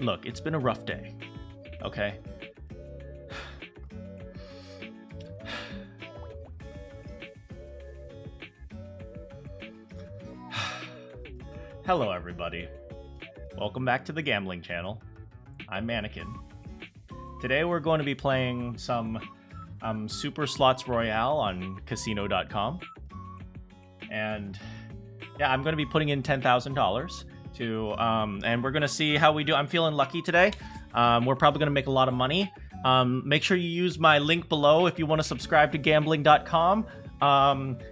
Look, it's been a rough day, okay? Hello, everybody. Welcome back to the gambling channel. I'm Manakyn. Today we're going to be playing some Super Slots Royale on Casino.com. And yeah, I'm going to be putting in $10,000 to, and we're going to see how we do. I'm feeling lucky today. We're probably going to make a lot of money. Make sure you use my link below if you want to subscribe to gambling.com.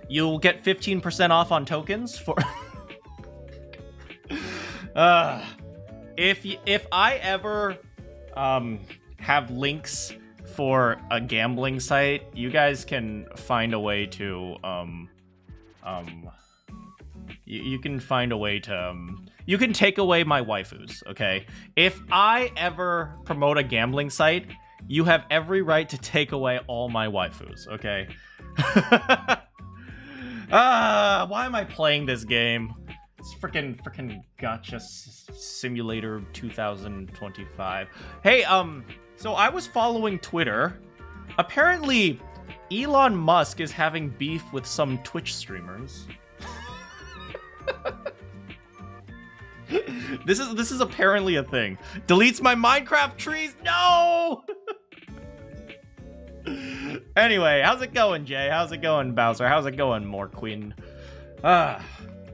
You'll get 15% off on tokens for... if I ever have links for a gambling site, you guys can find a way to you can find a way to you can take away my waifus, okay? If I ever promote a gambling site, you have every right to take away all my waifus, okay? Why am I playing this game? It's freaking Gotcha Simulator 2025. Hey, so I was following Twitter. Apparently, Elon Musk is having beef with some Twitch streamers. This is apparently a thing. Deletes my Minecraft trees. No. Anyway, how's it going, Jay? How's it going, Bowser? How's it going, Morqueen?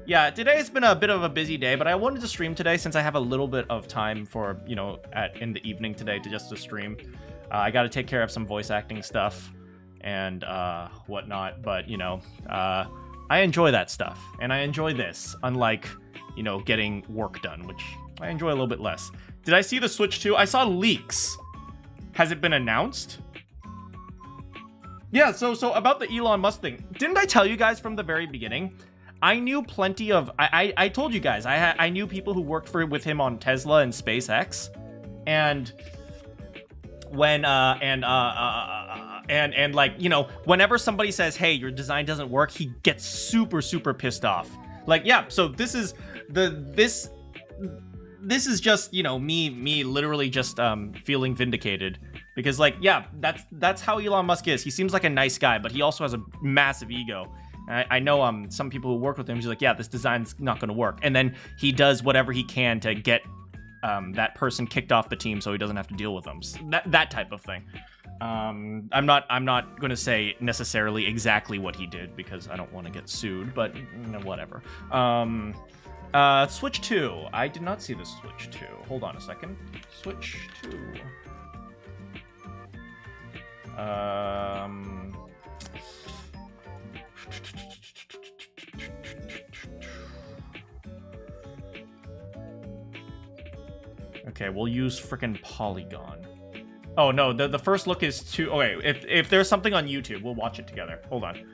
Yeah, today's been a bit of a busy day, but I wanted to stream today since I have a little bit of time for, you know, in the evening today to stream. I got to take care of some voice acting stuff and whatnot, but, you know, I enjoy that stuff, and I enjoy this, unlike, you know, getting work done, which I enjoy a little bit less. Did I see the Switch 2? I saw leaks. Has it been announced? Yeah, so about the Elon Musk thing, didn't I tell you guys from the very beginning? I knew plenty of... I told you guys, I knew people who worked with him on Tesla and SpaceX, and when and like, you know, whenever somebody says, hey, your design doesn't work, he gets super pissed off. Like, yeah, so this is this is just, you know, me literally just feeling vindicated, because, like, yeah, that's how Elon Musk is. He seems like a nice guy, but he also has a massive ego. I know some people who work with him, he's like, yeah, this design's not going to work. And then he does whatever he can to get that person kicked off the team so he doesn't have to deal with them. So that type of thing. I'm not going to say necessarily exactly what he did because I don't want to get sued, but you know, whatever. Switch 2. I did not see the Switch 2. Hold on a second. Switch 2. Okay, we'll use frickin' Polygon. Oh no, the first look is too... Okay, if there's something on YouTube, we'll watch it together. Hold on.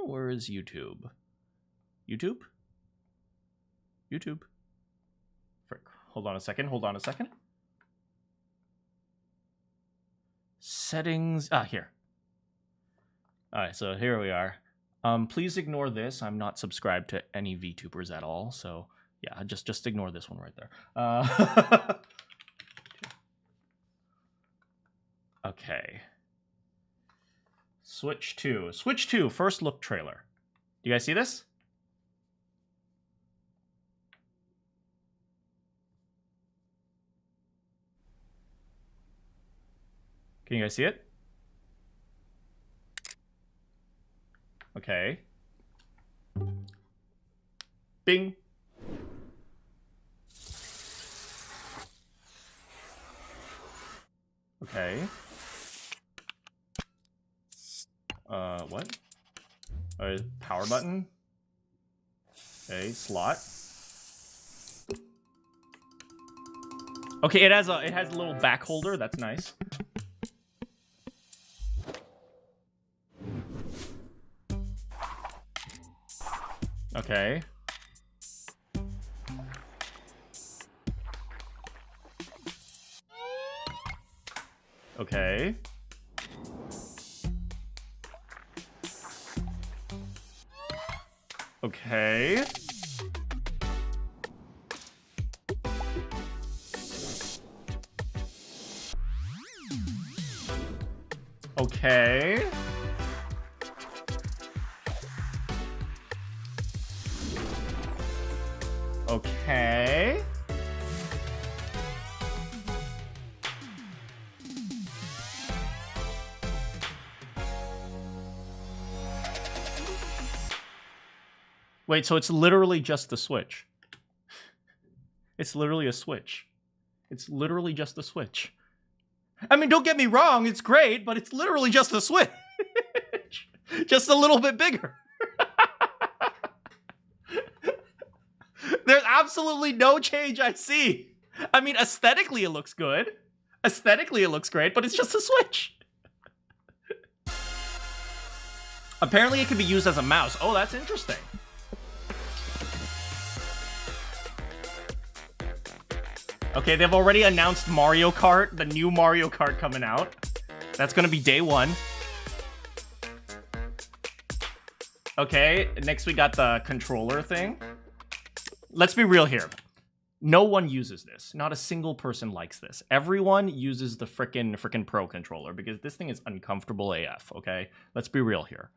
Where is YouTube? YouTube? YouTube? Frick. Hold on a second. Settings. Here. Alright, so here we are. Please ignore this. I'm not subscribed to any VTubers at all, so yeah, just ignore this one right there. Okay. Switch 2. Switch 2, first look trailer. Do you guys see this? Can you guys see it? Okay. Bing. Okay. What? Power button. Okay, slot. Okay, it has a little back holder. That's nice. Okay. Okay. Okay. Okay. Okay. Wait, so it's literally just the Switch. It's literally a Switch. It's literally just the Switch. I mean, don't get me wrong, it's great, but it's literally just the Switch. Just a little bit bigger. There's absolutely no change I see. I mean, aesthetically it looks good. Aesthetically it looks great, but it's just a Switch. Apparently it can be used as a mouse. Oh, that's interesting. Okay, they've already announced Mario Kart, the new Mario Kart coming out. That's gonna be day one. Okay, next we got the controller thing. Let's be real here. No one uses this. Not a single person likes this. Everyone uses the frickin' Pro controller because this thing is uncomfortable AF, okay? Let's be real here.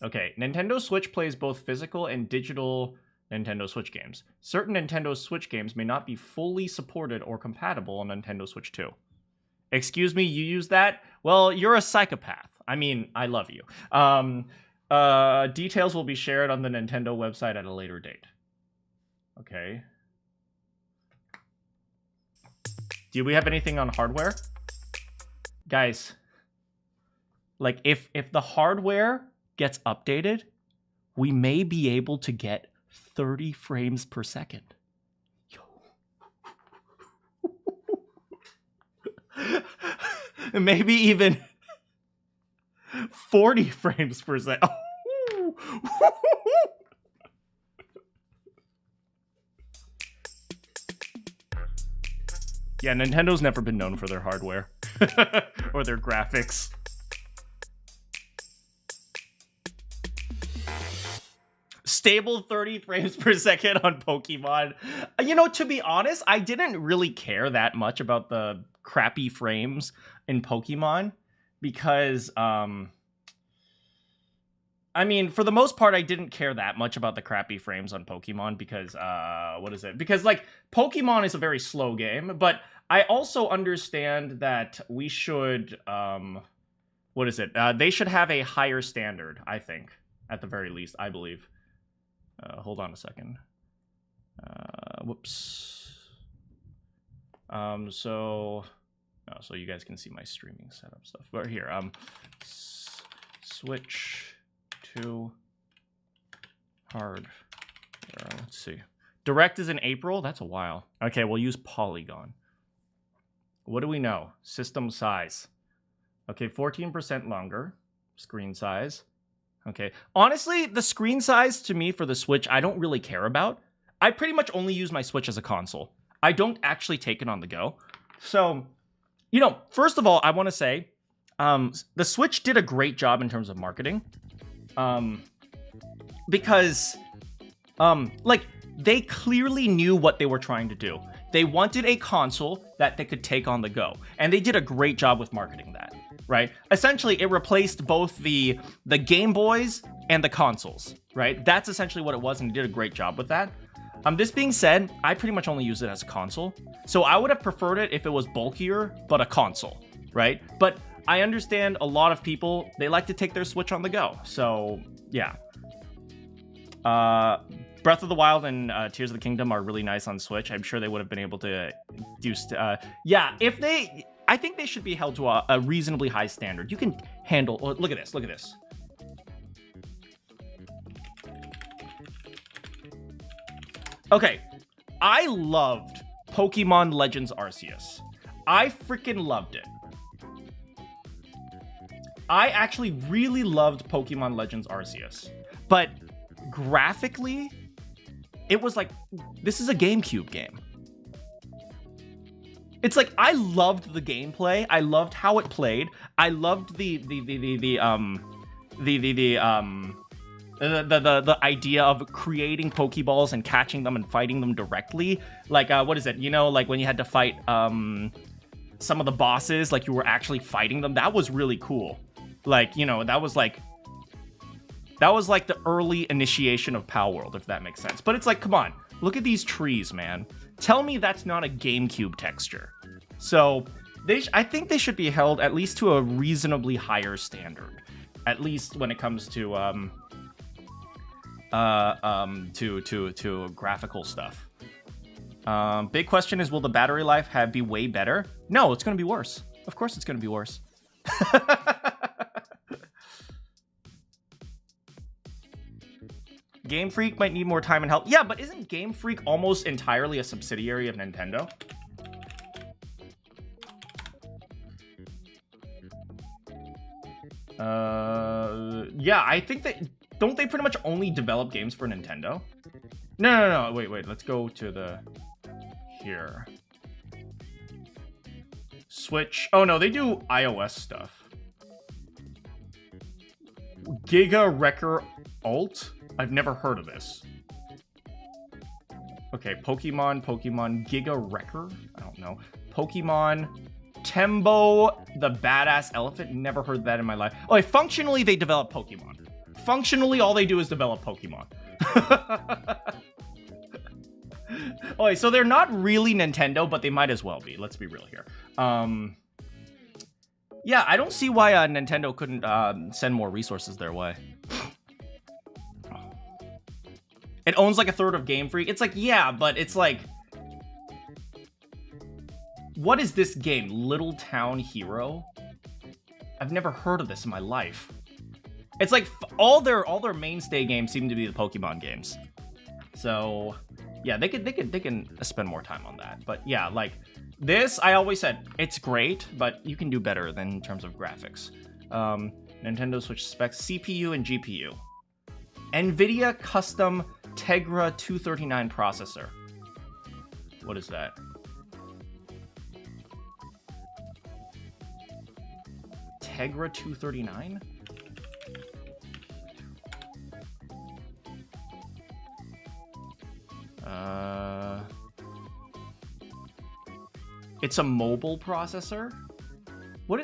Okay, Nintendo Switch plays both physical and digital Nintendo Switch games. Certain Nintendo Switch games may not be fully supported or compatible on Nintendo Switch 2. Excuse me, you use that? Well, you're a psychopath. I mean, I love you. Details will be shared on the Nintendo website at a later date. Okay. Do we have anything on hardware? Guys, like if the hardware gets updated, we may be able to get 30 frames per second. Maybe even 40 frames per second. Yeah, Nintendo's never been known for their hardware or their graphics. Stable 30 frames per second on Pokemon. You know, to be honest, I didn't really care that much about the crappy frames in Pokemon because, I mean, for the most part, I didn't care that much about the crappy frames on Pokemon because, what is it? Because, like, Pokemon is a very slow game, but I also understand that we should, what is it? They should have a higher standard, I think, at the very least, I believe. Hold on a second. Whoops. So you guys can see my streaming setup stuff. But here, Switch to hard. Let's see. Direct is in April. That's a while. Okay, we'll use Polygon. What do we know? System size. Okay, 14% longer. Screen size. Okay. Honestly, the screen size to me for the Switch, I don't really care about. I pretty much only use my Switch as a console. I don't actually take it on the go. So, you know, first of all, I want to say, the Switch did a great job in terms of marketing. Because, like, they clearly knew what they were trying to do. They wanted a console that they could take on the go. And they did a great job with marketing that. Right? Essentially, it replaced both the Game Boys and the consoles, right? That's essentially what it was, and it did a great job with that. This being said, I pretty much only use it as a console. So I would have preferred it if it was bulkier, but a console, right? But I understand a lot of people, they like to take their Switch on the go. So, yeah. Breath of the Wild and Tears of the Kingdom are really nice on Switch. I'm sure they would have been able to do... yeah, if they... I think they should be held to a reasonably high standard. You can handle... Oh, look at this. Look at this. Okay. I loved Pokemon Legends Arceus. I freaking loved it. I actually really loved Pokemon Legends Arceus. But graphically, it was like, this is a GameCube game. It's like, I loved the gameplay. I loved how it played. I loved the idea of creating Pokeballs and catching them and fighting them directly. Like, what is it? You know, like when you had to fight some of the bosses, like you were actually fighting them. That was really cool. Like, you know, that was like the early initiation of Pal World, if that makes sense. But it's like, come on, look at these trees, man. Tell me that's not a GameCube texture. So I think they should be held at least to a reasonably higher standard, at least when it comes to graphical stuff. Big question is, will the battery life be way better? No, it's gonna be worse. Of course it's gonna be worse. Game Freak might need more time and help. Yeah, but isn't Game Freak almost entirely a subsidiary of Nintendo? Yeah, I think don't they pretty much only develop games for Nintendo? No. Wait. Let's go to the here. Switch. Oh no, they do iOS stuff. Giga Wrecker Alt? I've never heard of this. Okay, Pokemon Giga Wrecker? I don't know. Pokemon Tembo the Badass Elephant? Never heard that in my life. Oh, functionally, they develop Pokemon. Functionally, all they do is develop Pokemon. Okay, so they're not really Nintendo, but they might as well be. Let's be real here. Yeah, I don't see why Nintendo couldn't send more resources their way. It owns like a third of Game Freak. It's like, yeah, but it's like, what is this game? Little Town Hero? I've never heard of this in my life. It's like all their mainstay games seem to be the Pokemon games. So yeah, they can spend more time on that. But yeah, like this, I always said it's great, but you can do better than in terms of graphics. Nintendo Switch specs: CPU and GPU. NVIDIA custom Tegra 239 processor. What is that? Tegra 239? It's a mobile processor? What,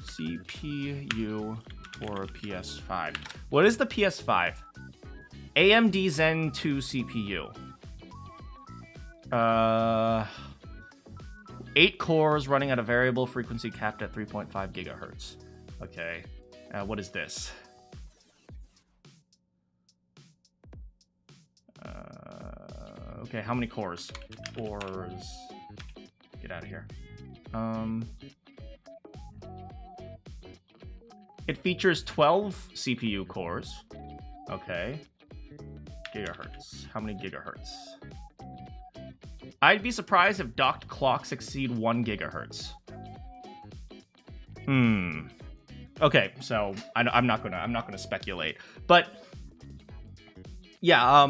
CPU for PS5. What is the PS5? AMD Zen 2 CPU. 8 cores running at a variable frequency capped at 3.5 gigahertz. Okay. What is this? Okay, how many cores? Cores. Get out of here. It features 12 CPU cores. Okay. Gigahertz. How many gigahertz? I'd be surprised if docked clocks exceed 1 gigahertz. Okay, so I'm not gonna speculate, but yeah,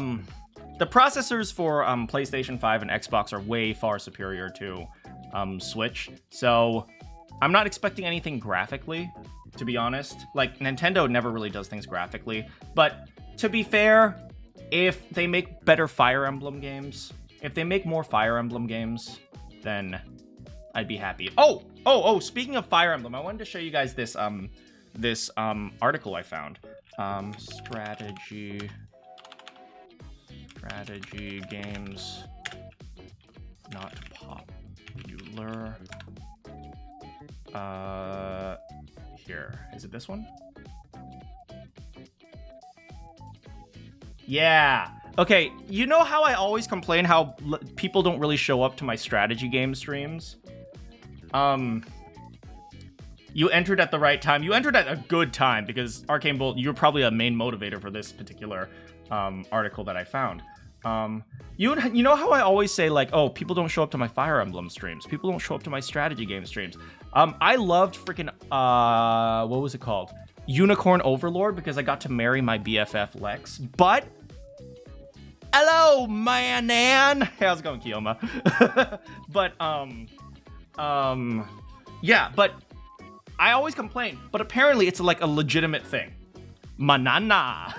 the processors for PlayStation 5 and Xbox are way far superior to Switch, so I'm not expecting anything graphically, to be honest. Like, Nintendo never really does things graphically, but to be fair, if they make better Fire Emblem games, if they make more Fire Emblem games, then I'd be happy. Oh, speaking of Fire Emblem, I wanted to show you guys this article I found. Strategy games not popular. Here. Is it this one? Yeah. Okay, you know how I always complain how people don't really show up to my strategy game streams? You entered at the right time. You entered at a good time because Arcane Bolt, you're probably a main motivator for this particular article that I found. You know how I always say, like, oh, people don't show up to my Fire Emblem streams. People don't show up to my strategy game streams. I loved freaking, what was it called? Unicorn Overlord, because I got to marry my BFF Lex. But Hello, Manakyn. Hey, how's it going, Kiyoma? But yeah, but I always complain, but apparently it's like a legitimate thing. Manana.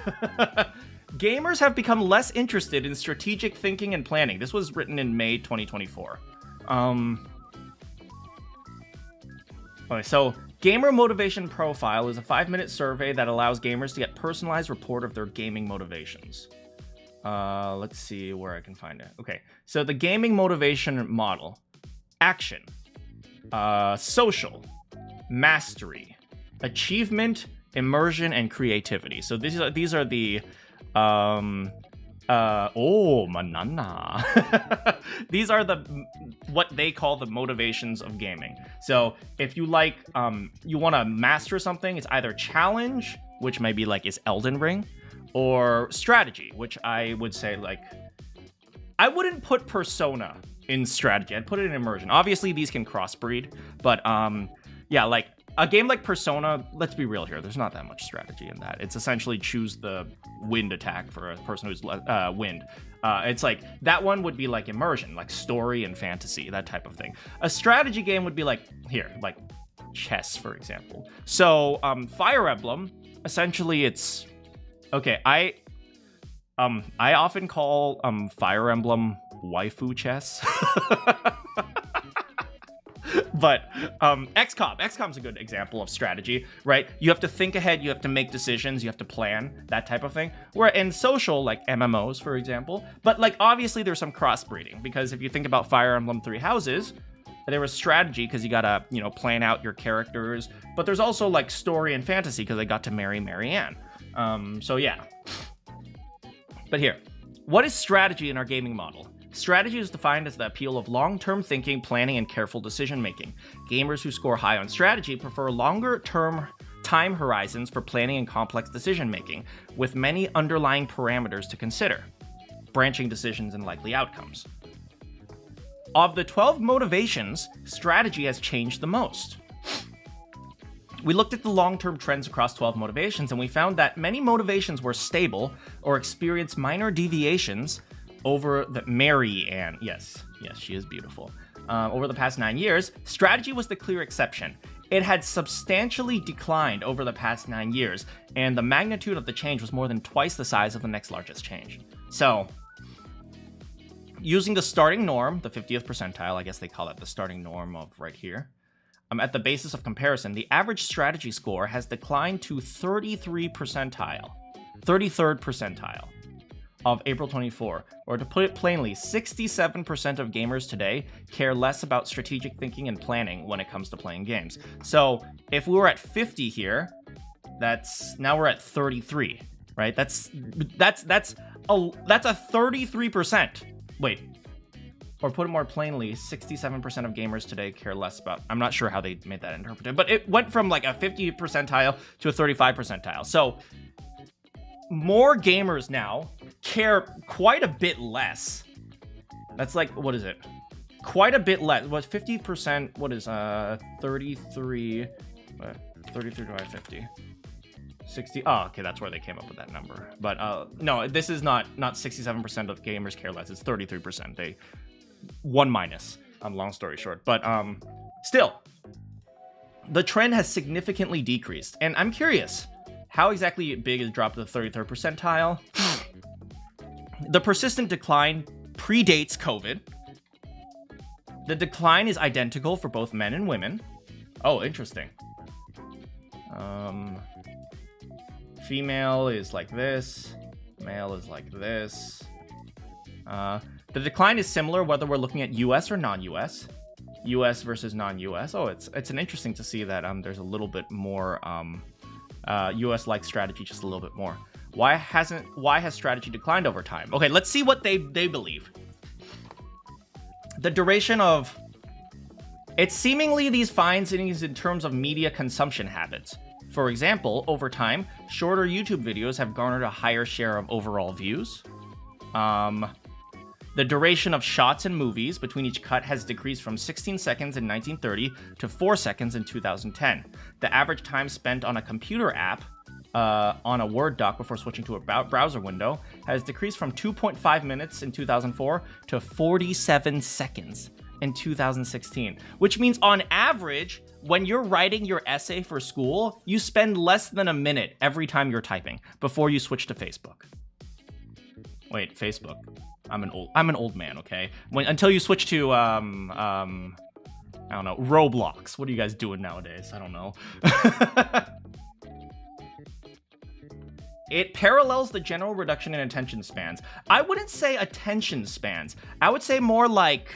Gamers have become less interested in strategic thinking and planning. This was written in May 2024. Okay, so Gamer Motivation Profile is a 5-minute survey that allows gamers to get personalized report of their gaming motivations. Let's see where I can find it. Okay, so the gaming motivation model: action, social, mastery, achievement, immersion, and creativity. So these are the manana. These are what they call the motivations of gaming. So if you like, you want to master something, it's either challenge, which maybe like is Elden Ring, or strategy, which I would say like, I wouldn't put Persona in strategy. I'd put it in immersion. Obviously these can crossbreed, but yeah, like a game like Persona, let's be real here, there's not that much strategy in that. It's essentially choose the wind attack for a person who's wind. It's like, that one would be like immersion, like story and fantasy, that type of thing. A strategy game would be like, here, like chess, for example. So Fire Emblem, essentially it's, okay, I often call Fire Emblem waifu chess. But XCOM's a good example of strategy, right? You have to think ahead, you have to make decisions, you have to plan, that type of thing. Where in social, like MMOs, for example, but like obviously there's some crossbreeding, because if you think about Fire Emblem Three Houses, there was strategy because you gotta, you know, plan out your characters, but there's also like story and fantasy because they got to marry Marianne. So yeah. But here, what is strategy in our gaming model? Strategy is defined as the appeal of long-term thinking, planning, and careful decision-making. Gamers who score high on strategy prefer longer-term time horizons for planning and complex decision-making, with many underlying parameters to consider, branching decisions and likely outcomes. Of the 12 motivations, strategy has changed the most. We looked at the long-term trends across 12 motivations, and we found that many motivations were stable or experienced minor deviations over the Marianne. Yes, she is beautiful. Over the past 9 years, strategy was the clear exception. It had substantially declined over the past 9 years, and the magnitude of the change was more than twice the size of the next largest change. So, using the starting norm, the 50th percentile, I guess they call it the starting norm of right here, at the basis of comparison, the average strategy score has declined to 33rd percentile of April 24, or to put it plainly, 67% of gamers today care less about strategic thinking and planning when it comes to playing games. So if we were at 50 here, now we're at 33, right? That's a 33%. Wait, or put it more plainly, 67% of gamers today care less about, I'm not sure how they made that interpreted, but it went from like a 50 percentile to a 35 percentile. So more gamers now care quite a bit less. That's like, what is it? Quite a bit less. What, 50%, what is 33 divided 50? 60, oh, okay, that's where they came up with that number. But no, this is not 67% of gamers care less, it's 33%. They, one minus, long story short. But still, the trend has significantly decreased. And I'm curious, how exactly big is dropped to the 33rd percentile? The persistent decline predates COVID. The decline is identical for both men and women. Oh, interesting. Female is like this. Male is like this. The decline is similar whether we're looking at US or non-US. US versus non-US. Oh, it's an interesting to see that there's a little bit more US-like strategy, just a little bit more. Why has strategy declined over time? Okay, let's see what they believe. The duration of... It's seemingly these findings in terms of media consumption habits. For example, over time, shorter YouTube videos have garnered a higher share of overall views. The duration of shots in movies between each cut has decreased from 16 seconds in 1930 to 4 seconds in 2010. The average time spent on a computer app on a Word doc before switching to a browser window has decreased from 2.5 minutes in 2004 to 47 seconds in 2016, which means on average, when you're writing your essay for school, you spend less than a minute every time you're typing before you switch to Facebook. Wait, Facebook. I'm an old man, okay? Until you switch to I don't know, Roblox. What are you guys doing nowadays? I don't know. It parallels the general reduction in attention spans. I wouldn't say attention spans. I would say more like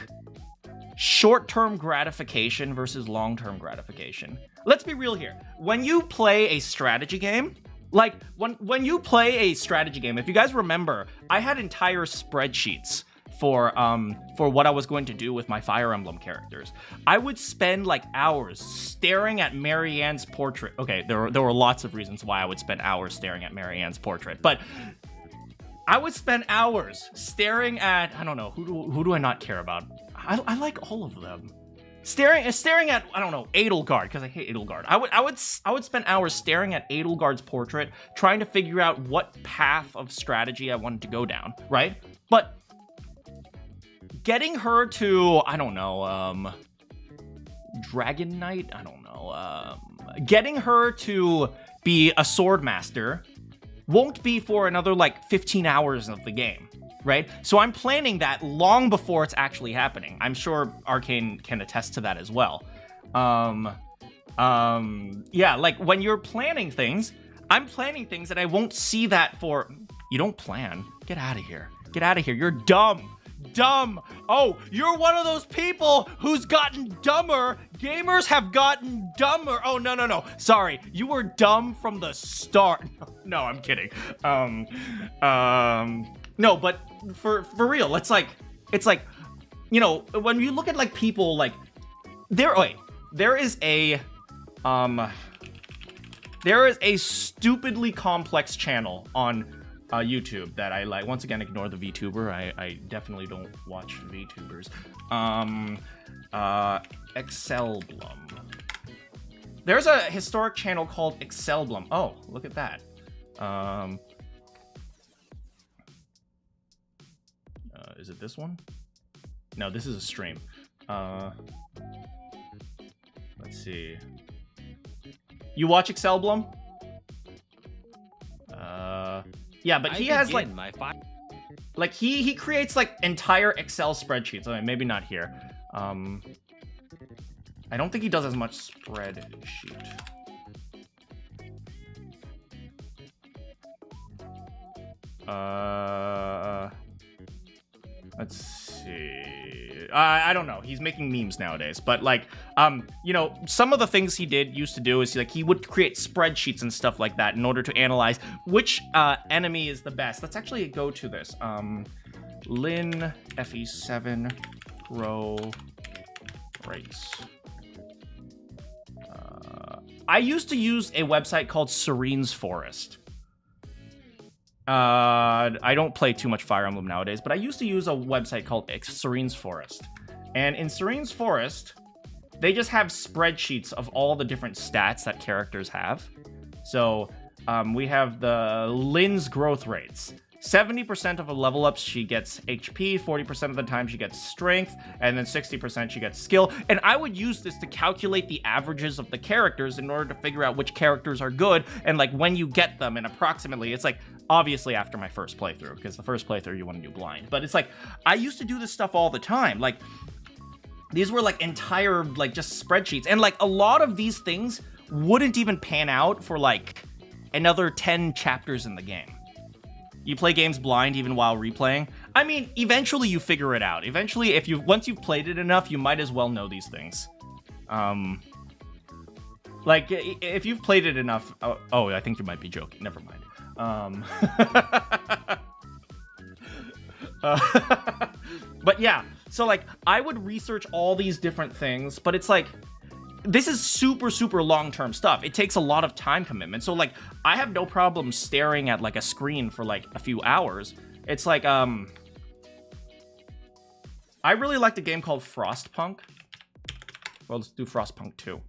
short-term gratification versus long-term gratification. Let's be real here. When you play a strategy game, like when you play a strategy game, if you guys remember, I had entire spreadsheets for what I was going to do with my Fire Emblem characters. I would spend like hours staring at Marianne's portrait. Okay, there were lots of reasons why I would spend hours staring at Marianne's portrait, but I would spend hours staring at, I don't know, who do I not care about? I like all of them. Staring at, I don't know, Edelgard, because I hate Edelgard. I would spend hours staring at Edelgard's portrait, trying to figure out what path of strategy I wanted to go down, right? But getting her to, I don't know, Dragon Knight? I don't know. Getting her to be a sword master won't be for another, like, 15 hours of the game, right? So I'm planning that long before it's actually happening. I'm sure Arcane can attest to that as well. Yeah, like, when you're planning things, I'm planning things that I won't see that for... You don't plan. Get out of here. Get out of here. You're dumb. Dumb. Oh, you're one of those people who's gotten dumber. Gamers have gotten dumber. Oh, no. Sorry. You were dumb from the start. No, I'm kidding. No, but for real, it's like, you know, when you look at like people like there is a stupidly complex channel on YouTube that I like. Once again, ignore the VTuber. I definitely don't watch VTubers. Excelblum. There's a historic channel called Excelblum. Oh, look at that. Is it this one? No, this is a stream. Let's see. You watch Excelblum? Yeah, but he has like he creates like entire Excel spreadsheets. I mean, maybe not here. I don't think he does as much spreadsheet. Let's see. I don't know. He's making memes nowadays, but like, you know, some of the things he used to do is like he would create spreadsheets and stuff like that in order to analyze which enemy is the best. Let's actually go to this. Lin FE7 Pro rates. I used to use a website called Serene's Forest. I don't play too much Fire Emblem nowadays, but I used to use a website called Serene's Forest. And in Serene's Forest, they just have spreadsheets of all the different stats that characters have. So we have the Lin's growth rates. 70% of a level up, she gets HP, 40% of the time she gets strength, and then 60% she gets skill. And I would use this to calculate the averages of the characters in order to figure out which characters are good, and like when you get them, and approximately, it's like, obviously after my first playthrough, because the first playthrough you want to do blind. But it's like, I used to do this stuff all the time. Like, these were like entire, like just spreadsheets. And like a lot of these things wouldn't even pan out for like another 10 chapters in the game. You play games blind even while replaying. I mean, eventually you figure it out. Eventually, once you've played it enough, you might as well know these things. Like, if you've played it enough... Oh, I think you might be joking. Never mind. But yeah, so like, I would research all these different things, but it's like... This is super, super long-term stuff. It takes a lot of time commitment. So, like, I have no problem staring at, like, a screen for, like, a few hours. It's like, I really liked a game called Frostpunk. Well, let's do Frostpunk 2.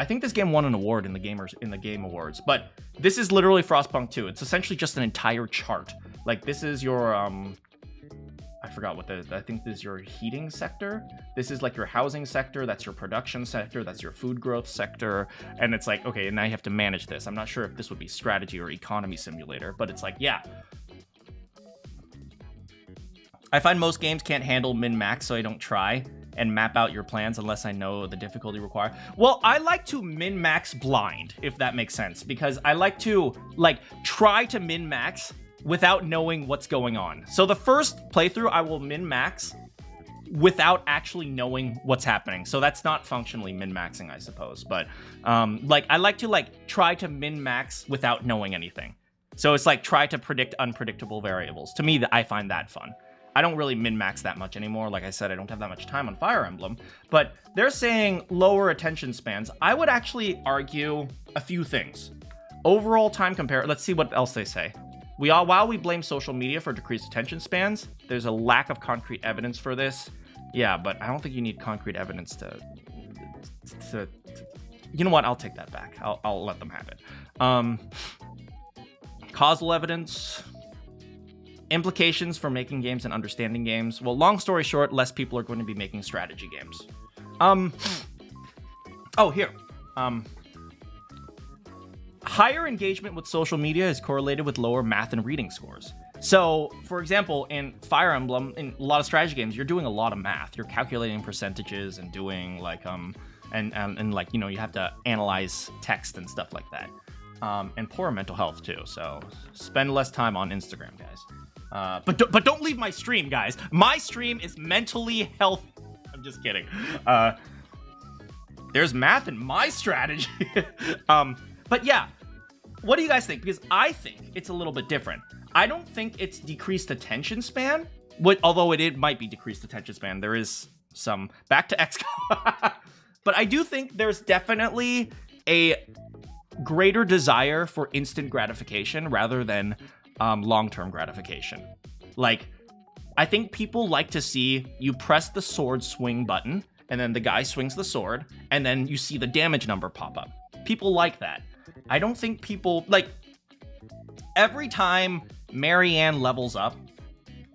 I think this game won an award in the Game Awards, but this is literally Frostpunk 2. It's essentially just an entire chart. Like, this is your I forgot what I think this is your heating sector. This is like your housing sector. That's your production sector. That's your food growth sector. And it's like, okay, now you have to manage this. I'm not sure if this would be strategy or economy simulator, but it's like, yeah. I find most games can't handle min-max, so I don't try and map out your plans unless I know the difficulty required. Well, I like to min-max blind, if that makes sense, because I like to, like, try to min-max without knowing what's going on. So the first playthrough, I will min-max without actually knowing what's happening. So that's not functionally min-maxing, I suppose. But, like, I like to, like, try to min-max without knowing anything. So it's like, try to predict unpredictable variables. To me, I find that fun. I don't really min-max that much anymore. Like I said, I don't have that much time on Fire Emblem. But they're saying lower attention spans. I would actually argue a few things. Overall time compare. Let's see what else they say. While we blame social media for decreased attention spans, there's a lack of concrete evidence for this. Yeah, but I don't think you need concrete evidence to you know what? I'll take that back. I'll let them have it. Causal evidence. Implications for making games and understanding games. Well, long story short, less people are going to be making strategy games. Oh, here. Higher engagement with social media is correlated with lower math and reading scores. So, for example, in Fire Emblem, in a lot of strategy games, you're doing a lot of math. You're calculating percentages and doing like and like, you know, you have to analyze text and stuff like that. And poor mental health too. So spend less time on Instagram, guys. But don't leave my stream, guys. My stream is mentally healthy. I'm just kidding. There's math in my strategy. But yeah, what do you guys think? Because I think it's a little bit different. I don't think it's decreased attention span. Although it might be decreased attention span. There is some back to XCOM. But I do think there's definitely a greater desire for instant gratification rather than long-term gratification. Like, I think people like to see you press the sword swing button, and then the guy swings the sword, and then you see the damage number pop up. People like that. I don't think people, like, every time Marianne levels up,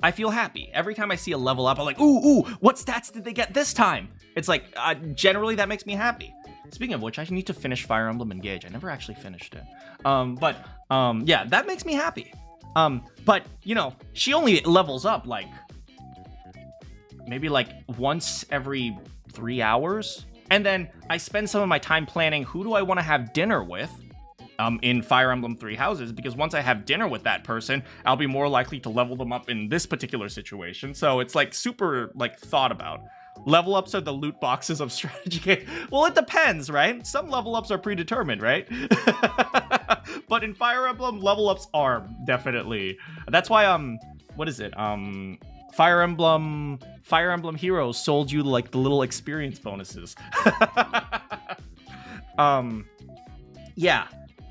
I feel happy. Every time I see a level up, I'm like, ooh, what stats did they get this time? It's like, generally that makes me happy. Speaking of which, I need to finish Fire Emblem Engage. I never actually finished it. Yeah, that makes me happy. But, you know, she only levels up, like, maybe, like, once every 3 hours. And then I spend some of my time planning who do I want to have dinner with in Fire Emblem Three Houses, because once I have dinner with that person, I'll be more likely to level them up in this particular situation. So it's, like, super, like, thought about. Level ups are the loot boxes of strategy games. Well, it depends, right? Some level ups are predetermined, right? But in Fire Emblem, level ups are definitely. That's why what is it? Fire Emblem Heroes sold you like the little experience bonuses. Yeah.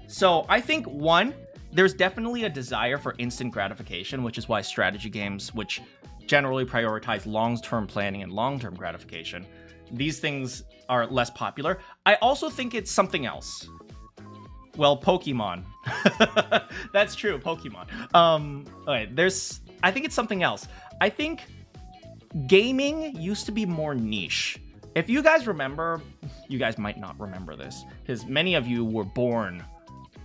So I think there's definitely a desire for instant gratification, which is why strategy games, which generally prioritize long-term planning and long-term gratification, these things are less popular. I also think it's something else. Well, Pokemon. That's true, Pokemon. Okay, I think it's something else. I think gaming used to be more niche. If you guys remember, you guys might not remember this, because many of you were born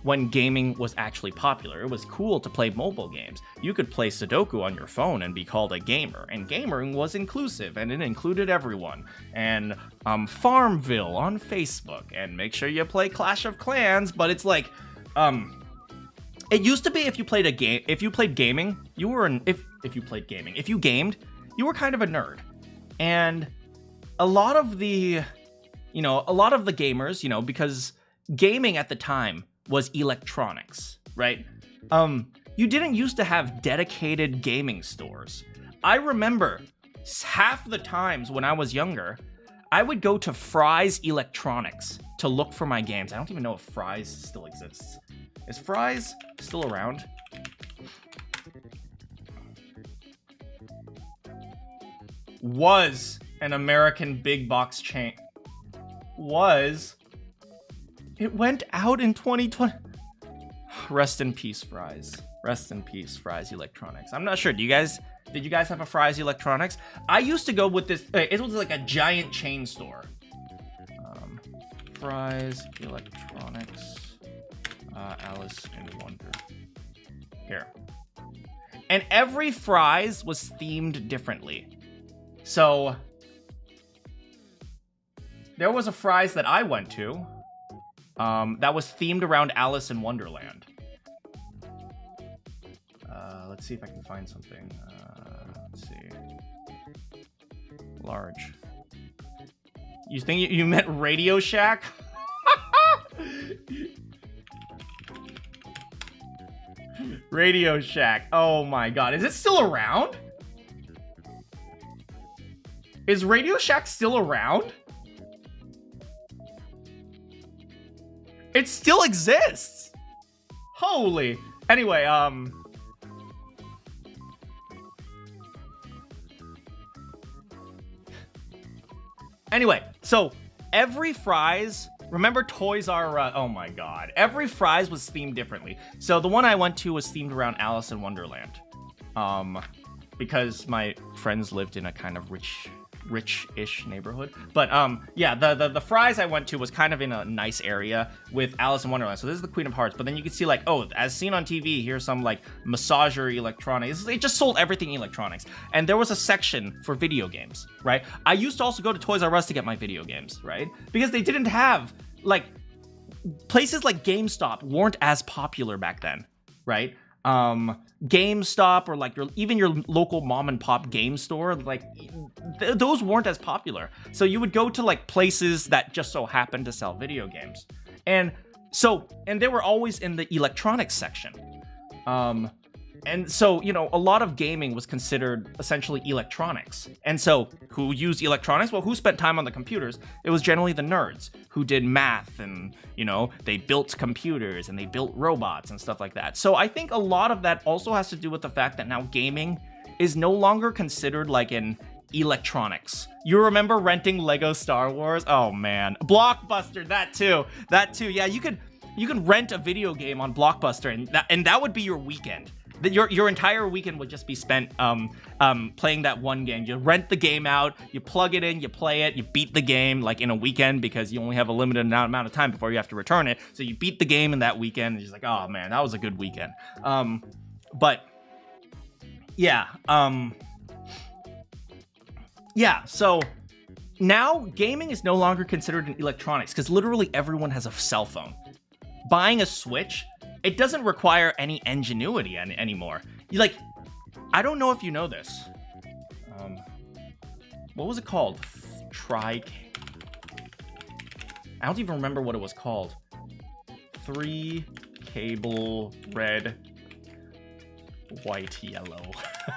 when gaming was actually popular. It was cool to play mobile games. You could play Sudoku on your phone and be called a gamer, and gaming was inclusive, and it included everyone. And Farmville on Facebook, and make sure you play Clash of Clans, but it's like, it used to be if you played gaming, you were if you played gaming, if you gamed, you were kind of a nerd. And a lot of the gamers, you know, because gaming at the time was electronics, right? You didn't used to have dedicated gaming stores. I remember half the times when I was younger, I would go to Fry's Electronics to look for my games. I don't even know if Fry's still exists. Is Fry's still around? Was an American big box chain. Was It went out in 2020. Rest in peace, Fry's. Rest in peace, Fry's Electronics. I'm not sure. Did you guys have a Fry's Electronics? I used to go with this. It was like a giant chain store. Fry's Electronics, Alice in Wonder. Here. And every Fry's was themed differently. So there was a Fry's that I went to that was themed around Alice in Wonderland. Let's see if I can find something. Let's see. Large. You think you meant Radio Shack? Radio Shack. Oh my god. Is it still around? Is Radio Shack still around? It still exists. Holy. Anyway, Anyway, so every Fry's, remember Toys R Us? Oh my god. Every Fry's was themed differently. So the one I went to was themed around Alice in Wonderland. Because my friends lived in a kind of rich-ish neighborhood. But yeah, the Fry's I went to was kind of in a nice area with Alice in Wonderland. So this is the Queen of Hearts. But then you can see like, oh, as seen on TV, here's some like massager electronics. They just sold everything electronics. And there was a section for video games, right? I used to also go to Toys R Us to get my video games, right? Because they didn't have like places like GameStop weren't as popular back then, right? GameStop or like even your local mom and pop game store, like those weren't as popular. So you would go to like places that just so happened to sell video games. And they were always in the electronics section. And so, you know, a lot of gaming was considered essentially electronics. And so who used electronics? Well, who spent time on the computers? It was generally the nerds who did math and, you know, they built computers and they built robots and stuff like that. So I think a lot of that also has to do with the fact that now gaming is no longer considered like an electronics. You remember renting Lego Star Wars? Oh man, Blockbuster, that too. Yeah, you could rent a video game on Blockbuster and that would be your weekend. Your entire weekend would just be spent playing that one game. You rent the game out, you plug it in, you play it, you beat the game like in a weekend because you only have a limited amount of time before you have to return it. So you beat the game in that weekend, and you're just like, oh man, that was a good weekend. But yeah, yeah. So now gaming is no longer considered an electronics because literally everyone has a cell phone. Buying a Switch, it doesn't require any ingenuity anymore. I don't know if you know this. What was it called? I don't even remember what it was called. 3 cable, red, white, yellow.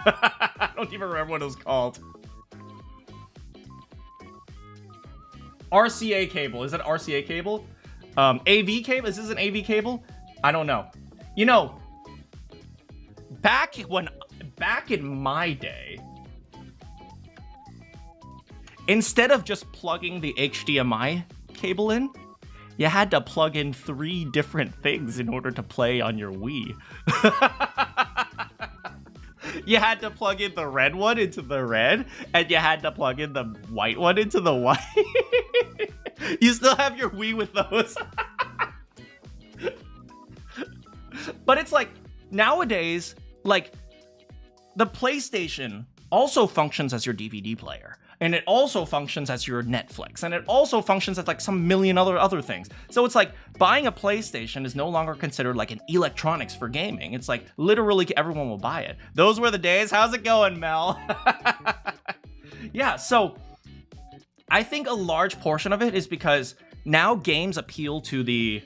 I don't even remember what it was called. RCA cable. Is it RCA cable? AV cable? Is this an AV cable? I don't know. You know, back in my day, instead of just plugging the HDMI cable in, you had to plug in 3 different things in order to play on your Wii. You had to plug in the red one into the red, and you had to plug in the white one into the white. You still have your Wii with those. But it's like, nowadays, like, the PlayStation also functions as your DVD player. And it also functions as your Netflix. And it also functions as like some million other things. So it's like, buying a PlayStation is no longer considered like an electronics for gaming. It's like, literally everyone will buy it. Those were the days. How's it going, Mel? Yeah, so I think a large portion of it is because now games appeal to the,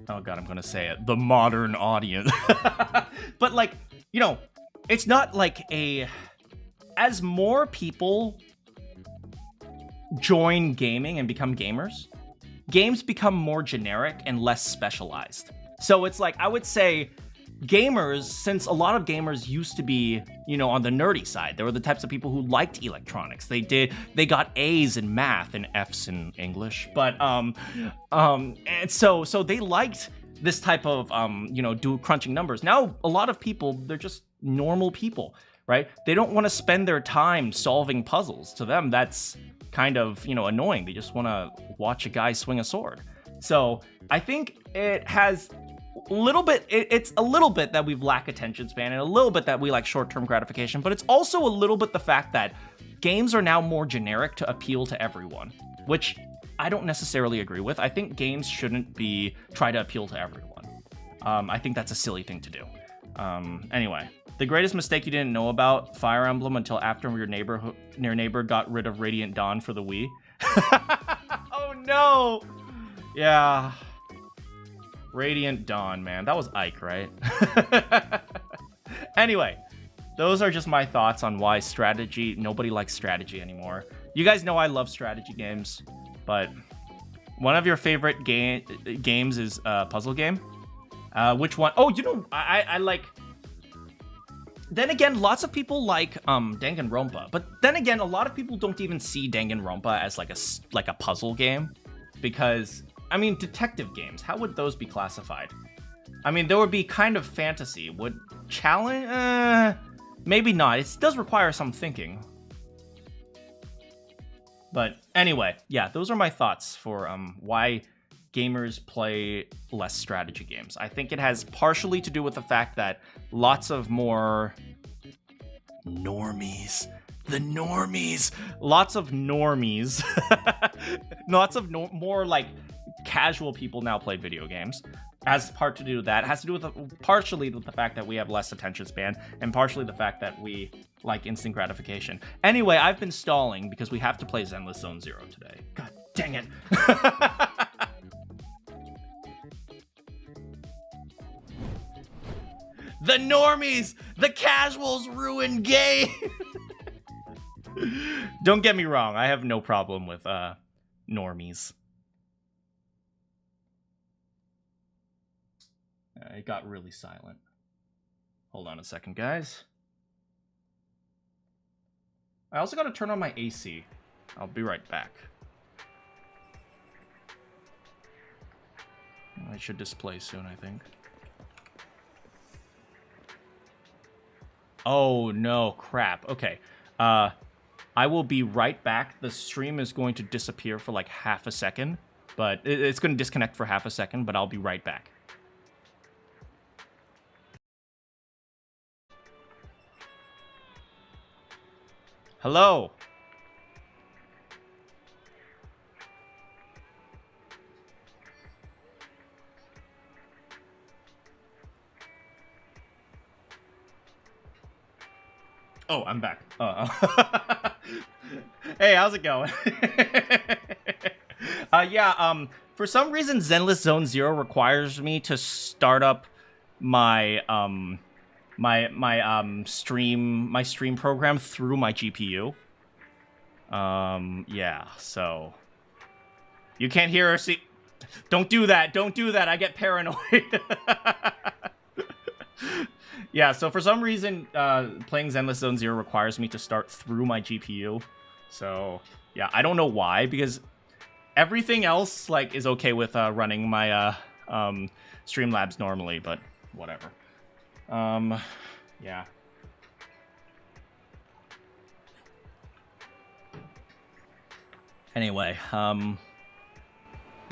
oh god, I'm gonna say it, the modern audience. But like, you know, it's not like as more people join gaming and become gamers, games become more generic and less specialized. So it's like, I would say gamers, since a lot of gamers used to be, you know, on the nerdy side, they were the types of people who liked electronics. They got A's in math and F's in English, but and so they liked this type of you know, crunching numbers. Now a lot of people, they're just normal people, right? They don't want to spend their time solving puzzles. To them, that's kind of, you know, annoying. They just want to watch a guy swing a sword. So I think it has a little bit, it's a little bit that we lack attention span, and a little bit that we like short-term gratification, but it's also a little bit the fact that games are now more generic to appeal to everyone, which I don't necessarily agree with. I think games shouldn't try to appeal to everyone. I think that's a silly thing to do. Anyway, the greatest mistake you didn't know about Fire Emblem until after your neighbor got rid of Radiant Dawn for the Wii. Oh no! Yeah. Radiant Dawn, man. That was Ike, right? Anyway, those are just my thoughts on why nobody likes strategy anymore. You guys know I love strategy games, but one of your favorite games is a puzzle game. Which one? Oh, you know, I like... Then again, lots of people like Danganronpa, but then again, a lot of people don't even see Danganronpa as like a puzzle game, because I mean, detective games, how would those be classified? I mean, there would be kind of fantasy. Would challenge? Maybe not. It does require some thinking. But anyway, yeah, those are my thoughts for why gamers play less strategy games. I think it has partially to do with the fact that lots of more normies, lots of more like casual people now play video games. As part to do that, it has to do with partially with the fact that we have less attention span, and partially the fact that we like instant gratification. Anyway, I've been stalling because we have to play Zenless Zone Zero today. God dang it. The normies, the casuals ruin game. Don't get me wrong, I have no problem with normies. It got really silent. Hold on a second, guys. I also gotta turn on my AC. I'll be right back. I should display soon, I think. Oh no, crap. Okay. I will be right back. The stream is going to disappear for like half a second, but it's going to disconnect for half a second, but I'll be right back. Hello. Oh, I'm back. Hey, how's it going? Yeah, for some reason, Zenless Zone Zero requires me to start up my my stream program through my GPU. Yeah, so you can't hear or see. Don't do that. Don't do that. I get paranoid. Yeah, so for some reason, playing Zenless Zone Zero requires me to start through my GPU. So, yeah, I don't know why, because everything else, like, is okay with running my Streamlabs normally, but whatever. Yeah. Anyway,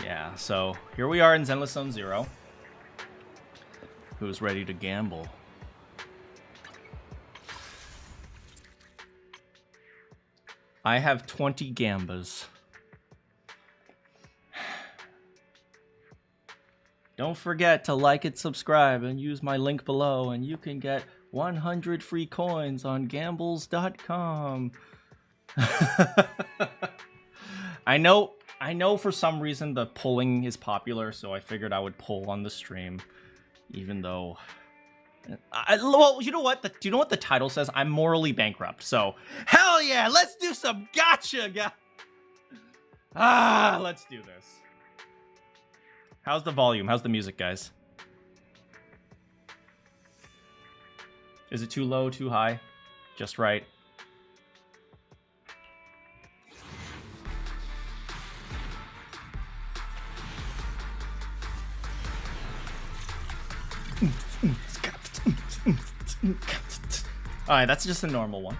yeah, so here we are in Zenless Zone Zero. Who's ready to gamble? I have 20 gambas. Don't forget to like and subscribe and use my link below, and you can get 100 free coins on gambles.com. I know for some reason the polling is popular, so I figured I would poll on the stream, even though... well, you know what? Do you know what the title says? I'm morally bankrupt. So, hell yeah, let's do some gotcha, let's do this. How's the volume? How's the music, guys? Is it too low, too high? Just right. Alright, that's just a normal one.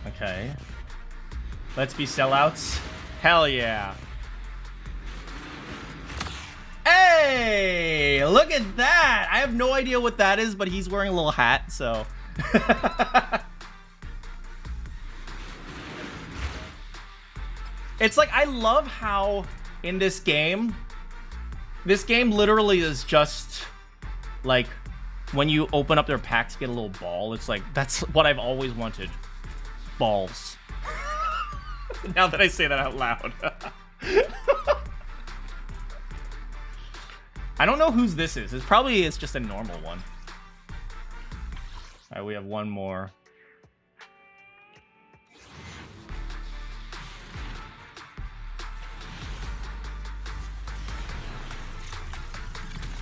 Okay. Let's be sellouts. Hell yeah. Hey! Look at that! I have no idea what that is, but he's wearing a little hat, so... It's like, I love how in this game literally is just like when you open up their packs, get a little ball. It's like, that's what I've always wanted. Balls. Now that I say that out loud. I don't know whose this is. It's just a normal one. All right, we have one more.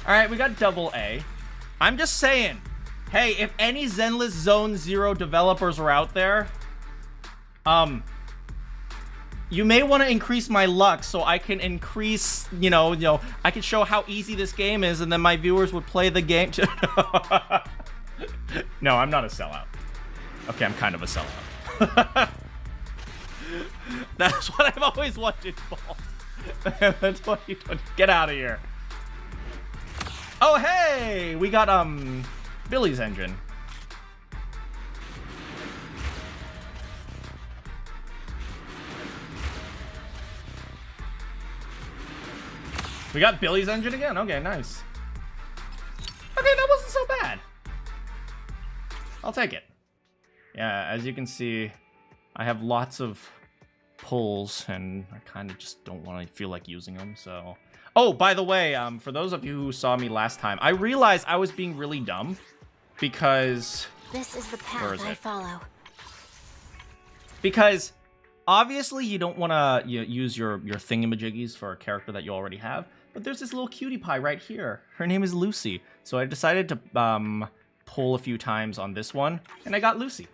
All right, we got double A. I'm just saying, hey, if any Zenless Zone Zero developers are out there, you may want to increase my luck so I can increase, you know, I can show how easy this game is, and then my viewers would play the game. No, I'm not a sellout. Okay, I'm kind of a sellout. That's what I've always wanted, Paul. That's what you do. Get out of here. Oh, hey! We got, Billy's engine. We got Billy's engine again? Okay, nice. Okay, that wasn't so bad. I'll take it. Yeah, as you can see, I have lots of pulls, and I kind of just don't want to feel like using them, so... Oh, by the way, for those of you who saw me last time, I realized I was being really dumb because... This is the path I follow. Because obviously you don't want to use your thingamajiggies for a character that you already have, but there's this little cutie pie right here. Her name is Lucy. So I decided to pull a few times on this one, and I got Lucy.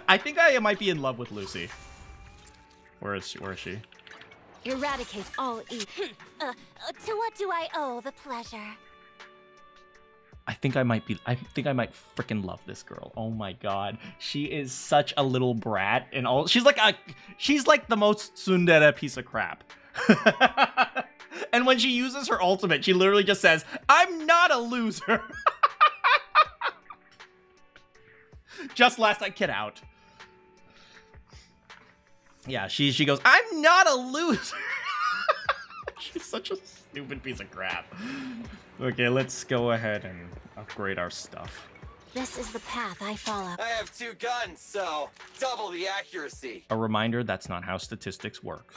I think I might be in love with Lucy. Where is she? Eradicate all evil. To what do I owe the pleasure? I think I might freaking love this girl. Oh my god. She is such a little brat and all. She's like the most tsundere piece of crap. And when she uses her ultimate, she literally just says, "I'm not a loser." Just last night, get out. Yeah, she goes, "I'm not a loser." She's such a stupid piece of crap. Okay, let's go ahead and upgrade our stuff. This is the path I follow. I have 2 guns, so double the accuracy. A reminder, that's not how statistics work.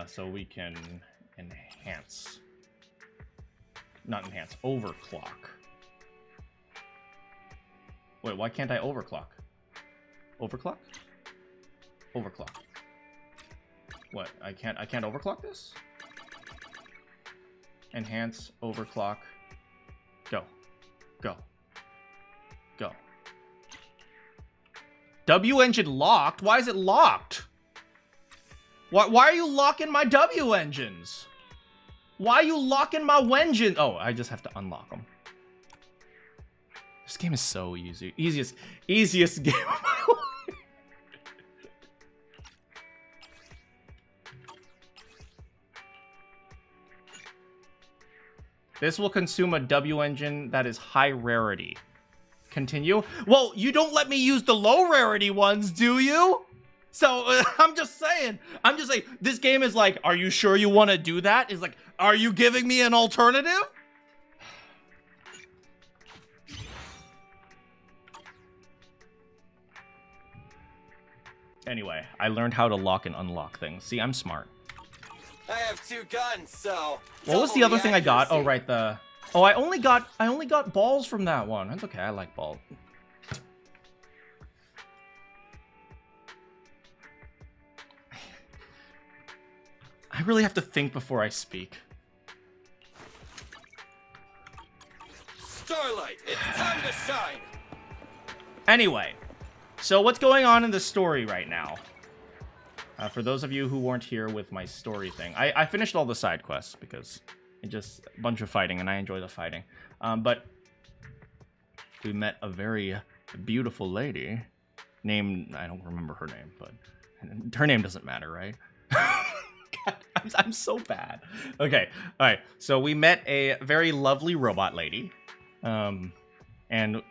So we can enhance. Not enhance, overclock. Wait, why can't I overclock? Overclock? Overclock. What? I can't overclock this? Enhance, overclock. Go. Go. Go. W engine locked? Why is it locked? Why are you locking my W engines? Why are you locking my engine? Oh, I just have to unlock them. This game is so easy. Easiest game of my life. This will consume a W engine that is high rarity. Continue. Well, you don't let me use the low rarity ones, do you? So I'm just saying, this game is like, are you sure you want to do that? It's like, are you giving me an alternative? Anyway, I learned how to lock and unlock things. See, I'm smart. I have 2 guns, so what was the other thing I got? Oh, right, oh, I only got balls from that one. That's okay. I like balls. I really have to think before I speak. Starlight, it's time to shine! Anyway, so what's going on in the story right now? For those of you who weren't here with my story thing, I finished all the side quests because it's just a bunch of fighting, and I enjoy the fighting. But we met a very beautiful lady named, I don't remember her name, but her name doesn't matter, right? God, I'm so bad. Okay, all right. So we met a very lovely robot lady, and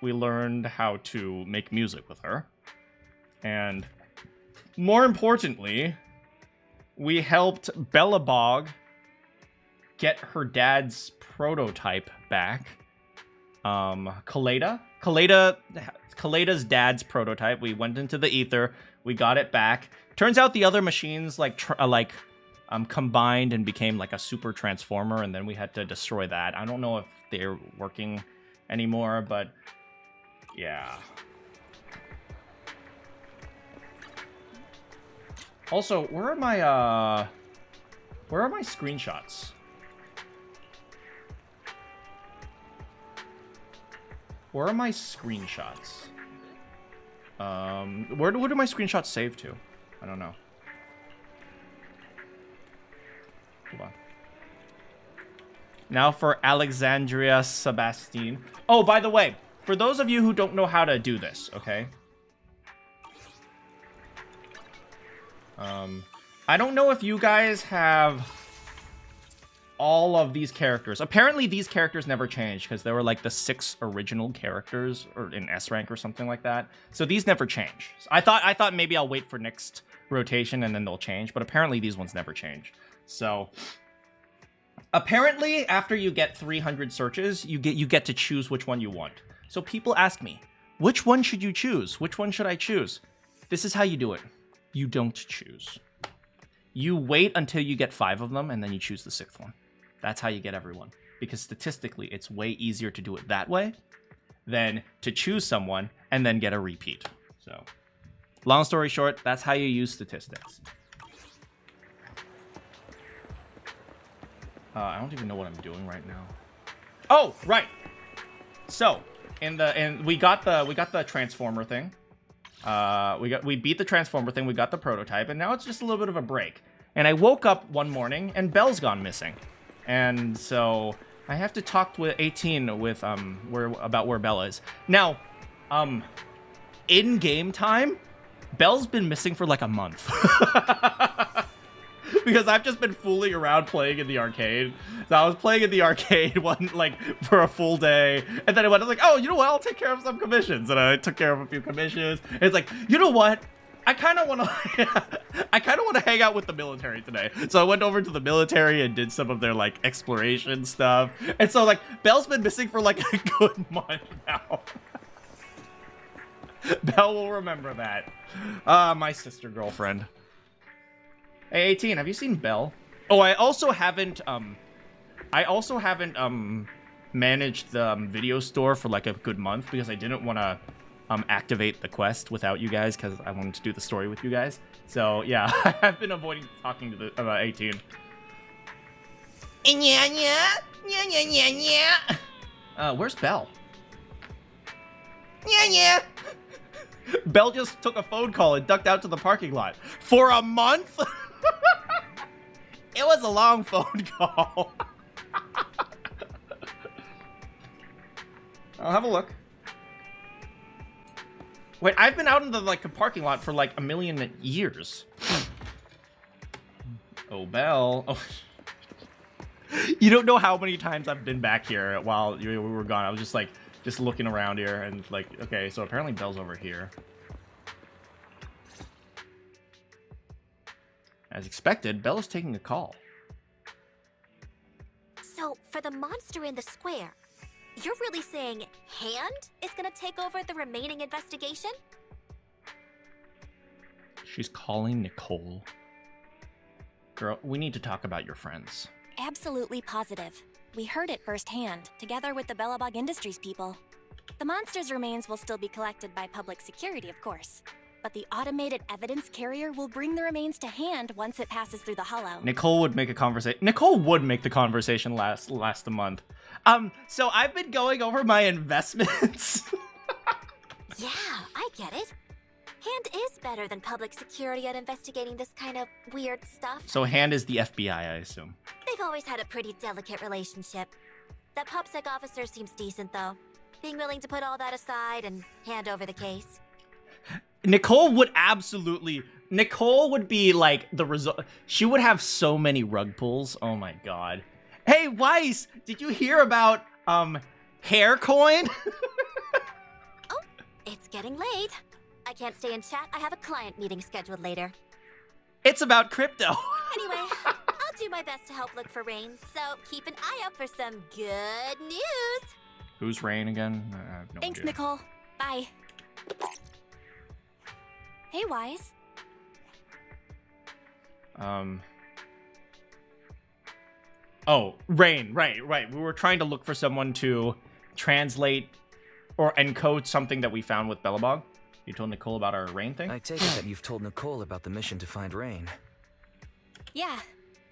we learned how to make music with her. And more importantly, we helped Bellabog get her dad's prototype back. Kaleda's dad's prototype. We went into the ether. We got it back. Turns out the other machines combined and became like a super transformer, and then we had to destroy that. I don't know if they're working anymore, but yeah. Also, where are my screenshots? Where are my screenshots? Where do my screenshots save to? I don't know. Hold on. Now for Alexandria Sebastine. Oh, by the way, for those of you who don't know how to do this, okay? I don't know if you guys have all of these characters. Apparently these characters never changed because they were like the 6 original characters or in S rank or something like that. So these never change. I thought maybe I'll wait for next rotation and then they'll change, but apparently these ones never change. So apparently after you get 300 searches, you get to choose which one you want. So people ask me, which one should you choose? Which one should I choose? This is how you do it. You don't choose. You wait until you get 5 of them, and then you choose the 6th one. That's how you get everyone. Because statistically, it's way easier to do it that way than to choose someone and then get a repeat. So, long story short, that's how you use statistics. I don't even know what I'm doing right now. Oh, right. So, we got the transformer thing. We beat the transformer thing, we got the prototype, and now it's just a little bit of a break. And I woke up one morning and Belle's gone missing. And so I have to talk with 18 with about where Belle is. Now, in game time, Belle's been missing for like a month. Because I've just been fooling around playing in the arcade. So I was playing in the arcade for a full day, and then I was like, oh, you know what? I'll take care of some commissions, and I took care of a few commissions. And it's like, you know what? I kind of want to hang out with the military today. So I went over to the military and did some of their like exploration stuff. And so like Belle's been missing for like a good month now. Belle will remember that. My sister girlfriend. Hey, 18, have you seen Belle? Oh, I also haven't managed the video store for like a good month because I didn't want to activate the quest without you guys because I wanted to do the story with you guys. So yeah, I've been avoiding talking to about 18. Where's Belle? Belle just took a phone call and ducked out to the parking lot for a month. It was a long phone call. I'll have a look. Wait, I've been out in the like parking lot for like a million years. Oh, Belle. Oh. You don't know how many times I've been back here while we were gone. I was just looking around here and like, okay, so apparently Belle's over here. As expected, Belle is taking a call. So, for the monster in the square, you're really saying Hand is gonna take over the remaining investigation? She's calling Nicole. Girl, we need to talk about your friends. Absolutely positive. We heard it firsthand, together with the Bellabog Industries people. The monster's remains will still be collected by public security, of course. but the automated evidence carrier will bring the remains to hand once it passes through the hollow. Nicole would make a conversation. Nicole would make the conversation last a month. So I've been going over my investments. Yeah, I get it. Hand is better than public security at investigating this kind of weird stuff. So Hand is the FBI, I assume. They've always had a pretty delicate relationship. That PubSec officer seems decent, though. Being willing to put all that aside and hand over the case. Nicole would absolutely... Nicole would be like the result... She would have so many rug pulls. Oh my god. Hey, Weiss! Did you hear about, hair coin? Oh, it's getting late. I can't stay in chat. I have a client meeting scheduled later. It's about crypto. Anyway, I'll do my best to help look for Rain, so keep an eye out for some good news. Who's Rain again? I have no Thanks, idea. Nicole. Bye. Hey, Wise. Oh, Rain, right. We were trying to look for someone to translate or encode something that we found with Bellabog. You told Nicole about our Rain thing? I take it that you've told Nicole about the mission to find Rain. Yeah,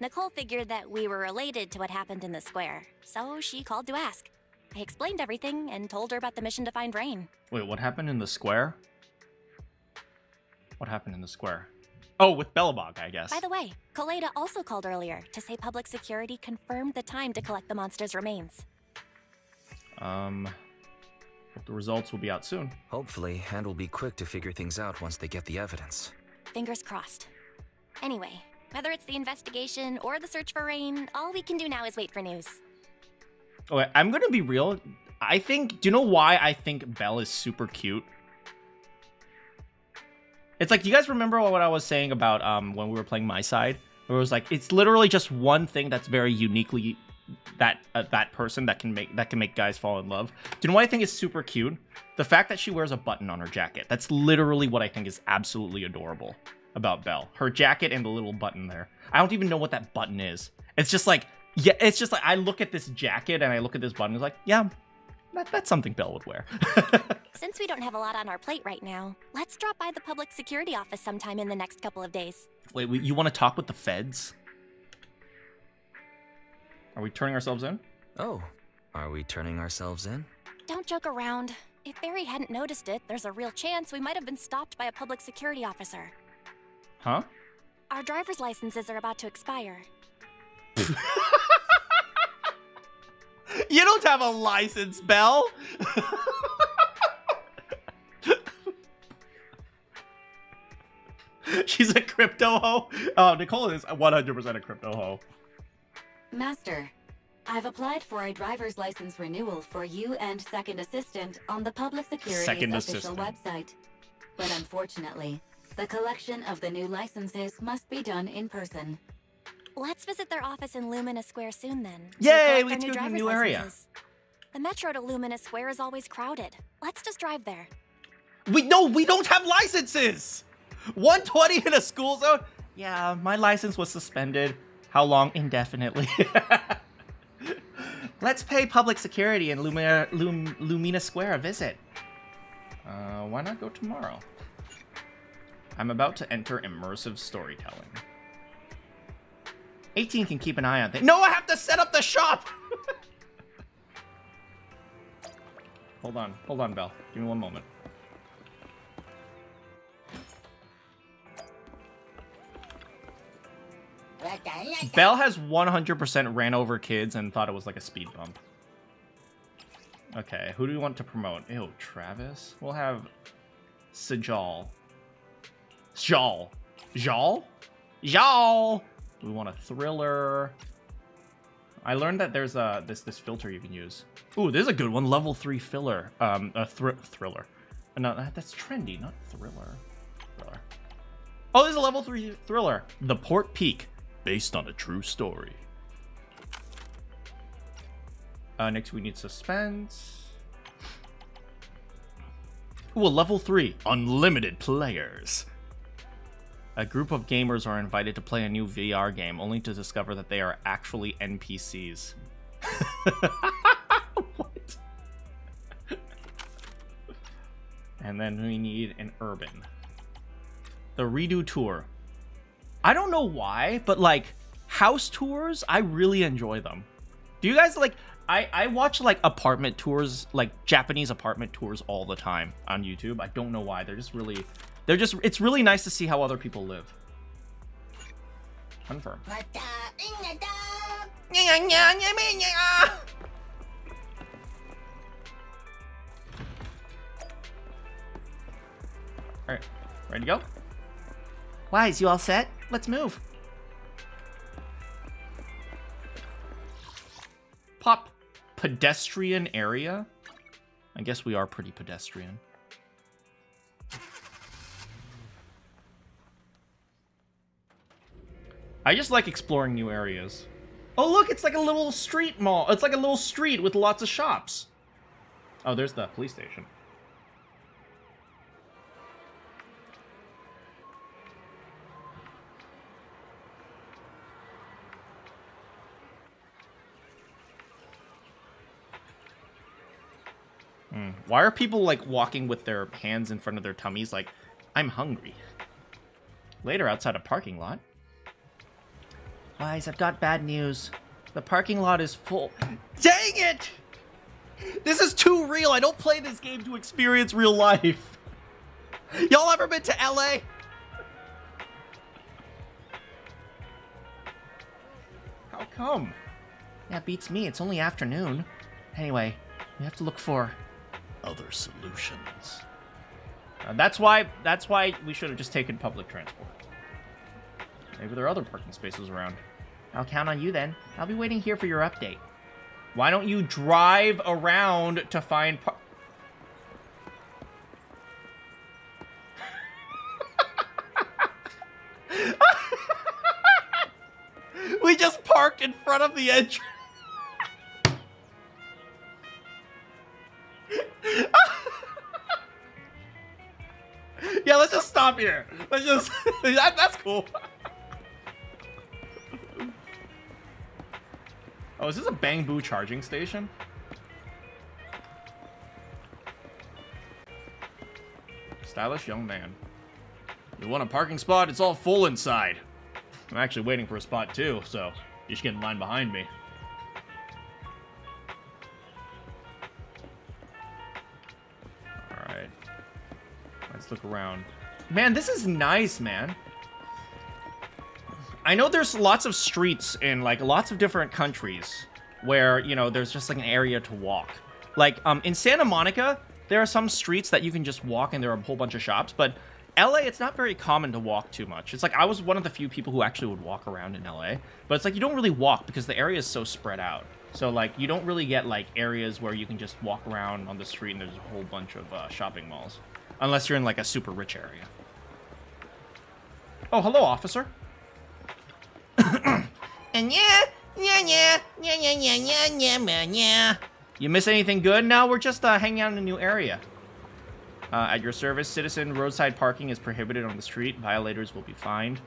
Nicole figured that we were related to what happened in the square, so she called to ask. I explained everything and told her about the mission to find Rain. Wait, what happened in the square? What happened in the square? Oh, with Bellabog, I guess. By the way, Koleda also called earlier to say public security confirmed the time to collect the monster's remains. Hope the results will be out soon. Hopefully, Hand will be quick to figure things out once they get the evidence. Fingers crossed. Anyway, whether it's the investigation or the search for Rain, all we can do now is wait for news. Okay, I'm gonna be real. I think... Do you know why I think Belle is super cute? It's like, do you guys remember what I was saying about when we were playing My Side? Where it was like, it's literally just one thing that's very uniquely that person that can make guys fall in love. Do you know what I think is super cute? The fact that she wears a button on her jacket. That's literally what I think is absolutely adorable about Belle. Her jacket and the little button there. I don't even know what that button is. It's just like, yeah, it's just like I look at this jacket and I look at this button. It's like, yeah, that's something Belle would wear. Since we don't have a lot on our plate right now, let's drop by the public security office sometime in the next couple of days. Wait, you want to talk with the feds? Are we turning ourselves in? Oh, are we turning ourselves in? Don't joke around. If Barry hadn't noticed it, there's a real chance we might have been stopped by a public security officer. Huh? Our driver's licenses are about to expire. You don't have a license, Belle! She's a crypto hoe? Oh, Nicole is 100% a crypto hoe. Master, I've applied for a driver's license renewal for you and Second Assistant on the Public Security's official website. But unfortunately, the collection of the new licenses must be done in person. Let's visit their office in Lumina Square soon then. Yay, collect let's our go to a driver's new area. licenses. The metro to Lumina Square is always crowded. Let's just drive there. We don't have licenses! 120 in a school zone? Yeah, my license was suspended. How long? Indefinitely. Let's pay public security in Lumina Square a visit. Why not go tomorrow? I'm about to enter immersive storytelling. 18 can keep an eye on things. No, I have to set up the shop! Hold on, Belle. Give me one moment. Belle has 100% ran over kids and thought it was like a speed bump. Okay, who do we want to promote? Ew, Travis? We'll have Sejal. Jal. We want a thriller. I learned that there's this filter you can use. Ooh, this is a good one. Level 3 filler. Thriller. No, that's trendy, not thriller. Oh, there's a level 3 thriller. The Port Peak, based on a true story. Next we need suspense. Ooh, a level 3. Unlimited players. A group of gamers are invited to play a new VR game, only to discover that they are actually NPCs. What? And then we need an urban. The redo tour. I don't know why, but like house tours, I really enjoy them. Do you guys like? I watch like apartment tours, like Japanese apartment tours all the time on YouTube. I don't know why. It's really nice to see how other people live. Confirm. Alright, ready to go? Wise, you all set? Let's move. Pop pedestrian area. I guess we are pretty pedestrian. I just like exploring new areas. Oh look, it's like a little street mall. It's like a little street with lots of shops. Oh, there's the police station. Why are people like walking with their hands in front of their tummies like, I'm hungry? Later, outside a parking lot. Wise, I've got bad news. The parking lot is full. Dang it! This is too real. I don't play this game to experience real life. Y'all ever been to LA? How come? Yeah, beats me. It's only afternoon. Anyway, we have to look for other solutions. That's why we should have just taken public transport. Maybe there are other parking spaces around. I'll count on you then. I'll be waiting here for your update. Why don't you drive around to find We just parked in front of the entrance. Yeah, let's just stop here. Let's just... that's cool. Oh, is this a Bamboo charging station? Stylish young man. You want a parking spot? It's all full inside. I'm actually waiting for a spot too, so you should get in line behind me. Alright. Let's look around. Man, this is nice, man. I know there's lots of streets in, like, lots of different countries where, you know, there's just, like, an area to walk. Like, in Santa Monica, there are some streets that you can just walk and there are a whole bunch of shops, but LA, it's not very common to walk too much. It's like, I was one of the few people who actually would walk around in LA, but it's like, you don't really walk because the area is so spread out. So, like, you don't really get, like, areas where you can just walk around on the street and there's a whole bunch of shopping malls. Unless you're in, like, a super rich area. Oh, hello, officer. And you miss anything good? No, we're just hanging out in a new area. At your service, citizen, roadside parking is prohibited on the street. Violators will be fined.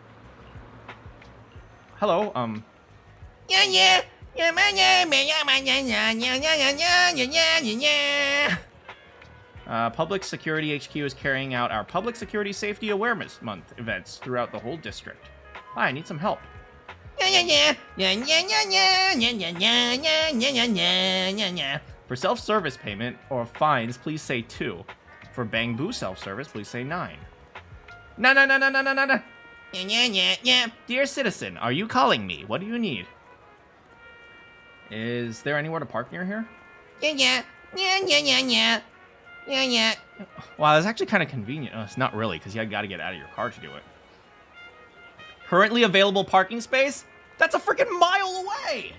Hello, Public Security HQ is carrying out our Public Security Safety Awareness Month events throughout the whole district. Hi, I need some help. For self-service payment or fines, please say 2. For Bamboo self-service, please say 9. No. Dear citizen, are you calling me? What do you need? Is there anywhere to park near here? Wow, that's actually kind of convenient. Oh, it's not really, because you gotta get out of your car to do it. Currently available parking space? That's a freaking mile away!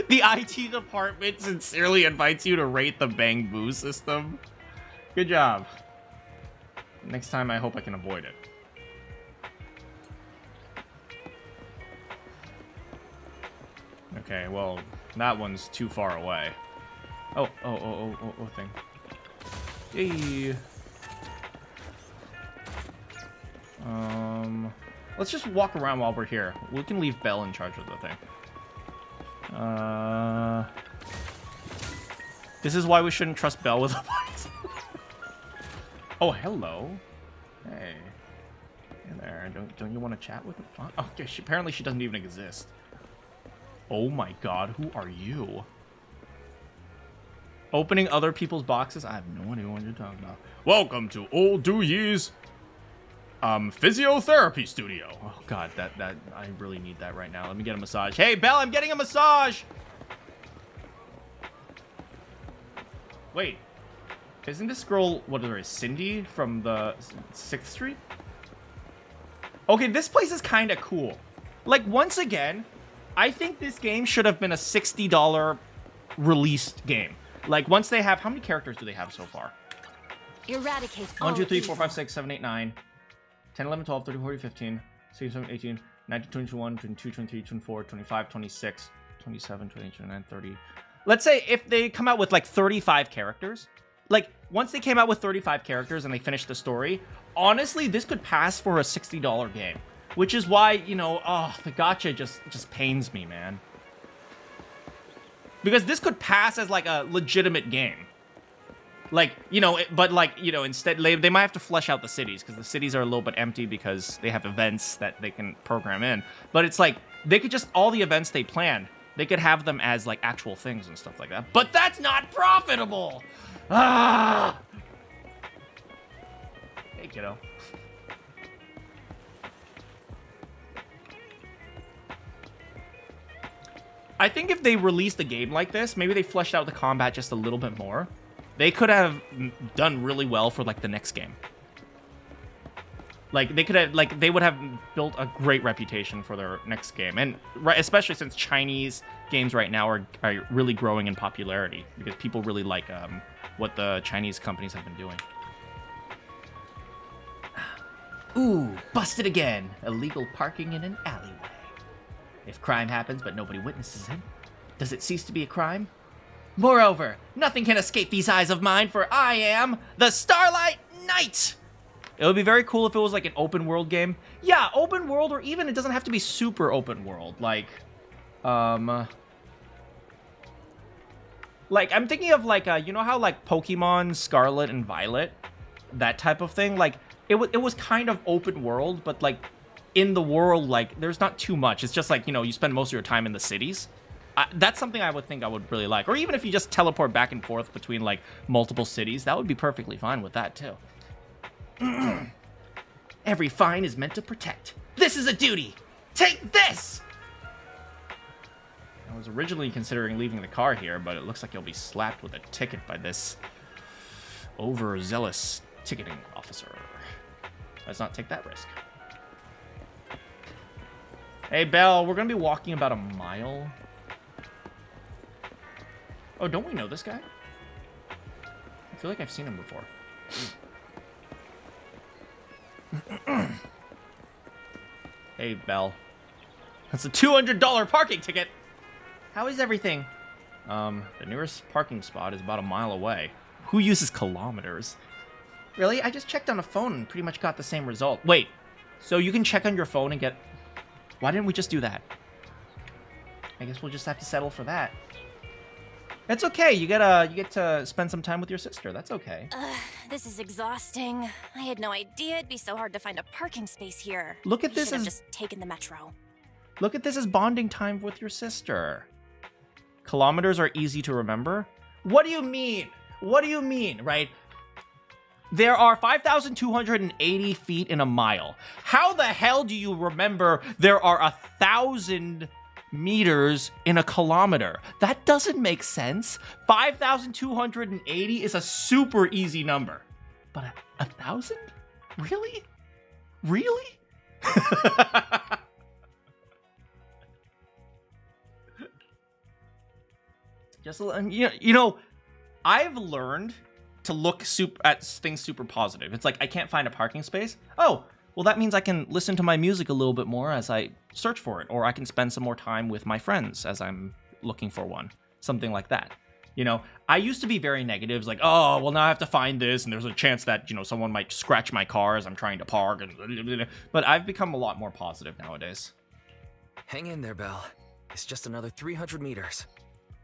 The IT department sincerely invites you to rate the Bamboo system. Good job. Next time, I hope I can avoid it. Okay, well, that one's too far away. Oh, thing. Yay. Let's just walk around while we're here. We can leave Belle in charge of the thing. This is why we shouldn't trust Belle with the bodies. Oh, hello. Hey. Hey there. Don't you want to chat with her? Oh, okay, apparently she doesn't even exist. Oh my god, who are you? Opening other people's boxes? I have no idea what you're talking about. Welcome to Old Dooyee's physiotherapy studio. Oh god, that I really need that right now. Let me get a massage. Hey, Belle, I'm getting a massage! Wait. Isn't this girl, what is her, Cindy from the 6th Street? Okay, this place is kind of cool. Like, once again, I think this game should have been a $60 released game. Like, once they have... How many characters do they have so far? Eradicate 1, 2, 3, 4, 5, 6, 7, 8, 9, 10, 11, 12, 13, 14, 15, 16, 17, 18, 19, 20, 21, 22, 23, 24, 25, 26, 27, 28, 29, 30... Let's say if they come out with like 35 characters, like once they came out with 35 characters and they finished the story, honestly, this could pass for a $60 game, which is why, you know, oh, the gacha just pains me, man. Because this could pass as like a legitimate game. Like, you know, but like, you know, instead they might have to flesh out the cities because the cities are a little bit empty because they have events that they can program in. But it's like, they could just, all the events they plan, they could have them as, like, actual things and stuff like that. But that's not profitable! Ah! Hey, kiddo. I think if they released a game like this, maybe they fleshed out the combat just a little bit more, they could have done really well for, like, the next game. Like, they could have, like, they would have built a great reputation for their next game. And especially since Chinese games right now are really growing in popularity because people really like what the Chinese companies have been doing. Ooh, busted again. Illegal parking in an alleyway. If crime happens but nobody witnesses it, does it cease to be a crime? Moreover, nothing can escape these eyes of mine, for I am the Starlight Knight! It would be very cool if it was like an open world game. Yeah, open world, or even it doesn't have to be super open world. Like I'm thinking of like, you know how like Pokemon Scarlet and Violet, that type of thing? Like, it was kind of open world, but like in the world, like there's not too much. It's just like, you know, you spend most of your time in the cities. That's something I would think I would really like. Or even if you just teleport back and forth between like multiple cities, that would be perfectly fine with that too. Every fine is meant to protect. This is a duty. Take this! I was originally considering leaving the car here, but it looks like you'll be slapped with a ticket by this overzealous ticketing officer. Let's not take that risk. Hey, Belle, we're gonna be walking about a mile. Oh, don't we know this guy? I feel like I've seen him before. Hey, Belle. That's a $200 parking ticket! How is everything? The nearest parking spot is about a mile away. Who uses kilometers? Really? I just checked on a phone and pretty much got the same result. Wait, so you can check on your phone and get... Why didn't we just do that? I guess we'll just have to settle for that. It's okay. You get to spend some time with your sister. That's okay. This is exhausting. I had no idea it'd be so hard to find a parking space here. Look at this as... as just taken the metro. Look at this as bonding time with your sister. Kilometers are easy to remember. What do you mean? What do you mean, right? There are 5,280 feet in a mile. How the hell do you remember there are 1,000 meters in a kilometer? That doesn't make sense. 5,280 is a super easy number. But 1,000? Really? Really? Just, you know, I've learned to look at things super positive. It's like, I can't find a parking space. Oh, well, that means I can listen to my music a little bit more as I search for it, or I can spend some more time with my friends as I'm looking for one. Something like that. You know, I used to be very negative. It's like, oh, well, now I have to find this, and there's a chance that, you know, someone might scratch my car as I'm trying to park. But I've become a lot more positive nowadays. Hang in there, Belle. It's just another 300 meters.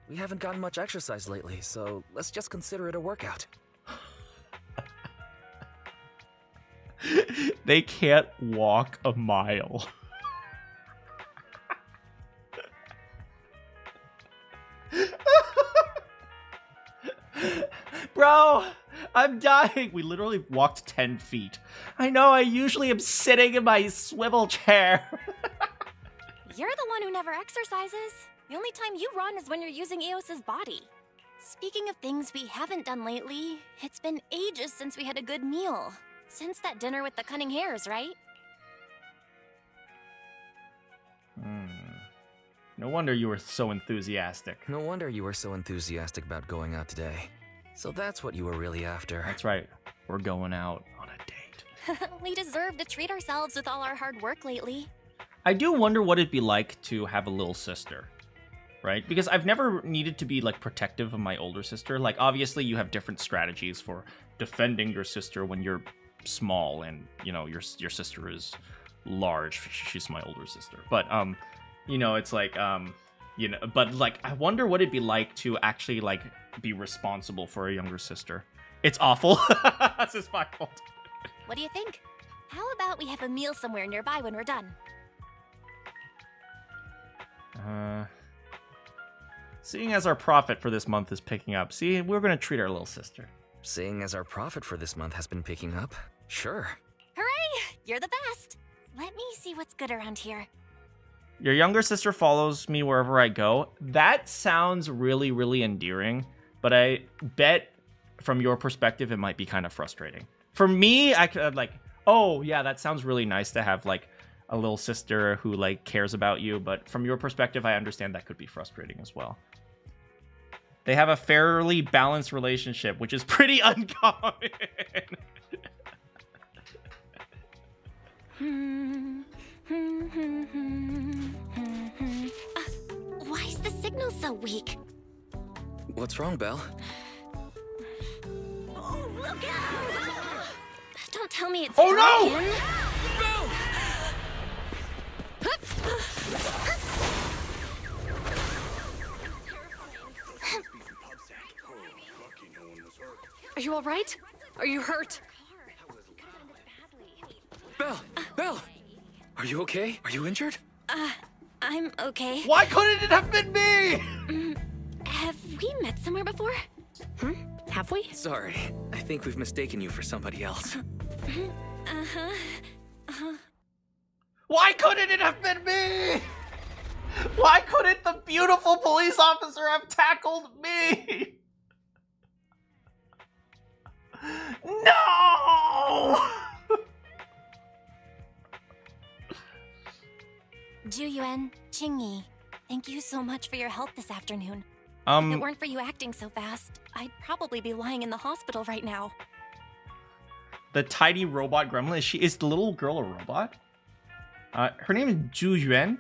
We haven't gotten much exercise lately, so let's just consider it a workout. They can't walk a mile. Bro, I'm dying. We literally walked 10 feet. I know, I usually am sitting in my swivel chair. You're the one who never exercises. The only time you run is when you're using Eos's body. Speaking of things we haven't done lately, it's been ages since we had a good meal. Since that dinner with the cunning hairs, right? No wonder you were so enthusiastic. No wonder you were so enthusiastic about going out today. So that's what you were really after. That's right. We're going out on a date. We deserve to treat ourselves with all our hard work lately. I do wonder what it'd be like to have a little sister, right? Because I've never needed to be like protective of my older sister. Like obviously you have different strategies for defending your sister when you're small and, you know, your sister is large. She's my older sister. But you know, it's like you know, but like I wonder what it'd be like to actually like be responsible for a younger sister. It's awful. This is my fault. What do you think? How about we have a meal somewhere nearby when we're done? Seeing as our profit for this month is picking up, see, we're gonna treat our little sister. Seeing as our profit for this month has been picking up, sure. Hooray! You're the best! Let me see what's good around here. Your younger sister follows me wherever I go. That sounds really, really endearing, but I bet from your perspective, it might be kind of frustrating. For me, I could like, oh yeah, that sounds really nice to have like a little sister who like cares about you, but from your perspective, I understand that could be frustrating as well. They have a fairly balanced relationship, which is pretty uncommon. Why is the signal so weak? What's wrong, Belle? Oh, look out! Don't tell me it's Oh no! broken. Are you all right? Are you hurt? Belle! Belle! Are you okay? Are you injured? I'm okay. Why couldn't it have been me? Have we met somewhere before? Have we? Sorry, I think we've mistaken you for somebody else. Why couldn't it have been me? Why couldn't the beautiful police officer have tackled me? No! Juyuan, Qingyi, thank you so much for your help this afternoon. If it weren't for you acting so fast, I'd probably be lying in the hospital right now. The tiny robot gremlin, is the little girl a robot? Her name is Zhu Yuan.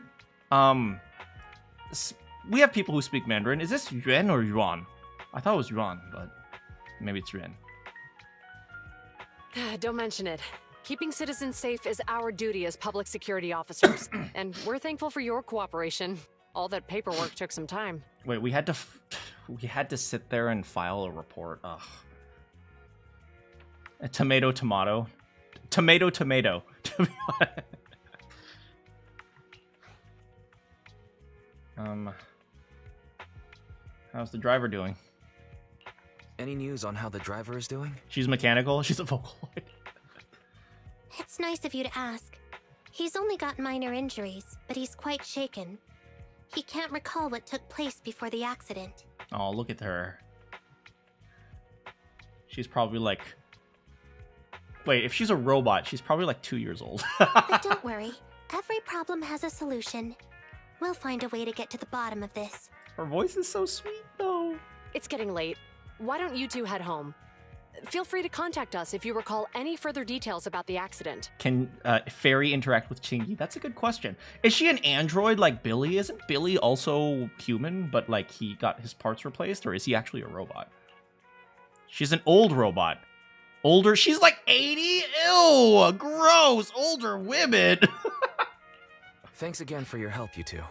We have people who speak Mandarin. Is this Yuan or Yuan? I thought it was Yuan, but maybe it's Yuan. Don't mention it. Keeping citizens safe is our duty as public security officers, and we're thankful for your cooperation. All that paperwork took some time. Wait, we had to sit there and file a report. Ugh. A tomato. To be honest. How's the driver doing? Any news on how the driver is doing? She's mechanical. She's a Vocaloid. It's nice of you to ask. He's only got minor injuries, but he's quite shaken. He can't recall what took place before the accident. Oh, look at her. She's probably like... Wait, if she's a robot, she's probably like 2 years old. But don't worry. Every problem has a solution. We'll find a way to get to the bottom of this. Her voice is so sweet, though. It's getting late. Why don't you two head home? Feel free to contact us if you recall any further details about the accident. Can Fairy interact with Chingy? That's a good question. Is she an android like Billy? Isn't Billy also human, but like he got his parts replaced? Or is he actually a robot? She's an old robot. Older? She's like 80? Ew! Gross! Older women! Thanks again for your help, you two.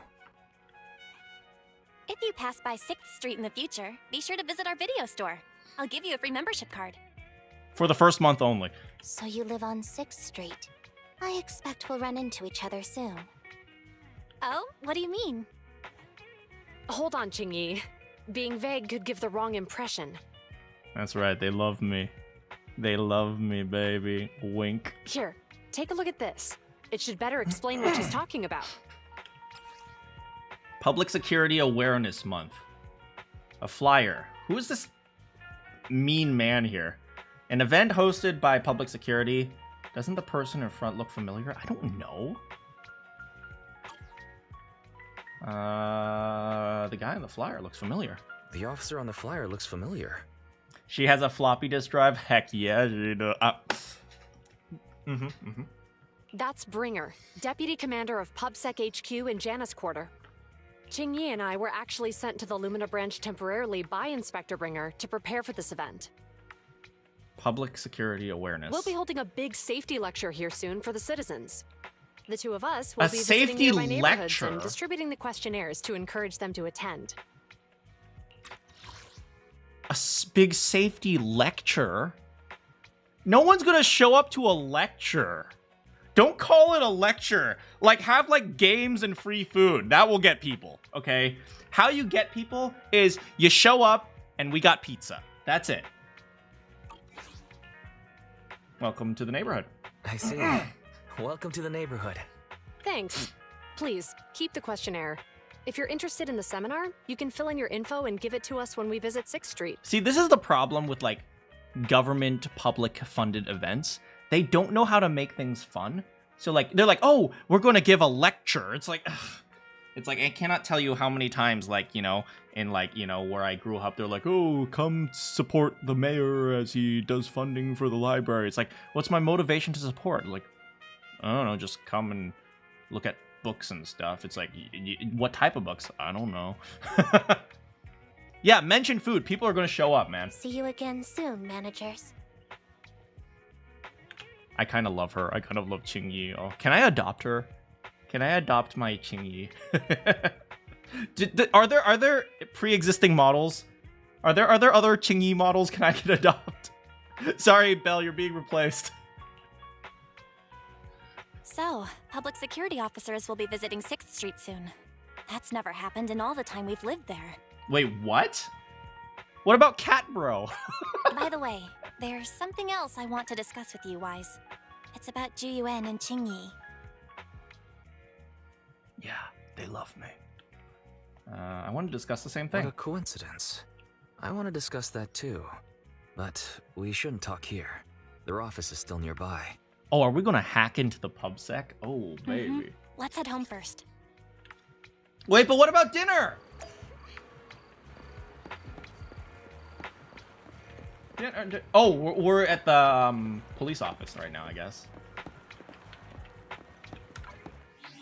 If you pass by 6th Street in the future, be sure to visit our video store. I'll give you a free membership card. For the first month only. So you live on 6th Street. I expect we'll run into each other soon. Oh, what do you mean? Hold on, Qingyi. Being vague could give the wrong impression. That's right, they love me. They love me, baby. Wink. Here, take a look at this. It should better explain what she's talking about. Public Security Awareness Month. A flyer. Who is this mean man here? An event hosted by Public Security. Doesn't the person in front look familiar? I don't know. The guy on the flyer looks familiar. The officer on the flyer looks familiar. She has a floppy disk drive? Heck yeah, she does. That's Bringer, Deputy Commander of PubSec HQ in Janus Quarter. Qingyi and I were actually sent to the Lumina branch temporarily by Inspector Bringer to prepare for this event. Public Security Awareness. We'll be holding a big safety lecture here soon for the citizens. The two of us will A be visiting safety nearby neighborhoods lecture? and distributing the questionnaires to encourage them to attend. A big safety lecture? No one's gonna show up to a lecture. Don't call it a lecture. Like, have, like, games and free food. That will get people, okay? How you get people is you show up and we got pizza. That's it. Welcome to the neighborhood. I see. Welcome to the neighborhood. Thanks. Please, keep the questionnaire. If you're interested in the seminar, you can fill in your info and give it to us when we visit 6th Street. See, this is the problem with, like, government public-funded events. They don't know how to make things fun. So, like, they're like, oh, we're going to give a lecture. It's like, ugh. It's like, I cannot tell you how many times, like, you know, in, like, you know, where I grew up, they're like, oh, come support the mayor as he does funding for the library. It's like, what's my motivation to support? Like, I don't know, just come and look at books and stuff. It's like, what type of books? I don't know. Yeah, mention food. People are going to show up, man. See you again soon, managers. I kind of love her. I kind of love Qingyi. Oh, can I adopt her? Can I adopt my Qingyi? Are there pre-existing models? Are there other Qingyi models can I can adopt? Sorry, Belle, you're being replaced. So, public security officers will be visiting 6th Street soon. That's never happened in all the time we've lived there. Wait, what? What about Cat Bro? By the way, there's something else I want to discuss with you, Wise. It's about Juyuan and Qingyi. Yeah, they love me. I want to discuss the same What thing. a coincidence. I want to discuss that too. But we shouldn't talk here. Their office is still nearby. Oh, are we going to hack into the PubSec? Oh, baby. Let's head home first. Wait, but what about dinner? Oh, we're at the police office right now, I guess.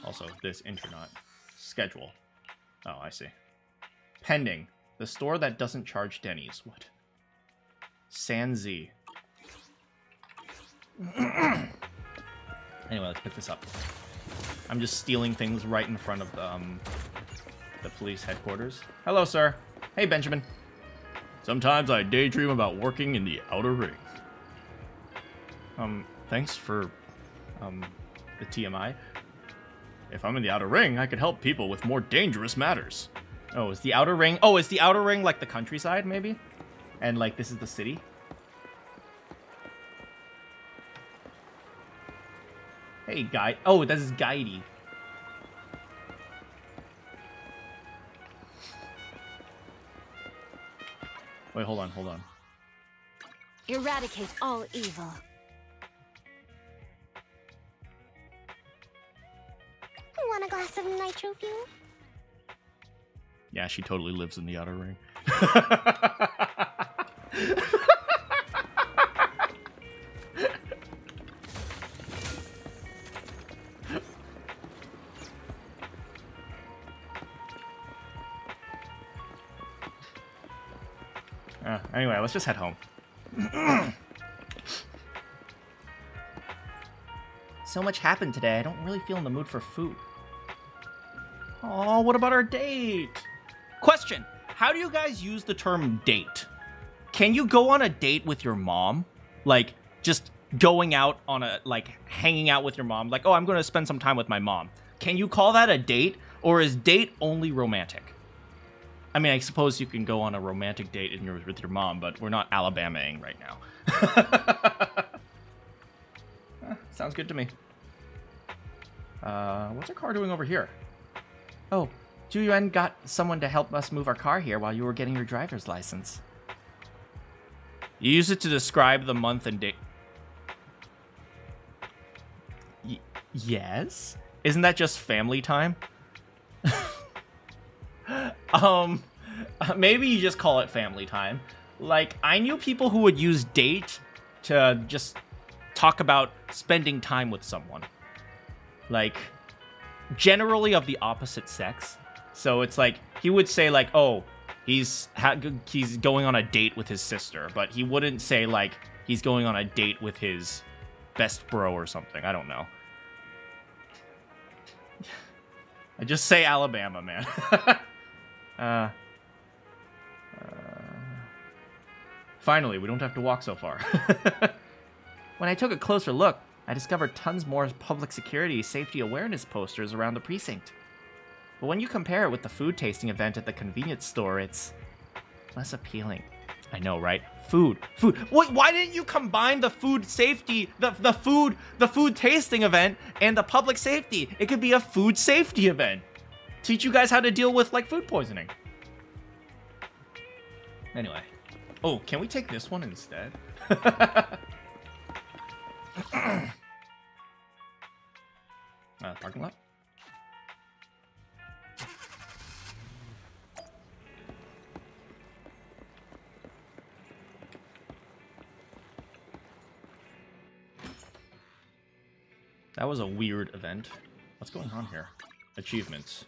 Also, this intronaut. Schedule. Oh, I see. Pending. The store that doesn't charge Denny's. What? Sanzi. Anyway, let's pick this up. I'm just stealing things right in front of the police headquarters. Hello, sir. Hey, Benjamin. Sometimes I daydream about working in the outer ring. Thanks for, the TMI. If I'm in the outer ring, I could help people with more dangerous matters. Oh, is the outer ring... Oh, is the outer ring like the countryside, maybe? And, like, this is the city? Hey, guy... Oh, that is Guidey. Wait, hold on. Eradicate all evil. Want a glass of nitro fuel? Yeah, she totally lives in the outer ring. Anyway, let's just head home. So much happened today. I don't really feel in the mood for food. Oh, what about our date? Question: how do you guys use the term date? Can you go on a date with your mom? Like, just going out on a, like, hanging out with your mom? Like, oh, I'm going to spend some time with my mom. Can you call that a date? Or is date only romantic? I mean, I suppose you can go on a romantic date with your mom, but we're not Alabama-ing right now. Sounds good to me. What's our car doing over here? Oh, Ju-Yuan got someone to help us move our car here while you were getting your driver's license. You use it to describe the month and date. Yes? Isn't that just family time? Maybe you just call it family time. Like, I knew people who would use date to just talk about spending time with someone. Like, generally of the opposite sex. So it's like, he would say like, oh, he's going on a date with his sister, but he wouldn't say like, he's going on a date with his best bro or something. I don't know. I just say Alabama, man. Finally, we don't have to walk so far. When I took a closer look, I discovered tons more public security safety awareness posters around the precinct. But when you compare it with the food tasting event at the convenience store, it's less appealing. I know, right? Food. Why didn't you combine the food safety, the food tasting event and the public safety? It could be a food safety event. Teach you guys how to deal with, like, food poisoning. Anyway. Oh, can we take this one instead? Parking lot? That was a weird event. What's going on here? Achievements.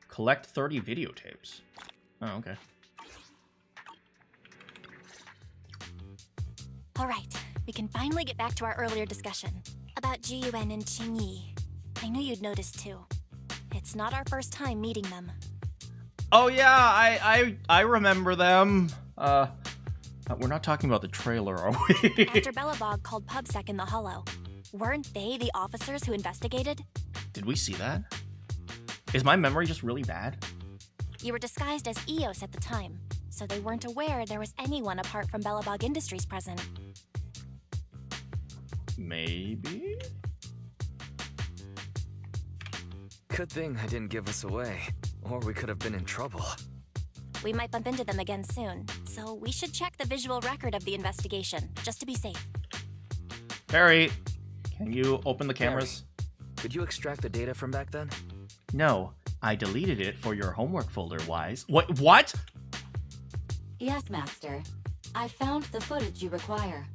Collect 30 videotapes. Oh, okay. All right, we can finally get back to our earlier discussion about Ji-Yuan and Qingyi. I knew you'd noticed too. It's not our first time meeting them. Oh yeah, I remember them. We're not talking about the trailer, are we? After Belobog called PubSec in the Hollow, weren't they the officers who investigated? Did we see that? Is my memory just really bad? You were disguised as Eos at the time, so they weren't aware there was anyone apart from Belobog Industries present. Maybe? Good thing I didn't give us away, or we could have been in trouble. We might bump into them again soon, so we should check the visual record of the investigation, just to be safe. Perry, can you open the cameras? Perry, could you extract the data from back then? No, I deleted it for your homework folder, Wise. What? Yes, Master. I found the footage you require.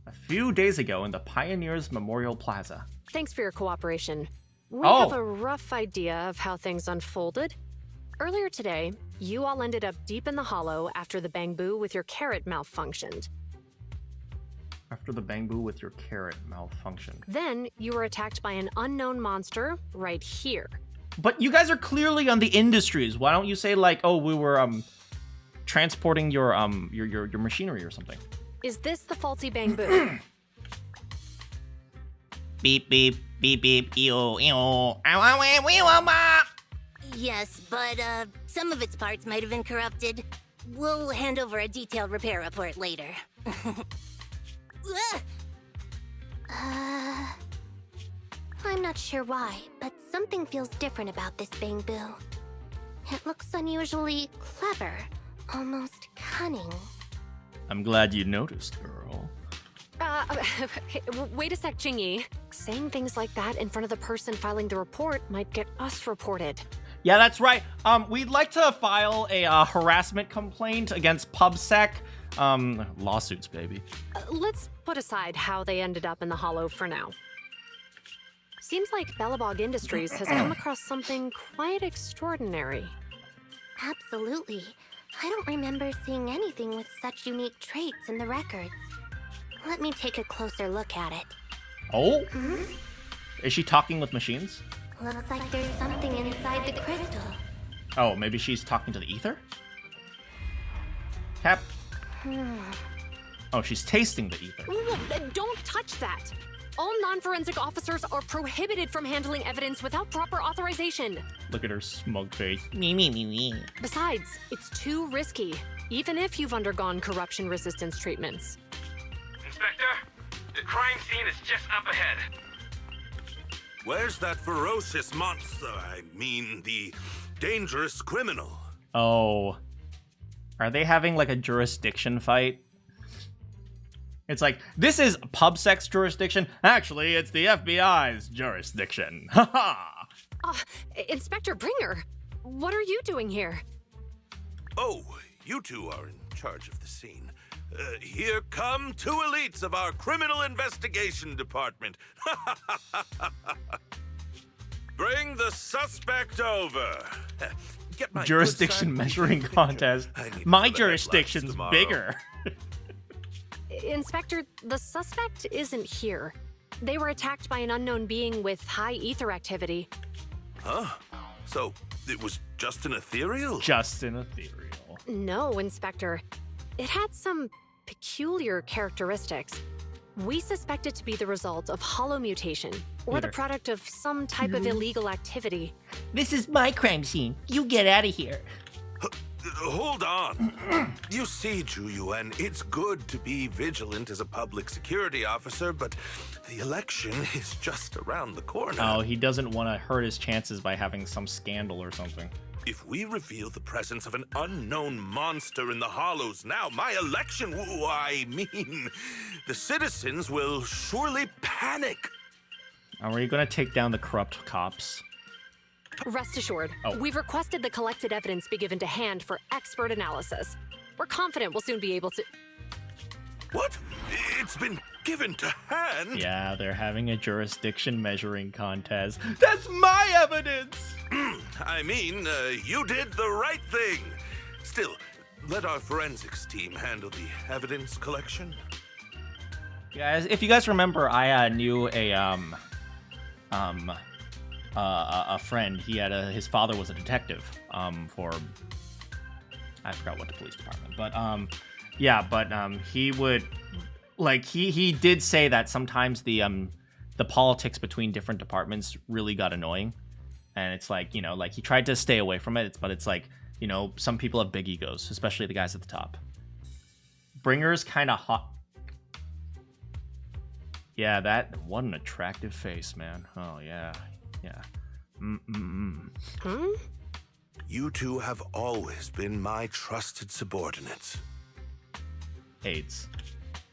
A few days ago in the Pioneers Memorial Plaza. Thanks for your cooperation. We Oh. have a rough idea of how things unfolded. Earlier today, you all ended up deep in the Hollow after the Bangbu with your carrot malfunctioned. After the Bangbu with your carrot malfunctioned. Then, you were attacked by an unknown monster right here. But you guys are clearly on the Industries. Why don't you say like, oh, we were transporting your machinery or something? Is this the faulty Bangbu? Beep beep beep beep ew ew. Yes, but some of its parts might have been corrupted. We'll hand over a detailed repair report later. I'm not sure why, but something feels different about this Bangbu. It looks unusually clever, almost cunning. I'm glad you noticed, girl. Wait a sec, Qingyi. Saying things like that in front of the person filing the report might get us reported. Yeah, that's right. We'd like to file a harassment complaint against PubSec. Lawsuits, baby. Let's put aside how they ended up in the Hollow for now. Seems like Belobog Industries has come across something quite extraordinary. Absolutely. I don't remember seeing anything with such unique traits in the records. Let me take a closer look at it. Oh? Is she talking with machines? Looks like there's something inside the crystal. Oh, maybe she's talking to the ether? Cap. Oh, she's tasting the ether. Don't touch that! All non-forensic officers are prohibited from handling evidence without proper authorization. Look at her smug face. Me. Besides, it's too risky, even if you've undergone corruption resistance treatments. Inspector, the crime scene is just up ahead. Where's that ferocious monster? I mean, the dangerous criminal. Oh. Are they having like a jurisdiction fight? It's like, this is PubSec's jurisdiction. Actually, it's the FBI's jurisdiction. Haha. Inspector Bringer, what are you doing here? Oh, you two are in charge of the scene. Here come two elites of our criminal investigation department. Bring the suspect over. Get my Jurisdiction measuring contest. My jurisdiction's bigger. Inspector, the suspect isn't here. They were attacked by an unknown being with high ether activity. Huh? So, it was just an ethereal? Just an ethereal. No, Inspector. It had some peculiar characteristics. We suspect it to be the result of hollow mutation, or the product of some type of illegal activity. This is my crime scene. You get out of here. Hold on. You see, Ju-Yuan, it's good to be vigilant as a public security officer, but the election is just around the corner. Oh, he doesn't want to hurt his chances by having some scandal or something. If we reveal the presence of an unknown monster in the Hollows now, my election, the citizens will surely panic. Are you going to take down the corrupt cops? Rest assured, we've requested the collected evidence be given to hand for expert analysis. We're confident we'll soon be able to... What? It's been given to hand? Yeah, they're having a jurisdiction measuring contest. That's my evidence! I mean, you did the right thing. Still, let our forensics team handle the evidence collection. Guys, if you guys remember, I knew a friend. He had his father was a detective for I forgot what the police department, but he would like he did say that sometimes the politics between different departments really got annoying, and it's like, you know, like he tried to stay away from it, but it's like, you know, some people have big egos, especially the guys at the top. Bringer's kind of hot. Yeah, what an attractive face, man. Oh yeah. Yeah. You two have always been my trusted subordinates. AIDS.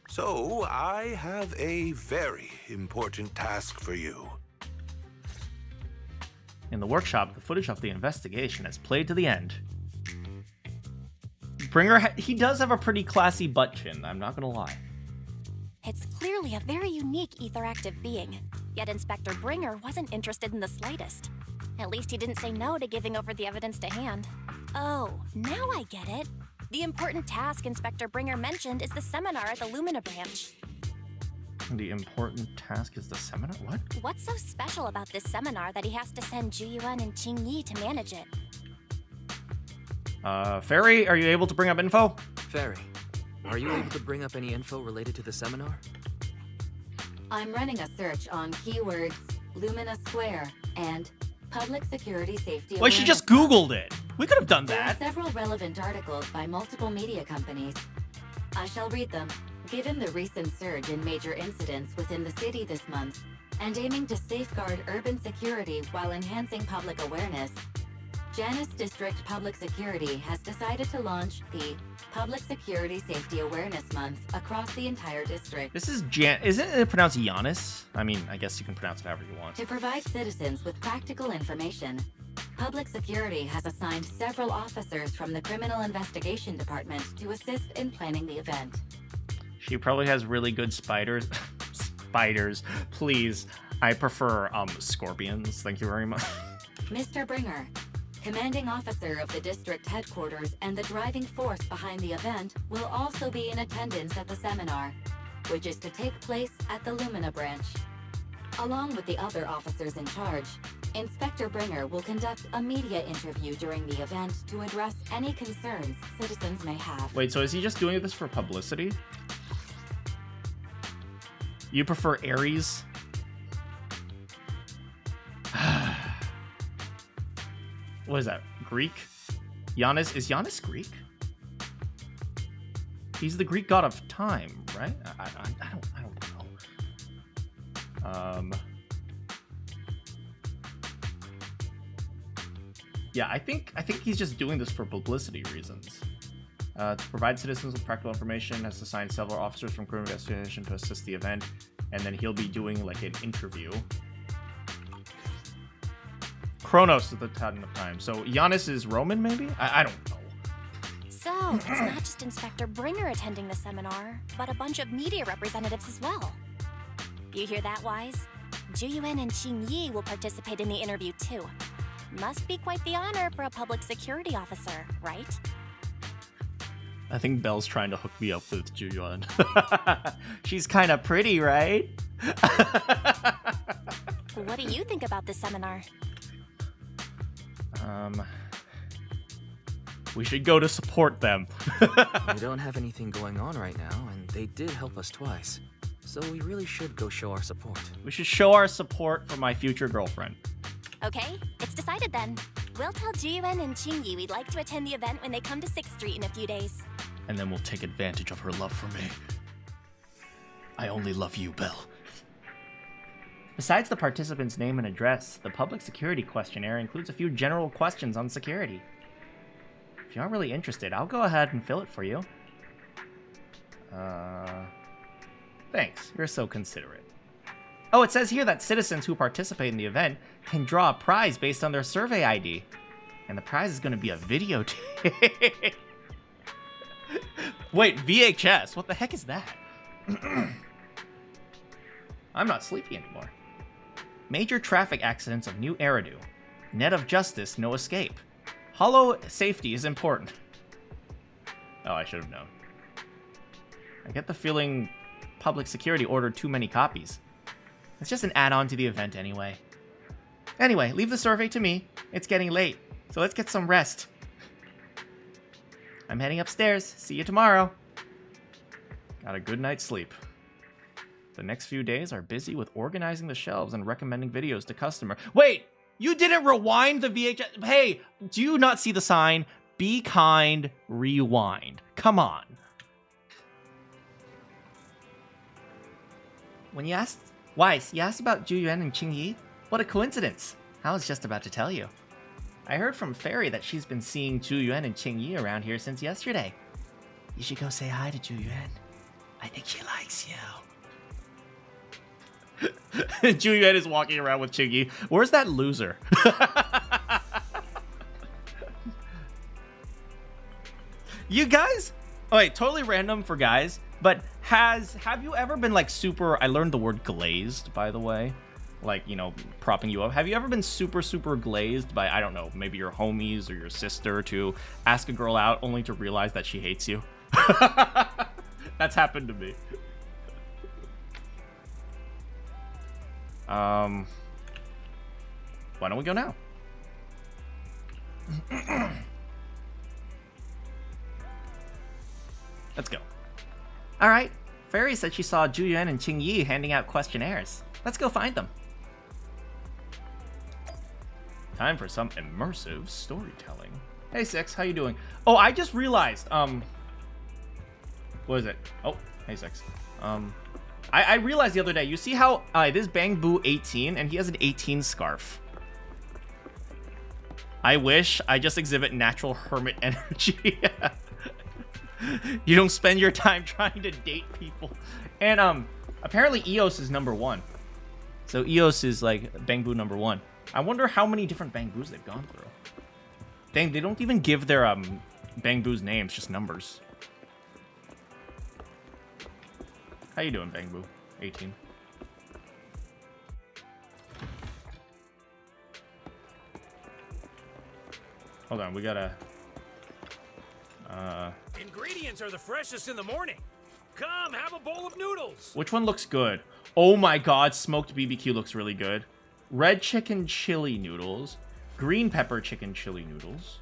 So, I have a very important task for you. In the workshop, the footage of the investigation is played to the end. Bringer, he does have a pretty classy butt chin, I'm not gonna lie. It's clearly a very unique etheractive being, yet Inspector Bringer wasn't interested in the slightest. At least he didn't say no to giving over the evidence to hand. Oh, now I get it. The important task Inspector Bringer mentioned is the seminar at the Lumina branch. The important task is the seminar? What? What's so special about this seminar that he has to send Ju-Yuan and Qingyi to manage it? Fairy, are you able to bring up info? Fairy, are you able to bring up any info related to the seminar? I'm running a search on keywords Lumina Square and Public Security Safety. Well, she just Googled it. We could have done There that. are several relevant articles by multiple media companies. I shall read them. Given the recent surge in major incidents within the city this month, and aiming to safeguard urban security while enhancing public awareness, Janus District Public Security has decided to launch the Public Security Safety Awareness Month across the entire district. This is isn't it pronounced Giannis? I mean, I guess you can pronounce it however you want. To provide citizens with practical information, Public Security has assigned several officers from the Criminal Investigation Department to assist in planning the event. She probably has really good spiders. Spiders, please. I prefer scorpions. Thank you very much. Mr. Bringer, commanding officer of the district headquarters and the driving force behind the event, will also be in attendance at the seminar, which is to take place at the Lumina branch. Along with the other officers in charge, Inspector Bringer will conduct a media interview during the event to address any concerns citizens may have. Wait, so is he just doing this for publicity? You prefer Ares? What is that? Greek? Giannis? Is Giannis Greek? He's the Greek god of time, right? I don't know. Yeah, I think he's just doing this for publicity reasons. To provide citizens with practical information, has assigned several officers from criminal investigation to assist the event, and then he'll be doing like an interview. Kronos at the time of time. So Giannis is Roman, maybe? I don't know. So, it's not just Inspector Bringer attending the seminar, but a bunch of media representatives as well. You hear that, Wise? Zhu and Qing Yi will participate in the interview too. Must be quite the honor for a public security officer, right? I think Belle's trying to hook me up with Zhu. She's kind of pretty, right? What do you think about this seminar? We should go to support them. We don't have anything going on right now, and they did help us twice. So we really should go show our support. We should show our support for my future girlfriend. Okay, it's decided then. We'll tell Jiyuan and Qingyi we'd like to attend the event when they come to 6th Street in a few days. And then we'll take advantage of her love for me. I only love you, Belle. Besides the participant's name and address, the public security questionnaire includes a few general questions on security. If you aren't really interested, I'll go ahead and fill it for you. Thanks, you're so considerate. Oh, it says here that citizens who participate in the event can draw a prize based on their survey ID. And the prize is going to be a videotape. Wait, VHS? What the heck is that? I'm not sleepy anymore. Major traffic accidents of New Eridu. Net of justice, no escape. Hollow safety is important. Oh, I should have known. I get the feeling public security ordered too many copies. It's just an add-on to the event anyway. Anyway, leave the survey to me. It's getting late, so let's get some rest. I'm heading upstairs. See you tomorrow. Got a good night's sleep. The next few days are busy with organizing the shelves and recommending videos to customer. Wait, you didn't rewind the VHS? Hey, do you not see the sign? Be kind, rewind. Come on. When you asked, Weiss, you asked about Zhu and Qingyi? What a coincidence. I was just about to tell you. I heard from Fairy that she's been seeing Zhu and Qingyi around here since yesterday. You should go say hi to Zhu. I think she likes you. Zhu is walking around with Qingyi. Where's that loser? You guys? Oh, wait, totally random for guys, but have you ever been like super, I learned the word glazed, by the way, like, you know, propping you up. Have you ever been super glazed by, I don't know, maybe your homies or your sister to ask a girl out only to realize that she hates you? That's happened to me. Why don't we go now? Let's go. All right. Fairy said she saw Zhu and Qingyi handing out questionnaires. Let's go find them. Time for some immersive storytelling. Hey, Six, how you doing? Oh, I just realized, what is it? Oh, hey, Six. I realized the other day, you see how, this Bang Boo 18, and he has an 18 scarf. I wish I just exhibit natural hermit energy. You don't spend your time trying to date people. And, apparently Eos is #1. So Eos is, like, Bang Boo #1. I wonder how many different Bang Boos they've gone through. Dang, they don't even give their, Bang Boos names, just numbers. How you doing, Bang Boo? 18. Hold on, we gotta... Ingredients are the freshest in the morning. Come, have a bowl of noodles. Which one looks good? Oh my god, smoked BBQ looks really good. red chicken chili noodles, green pepper chicken chili noodles,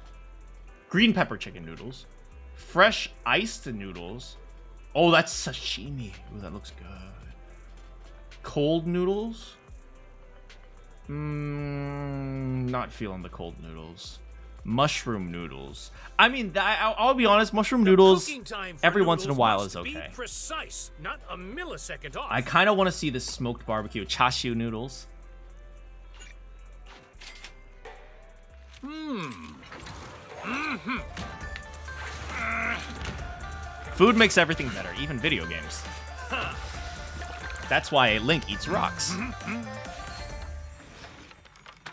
green pepper chicken noodles, fresh iced noodles. Oh, that's sashimi. Ooh, that looks good. Cold noodles. Not feeling the cold noodles. Mushroom noodles. I mean, I'll be honest, mushroom noodles every once in a while is okay. Precise, not a millisecond off. I kind of want to see the smoked barbecue chashu noodles. Food makes everything better, even video games. That's why Link eats rocks.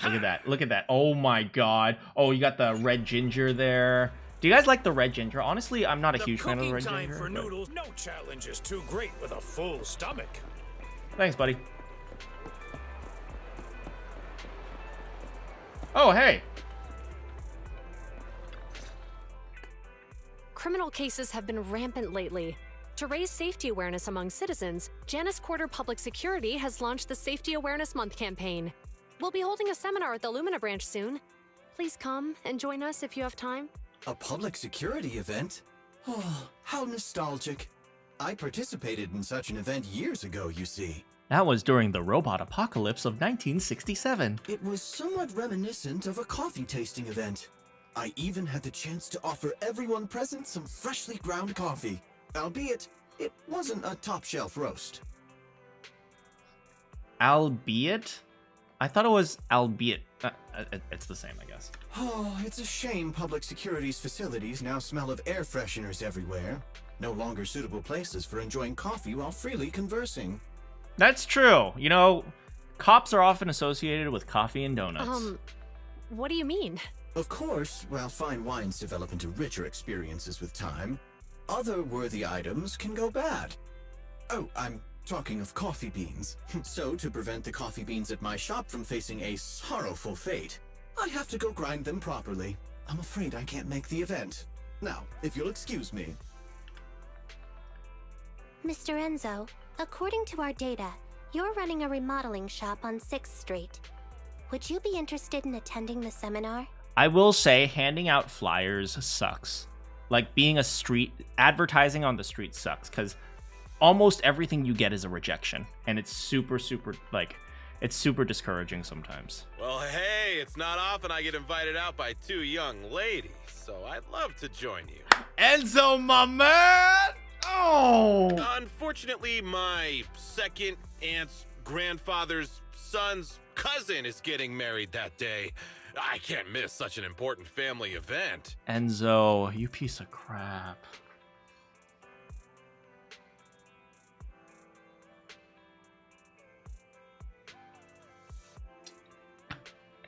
Look at that. Look at that. Oh my god. Oh, you got the red ginger there. Do you guys like the red ginger? Honestly, I'm not a huge fan of the red ginger. For noodles. No challenge is too great with a full stomach. Thanks, buddy. Oh, hey. Criminal cases have been rampant lately. To raise safety awareness among citizens, Janus Quarter Public Security has launched the Safety Awareness Month campaign. We'll be holding a seminar at the Lumina branch soon. Please come and join us if you have time. A public security event? Oh, how nostalgic. I participated in such an event years ago, you see. That was during the robot apocalypse of 1967. It was somewhat reminiscent of a coffee tasting event. I even had the chance to offer everyone present some freshly ground coffee. Albeit, it wasn't a top-shelf roast. Albeit? I thought it was albeit. It's the same, I guess. Oh, it's a shame public security's facilities now smell of air fresheners everywhere. No longer suitable places for enjoying coffee while freely conversing. That's true. You know, cops are often associated with coffee and donuts. What do you mean? Of course, while fine wines develop into richer experiences with time, other worthy items can go bad. Oh, I'm talking of coffee beans. So, to prevent the coffee beans at my shop from facing a sorrowful fate, I have to go grind them properly. I'm afraid I can't make the event. Now, if you'll excuse me. Mr. Enzo, according to our data, you're running a remodeling shop on 6th Street. Would you be interested in attending the seminar? I will say handing out flyers sucks. Like being a street, advertising on the street sucks because almost everything you get is a rejection. And it's super, like, it's super discouraging sometimes. Well, hey, it's not often I get invited out by two young ladies, so I'd love to join you. Enzo, my man! Oh! Unfortunately, my second aunt's grandfather's son's cousin is getting married that day. I can't miss such an important family event. Enzo, you piece of crap.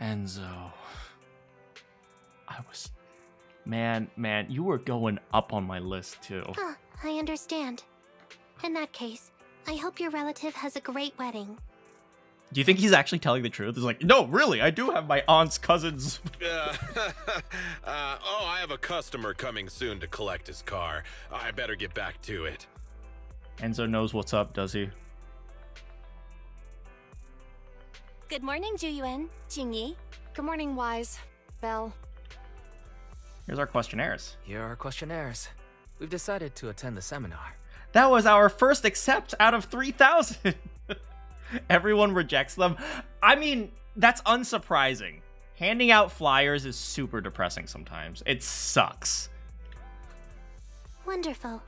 Enzo. Man, you were going up on my list too. I understand. In that case, I hope your relative has a great wedding. Do you think he's actually telling the truth? He's like, no, really, I do have my aunt's cousin's. I have a customer coming soon to collect his car. I better get back to it. Enzo knows what's up, does he? Good morning, Juyuan, Jingyi. Good morning, Wise. Belle. Here's our questionnaires. Here are our questionnaires. We've decided to attend the seminar. That was our first accept out of 3,000. Everyone rejects them. I mean, that's unsurprising. Handing out flyers is super depressing sometimes. It sucks. Wonderful.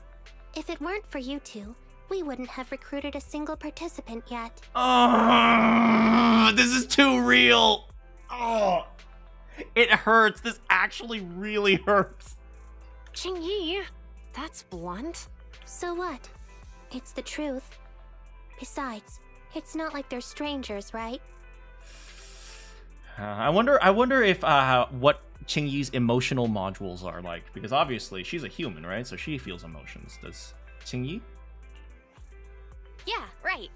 If it weren't for you two, we wouldn't have recruited a single participant yet. Oh, this is too real. Oh, it hurts. This actually really hurts. Jingyi, that's blunt. So what? It's the truth. Besides, it's not like they're strangers, right? I wonder if what Qingyi's emotional modules are like, because obviously she's a human, right? So she feels emotions. Does Qingyi? Yeah, right.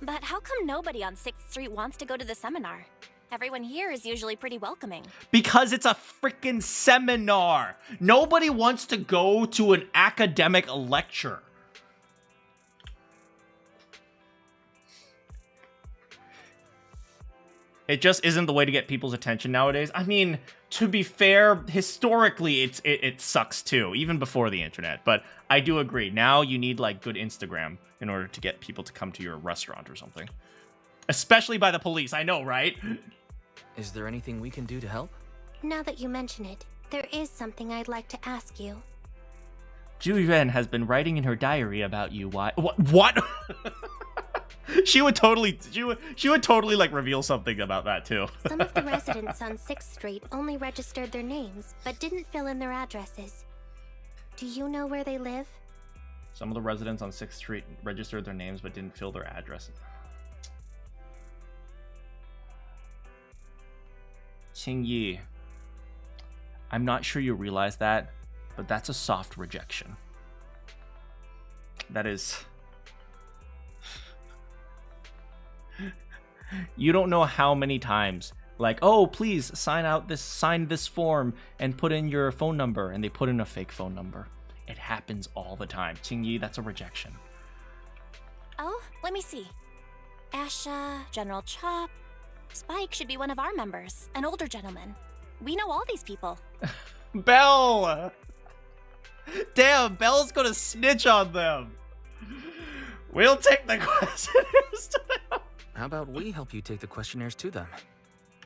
But how come nobody on 6th Street wants to go to the seminar? Everyone here is usually pretty welcoming. Because it's a freaking seminar. Nobody wants to go to an academic lecture. It just isn't the way to get people's attention nowadays. I mean, to be fair, historically, it sucks too, even before the internet. But I do agree. Now you need like good Instagram in order to get people to come to your restaurant or something. Especially by the police, I know, right? Is there anything we can do to help? Now that you mention it, there is something I'd like to ask you. Zhu Yuan has been writing in her diary about you. Why? What? She would totally like reveal something about that too. Some of the residents on 6th Street only registered their names, but didn't fill in their addresses. Do you know where they live? Some of the residents on 6th Street registered their names, but didn't fill their addresses. Qingyi, I'm not sure you realize that, but that's a soft rejection. That is... You don't know how many times, like, oh, please sign this form and put in your phone number, and they put in a fake phone number. It happens all the time. Qingyi, that's a rejection. Oh, let me see. Asha, General Chop, Spike should be one of our members, an older gentleman. We know all these people. Belle! Damn, Belle's gonna snitch on them. We'll take the questionnaires to them. How about we help you take the questionnaires to them?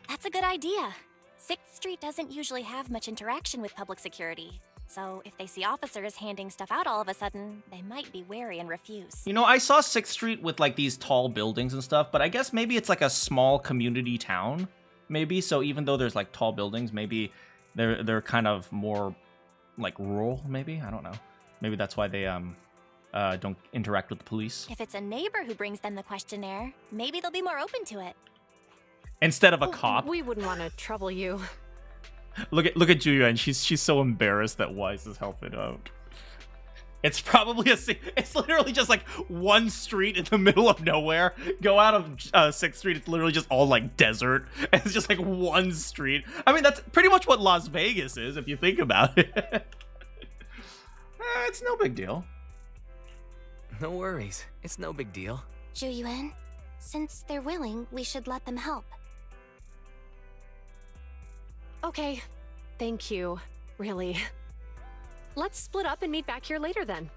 That's a good idea. 6th Street doesn't usually have much interaction with public security. So if they see officers handing stuff out all of a sudden, they might be wary and refuse. You know, I saw 6th Street with like these tall buildings and stuff, but I guess maybe it's like a small community town, maybe. So even though there's like tall buildings, maybe they're kind of more like rural, maybe. I don't know. Maybe that's why they don't interact with the police. If it's a neighbor who brings them the questionnaire, maybe they'll be more open to it. Instead of a cop. We wouldn't want to trouble you. Look at Julia, and she's so embarrassed that Weiss is helping out. It's probably it's literally just like one street in the middle of nowhere. Go out of 6th Street, it's literally just all like desert. And it's just like one street. I mean, that's pretty much what Las Vegas is, if you think about it. It's no big deal. No worries. It's no big deal. Zhu Yuan, since they're willing, we should let them help. Okay, thank you. Really. Let's split up and meet back here later then.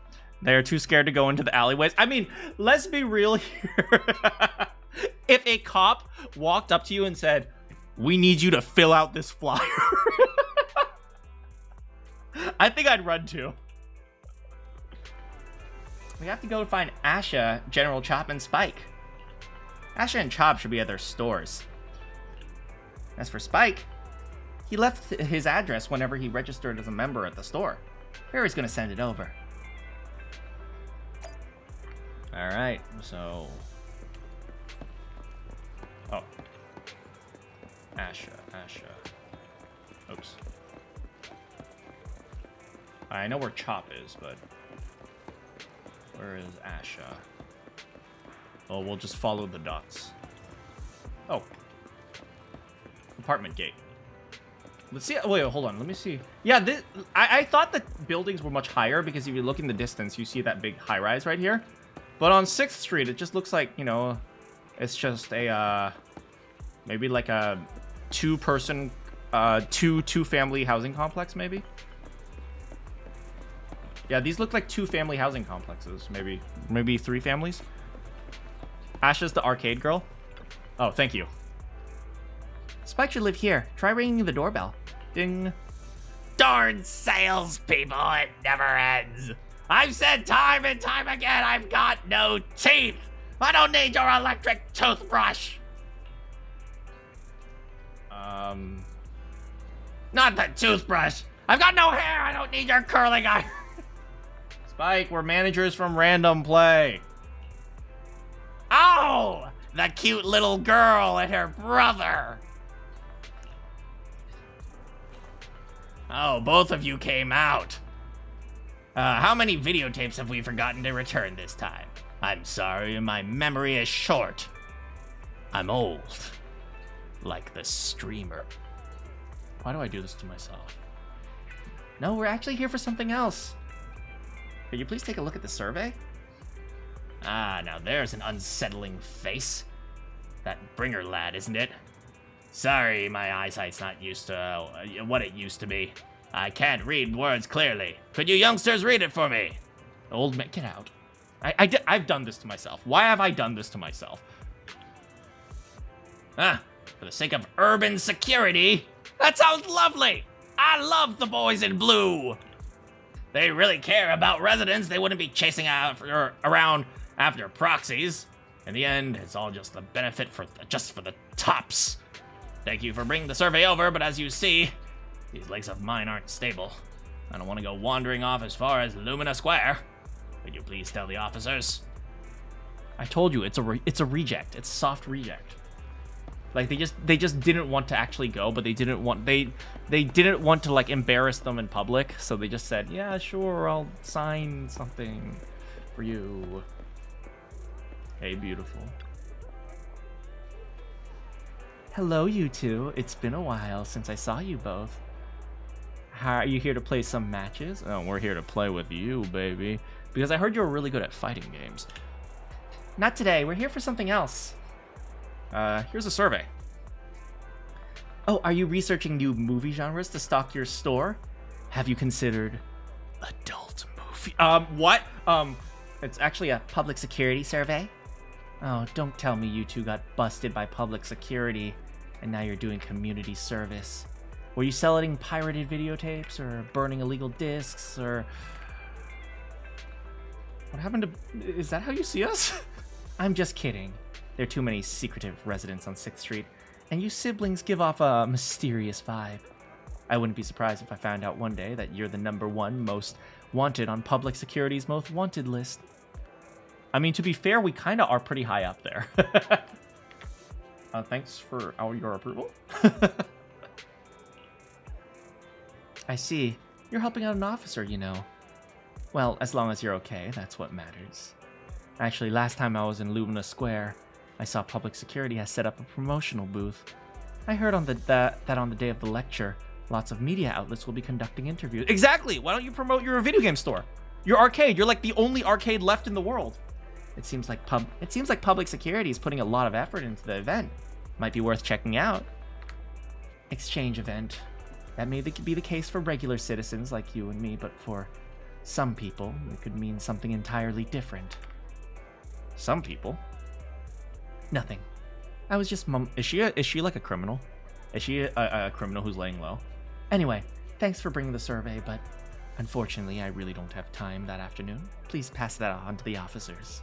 They're too scared to go into the alleyways. I mean, let's be real here. If a cop walked up to you and said, "We need you to fill out this flyer," I think I'd run too. We have to go find Asha, General Chop, and Spike. Asha and Chop should be at their stores. As for Spike, he left his address whenever he registered as a member at the store. Barry's gonna send it over. Alright, so... Oh. Asha. Oops. I know where Chop is, but... Where is Asha? Oh, we'll just follow the dots. Oh. Apartment gate. Let's see. Wait, hold on. Let me see. Yeah, I thought the buildings were much higher because if you look in the distance, you see that big high-rise right here. But on 6th Street, it just looks like, you know, it's just a, maybe like a two-person, two-family housing complex, maybe? Yeah, these look like two-family housing complexes. Maybe 3 families. Asha's the arcade girl. Oh, thank you. Spike should live here. Try ringing the doorbell. Ding. Darn salespeople, it never ends. I've said time and time again, I've got no teeth. I don't need your electric toothbrush. Not the toothbrush. I've got no hair. I don't need your curling iron. Spike, we're managers from Random Play. Oh, the cute little girl and her brother. Oh, both of you came out. How many videotapes have we forgotten to return this time? I'm sorry, my memory is short. I'm old. Like the streamer. Why do I do this to myself? No, we're actually here for something else. Could you please take a look at the survey? Ah, now there's an unsettling face. That Bringer lad, isn't it? Sorry, my eyesight's not used to what it used to be. I can't read words clearly. Could you youngsters read it for me? Old man, get out. I've done this to myself. Why have I done this to myself? For the sake of urban security. That sounds lovely. I love the boys in blue. They really care about residents. They wouldn't be chasing around after proxies. In the end, it's all just the benefit just for the tops. Thank you for bringing the survey over, but as you see, these legs of mine aren't stable. I don't want to go wandering off as far as Lumina Square. Could you please tell the officers? I told you, it's a reject. It's a soft reject. Like they just didn't want to actually go, but they didn't want to like embarrass them in public, so they just said, "Yeah, sure, I'll sign something for you." Hey, beautiful. Hello, you two. It's been a while since I saw you both. How are you here to play some matches? Oh, we're here to play with you, baby. Because I heard you were really good at fighting games. Not today. We're here for something else. Here's a survey. Oh, are you researching new movie genres to stock your store? Have you considered adult movie? What? It's actually a public security survey. Oh, don't tell me you two got busted by public security and now you're doing community service. Were you selling pirated videotapes or burning illegal discs or... What happened to... Is that how you see us? I'm just kidding. There are too many secretive residents on 6th Street, and you siblings give off a mysterious vibe. I wouldn't be surprised if I found out one day that you're the #1 most wanted on public security's most wanted list. I mean, to be fair, we kind of are pretty high up there. Thanks for your approval. I see. You're helping out an officer, you know. Well, as long as you're okay, that's what matters. Actually, last time I was in Lumina Square, I saw public security has set up a promotional booth. I heard on that on the day of the lecture, lots of media outlets will be conducting interviews. Exactly! Why don't you promote your video game store? Your arcade. You're like the only arcade left in the world. It seems like public security is putting a lot of effort into the event. Might be worth checking out. Exchange event. That may be the case for regular citizens like you and me, but for some people, it could mean something entirely different. Some people? Nothing. I was just Is she like a criminal? Is she a criminal who's laying low? Anyway, thanks for bringing the survey, but unfortunately, I really don't have time that afternoon. Please pass that on to the officers.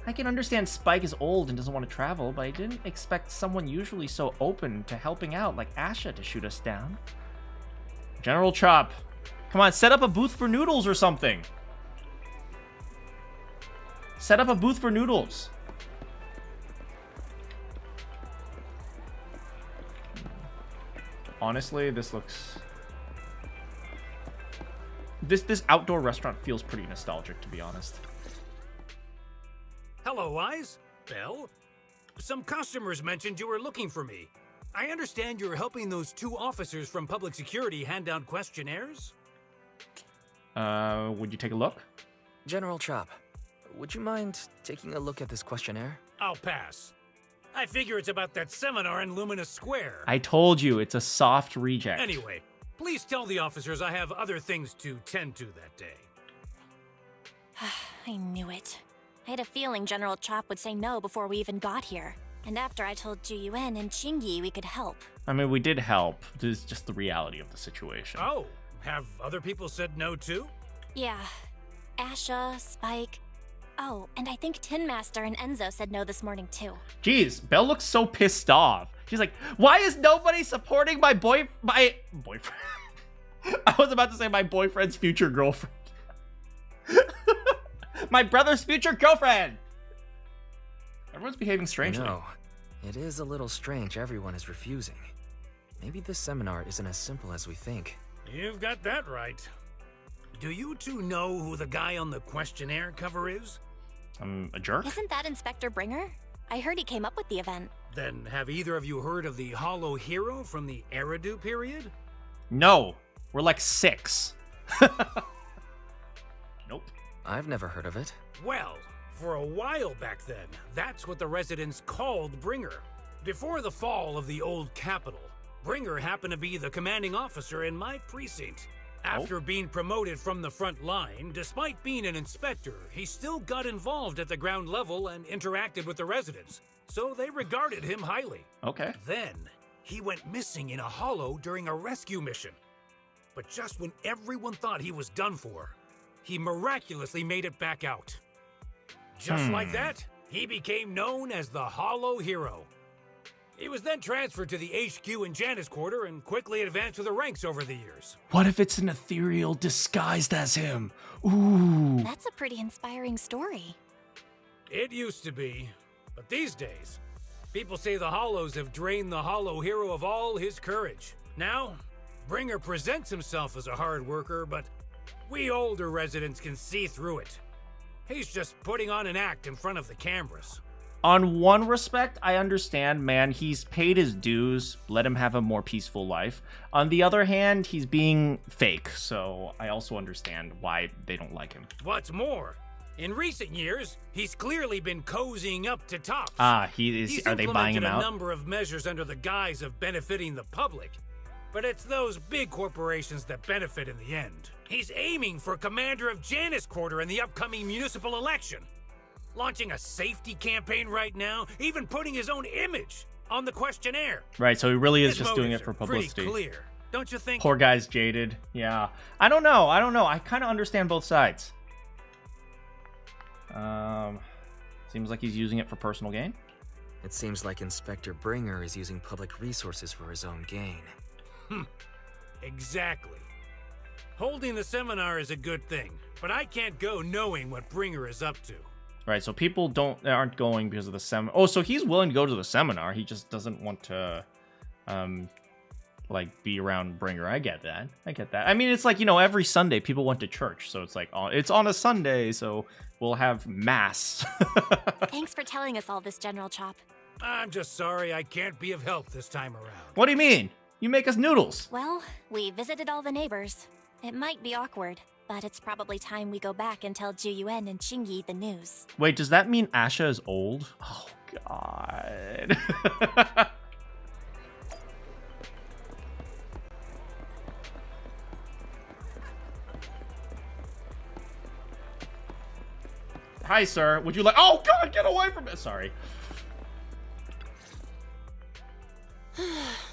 I can understand Spike is old and doesn't want to travel, but I didn't expect someone usually so open to helping out like Asha to shoot us down. General Chop, come on, set up a booth for noodles or something. Set up a booth for noodles. Honestly, this looks... This outdoor restaurant feels pretty nostalgic, to be honest. Hello, Wise. Belle? Some customers mentioned you were looking for me. I understand you're helping those 2 officers from public security hand out questionnaires? Would you take a look? General Chop, would you mind taking a look at this questionnaire? I'll pass. I figure it's about that seminar in Lumina Square. I told you, it's a soft reject. Anyway, please tell the officers I have other things to tend to that day. I knew it. I had a feeling General Chop would say no before we even got here. And after I told Juyuan and Chingy we could help. I mean, we did help. This is just the reality of the situation. Oh, have other people said no too? Yeah. Asha, Spike. Oh, and I think Tin Master and Enzo said no this morning too. Jeez, Belle looks so pissed off. She's like, why is nobody supporting my boyfriend? I was about to say my boyfriend's future girlfriend. My brother's future girlfriend. Everyone's behaving strangely. No, it is a little strange everyone is refusing. Maybe this seminar isn't as simple as we think. You've got that right. Do you two know who the guy on the questionnaire cover is? A jerk? Isn't that Inspector Bringer? I heard he came up with the event. Then have either of you heard of the Hollow Hero from the Eridu period? No, we're like 6. Nope. I've never heard of it. Well, For a while back then, that's what the residents called Bringer. Before the fall of the old capital, Bringer happened to be the commanding officer in my precinct. After being promoted from the front line, despite being an inspector, he still got involved at the ground level and interacted with the residents, so they regarded him highly. Okay. Then, he went missing in a hollow during a rescue mission. But just when everyone thought he was done for, he miraculously made it back out. Just like that, he became known as the Hollow Hero. He was then transferred to the HQ in Janus Quarter and quickly advanced to the ranks over the years. What if it's an ethereal disguised as him? Ooh. That's a pretty inspiring story. It used to be, but these days, people say the Hollows have drained the Hollow Hero of all his courage. Now, Bringer presents himself as a hard worker, but we older residents can see through it. He's just putting on an act in front of the cameras. On one respect, I understand, man. He's paid his dues. Let him have a more peaceful life. On the other hand, he's being fake, so I also understand why they don't like him. What's more, in recent years, he's clearly been cozying up to Tops. He is. He's Are they buying him out? a number of measures under the guise of benefiting the public, but it's those big corporations that benefit in the end. He's aiming for commander of Janus Quarter in the upcoming municipal election. Launching a safety campaign right now, even putting his own image on the questionnaire. Right, so he really is His just doing it motives for are pretty publicity. clear, don't you think? Poor guy's jaded. Yeah. I don't know. I kind of understand both sides. Seems like he's using it for personal gain. It seems like Inspector Bringer is using public resources for his own gain. Exactly. Holding the seminar is a good thing, but I can't go knowing what Bringer is up to. Right, so people aren't going because of the seminar. Oh, so he's willing to go to the seminar. He just doesn't want to, like, be around Bringer. I get that. I mean, it's like, every Sunday people went to church. So it's like, it's on a Sunday, so we'll have mass. Thanks for telling us all this, General Chop. I'm just sorry I can't be of help this time around. What do you mean? You make us noodles. Well, we visited all the neighbors. It might be awkward, but it's probably time we go back and tell Juyuan and Qingyi the news. Wait, does that mean Asha is old? Oh, God. Hi, sir. Would you like... Oh, God, get away from it. Sorry.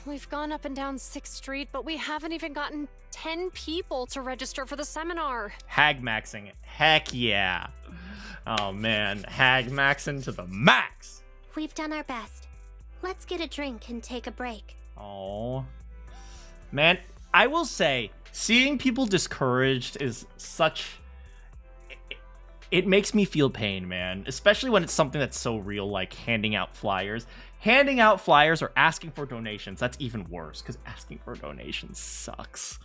We've gone up and down 6th Street, but we haven't even gotten 10 people to register for the seminar. Hag maxing it. Heck yeah. Oh, man. Hag maxing to the max. We've done our best. Let's get a drink and take a break. Oh. Man, I will say, seeing people discouraged is such... It makes me feel pain, man. Especially when it's something that's so real, like handing out flyers. Handing out flyers or asking for donations, that's even worse, because asking for donations sucks.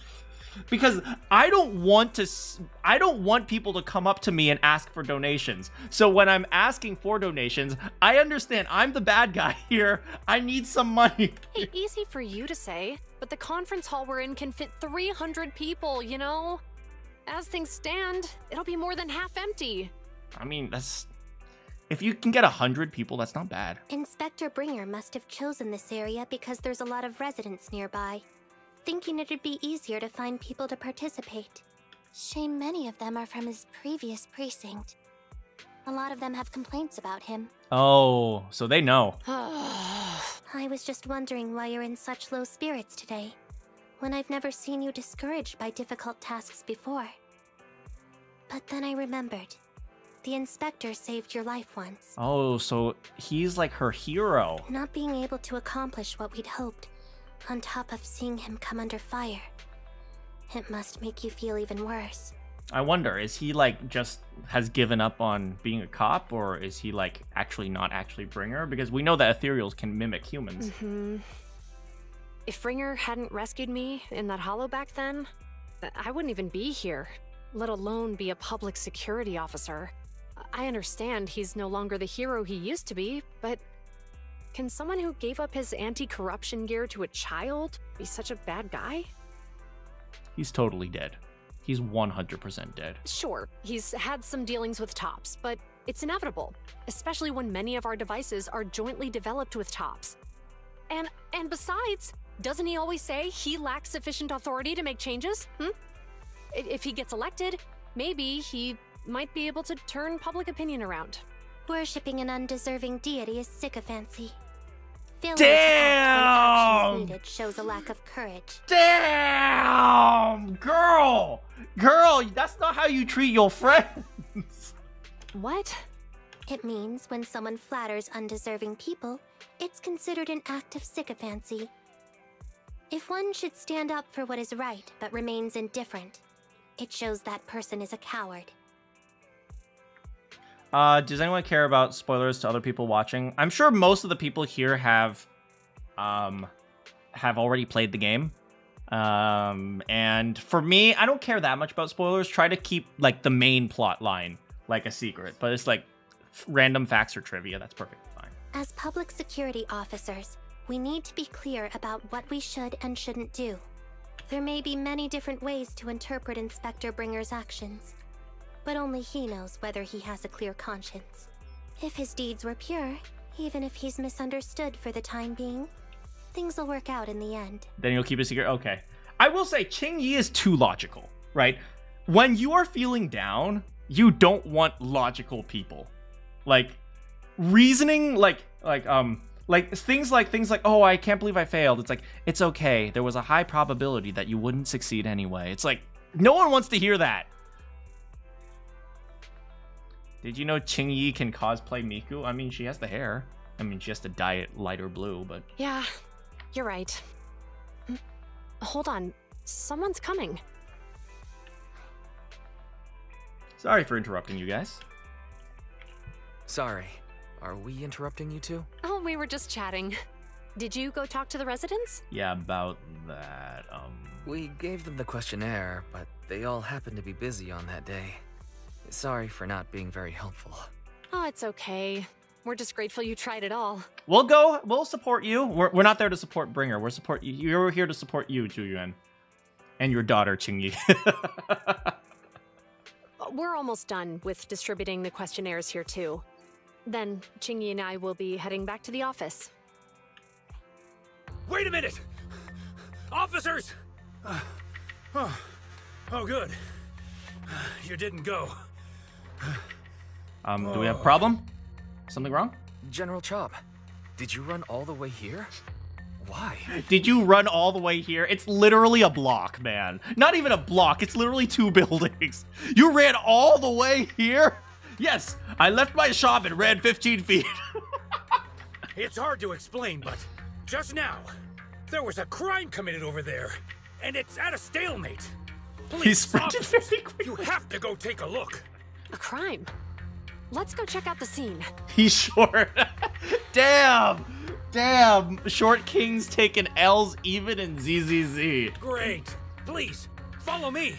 Because I don't want people to come up to me and ask for donations. So when I'm asking for donations, I understand I'm the bad guy here. I need some money. Hey, easy for you to say, but the conference hall we're in can fit 300 people, you know? As things stand, it'll be more than half empty. I mean, that's... If you can get 100 people, that's not bad. Inspector Bringer must have chosen this area because there's a lot of residents nearby, thinking it'd be easier to find people to participate. Shame many of them are from his previous precinct. A lot of them have complaints about him. Oh, so they know. I was just wondering why you're in such low spirits today, when I've never seen you discouraged by difficult tasks before. But then I remembered. The inspector saved your life once. Oh, so he's like her hero. Not being able to accomplish what we'd hoped, on top of seeing him come under fire. It must make you feel even worse. I wonder, is he like just has given up on being a cop, or is he like actually not actually Bringer? Because we know that ethereals can mimic humans. If Bringer hadn't rescued me in that hollow back then, I wouldn't even be here, let alone be a public security officer. I understand he's no longer the hero he used to be, but can someone who gave up his anti-corruption gear to a child be such a bad guy? He's totally dead. He's 100% dead. Sure, he's had some dealings with Tops, but It's inevitable, especially when many of our devices are jointly developed with Tops. And besides, doesn't he always say he lacks sufficient authority to make changes? If he gets elected, maybe he might be able to turn public opinion around. Worshipping an undeserving deity is sycophancy. Failure Damn! to act when action is needed shows a lack of courage. Damn! Girl, that's not how you treat your friends. What? It means when someone flatters undeserving people, it's considered an act of sycophancy. If one should stand up for what is right but remains indifferent, it shows that person is a coward. Does anyone care about spoilers to other people watching? I'm sure most of the people here have already played the game. And for me, I don't care that much about spoilers. Try to keep like the main plot line like a secret, but it's like random facts or trivia. That's perfectly fine. As public security officers, we need to be clear about what we should and shouldn't do. There may be many different ways to interpret Inspector Bringer's actions, but only he knows whether he has a clear conscience. If his deeds were pure, even if he's misunderstood for the time being, things will work out in the end. Then you'll keep it secret? Okay. I will say, Qing Yi is too logical, right? When you are feeling down, you don't want logical people. Like, reasoning, like things like, oh, I can't believe I failed. It's like, it's okay. There was a high probability that you wouldn't succeed anyway. It's like, no one wants to hear that. Did you know Qing Yi can cosplay Miku? I mean, she has the hair. I mean, she has to dye it lighter blue, but... Yeah, you're right. Hold on. Someone's coming. Sorry for interrupting you guys. Sorry. Are we interrupting you two? Oh, we were just chatting. Did you go talk to the residents? Yeah, about that, We gave them the questionnaire, but they all happened to be busy on that day. Sorry for not being very helpful. Oh, it's okay. We're just grateful you tried it all. We'll go. We'll support you. We're not there to support Bringer. We're support you. You're here to support you, Zhuyuan. And your daughter, Qing Yi. We're almost done with distributing the questionnaires here, too. Then Qing Yi and I will be heading back to the office. Wait a minute! Officers! Oh, good. You didn't go. Do we have a problem? Something wrong? General Chop, did you run all the way here? Why? Did you run all the way here? It's literally a block, man. Not even a block. It's literally 2 buildings. You ran all the way here? Yes, I left my shop and ran 15 feet. It's hard to explain, but just now, there was a crime committed over there, and it's at a stalemate. Please, He sprinted very quickly. You have to go take a look. A crime? Let's go check out the scene. He's short. Damn. Short King's taking L's even in ZZZ. Great. Please, follow me.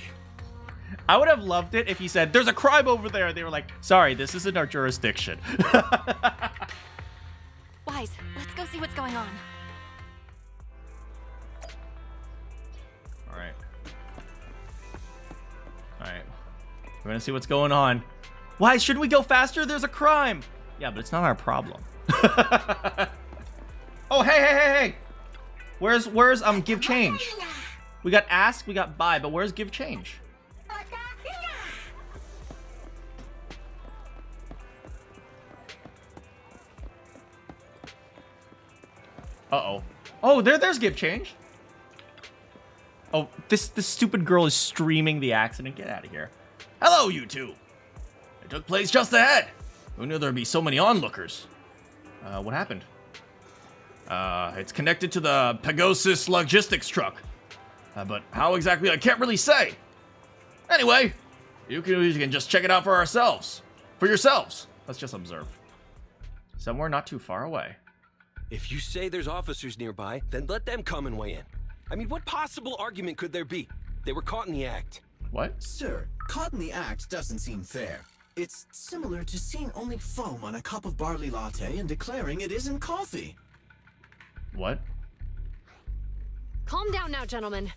I would have loved it if he said, there's a crime over there. They were like, sorry, this isn't our jurisdiction. Wise, let's go see what's going on. All right. We're going to see what's going on. Why shouldn't we go faster? There's a crime. Yeah, but it's not our problem. Oh, hey. Where's give change? We got ask, we got buy, but where's give change? Uh-oh. Oh, there's give change. Oh, this stupid girl is streaming the accident. Get out of here. Hello, you two. It took place just ahead. Who knew there'd be so many onlookers? What happened? It's connected to the Pegasus logistics truck. But how exactly, I can't really say. Anyway, you can just check it out for yourselves. Let's just observe. Somewhere not too far away. If you say there's officers nearby, then let them come and weigh in. I mean, what possible argument could there be? They were caught in the act. What? Sir, caught in the act doesn't seem fair. It's similar to seeing only foam on a cup of barley latte and declaring it isn't coffee. What? Calm down now, gentlemen.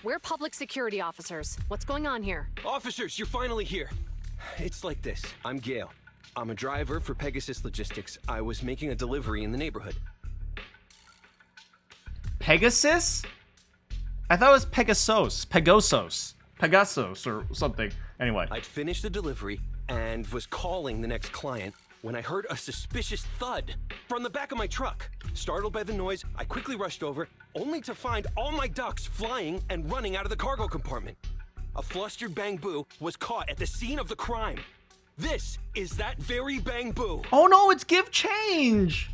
We're public security officers. What's going on here? Officers, you're finally here. It's like this. I'm Gale. I'm a driver for Pegasus Logistics. I was making a delivery in the neighborhood. Pegasus? I thought it was Pegasus or something. Anyway. I'd finished the delivery and was calling the next client when I heard a suspicious thud from the back of my truck. Startled by the noise, I quickly rushed over, only to find all my ducks flying and running out of the cargo compartment. A flustered Bang Boo was caught at the scene of the crime. This is that very Bang Boo. Oh no, it's Give Change.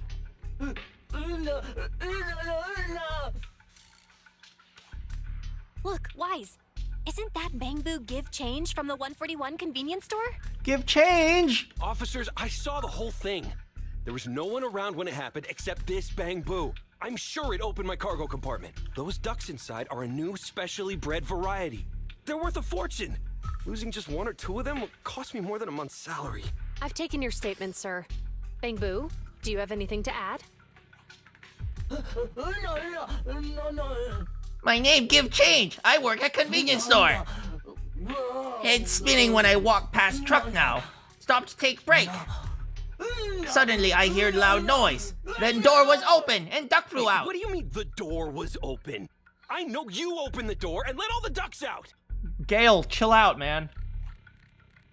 Look, Wise. Isn't that Bang Boo Give Change from the 141 convenience store? Give Change! Officers, I saw the whole thing. There was no one around when it happened except this Bang Boo. I'm sure it opened my cargo compartment. Those ducks inside are a new specially bred variety. They're worth a fortune. Losing just one or two of them will cost me more than a month's salary. I've taken your statement, sir. Bang Boo, do you have anything to add? My name Give Change. I work at convenience store. Head spinning when I walk past truck now. Stop to take break. Suddenly I hear loud noise. Then door was open and duck flew out. What do you mean the door was open? I know you opened the door and let all the ducks out. Gale, chill out, man.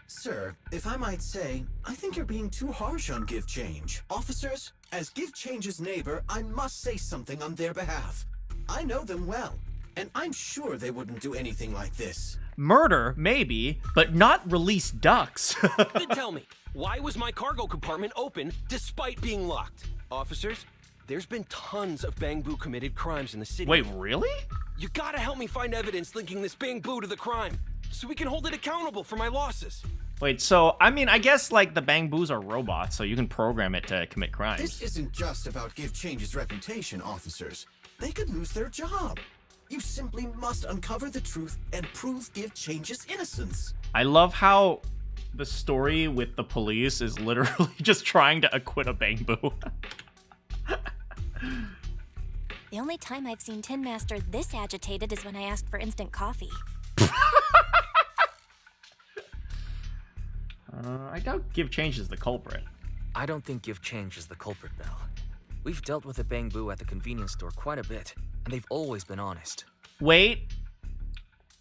Sir, if I might say, I think you're being too harsh on Give Change. Officers, as Give Change's neighbor, I must say something on their behalf. I know them well, and I'm sure they wouldn't do anything like this. Murder, maybe, but not release ducks. Then tell me, why was my cargo compartment open despite being locked? Officers, there's been tons of Bang Boo committed crimes in the city. Wait, really? You gotta help me find evidence linking this Bang Boo to the crime, so we can hold it accountable for my losses. Wait, so, I mean, I guess, like, the Bang Boos are robots, so you can program it to commit crimes. This isn't just about Give Change's reputation, officers. They could lose their job. You simply must uncover the truth and prove Give Change's innocence. I love how the story with the police is literally just trying to acquit a Bang Boo. The only time I've seen Tin Master this agitated is when I asked for instant coffee. I doubt Give Change is the culprit. I don't think Give Change is the culprit, Belle. We've dealt with a Bang Boo at the convenience store quite a bit, and they've always been honest. Wait,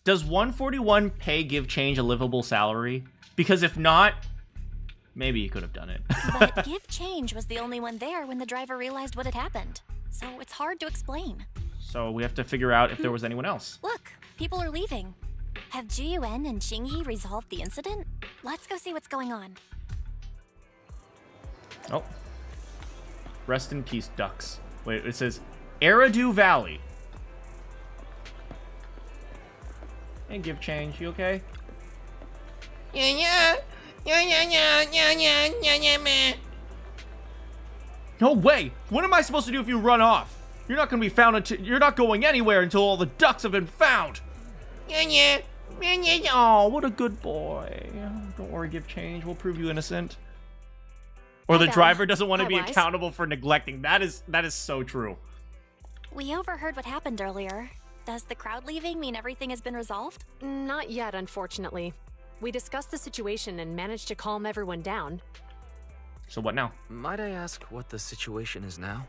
does 141 pay Give Change a livable salary? Because if not, maybe he could have done it. But Give Change was the only one there when the driver realized what had happened, so it's hard to explain. So we have to figure out if there was anyone else. Look, people are leaving. Have Jiyuan and Xingyi resolved the incident? Let's go see what's going on. Oh. Rest in peace, ducks. Wait, it says Eridu Valley. And Give Change, you okay? Yeah, man. No way! What am I supposed to do if you run off? You're not gonna be found until you're not going anywhere until all the ducks have been found. Yeah. Oh, what a good boy. Don't worry, Give Change. We'll prove you innocent. Or the driver doesn't want to be accountable for neglecting. That is so true. We overheard what happened earlier. Does the crowd leaving mean everything has been resolved? Not yet, unfortunately. We discussed the situation and managed to calm everyone down. So what now? Might I ask what the situation is now?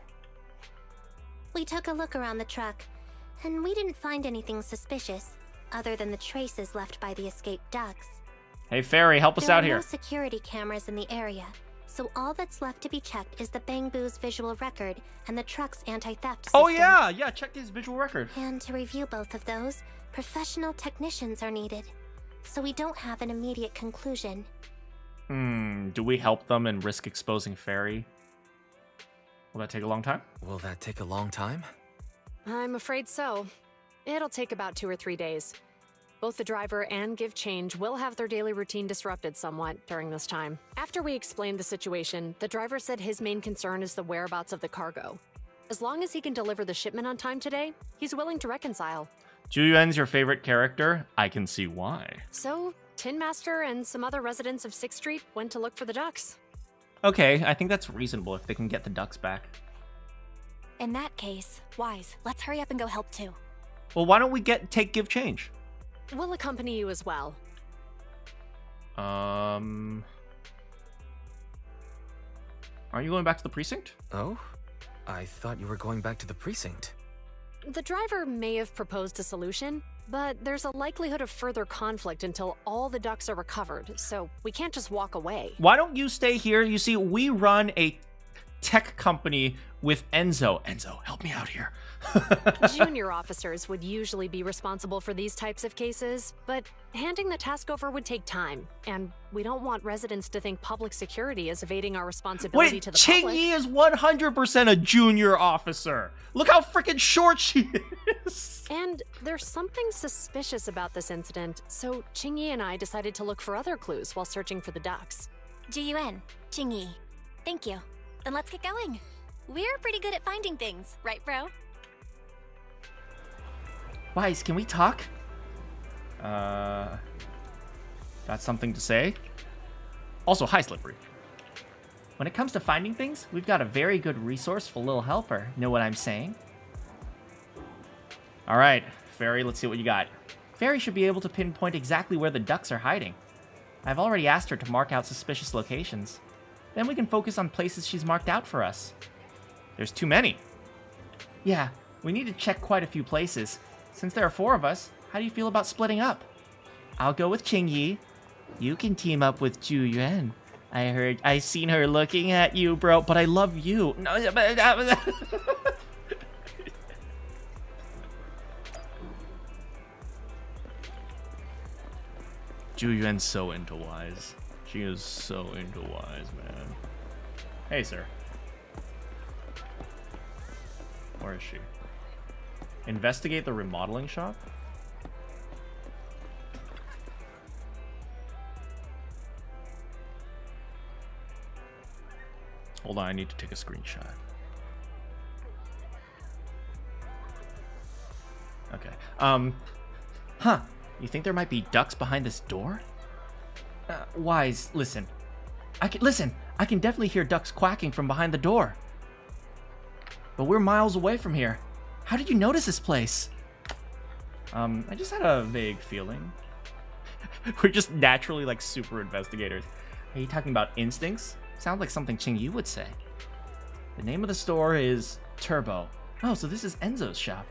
We took a look around the truck, and we didn't find anything suspicious, other than the traces left by the escaped ducks. Hey, Fairy, help us out There are here. no security cameras in the area, so all that's left to be checked is the Bang Boo's visual record and the truck's anti-theft system. Oh yeah, check his visual record. And to review both of those, professional technicians are needed, so we don't have an immediate conclusion. Do we help them and risk exposing Fairy? Will that take a long time? Will that take a long time? I'm afraid so. It'll take about 2 or 3 days. Both the driver and Give Change will have their daily routine disrupted somewhat during this time. After we explained the situation, the driver said his main concern is the whereabouts of the cargo. As long as he can deliver the shipment on time today, he's willing to reconcile. Juyuen's your favorite character? I can see why. So, Tin Master and some other residents of 6th Street went to look for the ducks. Okay, I think that's reasonable if they can get the ducks back. In that case, Wise, let's hurry up and go help too. Well, why don't we take Give Change? We'll accompany you as well. Aren't you going back to the precinct? Oh? I thought you were going back to the precinct. The driver may have proposed a solution, but there's a likelihood of further conflict until all the ducks are recovered, so we can't just walk away. Why don't you stay here? You see, we run a tech company with Enzo. Enzo, help me out here. Junior officers would usually be responsible for these types of cases, but handing the task over would take time, and we don't want residents to think public security is evading our responsibility to the public. Qingyi is 100% a junior officer. Look how freaking short she is. And there's something suspicious about this incident, so Qingyi and I decided to look for other clues while searching for the ducks. G-U-N, Qingyi. Thank you. Then let's get going. We're pretty good at finding things, right, bro? Wise, can we talk? Got something to say? Also, hi, Slippery. When it comes to finding things, we've got a very good resourceful little helper. Know what I'm saying? All right, Fairy, let's see what you got. Fairy should be able to pinpoint exactly where the ducks are hiding. I've already asked her to mark out suspicious locations. Then we can focus on places she's marked out for us. There's too many. Yeah, we need to check quite a few places. Since there are 4 of us, how do you feel about splitting up? I'll go with Qingyi. You can team up with Zhu Yuan. I seen her looking at you, bro, but I love you. No, but Zhu Yuan's so into Wise. She is so into Wise, man. Hey, sir. Where is she? Investigate the remodeling shop? Hold on, I need to take a screenshot. Okay. Huh. You think there might be ducks behind this door? Wise, listen. I can definitely hear ducks quacking from behind the door. But we're miles away from here. How did you notice this place? I just had a vague feeling. We're just naturally like super investigators. Are you talking about instincts? Sounds like something Qingyi would say. The name of the store is Turbo. Oh, so this is Enzo's shop.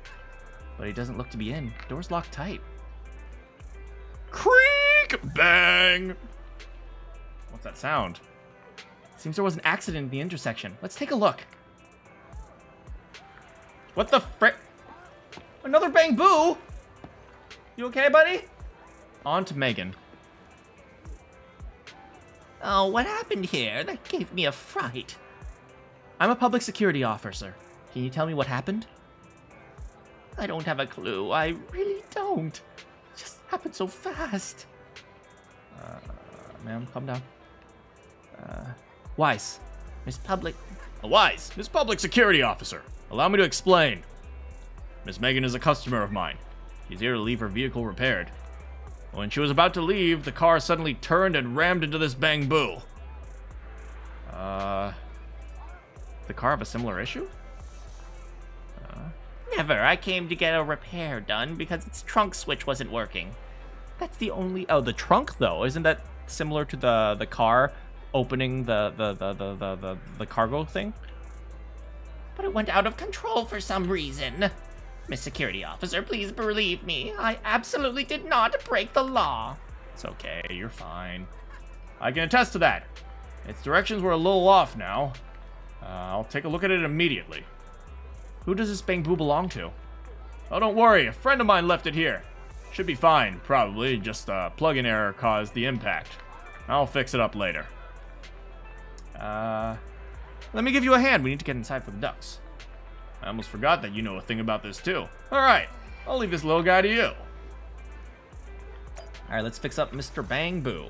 But he doesn't look to be in. Door's locked tight. Creak! Bang! What's that sound? Seems there was an accident in the intersection. Let's take a look. What the frick? Another bang boo? You okay, buddy? On to Megan. Oh, what happened here? That gave me a fright. I'm a public security officer. Can you tell me what happened? I don't have a clue. I really don't. It just happened so fast. Ma'am, calm down. Wise. Miss Public... Wise, Miss Public Security Officer. Allow me to explain. Miss Megan is a customer of mine. She's here to leave her vehicle repaired. When she was about to leave, the car suddenly turned and rammed into this bang boo. The car have a similar issue? Never. I came to get a repair done because its trunk switch wasn't working. That's the only... Oh, the trunk, though. Isn't that similar to the car opening the cargo thing? But it went out of control for some reason. Miss Security Officer, please believe me. I absolutely did not break the law. It's okay. You're fine. I can attest to that. Its directions were a little off now. I'll take a look at it immediately. Who does this bang boo belong to? Oh, don't worry. A friend of mine left it here. Should be fine, probably. Just a plug-in error caused the impact. I'll fix it up later. Let me give you a hand. We need to get inside for the ducks. I almost forgot that you know a thing about this too. Alright, I'll leave this little guy to you. Alright, let's fix up Mr. Bang Boo.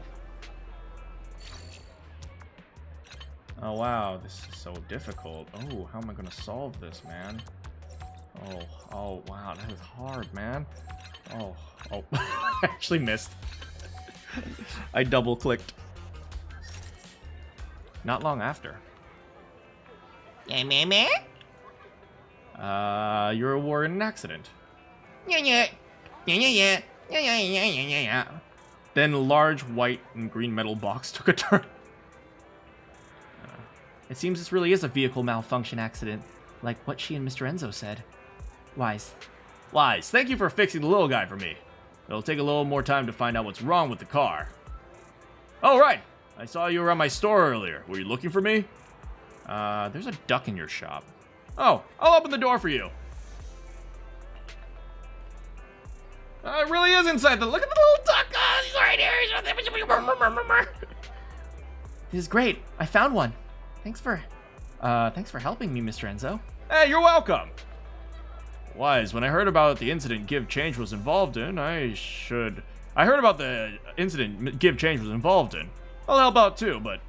Oh wow, this is so difficult. Oh, how am I gonna solve this, man? Oh, wow, that is hard, man. Oh, I actually missed. I double-clicked. Not long after. Yeah. You were in an accident. Yeah. Then a large white and green metal box took a turn. It seems this really is a vehicle malfunction accident, like what she and Mr. Enzo said. Wise, thank you for fixing the little guy for me. It'll take a little more time to find out what's wrong with the car. Oh, right. I saw you around my store earlier. Were you looking for me? There's a duck in your shop. Oh, I'll open the door for you. It really is inside the... Look at the little duck. Oh, he's right here. This is great. I found one. Thanks for helping me, Mr. Enzo. Hey, you're welcome. Wise, when I heard about the incident Give Change was involved in, I heard about the incident Give Change was involved in. I'll help out too, but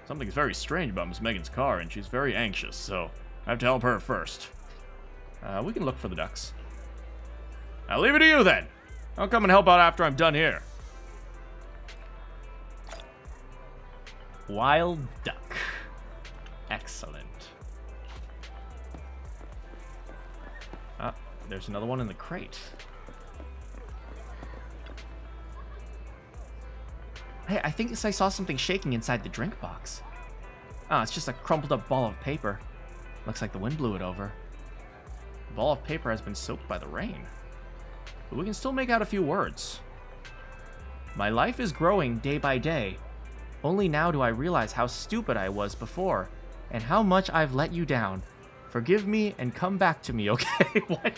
something's very strange about Miss Megan's car, and she's very anxious, so I have to help her first. We can look for the ducks. I'll leave it to you then. I'll come and help out after I'm done here. Wild duck. Excellent. There's another one in the crate. Hey, I think I saw something shaking inside the drink box. Oh, it's just a crumpled up ball of paper. Looks like the wind blew it over. The ball of paper has been soaked by the rain. But we can still make out a few words. My life is growing day by day. Only now do I realize how stupid I was before, and how much I've let you down. Forgive me and come back to me, okay? What?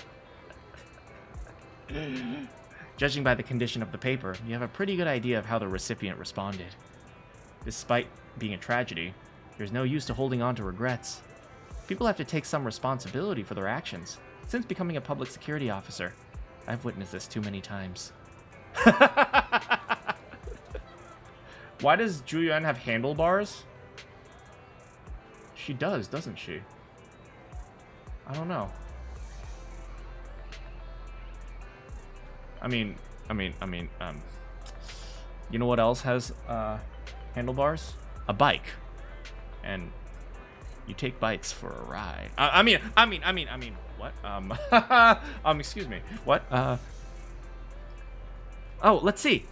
Judging by the condition of the paper, you have a pretty good idea of how the recipient responded. Despite being a tragedy, there's no use to holding on to regrets. People have to take some responsibility for their actions. Since becoming a public security officer, I've witnessed this too many times. Why does Julian have handlebars? She does, doesn't she? I don't know. I mean, you know what else has handlebars? A bike. And you take bikes for a ride. I mean, what? Excuse me. What? Oh, let's see.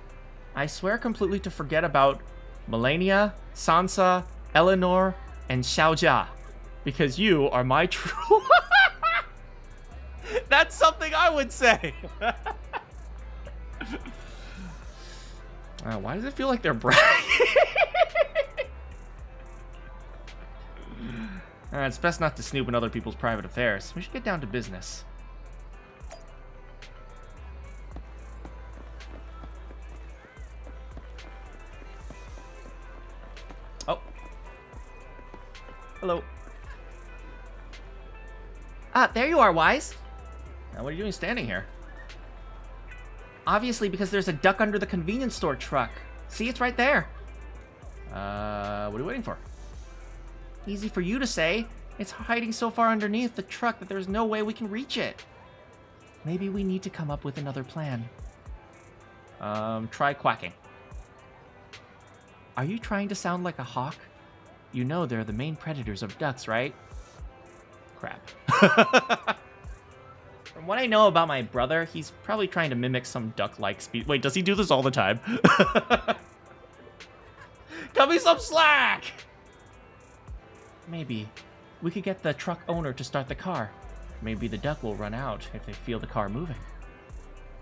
I swear completely to forget about Melania, Sansa, Eleanor, and Xiaojia, because you are my true... That's something I would say. Why does it feel like they're bragging? It's best not to snoop in other people's private affairs. We should get down to business. Oh. Hello. Ah, there you are, Wise. Now, what are you doing standing here? Obviously, because there's a duck under the convenience store truck. See, it's right there. What are you waiting for? Easy for you to say. It's hiding so far underneath the truck that there's no way we can reach it. Maybe we need to come up with another plan. Try quacking. Are you trying to sound like a hawk? You know they're the main predators of ducks, right? Crap. From what I know about my brother, he's probably trying to mimic some duck-like speed. Wait, does he do this all the time? Cut me some slack! Maybe. We could get the truck owner to start the car. Maybe the duck will run out if they feel the car moving.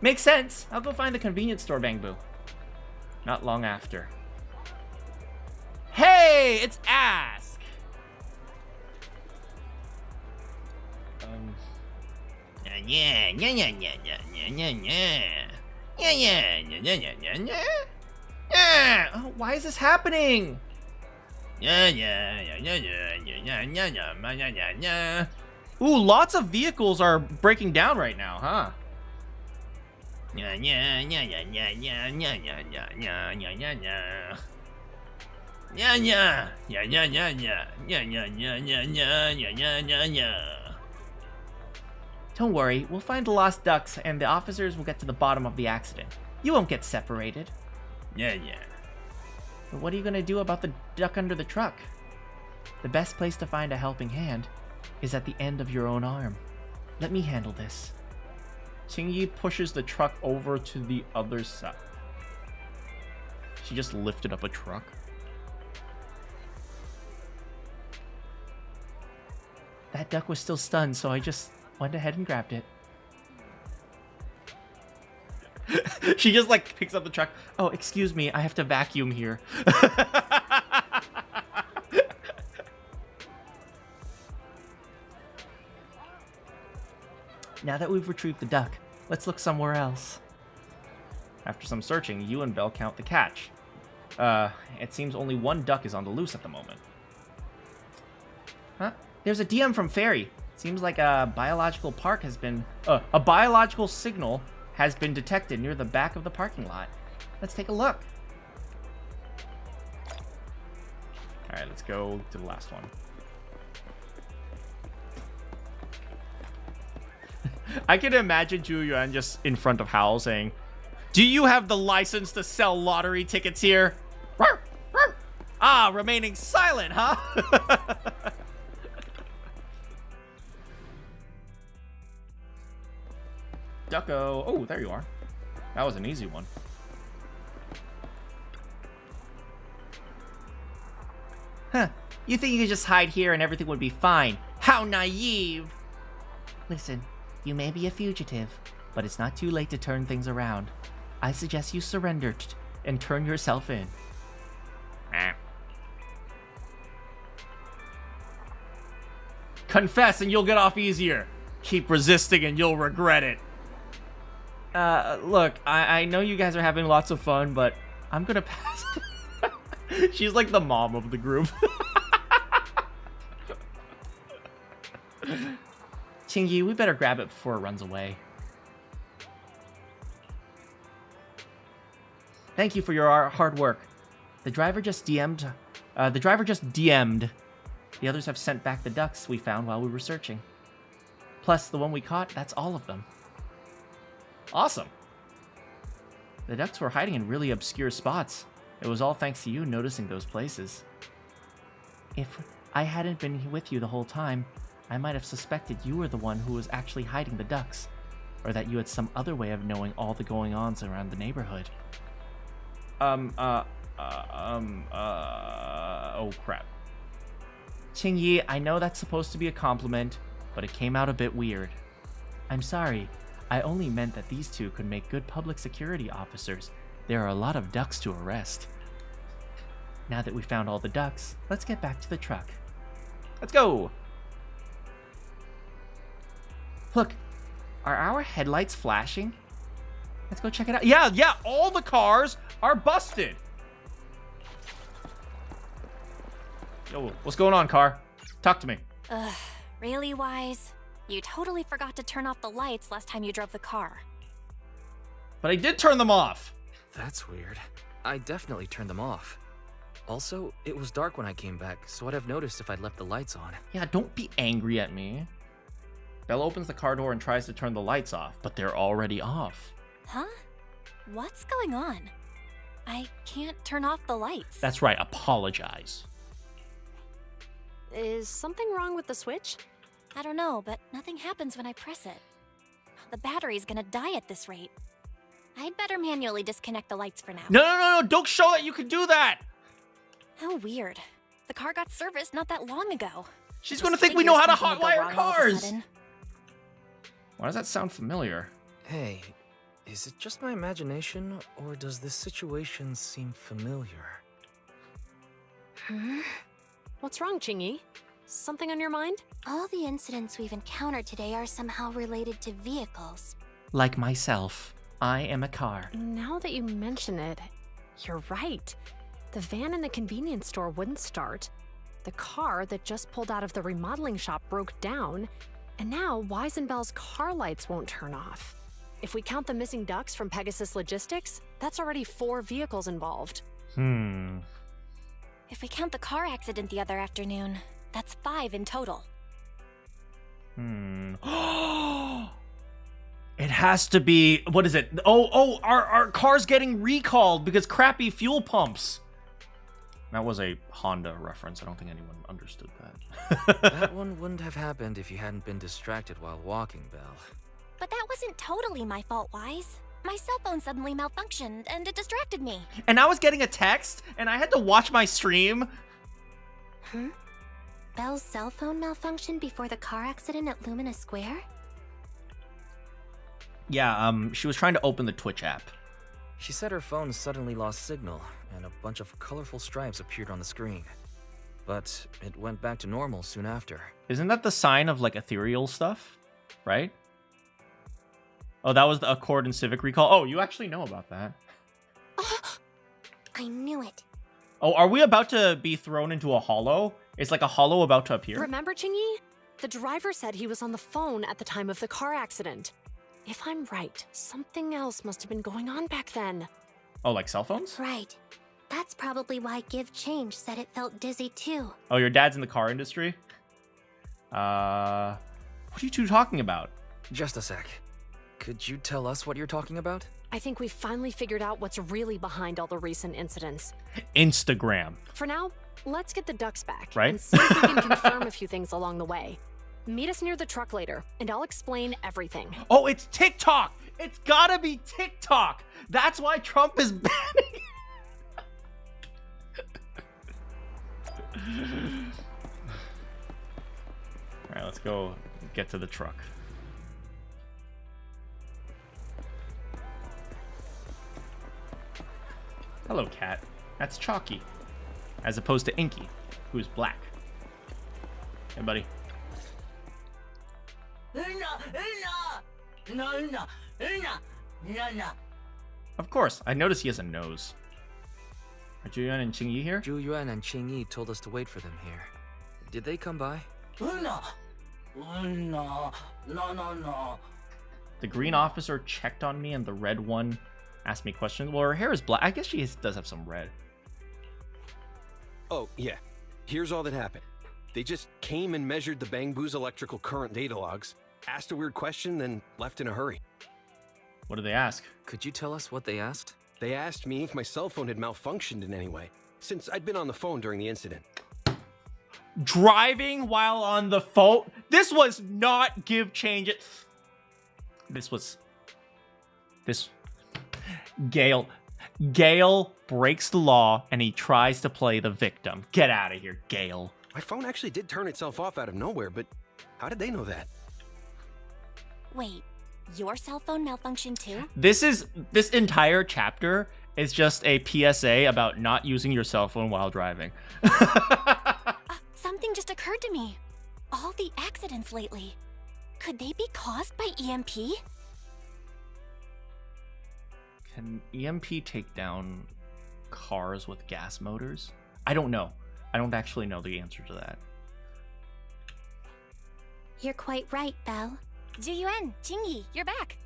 Makes sense. I'll go find the convenience store, Bangbu. Not long after. Hey, it's Ask! Oh, why is this happening? Ooh, lots of vehicles are breaking down right now, huh? Don't worry, we'll find the lost ducks and the officers will get to the bottom of the accident. You won't get separated. But what are you gonna do about the duck under the truck? The best place to find a helping hand is at the end of your own arm. Let me handle this. Qingyi pushes the truck over to the other side. She just lifted up a truck. That duck was still stunned, so I just went ahead and grabbed it. She just like picks up the truck. Oh, excuse me, I have to vacuum here. Now that we've retrieved the duck, let's look somewhere else. After some searching, you and Belle count the catch. It seems only one duck is on the loose at the moment. Huh? There's a DM from Fairy. Seems like a biological a biological signal has been detected near the back of the parking lot. Let's take a look. All right, let's go to the last one. I can imagine Zhu Yuan just in front of Hal saying, "Do you have the license to sell lottery tickets here?" Ah, remaining silent, huh? Ducko. Oh, there you are. That was an easy one. Huh. You think you could just hide here and everything would be fine? How naive! Listen, you may be a fugitive, but it's not too late to turn things around. I suggest you surrender and turn yourself in. Confess and you'll get off easier. Keep resisting and you'll regret it. Look, I know you guys are having lots of fun, but I'm gonna pass. She's like the mom of the group. Qingyi, we better grab it before it runs away. Thank you for your hard work. The driver just DM'd. The others have sent back the ducks we found while we were searching. Plus, the one we caught, that's all of them. Awesome. The ducks were hiding in really obscure spots. It was all thanks to you noticing those places. If I hadn't been with you the whole time, I might have suspected you were the one who was actually hiding the ducks, or that you had some other way of knowing all the going-ons around the neighborhood. Oh crap. Qingyi, I know that's supposed to be a compliment, but it came out a bit weird. I'm sorry. I only meant that these two could make good public security officers. There are a lot of ducks to arrest. Now that we found all the ducks, let's get back to the truck. Let's go! Look, are our headlights flashing? Let's go check it out. Yeah, all the cars are busted. Yo, what's going on, car? Talk to me. Ugh, really, Wise? You totally forgot to turn off the lights last time you drove the car. But I did turn them off. That's weird. I definitely turned them off. Also, it was dark when I came back, so I'd have noticed if I'd left the lights on. Yeah, don't be angry at me. Belle opens the car door and tries to turn the lights off, but they're already off. Huh? What's going on? I can't turn off the lights. That's right, apologize. Is something wrong with the switch? I don't know, but nothing happens when I press it. The battery's gonna die at this rate. I'd better manually disconnect the lights for now. No, don't show that you can do that! How weird. The car got serviced not that long ago. She's gonna think we know how to hotwire cars! Why does that sound familiar? Hey, is it just my imagination, or does this situation seem familiar? What's wrong, Qingyi? Something on your mind? All the incidents we've encountered today are somehow related to vehicles. Like myself, I am a car. Now that you mention it, you're right. The van in the convenience store wouldn't start. The car that just pulled out of the remodeling shop broke down. And now Wise and Belle's car lights won't turn off. If we count the missing ducks from Pegasus Logistics, that's already 4 vehicles involved. If we count the car accident the other afternoon, that's 5 in total. It has to be, what is it? Our car's getting recalled because crappy fuel pumps. That was a Honda reference. I don't think anyone understood that. That one wouldn't have happened if you hadn't been distracted while walking, Belle. But that wasn't totally my fault, Wise. My cell phone suddenly malfunctioned, and it distracted me. And I was getting a text, and I had to watch my stream. Belle's cell phone malfunctioned before the car accident at Lumina Square? Yeah, she was trying to open the Twitch app. She said her phone suddenly lost signal, and a bunch of colorful stripes appeared on the screen. But it went back to normal soon after. Isn't that the sign of, like, ethereal stuff? Right? Oh, that was the Accord and Civic recall? Oh, you actually know about that. I knew it. Oh, are we about to be thrown into a hollow? Is, like, a hollow about to appear? Remember, Chingy? The driver said he was on the phone at the time of the car accident. If I'm right, something else must have been going on back then. Oh, like cell phones? Right. That's probably why Give Change said it felt dizzy too. Oh, your dad's in the car industry? What are you two talking about? Just a sec. Could you tell us what you're talking about? I think we finally figured out what's really behind all the recent incidents. Instagram. For now, let's get the ducks back. Right? And see if we can confirm a few things along the way. Meet us near the truck later, and I'll explain everything. Oh, it's TikTok! It's gotta be TikTok! That's why Trump is banning. Alright, let's go get to the truck. Hello, cat. That's Chalky. As opposed to Inky, who's black. Hey, buddy. Of course, I noticed he has a nose. Are Juyuan and Qingyi here? Juyuan and Qingyi told us to wait for them here. Did they come by? The green officer checked on me and the red one asked me questions. Well, her hair is black. I guess she does have some red. Oh, yeah. Here's all that happened. They just came and measured the Bangbu's electrical current data logs, asked a weird question, then left in a hurry. What did they ask? Could you tell us what they asked? They asked me if my cell phone had malfunctioned in any way, since I'd been on the phone during the incident. Driving while on the phone? This was not Give Change. Gale breaks the law and he tries to play the victim. Get out of here, Gale. My phone actually did turn itself off out of nowhere, but how did they know that? Wait, your cell phone malfunctioned too? This entire chapter is just a PSA about not using your cell phone while driving. Something just occurred to me. All the accidents lately, could they be caused by EMP? Can EMP take down cars with gas motors? I don't know. I don't actually know the answer to that. You're quite right, Belle. Juyuan, Qingyi, you're back.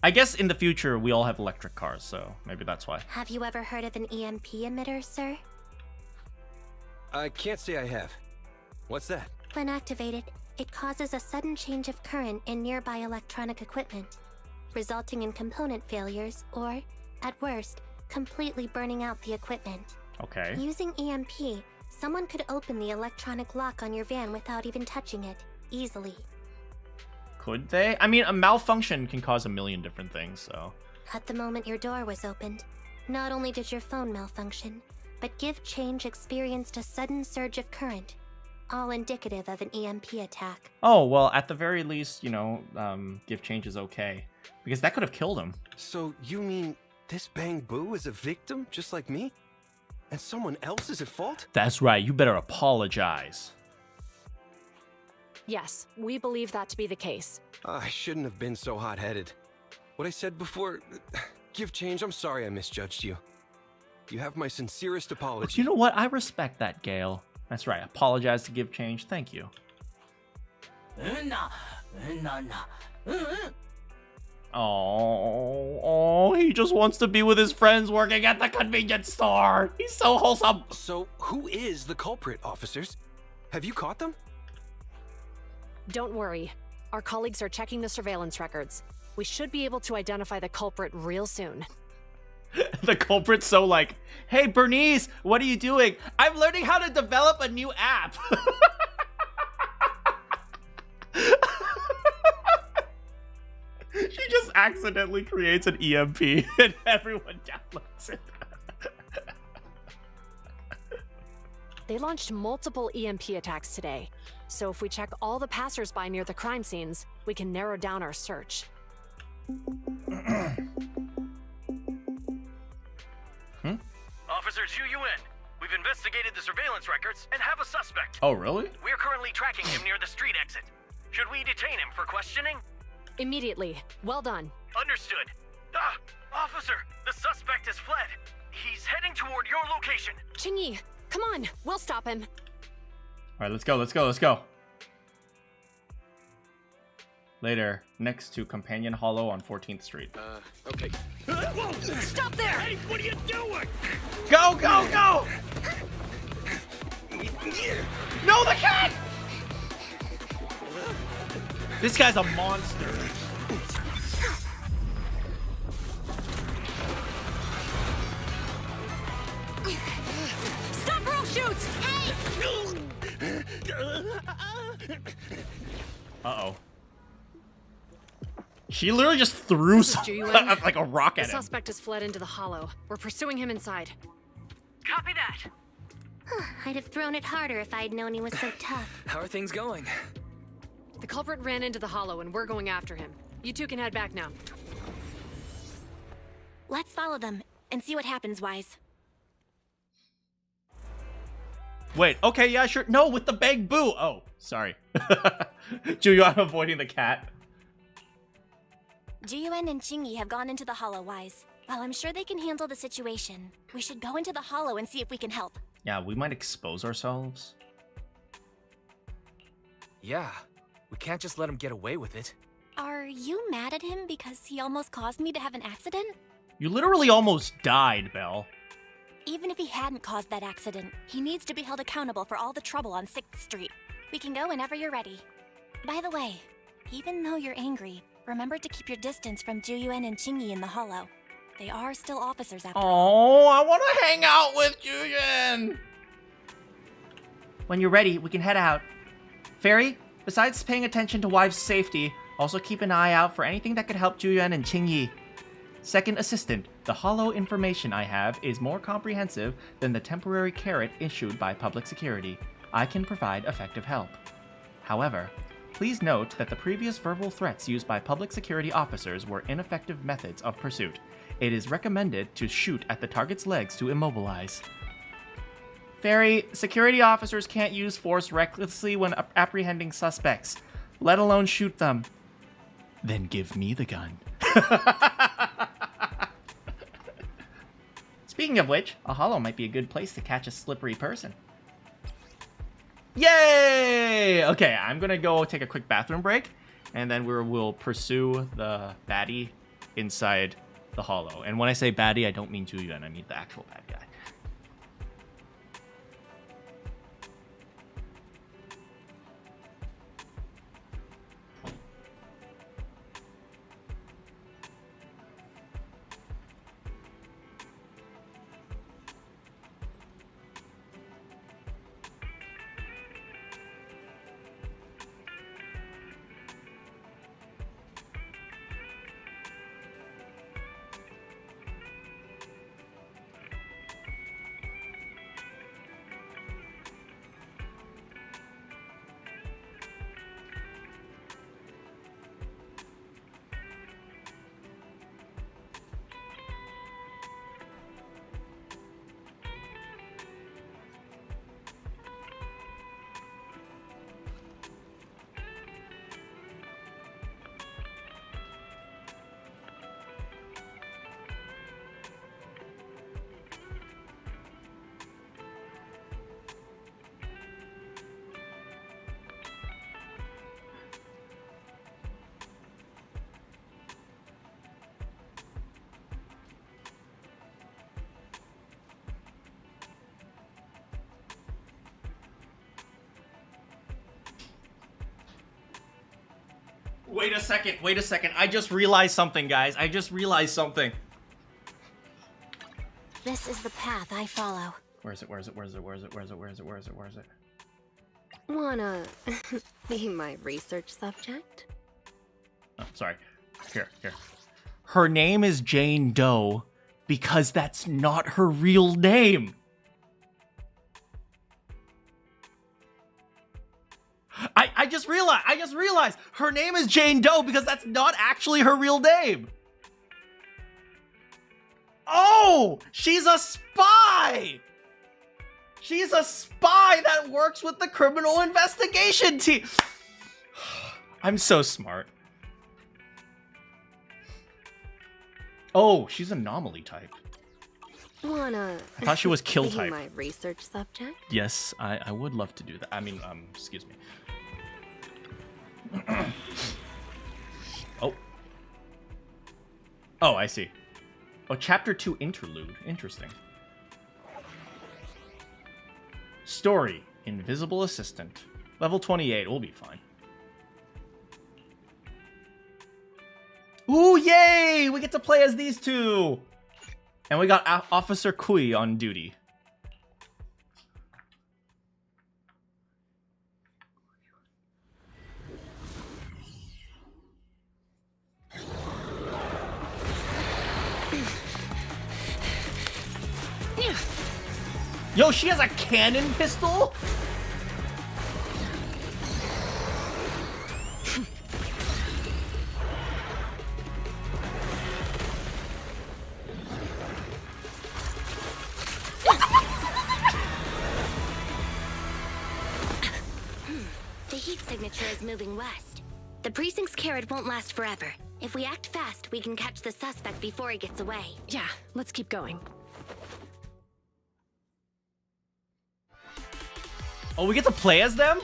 I guess in the future we all have electric cars, so maybe that's why. Have you ever heard of an EMP emitter, sir? I can't say I have. What's that? When activated, it causes a sudden change of current in nearby electronic equipment, resulting in component failures or, at worst, completely burning out the equipment. Okay. Using EMP, someone could open the electronic lock on your van without even touching it, easily. Could they? I mean, a malfunction can cause a million different things, so... At the moment your door was opened, not only did your phone malfunction, but Give Change experienced a sudden surge of current, all indicative of an EMP attack. Oh, well, at the very least, you know, Give Change is okay. Because that could have killed him. So you mean this Bangbu is a victim, just like me? And someone else is at fault? That's right, you better apologize. Yes, we believe that to be the case. I shouldn't have been so hot-headed. What I said before... Give Change, I'm sorry I misjudged you. You have my sincerest apology. You know what? I respect that, Gale. That's right, apologize to Give Change. Thank you. Oh, he just wants to be with his friends working at the convenience store. He's so wholesome. So, who is the culprit, officers? Have you caught them? Don't worry. Our colleagues are checking the surveillance records. We should be able to identify the culprit real soon. The culprit's so like, hey, Bernice, what are you doing? I'm learning how to develop a new app. She just accidentally creates an EMP and everyone downloads it. They launched multiple EMP attacks today. So if we check all the passersby near the crime scenes, we can narrow down our search. Officer Zhu Yuan, we've investigated the surveillance records and have a suspect. Oh, really? We're currently tracking him near the street exit. Should we detain him for questioning? Immediately. Well done. Understood. Officer, the suspect has fled. He's heading toward your location. Qingyi, come on, we'll stop him. All right, let's go, let's go, let's go. Later, next to Companion Hollow on 14th Street. Okay. Whoa! Stop there! Hey, what are you doing? Go, go, go! No, the cat! This guy's a monster. Stop roll shoots! Uh-oh. She literally just threw like a rock The at him. suspect has fled into the hollow. We're pursuing him inside. Copy that. I'd have thrown it harder if I'd known he was so tough. How are things going? The culprit ran into the hollow and we're going after him. You two can head back now. Let's follow them and see what happens, Wise. Wait, okay, yeah, sure. No, with the big boo. Oh, sorry. Juyu, I'm avoiding the cat. Jiyuan and Qingyi have gone into the hollow, Wise. While I'm sure they can handle the situation, we should go into the hollow and see if we can help. Yeah, we might expose ourselves. Yeah, we can't just let him get away with it. Are you mad at him because he almost caused me to have an accident? You literally almost died, Belle. Even if he hadn't caused that accident, he needs to be held accountable for all the trouble on 6th Street. We can go whenever you're ready. By the way, even though you're angry, remember to keep your distance from Juyuan and Qingyi in the hollow. They are still officers after all. Oh, I want to hang out with Juyuan. When you're ready, we can head out. Fairy, besides paying attention to Wive's safety, also keep an eye out for anything that could help Juyuan and Qingyi. Second assistant, the hollow information I have is more comprehensive than the temporary carrot issued by public security. I can provide effective help. However, please note that the previous verbal threats used by public security officers were ineffective methods of pursuit. It is recommended to shoot at the target's legs to immobilize. Fairy, security officers can't use force recklessly when apprehending suspects, let alone shoot them. Then give me the gun. Speaking of which, a hollow might be a good place to catch a slippery person. Yay! Okay, I'm gonna go take a quick bathroom break, and then we'll pursue the baddie inside the hollow. And when I say baddie, I don't mean Juyuan, I mean the actual bad guy. Wait a second. I just realized something, guys. I just realized something. This is the path I follow. Where is it? Wanna be my research subject? Oh, sorry. Here. Her name is Jane Doe because that's not her real name. just realized her name is Jane Doe because that's not actually her real name. Oh, she's a spy. She's a spy that works with the criminal investigation team. I'm so smart. Oh, she's anomaly type. Wanna I thought she was kill be type. my research subject? Yes, I would love to do that. I mean, excuse me. Oh. Oh, I see. Oh, chapter 2 interlude. Interesting. Story. Invisible assistant. Level 28. We'll be fine. Ooh, yay! We get to play as these two! And we got Officer Kui on duty. Yo, she has a cannon pistol? The heat signature is moving west. The precinct's carrot won't last forever. If we act fast, we can catch the suspect before he gets away. Yeah, let's keep going. Oh, we get to play as them?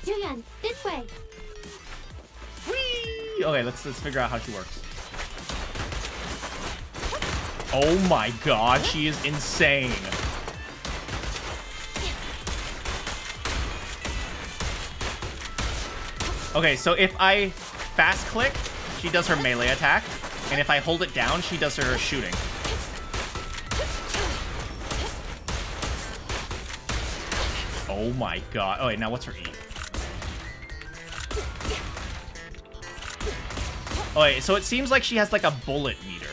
Julian, this way. Whee! Okay, let's figure out how she works. Oh my god, she is insane. Okay, so if I fast click, she does her melee attack, and if I hold it down, she does her shooting. Oh my god. Oh wait, now what's her E? Oh wait, so it seems like she has like a bullet meter.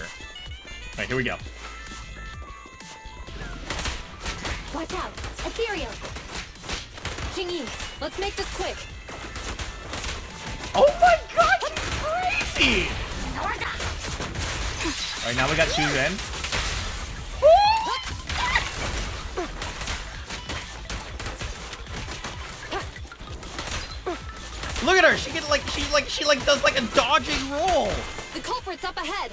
Alright, here we go. Watch out, ethereal. Kingy, let's make this quick. Oh my god, she's crazy! Alright, now we got two in. Look at her! She does like a dodging roll. The culprit's up ahead.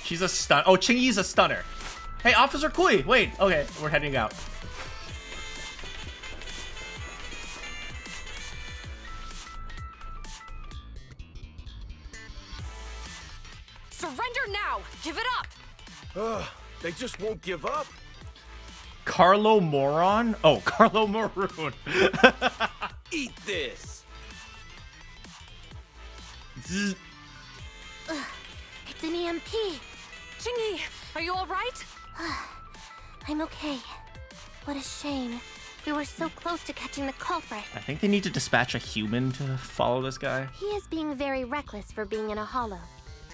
She's a stun. Oh, Chingy's a stunner. Hey, Officer Kui. Wait. Okay, we're heading out. Surrender now. Give it up. Ugh, they just won't give up. Carlo Moron? Oh, Carlo Maroon. Eat this. Zzz. It's an EMP. Chingy, are you all right? I'm okay. What a shame. We were so close to catching the culprit. I think they need to dispatch a human to follow this guy. He is being very reckless for being in a hollow.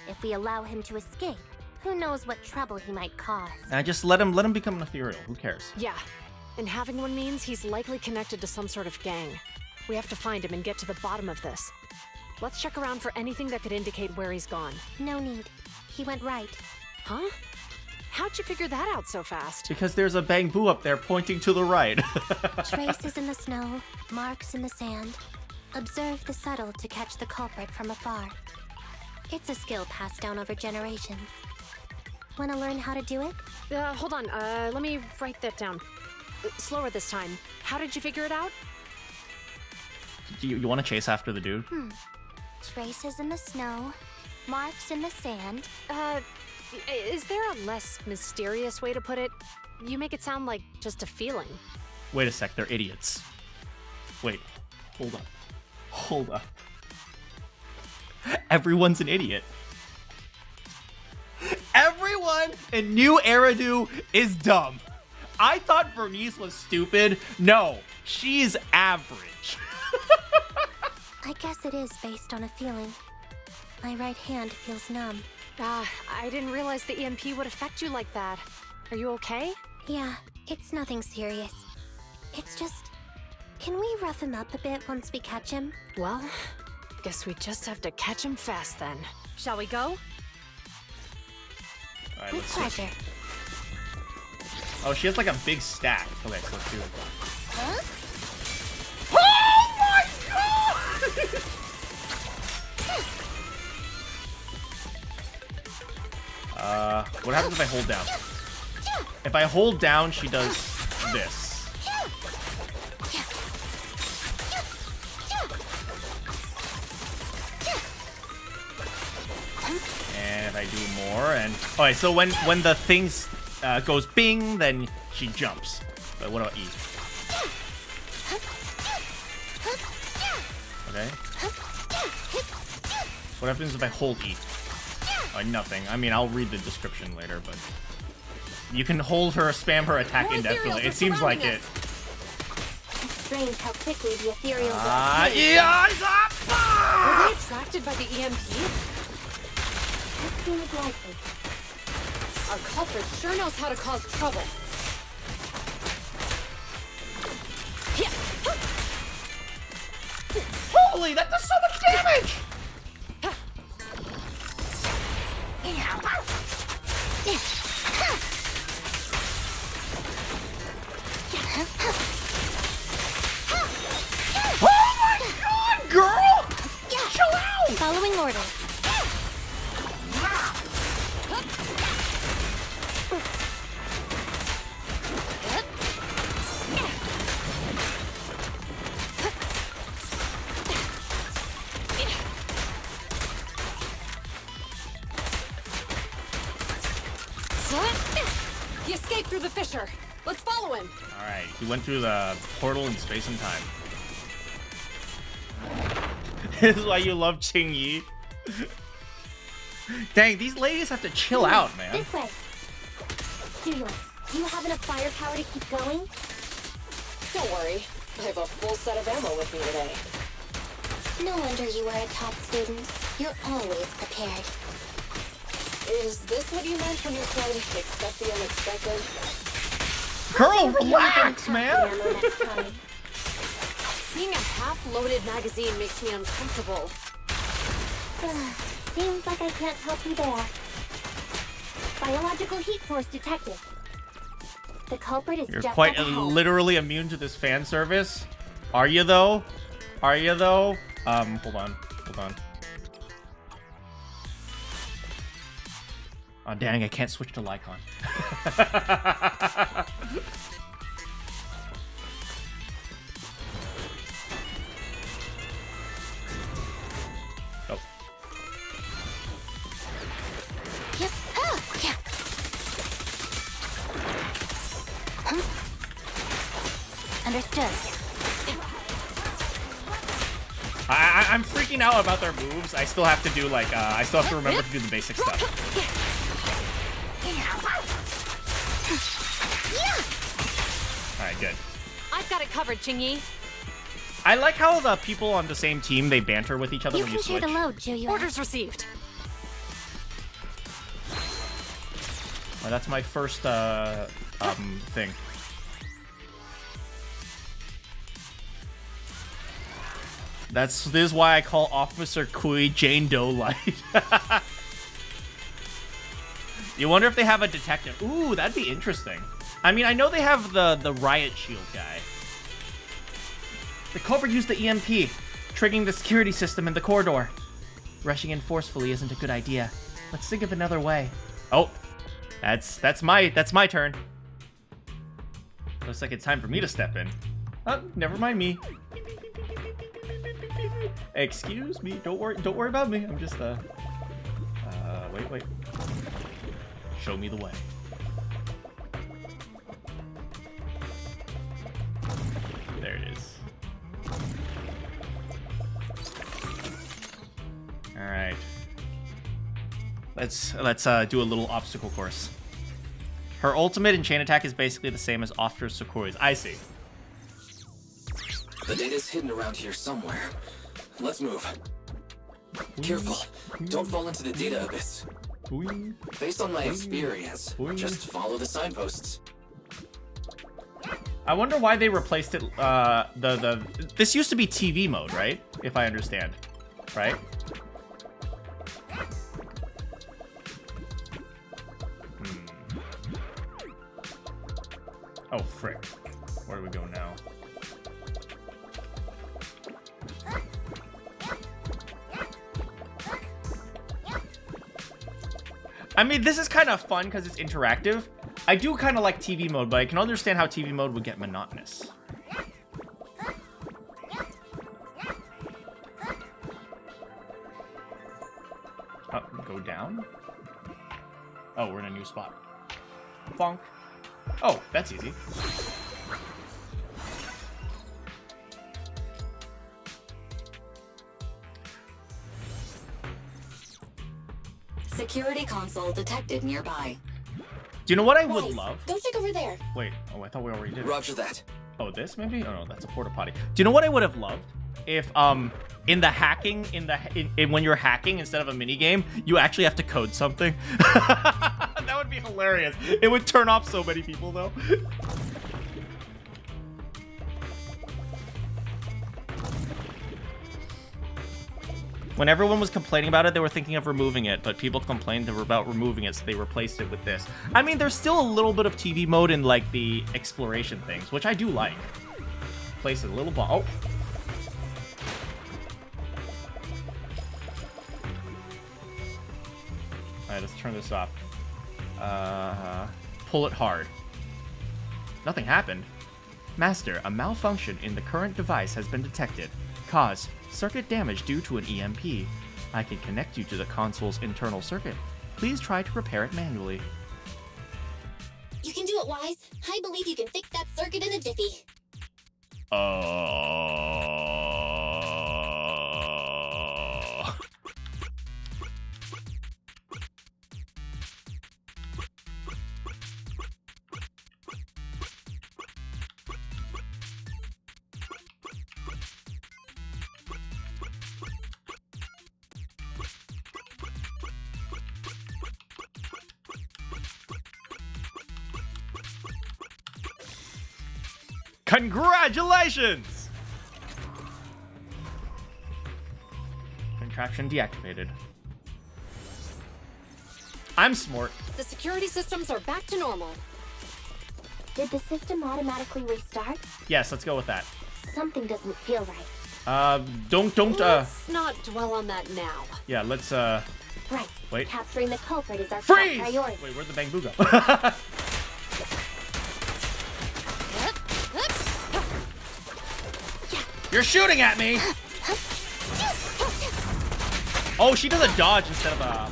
If we allow him to escape, who knows what trouble he might cause. I just let him become an ethereal. Who cares? Yeah, and having one means he's likely connected to some sort of gang. We have to find him and get to the bottom of this. Let's check around for anything that could indicate where he's gone. No need. He went right. Huh? How'd you figure that out so fast? Because there's a bang boo up there pointing to the right. Traces in the snow, marks in the sand. Observe the subtle to catch the culprit from afar. It's a skill passed down over generations. Want to learn how to do it? Hold on. Let me write that down. Slower this time. How did you figure it out? You want to chase after the dude? Traces in the snow, marks in the sand. Is there a less mysterious way to put it? You make it sound like just a feeling. Wait a sec, they're idiots. Wait, hold up. Hold up. Everyone's an idiot. Everyone in New Eridu is dumb. I thought Bernice was stupid. No, she's average. I guess it is based on a feeling. My right hand feels numb. I didn't realize the EMP would affect you like that. Are you okay? Yeah, it's nothing serious. It's just... Can we rough him up a bit once we catch him? Well, guess we just have to catch him fast then. Shall we go? Alright, With pleasure. Oh, she has like a big stack. Okay, so let's do it. Huh? Oh my god! What happens if I hold down? If I hold down, she does this. And if I do more, and alright, so when the things goes bing, then she jumps. But what about E? Okay. What happens if I hold E? Nothing. I mean, I'll read the description later, but you can hold her, spam her attack indefinitely. It seems like it. It's strange how quickly the ethereal Were they attracted by the EMP? That seems likely. Our culprit sure knows how to cause trouble. Holy, that does so much damage! Oh my god, girl! Chill out! Following order. He escaped through the fissure. Let's follow him. Alright, he went through the portal in space and time. This is why you love Ching Yi. Dang, these ladies have to chill out, man. This way. Do you have enough firepower to keep going? Don't worry. I have a full set of ammo with me today. No wonder you are a top student. You're always prepared. Is this what you meant when you said expect the unexpected? Girl, relax, man! Seeing a half-loaded magazine makes me uncomfortable. Seems like I can't help you there. Biological heat source detected. The culprit is You're just quite up ahead. literally immune to this fan service. Are you though? Are you though? Hold on. Oh dang, I can't switch to Lycon. Oh. Yep. Oh, yeah. Understood. I'm freaking out about their moves. I still have to do like I still have to remember to do the basic stuff. Alright, good. I've got it covered, Ching-Yi. I like how the people on the same team, they banter with each other when you switch. You can share the load, Julia. Orders received. Oh, that's my first thing. This is why I call Officer Kui Jane Doe Light. You wonder if they have a detective. Ooh, that'd be interesting. I mean, I know they have the riot shield guy. The culprit used the EMP, triggering the security system in the corridor. Rushing in forcefully isn't a good idea. Let's think of another way. Oh, that's my turn. Looks like it's time for me to step in. Oh, never mind me. Excuse me. Don't worry about me. I'm just wait. Show me the way. There it is. All right. Let's do a little obstacle course. Her ultimate and chain attack is basically the same as Officer Sakui's. I see. The data's hidden around here somewhere. Let's move. Careful. Don't fall into the data abyss. Based on my experience, just follow the signposts. I wonder why they replaced it. This used to be TV mode, right? If I understand, right? Oh frick! Where do we go now? I mean, this is kind of fun because it's interactive. I do kind of like TV mode, but I can understand how TV mode would get monotonous. Oh, go down? Oh, we're in a new spot. Bonk. Oh, that's easy. Security console detected nearby. Do you know what I would love? Go check over there. Wait, oh, I thought we already did. Roger that. Oh, this maybe? Oh no, that's a porta potty. Do you know what I would have loved? If in the hacking, when you're hacking, instead of a mini game, you actually have to code something. That would be hilarious. It would turn off so many people though. When everyone was complaining about it, they were thinking of removing it, but people complained about removing it, so they replaced it with this. I mean, there's still a little bit of TV mode in, like, the exploration things, which I do like. Place a little bomb. Oh! Alright, let's turn this off. Pull it hard. Nothing happened. Master, a malfunction in the current device has been detected. Cause: circuit damage due to an EMP. I can connect you to the console's internal circuit. Please try to repair it manually. You can do it, Wise. I believe you can fix that circuit in a jiffy. Congratulations! Contraption deactivated. I'm smart. The security systems are back to normal. Did the system automatically restart? Yes, let's go with that. Something doesn't feel right. Don't, Let's not dwell on that now. Yeah, let's, Right. Wait. Capturing the culprit is our top Freeze! priority. Wait, where'd the bang boo go? You're shooting at me! Oh, she does a dodge instead of a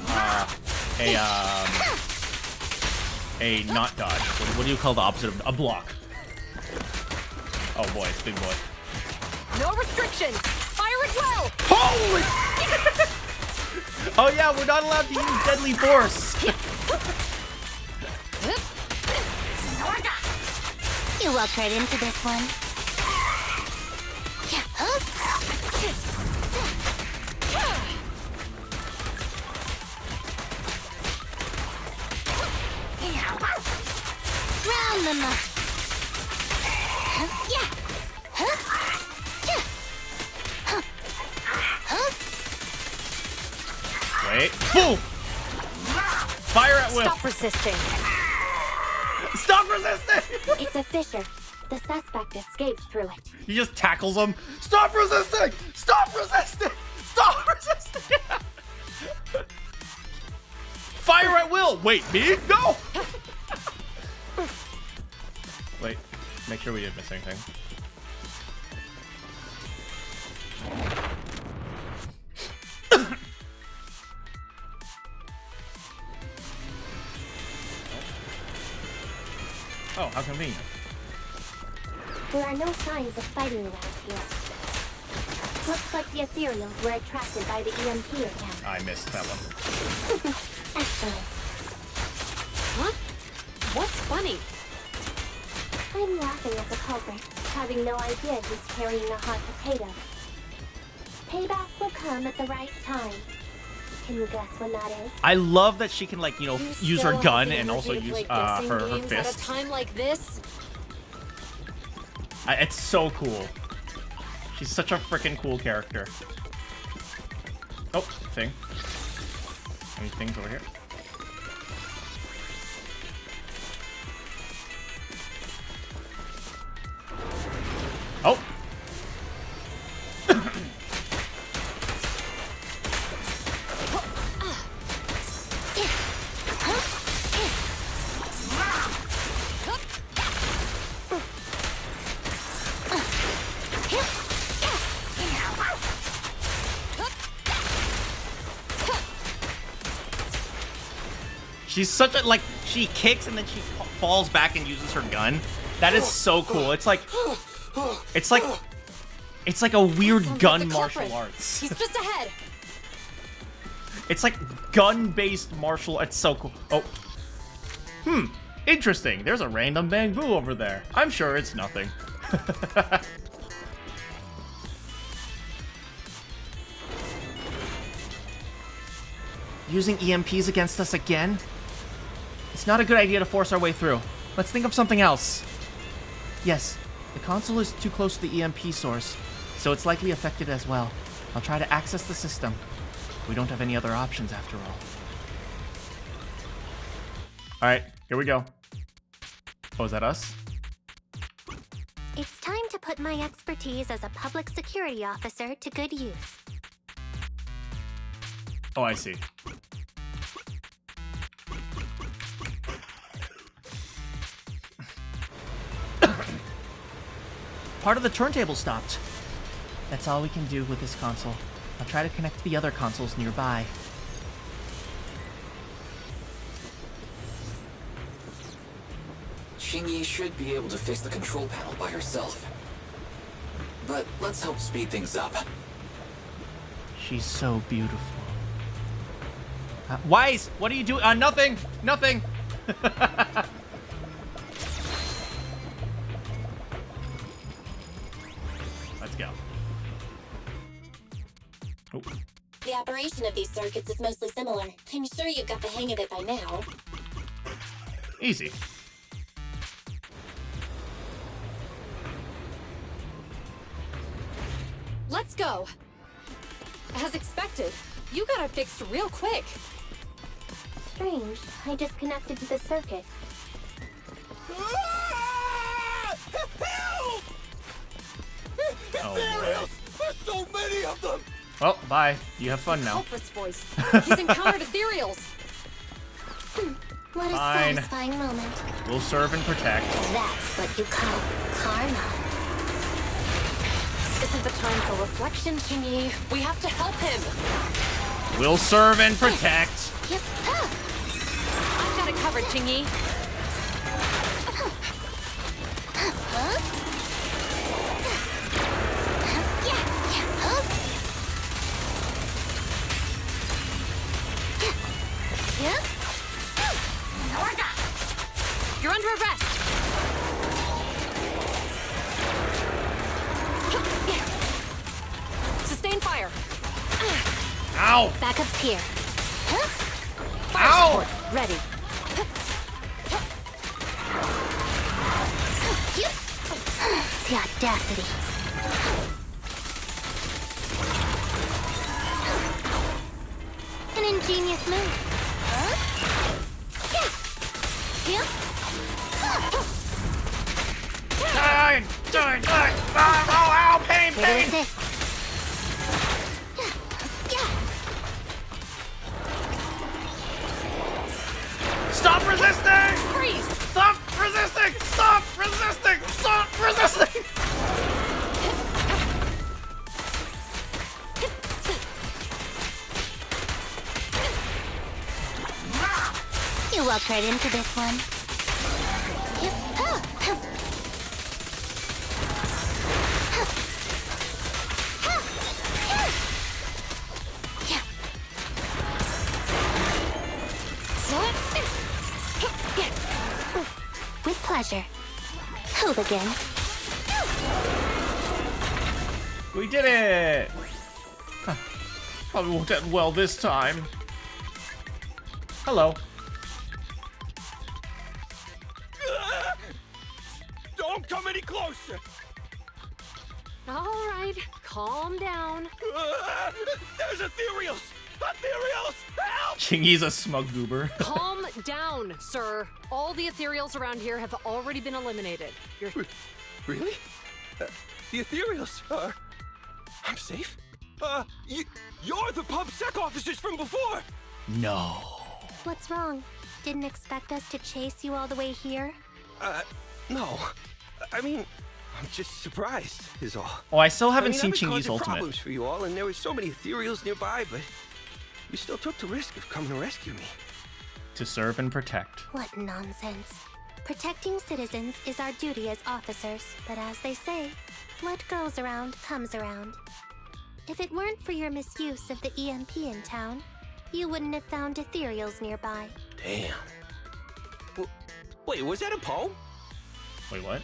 not dodge. What do you call the opposite of a block? Oh boy, it's big boy. No restrictions! Fire at will! Holy! Oh yeah, we're not allowed to use deadly force. You walked right into this one. Round them up. Wait. Boom! Fire at will. Stop resisting. Stop resisting! It's a fissure. The suspect escaped through it. He just tackles him. Stop resisting! Stop resisting! Stop resisting! Fire at will! Wait, me? No! Wait, make sure we didn't miss anything. Oh, how convenient. There are no signs of fighting around here. Looks like the ethereals were attracted by the EMP again. I missed that one. Excellent. Huh? What's funny? I'm laughing at the culprit, having no idea he's carrying a hot potato. Payback will come at the right time. Can you guess when that is? I love that she can, like, you know, use her Still gun have the and energy also to use play guessing her games fist. At a time like this? It's so cool. She's such a freaking cool character. Oh, thing. Any things over here? Oh! She's such a, like, she kicks and then she falls back and uses her gun. That is so cool. It's like a weird gun martial arts. He's just ahead. It's like gun-based martial. It's so cool. Oh. Interesting. There's a random bamboo over there. I'm sure it's nothing. Using EMPs against us again? It's not a good idea to force our way through. Let's think of something else. Yes, the console is too close to the EMP source, so it's likely affected as well. I'll try to access the system. We don't have any other options after all. Alright, here we go. Oh, is that us? It's time to put my expertise as a public security officer to good use. Oh, I see. Part of the turntable stopped. That's all we can do with this console. I'll try to connect the other consoles nearby. Xingyi should be able to fix the control panel by herself. But let's help speed things up. She's so beautiful. Wise, what are you doing? Nothing! Nothing! Let's go. Oh. The operation of these circuits is mostly similar. I'm sure you've got the hang of it by now. Easy. Let's go. As expected, you got it fixed real quick. Strange. I just connected to the circuit. Help! Ethereals! There's so many of them! Well, bye. You have fun now. Culprit's voice. He's encountered ethereals. What a Fine. satisfying moment. We'll serve and protect. That's what you call karma. This isn't the time for reflection, Kingy. We have to help him. We'll serve and protect. Yep. I've got it covered, Chingy. You're under arrest. Sustain fire. Ow! Backup's here. Fire Ow! support ready. The audacity. An ingenious move. Ow, pain, pain! Stop resisting! Freeze! Stop resisting! Stop resisting! Stop resisting! You walked right into this one. With pleasure. Hooligan. We did it! Huh. Probably won't end well this time. Hello. Don't come any closer! All right, calm down. There's ethereals! Ethereals! Help! Chingy's a smug goober. Calm down, sir. All the ethereals around here have already been eliminated. You're... Really? The ethereals are... I'm safe? You're the PubSec officers from before! No. What's wrong? Didn't expect us to chase you all the way here? No. I mean, I'm just surprised, is all. Oh, I still haven't seen I've been Chingy's causing ultimate. problems for you all, and there were so many ethereals nearby, but you still took the risk of coming to rescue me. To serve and protect. What nonsense. Protecting citizens is our duty as officers, but as they say, what goes around comes around. If it weren't for your misuse of the EMP in town, you wouldn't have found ethereals nearby. Damn. Wait, was that a poem? Wait, what?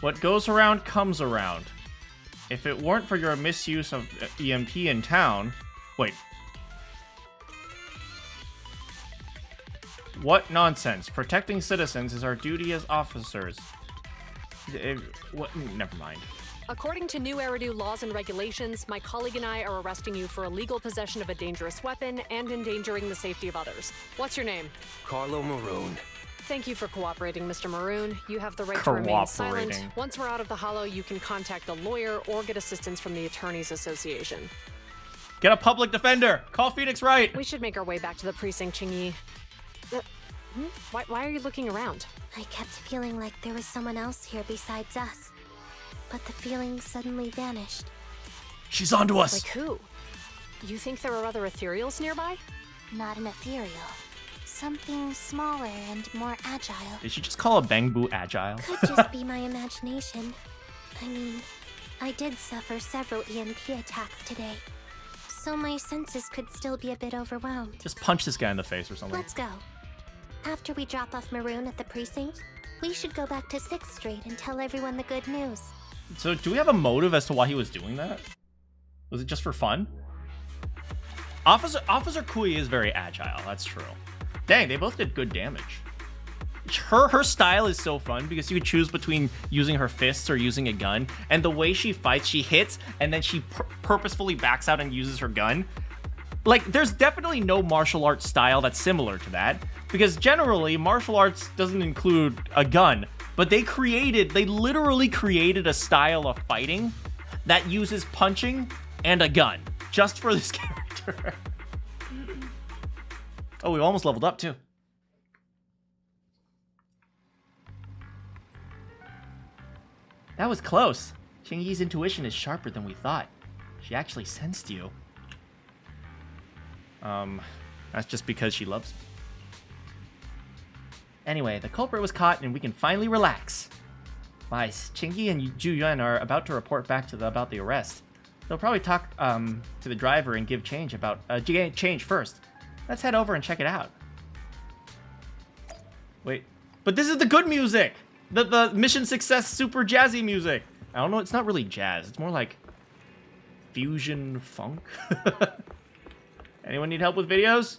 What goes around comes around. If it weren't for your misuse of EMP in town... Wait. What nonsense. Protecting citizens is our duty as officers. What? Never mind. According to new Eridu laws and regulations, my colleague and I are arresting you for illegal possession of a dangerous weapon and endangering the safety of others. What's your name? Carlo Maroon. Thank you for cooperating, Mr. Maroon. You have the right to remain silent. Once we're out of the hollow, you can contact a lawyer or get assistance from the Attorneys Association. Get a public defender! Call Phoenix Wright! We should make our way back to the precinct, Chingy. Why are you looking around? I kept feeling like there was someone else here besides us. But the feeling suddenly vanished. She's onto us! Like who? You think there are other ethereals nearby? Not an ethereal. Something smaller and more agile. Did she just call a Bangbu agile? Could just be my imagination. I mean, I did suffer several EMP attacks today. So my senses could still be a bit overwhelmed. Just punch this guy in the face or something. Let's go. After we drop off Maroon at the precinct, we should go back to 6th Street and tell everyone the good news. So, do we have a motive as to why he was doing that? Was it just for fun? Officer Kui is very agile, that's true. Dang, they both did good damage. Her style is so fun because you could choose between using her fists or using a gun, and the way she fights, she hits, and then she purposefully backs out and uses her gun. Like, there's definitely no martial arts style that's similar to that, because generally, martial arts doesn't include a gun, but they literally created a style of fighting that uses punching and a gun, just for this character. Oh, we almost leveled up, too. That was close. Chingy's intuition is sharper than we thought. She actually sensed you. That's just because she loves me. Anyway, the culprit was caught and we can finally relax. Nice. Chingy and Ju Yuan are about to report back about the arrest. They'll probably talk to the driver and give change first. Let's head over and check it out. Wait, but this is the good music! The mission success super jazzy music! I don't know, it's not really jazz, it's more like fusion funk. Anyone need help with videos?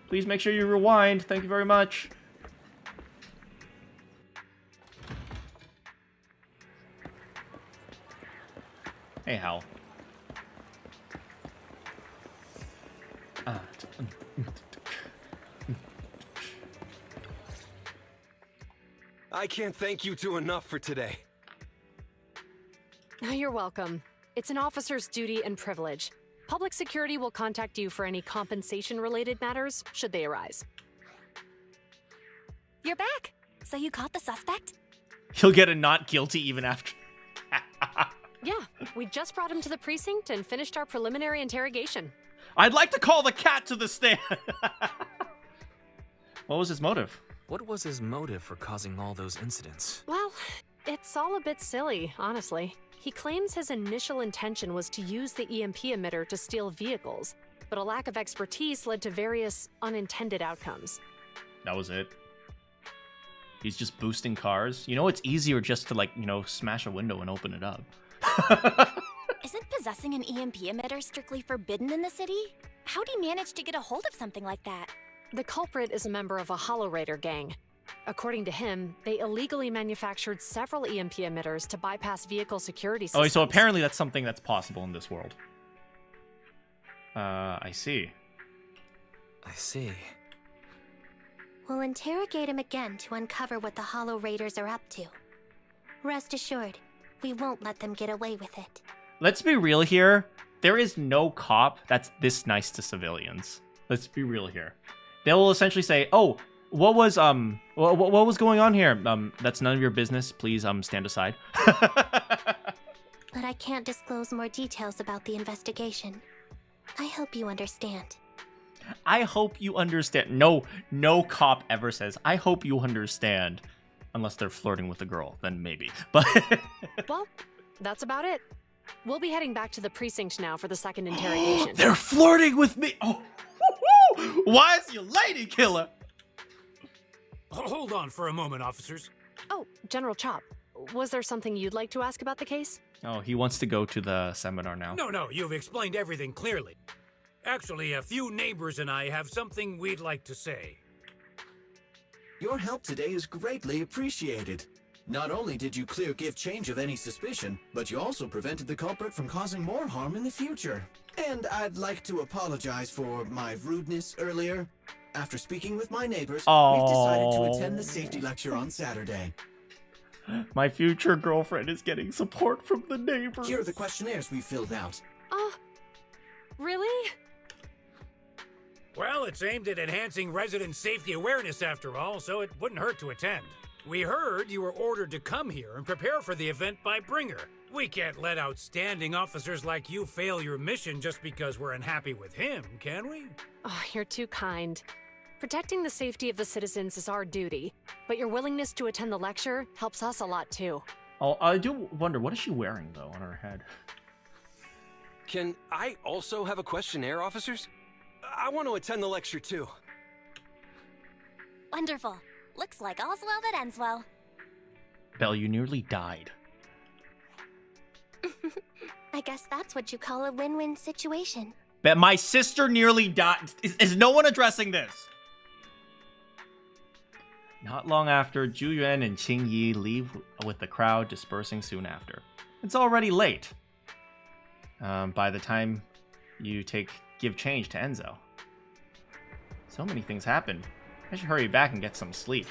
Please make sure you rewind, thank you very much. Hey, Hal. I can't thank you two enough for today. You're welcome. It's an officer's duty and privilege. Public security will contact you for any compensation-related matters, should they arise. You're back! So you caught the suspect? He'll get a not guilty even after. Yeah, we just brought him to the precinct and finished our preliminary interrogation. I'd like to call the cat to the stand! What was his motive? What was his motive for causing all those incidents? Well, it's all a bit silly, honestly. He claims his initial intention was to use the EMP emitter to steal vehicles, but a lack of expertise led to various unintended outcomes. That was it. He's just boosting cars. You know, it's easier just to, like, you know, smash a window and open it up. Isn't possessing an EMP emitter strictly forbidden in the city? How'd he manage to get a hold of something like that? The culprit is a member of a Hollow Raider gang. According to him, they illegally manufactured several EMP emitters to bypass vehicle security Oh, systems. so apparently that's something that's possible in this world. I see. I see. We'll interrogate him again to uncover what the Hollow Raiders are up to. Rest assured, we won't let them get away with it. Let's be real here. There is no cop that's this nice to civilians. Let's be real here. They will essentially say, "Oh, what was what was going on here? That's none of your business. Please stand aside." But I can't disclose more details about the investigation. I hope you understand. I hope you understand. No cop ever says, "I hope you understand," unless they're flirting with a girl. Then maybe. But well, that's about it. We'll be heading back to the precinct now for the second interrogation. They're flirting with me. Oh, why is you lady killer? Hold on for a moment, officers. Oh, General Chop, was there something you'd like to ask about the case? Oh, he wants to go to the seminar now. No, you've explained everything clearly. Actually, a few neighbors and I have something we'd like to say. Your help today is greatly appreciated. Not only did you clear Give Change of any suspicion, but you also prevented the culprit from causing more harm in the future. And I'd like to apologize for my rudeness earlier. After speaking with my neighbors, we've decided to attend the safety lecture on Saturday. My future girlfriend is getting support from the neighbors. Here are the questionnaires we filled out. Really? Well, it's aimed at enhancing resident safety awareness after all, so it wouldn't hurt to attend. We heard you were ordered to come here and prepare for the event by Bringer. We can't let outstanding officers like you fail your mission just because we're unhappy with him, can we? Oh, you're too kind. Protecting the safety of the citizens is our duty, but your willingness to attend the lecture helps us a lot too. Oh, I do wonder, what is she wearing though on her head? Can I also have a questionnaire, officers? I want to attend the lecture too. Wonderful. Looks like all's well that ends well. Belle, you nearly died. I guess that's what you call a win-win situation. But my sister nearly died. Is no one addressing this? Not long after, Zhu Yuan and Qing Yi leave with the crowd dispersing soon after. It's already late. By the time you give change to Enzo. So many things happened. I should hurry back and get some sleep.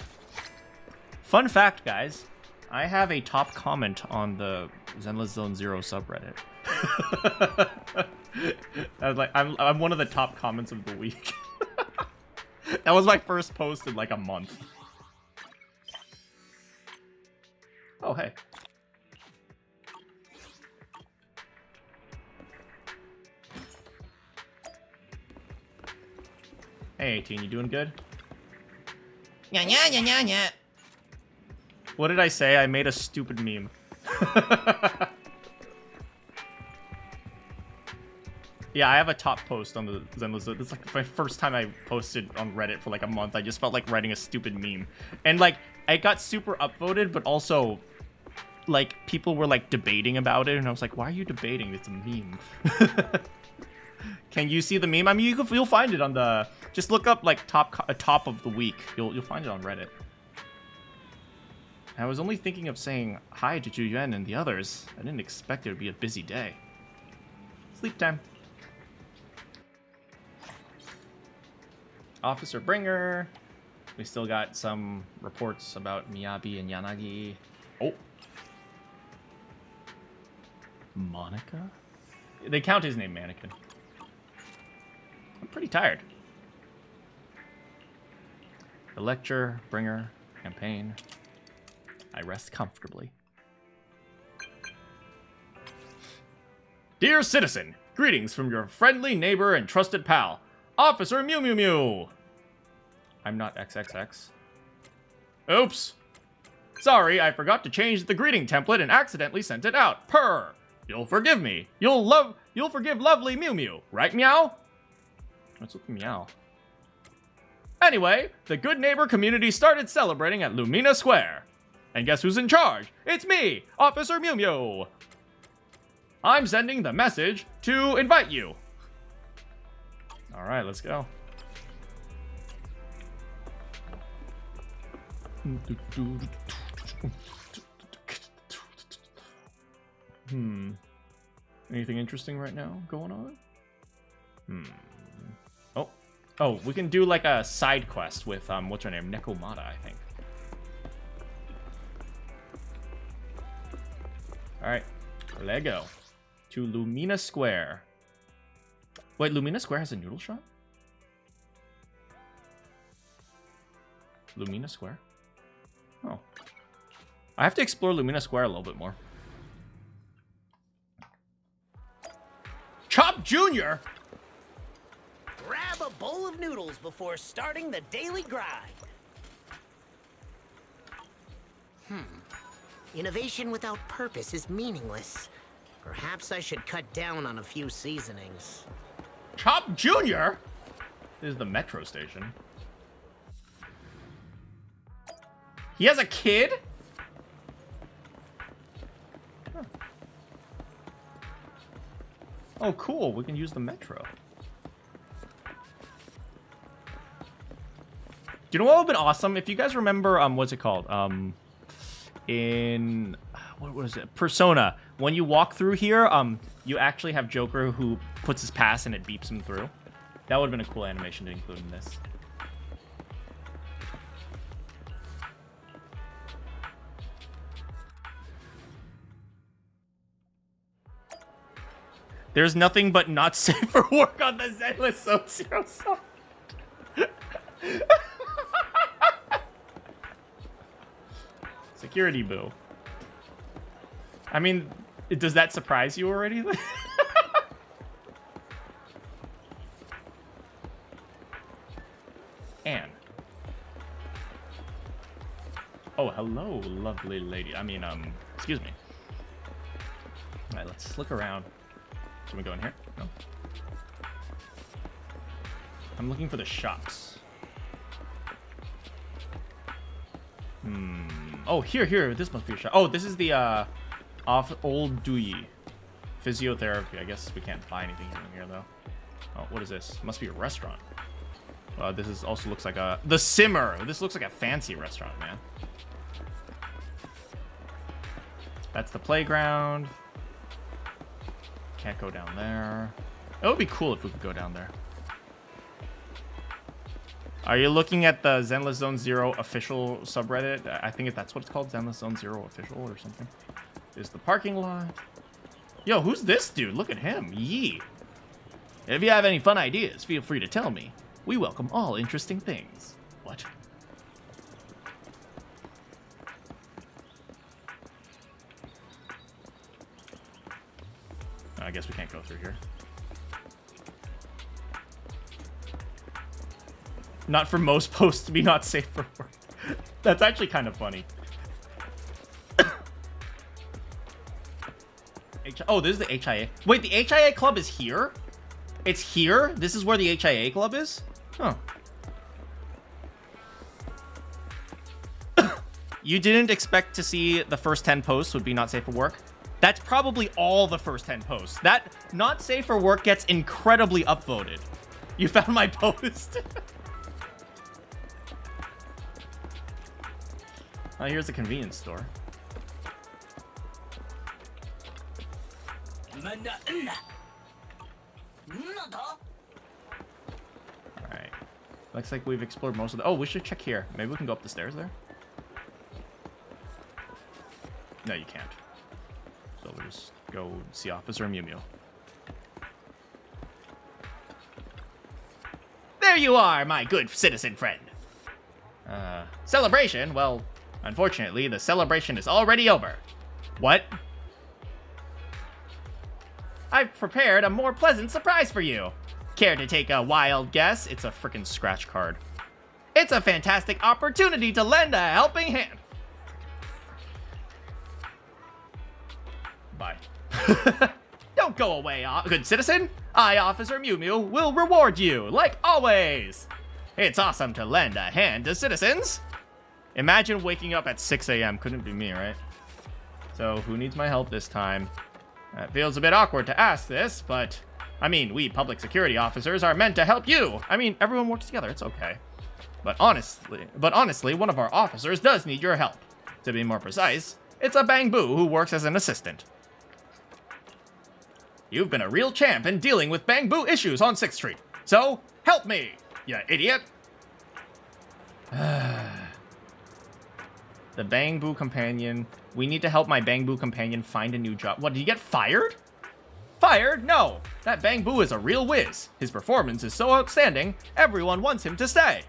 Fun fact, guys. I have a top comment on the Zenless Zone Zero subreddit. I was like, I'm one of the top comments of the week. That was my first post in like a month. Oh, hey. Hey, 18, you doing good? Yeah. What did I say? I made a stupid meme. Yeah, I have a top post on the Zenless. It's like my first time I posted on Reddit for like a month. I just felt like writing a stupid meme. And like, I got super upvoted, but also, like, people were like debating about it. And I was like, why are you debating? It's a meme. Can you see the meme? I mean, you'll find it on the... Just look up like top of the week. You'll find it on Reddit. I was only thinking of saying hi to Zhu Yuan and the others. I didn't expect it would be a busy day. Sleep time. Officer Bringer. We still got some reports about Miyabi and Yanagi. Oh. Monica? They count his name Manakyn. I'm pretty tired. The lecture, Bringer, campaign. I rest comfortably. Dear citizen, greetings from your friendly neighbor and trusted pal, Officer Mew Mew Mew. I'm not XXX. Oops. Sorry, I forgot to change the greeting template and accidentally sent it out. Purr. You'll forgive me. You'll forgive lovely Mew Mew, right, Meow? What's with Meow? Anyway, the good neighbor community started celebrating at Lumina Square. And guess who's in charge? It's me, Officer Mew Mew. I'm sending the message to invite you. All right, let's go. Anything interesting right now going on? Oh, we can do like a side quest with what's her name? Nekomata, I think. Alright. Let's go. To Lumina Square. Wait, Lumina Square has a noodle shop? Lumina Square? Oh. I have to explore Lumina Square a little bit more. Chop Jr.! Grab a bowl of noodles before starting the daily grind. Innovation without purpose is meaningless. Perhaps I should cut down on a few seasonings. Chop Jr.? This is the metro station. He has a kid? Huh. Oh, cool. We can use the metro. You know what would have been awesome? If you guys remember, what's it called? In what was it? Persona. When you walk through here, you actually have Joker who puts his pass and it beeps him through. That would have been a cool animation to include in this. There's nothing but not safe for work on the Zenless Zone Zero side. Security boo. I mean, does that surprise you already? Anne. Oh, hello, lovely lady. I mean, excuse me. All right, let's look around. Can we go in here? No. I'm looking for the shops. Oh, here. This must be a shop. Oh, this is the Old Dewey physiotherapy. I guess we can't buy anything in here though. Oh, what is this? Must be a restaurant. This is also looks like the Simmer. This looks like a fancy restaurant, man. That's the playground. Can't go down there. It would be cool if we could go down there. Are you looking at the Zenless Zone Zero official subreddit? I think that's what it's called, Zenless Zone Zero official or something. Is the parking lot. Yo, who's this dude? Look at him. Yee. If you have any fun ideas, feel free to tell me. We welcome all interesting things. What? I guess we can't go through here. Not for most posts to be not safe for work. That's actually kind of funny. Oh, this is the HIA. Wait, the HIA club is here? It's here? This is where the HIA club is? Huh. You didn't expect to see the first 10 posts would be not safe for work? That's probably all the first 10 posts. That not safe for work gets incredibly upvoted. You found my post? Oh, here's a convenience store. Alright. Looks like we've explored most of the... Oh, we should check here. Maybe we can go up the stairs there? No, you can't. So we'll just go see Officer Mew Mew. There you are, my good citizen friend. Celebration? Well, unfortunately, the celebration is already over. What? I've prepared a more pleasant surprise for you. Care to take a wild guess? It's a frickin' scratch card. It's a fantastic opportunity to lend a helping hand. Bye. Don't go away, good citizen. I, Officer Mew Mew, will reward you, like always. It's awesome to lend a hand to citizens. Imagine waking up at 6 a.m. Couldn't be me, right? So, who needs my help this time? It feels a bit awkward to ask this, but... I mean, we public security officers are meant to help you. I mean, everyone works together. It's okay. But honestly, one of our officers does need your help. To be more precise, it's a Bangbu who works as an assistant. You've been a real champ in dealing with Bangbu issues on 6th Street. So, help me, you idiot! The Bangbu companion. We need to help my Bangbu companion find a new job. What, did he get fired? Fired? No! That Bangbu is a real whiz. His performance is so outstanding, everyone wants him to stay.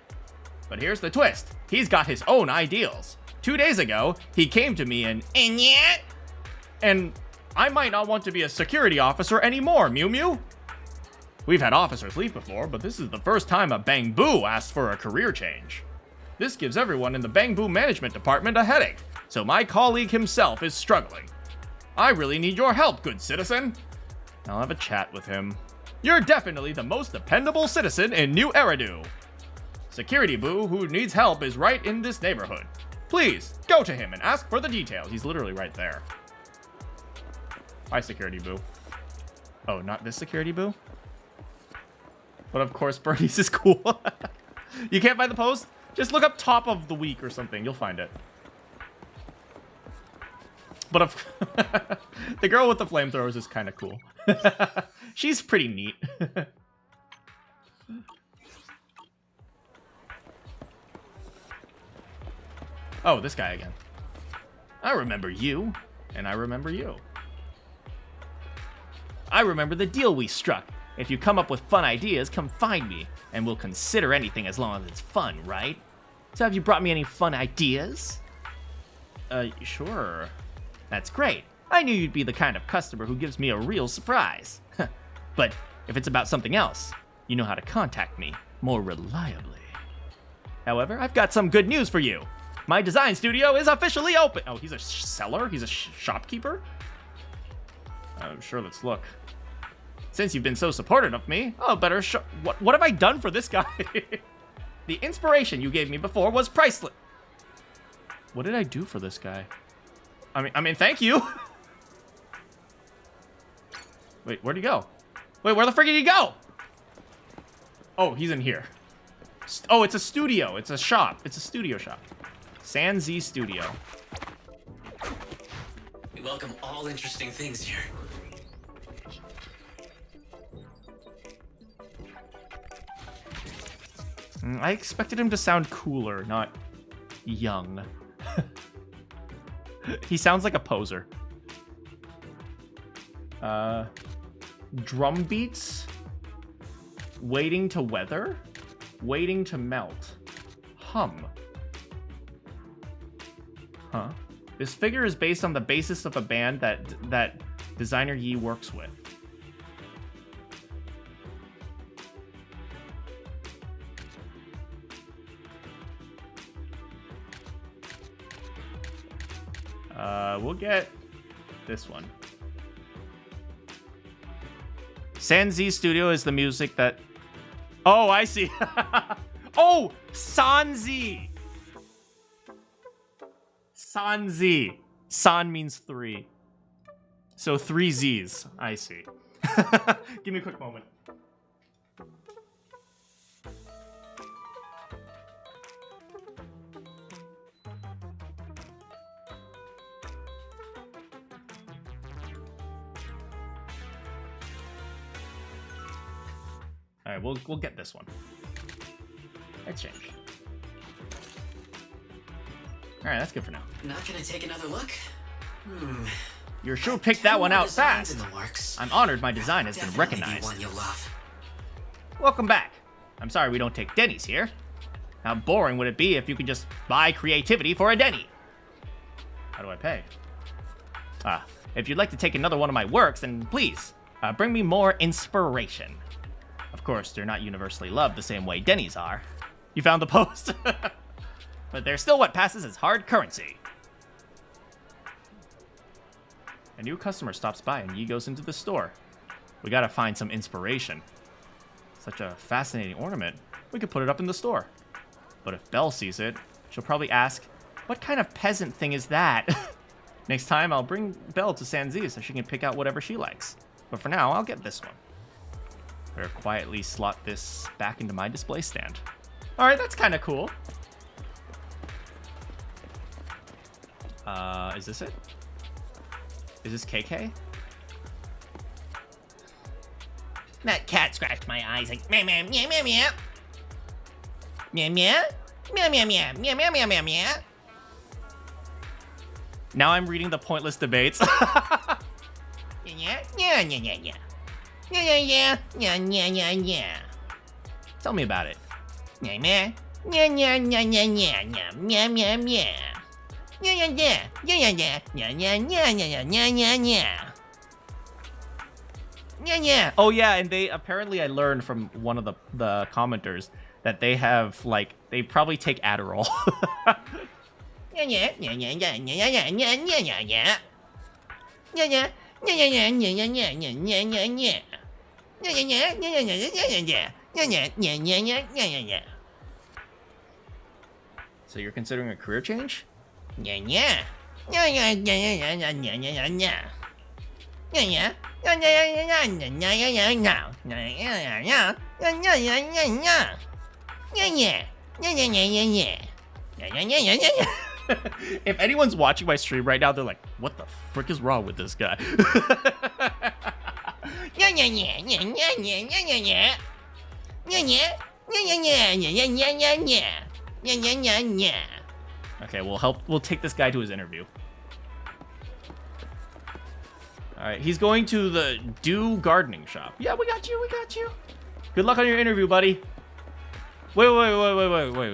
But here's the twist. He's got his own ideals. 2 days ago, he came to me and yet? And I might not want to be a security officer anymore, Mew Mew. We've had officers leave before, but this is the first time a Bangbu asked for a career change. This gives everyone in the Bangbu management department a headache, so my colleague himself is struggling. I really need your help, good citizen. I'll have a chat with him. You're definitely the most dependable citizen in New Eridu. Security Boo who needs help is right in this neighborhood. Please, go to him and ask for the details. He's literally right there. Hi, Security Boo. Oh, not this Security Boo? But of course, Birdie's is cool. You can't find the post? Just look up top of the week or something. You'll find it. But of the girl with the flamethrowers is kind of cool. She's pretty neat. Oh, this guy again. I remember you, and I remember you. I remember the deal we struck. If you come up with fun ideas, come find me, and we'll consider anything as long as it's fun, right? So have you brought me any fun ideas? Sure. That's great. I knew you'd be the kind of customer who gives me a real surprise. But if it's about something else, you know how to contact me more reliably. However, I've got some good news for you. My design studio is officially open. Oh, he's a seller? He's a shopkeeper? Sure, let's look. Since you've been so supportive of me, oh, better show. What have I done for this guy? The inspiration you gave me before was priceless. What did I do for this guy? I mean, thank you. Wait, where'd he go? Wait, where the frick did he go? Oh, he's in here. Oh, it's a studio. It's a shop. It's a studio shop. San Z Studio. We welcome all interesting things here. I expected him to sound cooler, not young. He sounds like a poser. Drum beats. Waiting to weather. Waiting to melt. Hum. Huh. This figure is based on the basis of a band that designer Yi works with. We'll get this one. San Z Studio is the music that... Oh, I see. Oh, Sanzi. Sanzi. San means 3. So 3 Z's. I see. Give me a quick moment. All right, we'll get this one. Exchange. All right, that's good for now. Not gonna take another look? You sure picked that one out fast. I'm honored my design has been recognized. One you'll love. Welcome back. I'm sorry we don't take Denny's here. How boring would it be if you could just buy creativity for a Denny? How do I pay? If you'd like to take another one of my works, then please, bring me more inspiration. Of course, they're not universally loved the same way Denny's are. You found the post? But they're still what passes as hard currency. A new customer stops by and Yi goes into the store. We gotta find some inspiration. Such a fascinating ornament. We could put it up in the store. But if Belle sees it, she'll probably ask, what kind of peasant thing is that? Next time, I'll bring Belle to San Z so she can pick out whatever she likes. But for now, I'll get this one. Better quietly slot this back into my display stand. All right, that's kind of cool. Is this it? Is this KK? That cat scratched my eyes like meow meow meow meow meow. Meow meow meow meow meow meow meow meow meow meow. Now I'm reading the pointless debates. Yeah yeah yeah yeah yeah yeah yeah yeah yeah yeah yeah. Tell me about it. Meow meow meow meow meow meow meow meow meow meow. Yeah yeah yeah yeah yeah yeah yeah yeah yeah yeah yeah yeah. Yeah, yeah. Oh yeah, and they apparently I learned from one of the commenters that they have like they probably take Adderall. Yeah, yeah, yeah, yeah, yeah, yeah, yeah, yeah, yeah, yeah, yeah. Yeah, yeah, yeah, yeah, yeah, yeah, yeah, yeah, yeah, yeah, yeah. Yeah, yeah, yeah, yeah, yeah, yeah, yeah, yeah, yeah. Yeah, yeah, yeah, yeah, yeah, yeah, yeah, yeah. So you're considering a career change? Yeah, yeah. Yeah, yeah, yeah, yeah, yeah, yeah, yeah, yeah, yeah. Yeah, yeah. Yeah, yeah, yeah, yeah, yeah, yeah, yeah, yeah. Yeah, yeah, yeah. Yeah, yeah, yeah, yeah, yeah. Yeah, yeah. Yeah, yeah, yeah, yeah, yeah. Yeah, yeah, yeah, yeah, yeah. If anyone's watching my stream right now, they're like, what the frick is wrong with this guy? Yeah, yeah, yeah, yeah, yeah, yeah, yeah, yeah, yeah. Yeah, yeah. Yeah, yeah, yeah, yeah, yeah, yeah, yeah, yeah. Yeah, yeah, yeah, yeah. Okay, we'll take this guy to his interview. Alright, he's going to the Dew Gardening Shop. Yeah, we got you, we got you. Good luck on your interview, buddy. Wait.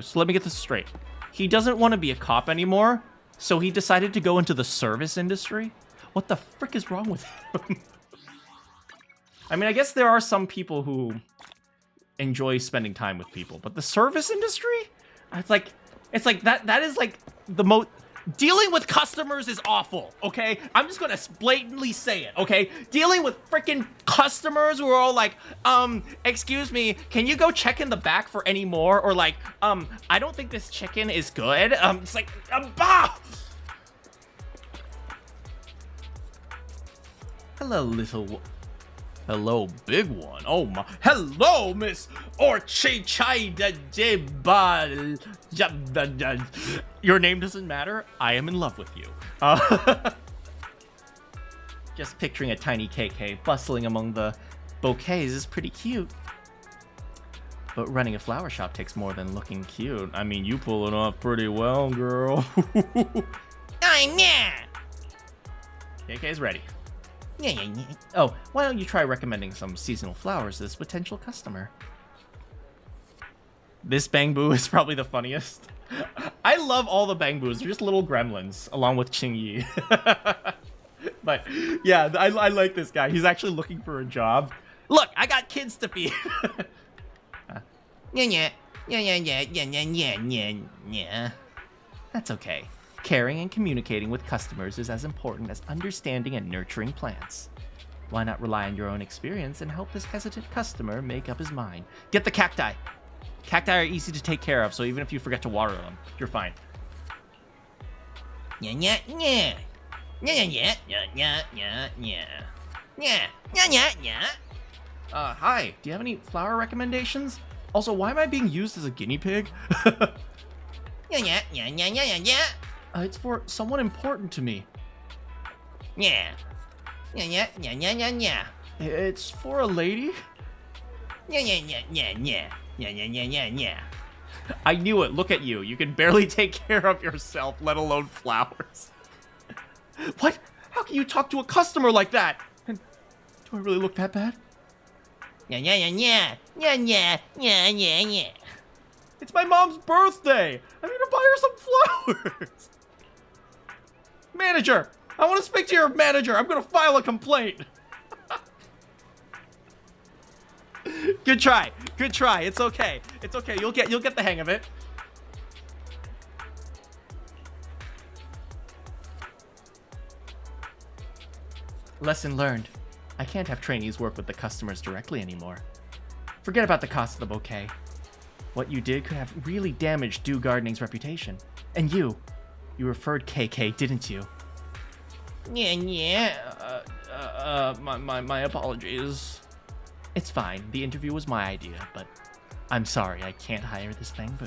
So let me get this straight. He doesn't want to be a cop anymore, so he decided to go into the service industry? What the frick is wrong with him? I mean, I guess there are some people who enjoy spending time with people, but the service industry? It's like that is like the most... Dealing with customers is awful, okay? I'm just gonna blatantly say it, okay? Dealing with freaking customers who are all like, excuse me, can you go check in the back for any more? Or like, I don't think this chicken is good. It's like, bah! Hello, hello, big one. Oh my, hello, Miss Orchichai. Your name doesn't matter. I am in love with you. Just picturing a tiny KK bustling among the bouquets is pretty cute. But running a flower shop takes more than looking cute. I mean, you pull it off pretty well, girl. I'm yeah. KK's ready. Yeah, yeah, yeah. Oh, why don't you try recommending some seasonal flowers to this potential customer? This Bang Boo is probably the funniest. I love all the Bang Boos. They're just little gremlins, along with Ching Yi. But, yeah, I like this guy. He's actually looking for a job. Look, I got kids to feed. Yeah, yeah. Yeah, yeah, yeah, yeah, yeah, yeah, yeah, yeah. That's okay. Caring and communicating with customers is as important as understanding and nurturing plants. Why not rely on your own experience and help this hesitant customer make up his mind? Get the cacti! Cacti are easy to take care of, so even if you forget to water them, you're fine. Yeah, yeah, yeah. Yeah, yeah, yeah, yeah, yeah, yeah. Yeah, yeah, yeah, yeah. Hi, do you have any flower recommendations? Also, why am I being used as a guinea pig? Yeah, yeah, yeah, yeah, yeah, yeah, yeah. It's for someone important to me. Yeah. Yeah, yeah, yeah, yeah, yeah, yeah. It's for a lady? Yeah, yeah, yeah, yeah, yeah. Yeah, yeah, yeah, yeah, yeah. I knew it. Look at you. You can barely take care of yourself, let alone flowers. What? How can you talk to a customer like that? And do I really look that bad? Yeah, yeah, yeah, yeah. Yeah, yeah, yeah, yeah, yeah. It's my mom's birthday. I need to buy her some flowers. Manager, I want to speak to your manager. I'm going to file a complaint. Good try. Good try. It's okay. It's okay. You'll get the hang of it. Lesson learned. I can't have trainees work with the customers directly anymore. Forget about the cost of the bouquet. What you did could have really damaged Dew Gardening's reputation. And you referred KK, didn't you? Yeah, yeah. My apologies. It's fine. The interview was my idea, but I'm sorry, I can't hire this bamboo.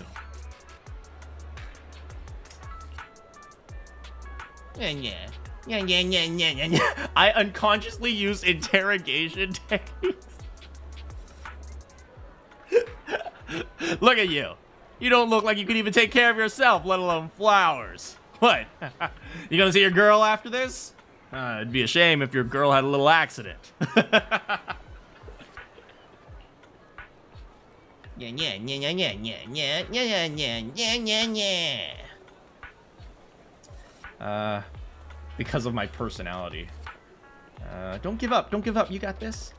Yeah. I unconsciously use interrogation techniques. Look at you. You don't look like you can even take care of yourself, let alone flowers. What? You gonna see your girl after this? It'd be a shame if your girl had a little accident. Because of my personality. Don't give up. Don't give up. You got this.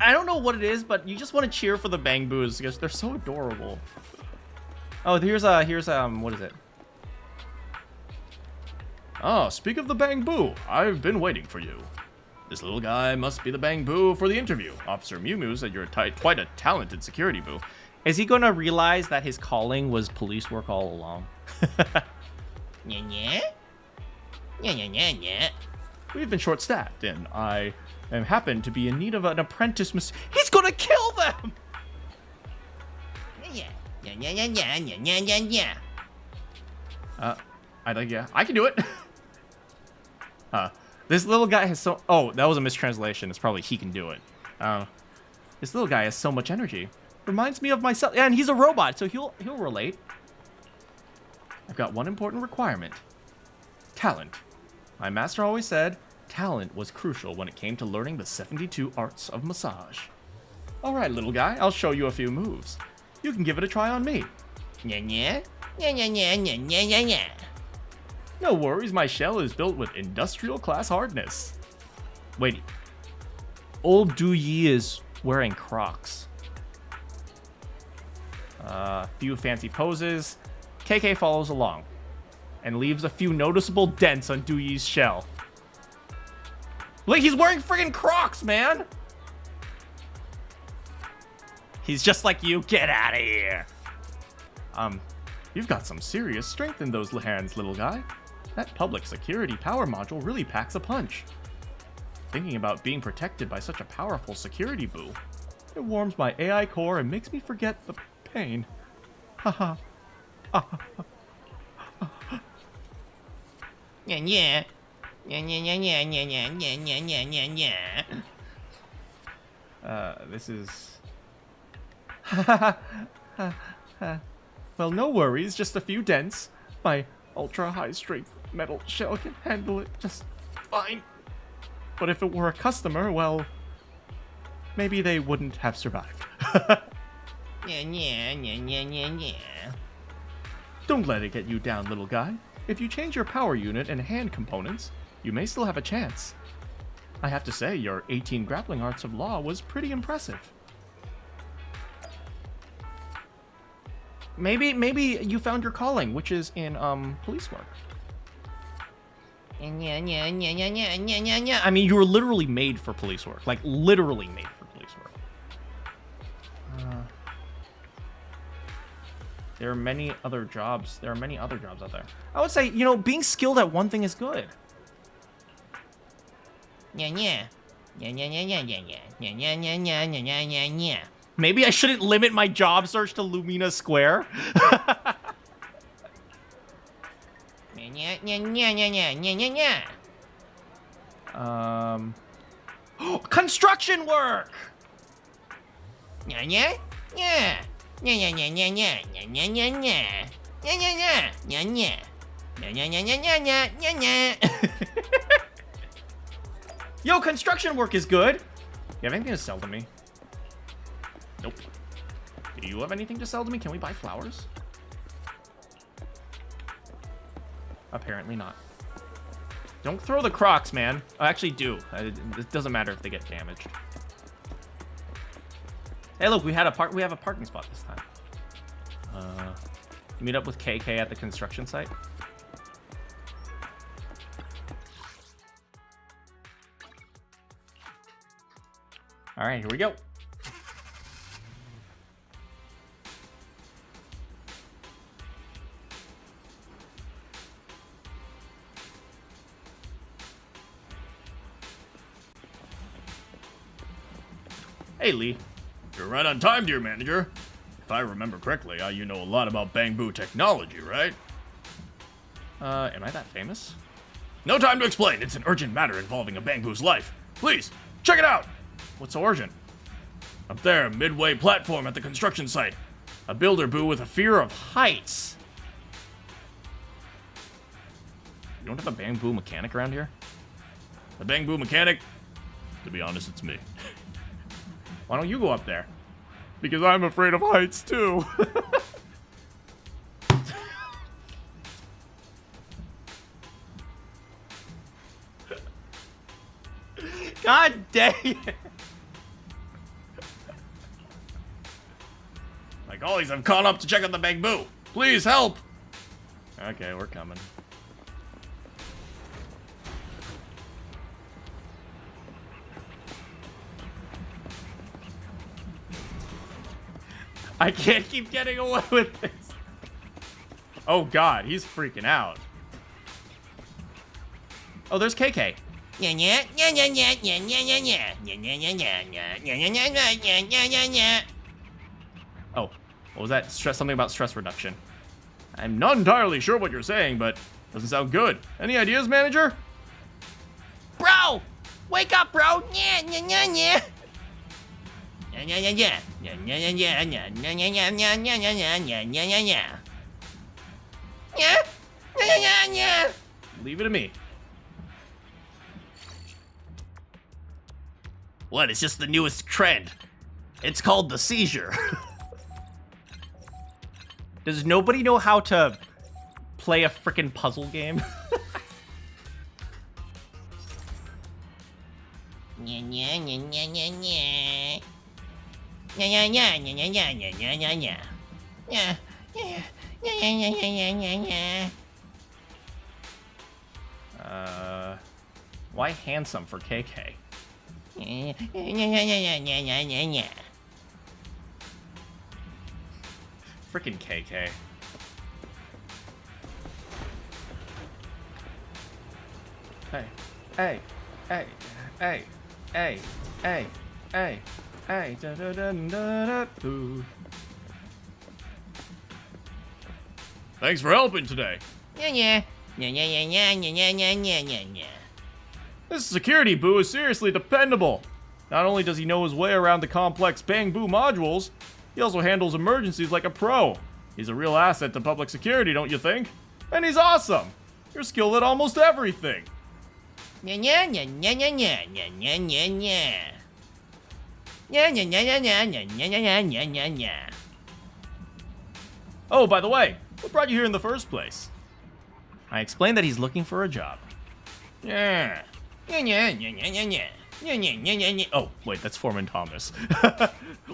I don't know what it is, but you just want to cheer for the Bangboos because they're so adorable. Oh, here's what is it? Oh, speak of the Bangboo, I've been waiting for you. This little guy must be the Bangboo for the interview. Officer Mew Mew said you're quite a talented security boo. Is he gonna realize that his calling was police work all along? We've been short-staffed, and I happen to be in need of an apprentice. He's gonna kill them! I can do it. This little guy has so... Oh, that was a mistranslation. It's probably he can do it. This little guy has so much energy. Reminds me of myself. Yeah, and he's a robot, so he'll relate. I've got one important requirement. Talent. My master always said talent was crucial when it came to learning the 72 arts of massage. Alright, little guy, I'll show you a few moves. You can give it a try on me. No worries, my shell is built with industrial class hardness. Wait. Old Du Yi is wearing Crocs. Few fancy poses. KK follows along and leaves a few noticeable dents on Du Yi's shell. Look, he's wearing friggin' Crocs, man! He's just like you. Get out of here. You've got some serious strength in those hands, little guy. That public security power module really packs a punch. Thinking about being protected by such a powerful security boo, it warms my AI core and makes me forget the pain. Haha. Yeah. This is... Well, no worries, just a few dents. My ultra-high-strength metal shell can handle it just fine. But if it were a customer, well, maybe they wouldn't have survived. Don't let it get you down, little guy. If you change your power unit and hand components, you may still have a chance. I have to say, your 18 grappling arts of law was pretty impressive. Maybe you found your calling, which is in police work. I mean, you were literally made for police work. Like, literally made for police work. There are many other jobs. There are many other jobs out there. I would say, you know, being skilled at one thing is good. Maybe I shouldn't limit my job search to Lumina Square. Construction work. Yo, construction work is good. You have anything to sell to me? Nope. Do you have anything to sell to me? Can we buy flowers? Apparently not. Don't throw the Crocs, man. I actually do. It doesn't matter if they get damaged. Hey, look, we have a parking spot this time. Meet up with KK at the construction site. All right, here we go. Hey, Lee. You're right on time, dear manager. If I remember correctly, you know a lot about Bangbu technology, right? Am I that famous? No time to explain. It's an urgent matter involving a Bangbu's life. Please, check it out. What's so urgent? Up there, midway platform at the construction site. A builder boo with a fear of heights. You don't have a Bangbu mechanic around here? The Bangbu mechanic? To be honest, it's me. Why don't you go up there? Because I'm afraid of heights, too. God dang it. My colleagues have caught up to check out the Bangbu. Please help. Okay, we're coming. I can't keep getting away with this. Oh God, he's freaking out. Oh, there's KK. Oh, what was that? Something about stress reduction. I'm not entirely sure what you're saying, but doesn't sound good. Any ideas, manager? Bro! Wake up, bro! Leave it to me. What? It's just the newest trend. It's called the seizure. Does nobody know how to play a frickin' puzzle game? Why handsome for KK? Frickin' KK. Hey, hey, hey, hey, hey, hey, hey, hey, da da da da da doo. Thanks for helping today. This security boo is seriously dependable. Not only does he know his way around the complex Bangbu modules, he also handles emergencies like a pro. He's a real asset to public security, don't you think? And he's awesome. You're skilled at almost everything. Oh, by the way, what brought you here in the first place? I explained that he's looking for a job. Yeah. Oh, wait, that's Foreman Thomas.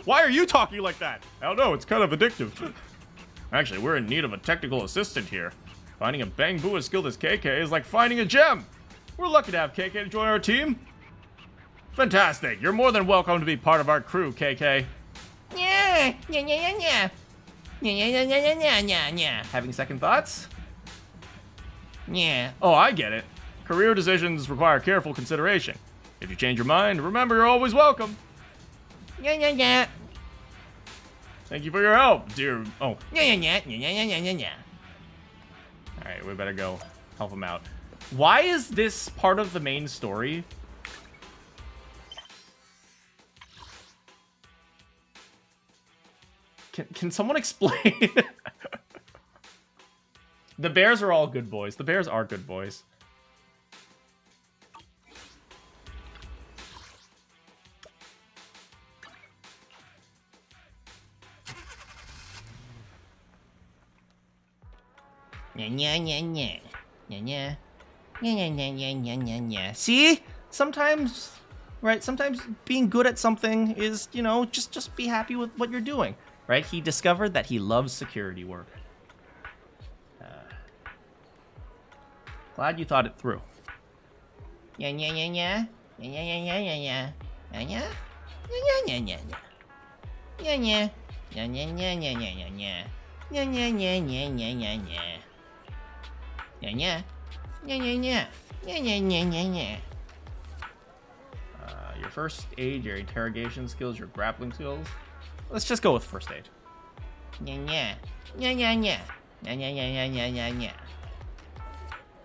Why are you talking like that? I don't know, it's kind of addictive. Actually, we're in need of a technical assistant here. Finding a Bangbu as skilled as KK is like finding a gem. We're lucky to have KK join our team. Fantastic. You're more than welcome to be part of our crew, KK. Having second thoughts? Yeah. Oh, I get it. Career decisions require careful consideration. If you change your mind, remember you're always welcome. Thank you for your help, dear. Oh. Alright, we better go help him out. Why is this part of the main story? Can someone explain? The bears are all good boys. The bears are good boys. See? Sometimes, right? Sometimes being good at something is, you know, just be happy with what you're doing, right? He discovered that he loves security work. Glad you thought it through. Your first aid, your interrogation skills, your grappling skills. Let's just go with first aid. Yeah. Yeah, yeah, yeah. Yeah, yeah, yeah, yeah, yeah, yeah, yeah.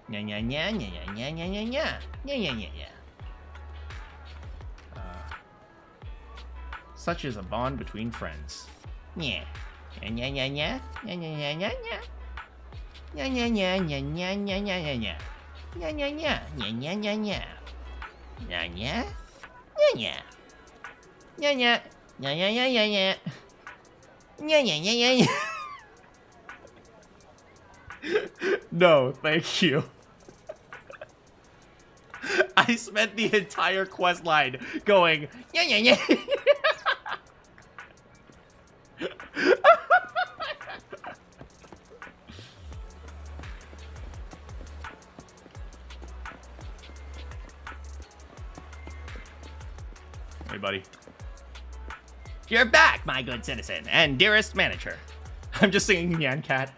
Yeah, yeah, yeah, yeah, yeah, yeah, yeah, yeah, yeah. Yeah, yeah, yeah, yeah. Such is a bond between friends. Yeah. Yeah, yeah, yeah, yeah. Yeah, yeah, yeah, yeah, yeah. Yeah, yeah, yeah, yeah, yeah, yeah, yeah, yeah, yeah. Yeah, yeah, yeah, yeah, yeah, yeah, yeah. Yeah, yeah. Yeah, yeah. Yeah, yeah. Yeah, yeah, yeah, yeah, yeah. Yeah, yeah, yeah, yeah, yeah. No, thank you. I spent the entire quest line going, yeah, yeah, yeah. Hey, buddy. You're back, my good citizen and dearest manager. I'm just singing Nyan Cat.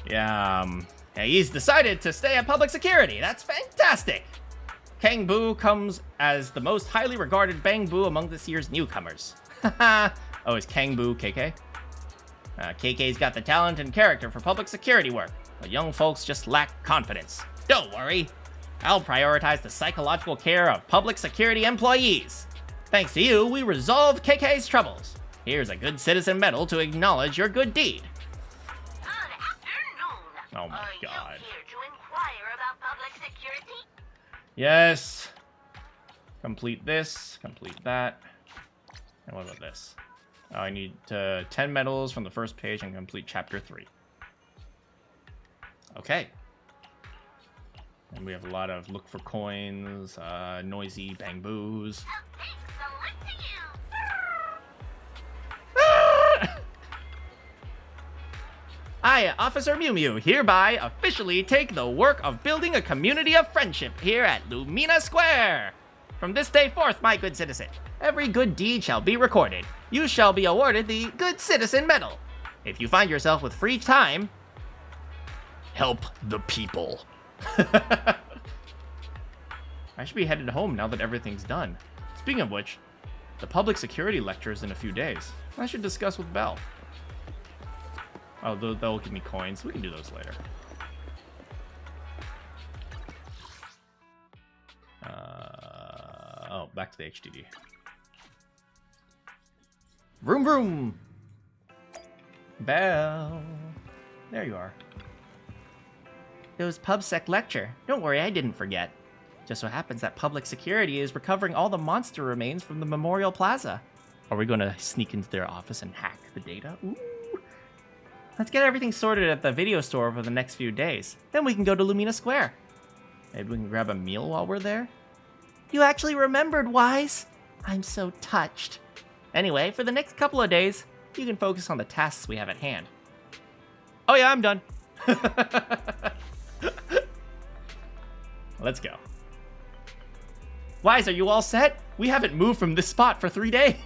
Yeah, he's decided to stay at public security. That's fantastic. Kang Boo comes as the most highly regarded Bang Boo among this year's newcomers. Oh, is Kang Boo KK? KK's got the talent and character for public security work, but young folks just lack confidence. Don't worry. I'll prioritize the psychological care of public security employees. Thanks to you, we resolved KK's troubles. Here's a good citizen medal to acknowledge your good deed. Oh my god. Yes. Complete this, complete that. And what about this? Oh, I need 10 medals from the first page and complete chapter 3. Okay. And we have a lot of look for coins, noisy bang boos. I, Officer Mew Mew, hereby officially take the work of building a community of friendship here at Lumina Square. From this day forth, my good citizen, every good deed shall be recorded. You shall be awarded the Good Citizen Medal. If you find yourself with free time, help the people. I should be headed home now that everything's done. Speaking of which, the public security lecture is in a few days. I should discuss with Belle. Oh, they'll give me coins. We can do those later. Oh, back to the HDD. Vroom vroom! Belle. There you are. It was PubSec lecture. Don't worry, I didn't forget. Just so happens that public security is recovering all the monster remains from the Memorial Plaza. Are we going to sneak into their office and hack the data? Ooh. Let's get everything sorted at the video store over the next few days. Then we can go to Lumina Square. Maybe we can grab a meal while we're there? You actually remembered, Wise. I'm so touched. Anyway, for the next couple of days, you can focus on the tasks we have at hand. Oh yeah, I'm done. Let's go. Wise, are you all set? We haven't moved from this spot for 3 days.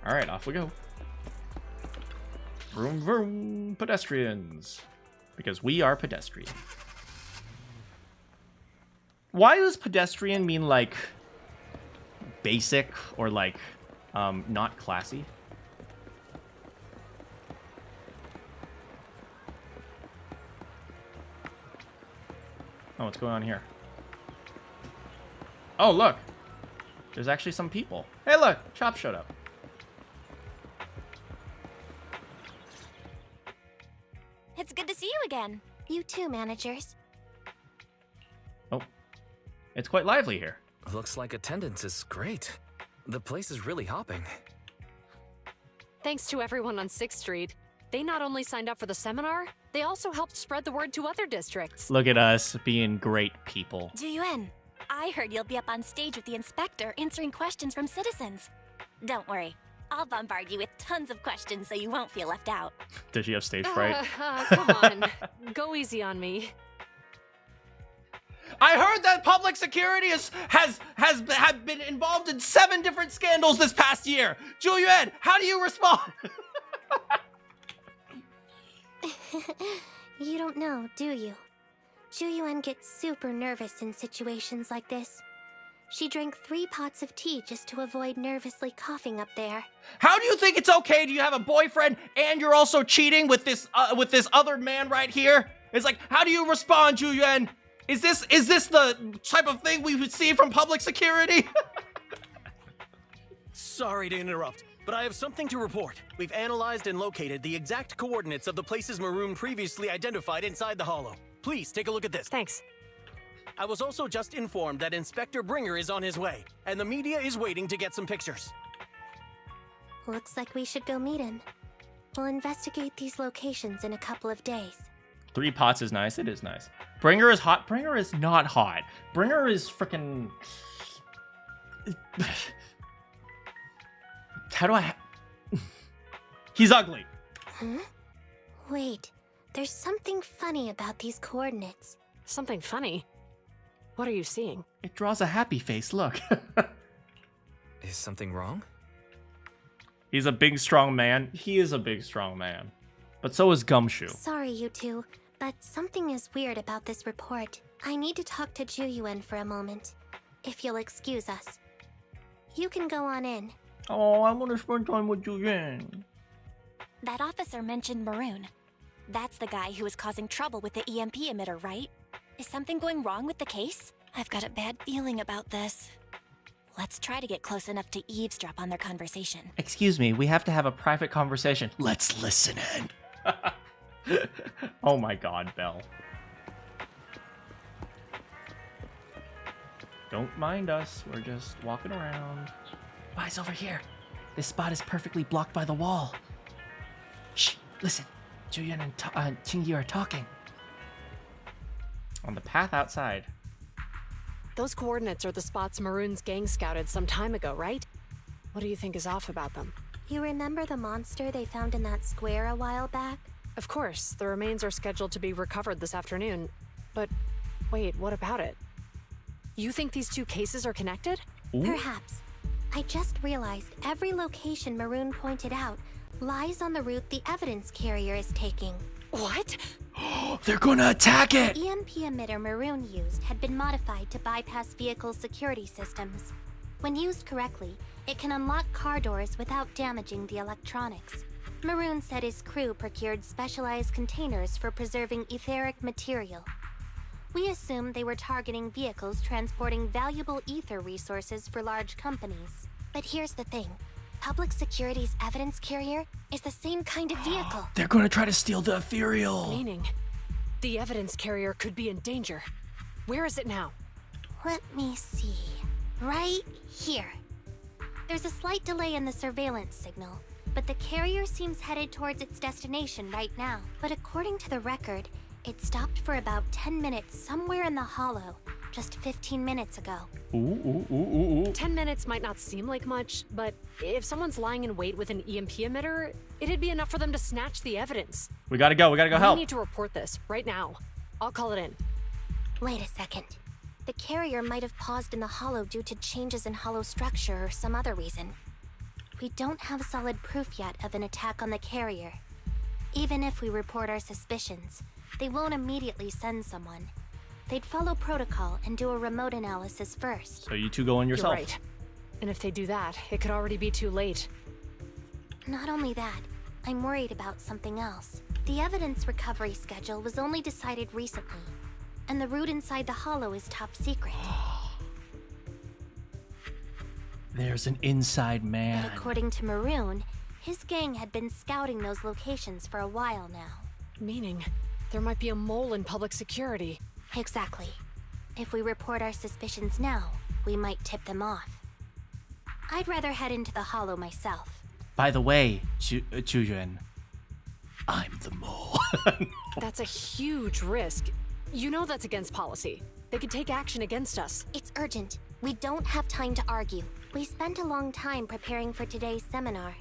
All right, off we go. Vroom, vroom, pedestrians. Because we are pedestrian. Why does pedestrian mean, like, basic or, like, not classy? Oh, what's going on here? Oh, look. There's actually some people. Hey, look. Chop showed up. It's good to see you again. You too, managers. Oh. It's quite lively here. Looks like attendance is great. The place is really hopping. Thanks to everyone on 6th Street. They not only signed up for the seminar, they also helped spread the word to other districts. Look at us being great people. Juyuan, I heard you'll be up on stage with the inspector answering questions from citizens. Don't worry, I'll bombard you with tons of questions so you won't feel left out. Does she have stage fright? Come on, go easy on me. I heard that public security has been involved in 7 different scandals this past year. Juyuan, how do you respond? You don't know, do you? Juyuan gets super nervous in situations like this. She drank 3 pots of tea just to avoid nervously coughing up there. How do you think it's okay? Do you have a boyfriend and you're also cheating with this other man right here? It's like, how do you respond, Julian? Is this the type of thing we would see from public security? Sorry to interrupt, but I have something to report. We've analyzed and located the exact coordinates of the places Maroon previously identified inside the hollow. Please take a look at this. Thanks. I was also just informed that Inspector Bringer is on his way, and the media is waiting to get some pictures. Looks like we should go meet him. We'll investigate these locations in a couple of days. 3 pots is nice. It is nice. Bringer is hot. Bringer is not hot. Bringer is freaking... How do I... He's ugly. Huh? Wait, there's something funny about these coordinates. Something funny? What are you seeing? It draws a happy face, look. Is something wrong? He's a big, strong man. He is a big, strong man. But so is Gumshoe. Sorry, you two, but something is weird about this report. I need to talk to Juyuan for a moment, if you'll excuse us. You can go on in. Oh, I want to spend time with Juyuan. That officer mentioned Maroon. That's the guy who was causing trouble with the EMP emitter, right? Is something going wrong with the case? I've got a bad feeling about this. Let's try to get close enough to eavesdrop on their conversation. Excuse me, we have to have a private conversation. Let's listen in. Oh my god, Belle. Don't mind us, we're just walking around. Why's over here? This spot is perfectly blocked by the wall. Shh, listen. Julian and Chingy are talking. On the path outside. Those coordinates are the spots Maroon's gang scouted some time ago, right? What do you think is off about them? You remember the monster they found in that square a while back? Of course, the remains are scheduled to be recovered this afternoon. But wait, what about it? You think these 2 cases are connected? Ooh. Perhaps. I just realized every location Maroon pointed out lies on the route the evidence carrier is taking. What? They're gonna attack it! The EMP emitter Maroon used had been modified to bypass vehicle security systems. When used correctly, it can unlock car doors without damaging the electronics. Maroon said his crew procured specialized containers for preserving etheric material. We assumed they were targeting vehicles transporting valuable ether resources for large companies. But here's the thing. Public Security's evidence carrier is the same kind of vehicle. They're gonna try to steal the ethereal. Meaning, the evidence carrier could be in danger. Where is it now? Let me see. Right here. There's a slight delay in the surveillance signal, but the carrier seems headed towards its destination right now. But according to the record, it stopped for about 10 minutes somewhere in the hollow, just 15 minutes ago. Ooh. 10 minutes might not seem like much, but if someone's lying in wait with an EMP emitter, it'd be enough for them to snatch the evidence. We gotta go help. We need to report this, right now. I'll call it in. Wait a second. The carrier might have paused in the hollow due to changes in hollow structure or some other reason. We don't have solid proof yet of an attack on the carrier. Even if we report our suspicions, they won't immediately send someone. They'd follow protocol and do a remote analysis first. So you 2 go in yourself. You're right. And if they do that, it could already be too late. Not only that, I'm worried about something else. The evidence recovery schedule was only decided recently, and the route inside the hollow is top secret. There's an inside man. But according to Maroon, his gang had been scouting those locations for a while now. Meaning, there might be a mole in public security. Exactly. If we report our suspicions now, we might tip them off. I'd rather head into the hollow myself. By the way, Chujun, I'm the mole. That's a huge risk. You know that's against policy. They could take action against us. It's urgent. We don't have time to argue. We spent a long time preparing for today's seminar.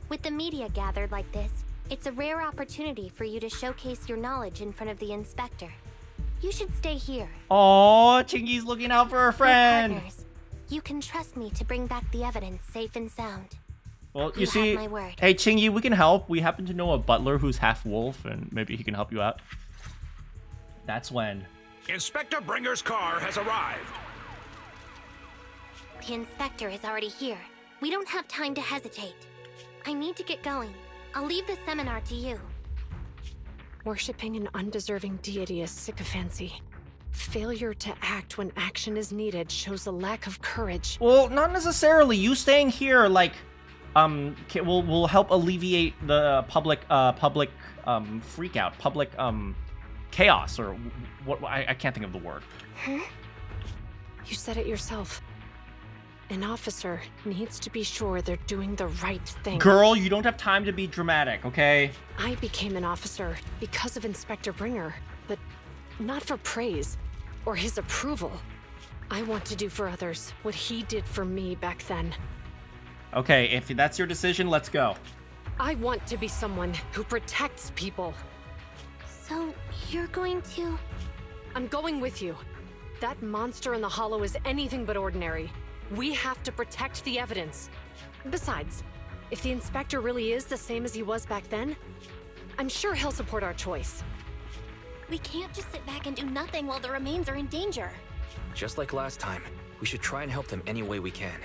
With the media gathered like this, it's a rare opportunity for you to showcase your knowledge in front of the inspector. You should stay here. Oh, Chingy's looking out for her friend. We're partners. You can trust me to bring back the evidence safe and sound. Well, you see, have my word. Hey Chingy, we can help. We happen to know a butler who's half wolf, and maybe he can help you out. That's when Inspector Bringer's car has arrived. The inspector is already here. We don't have time to hesitate. I need to get going. I'll leave the seminar to you. Worshipping an undeserving deity is sycophancy. Failure to act when action is needed shows a lack of courage. Well, not necessarily. You staying here, like, will help alleviate the public freak out, public chaos, or what? I can't think of the word. Huh? You said it yourself. An officer needs to be sure they're doing the right thing. Girl, you don't have time to be dramatic, okay? I became an officer because of Inspector Bringer, but not for praise or his approval. I want to do for others what he did for me back then. Okay, if that's your decision, let's go. I want to be someone who protects people. So, you're going to... I'm going with you. That monster in the hollow is anything but ordinary. We have to protect the evidence. Besides, if the inspector really is the same as he was back then, I'm sure he'll support our choice. We can't just sit back and do nothing while the remains are in danger. Just like last time, we should try and help them any way we can.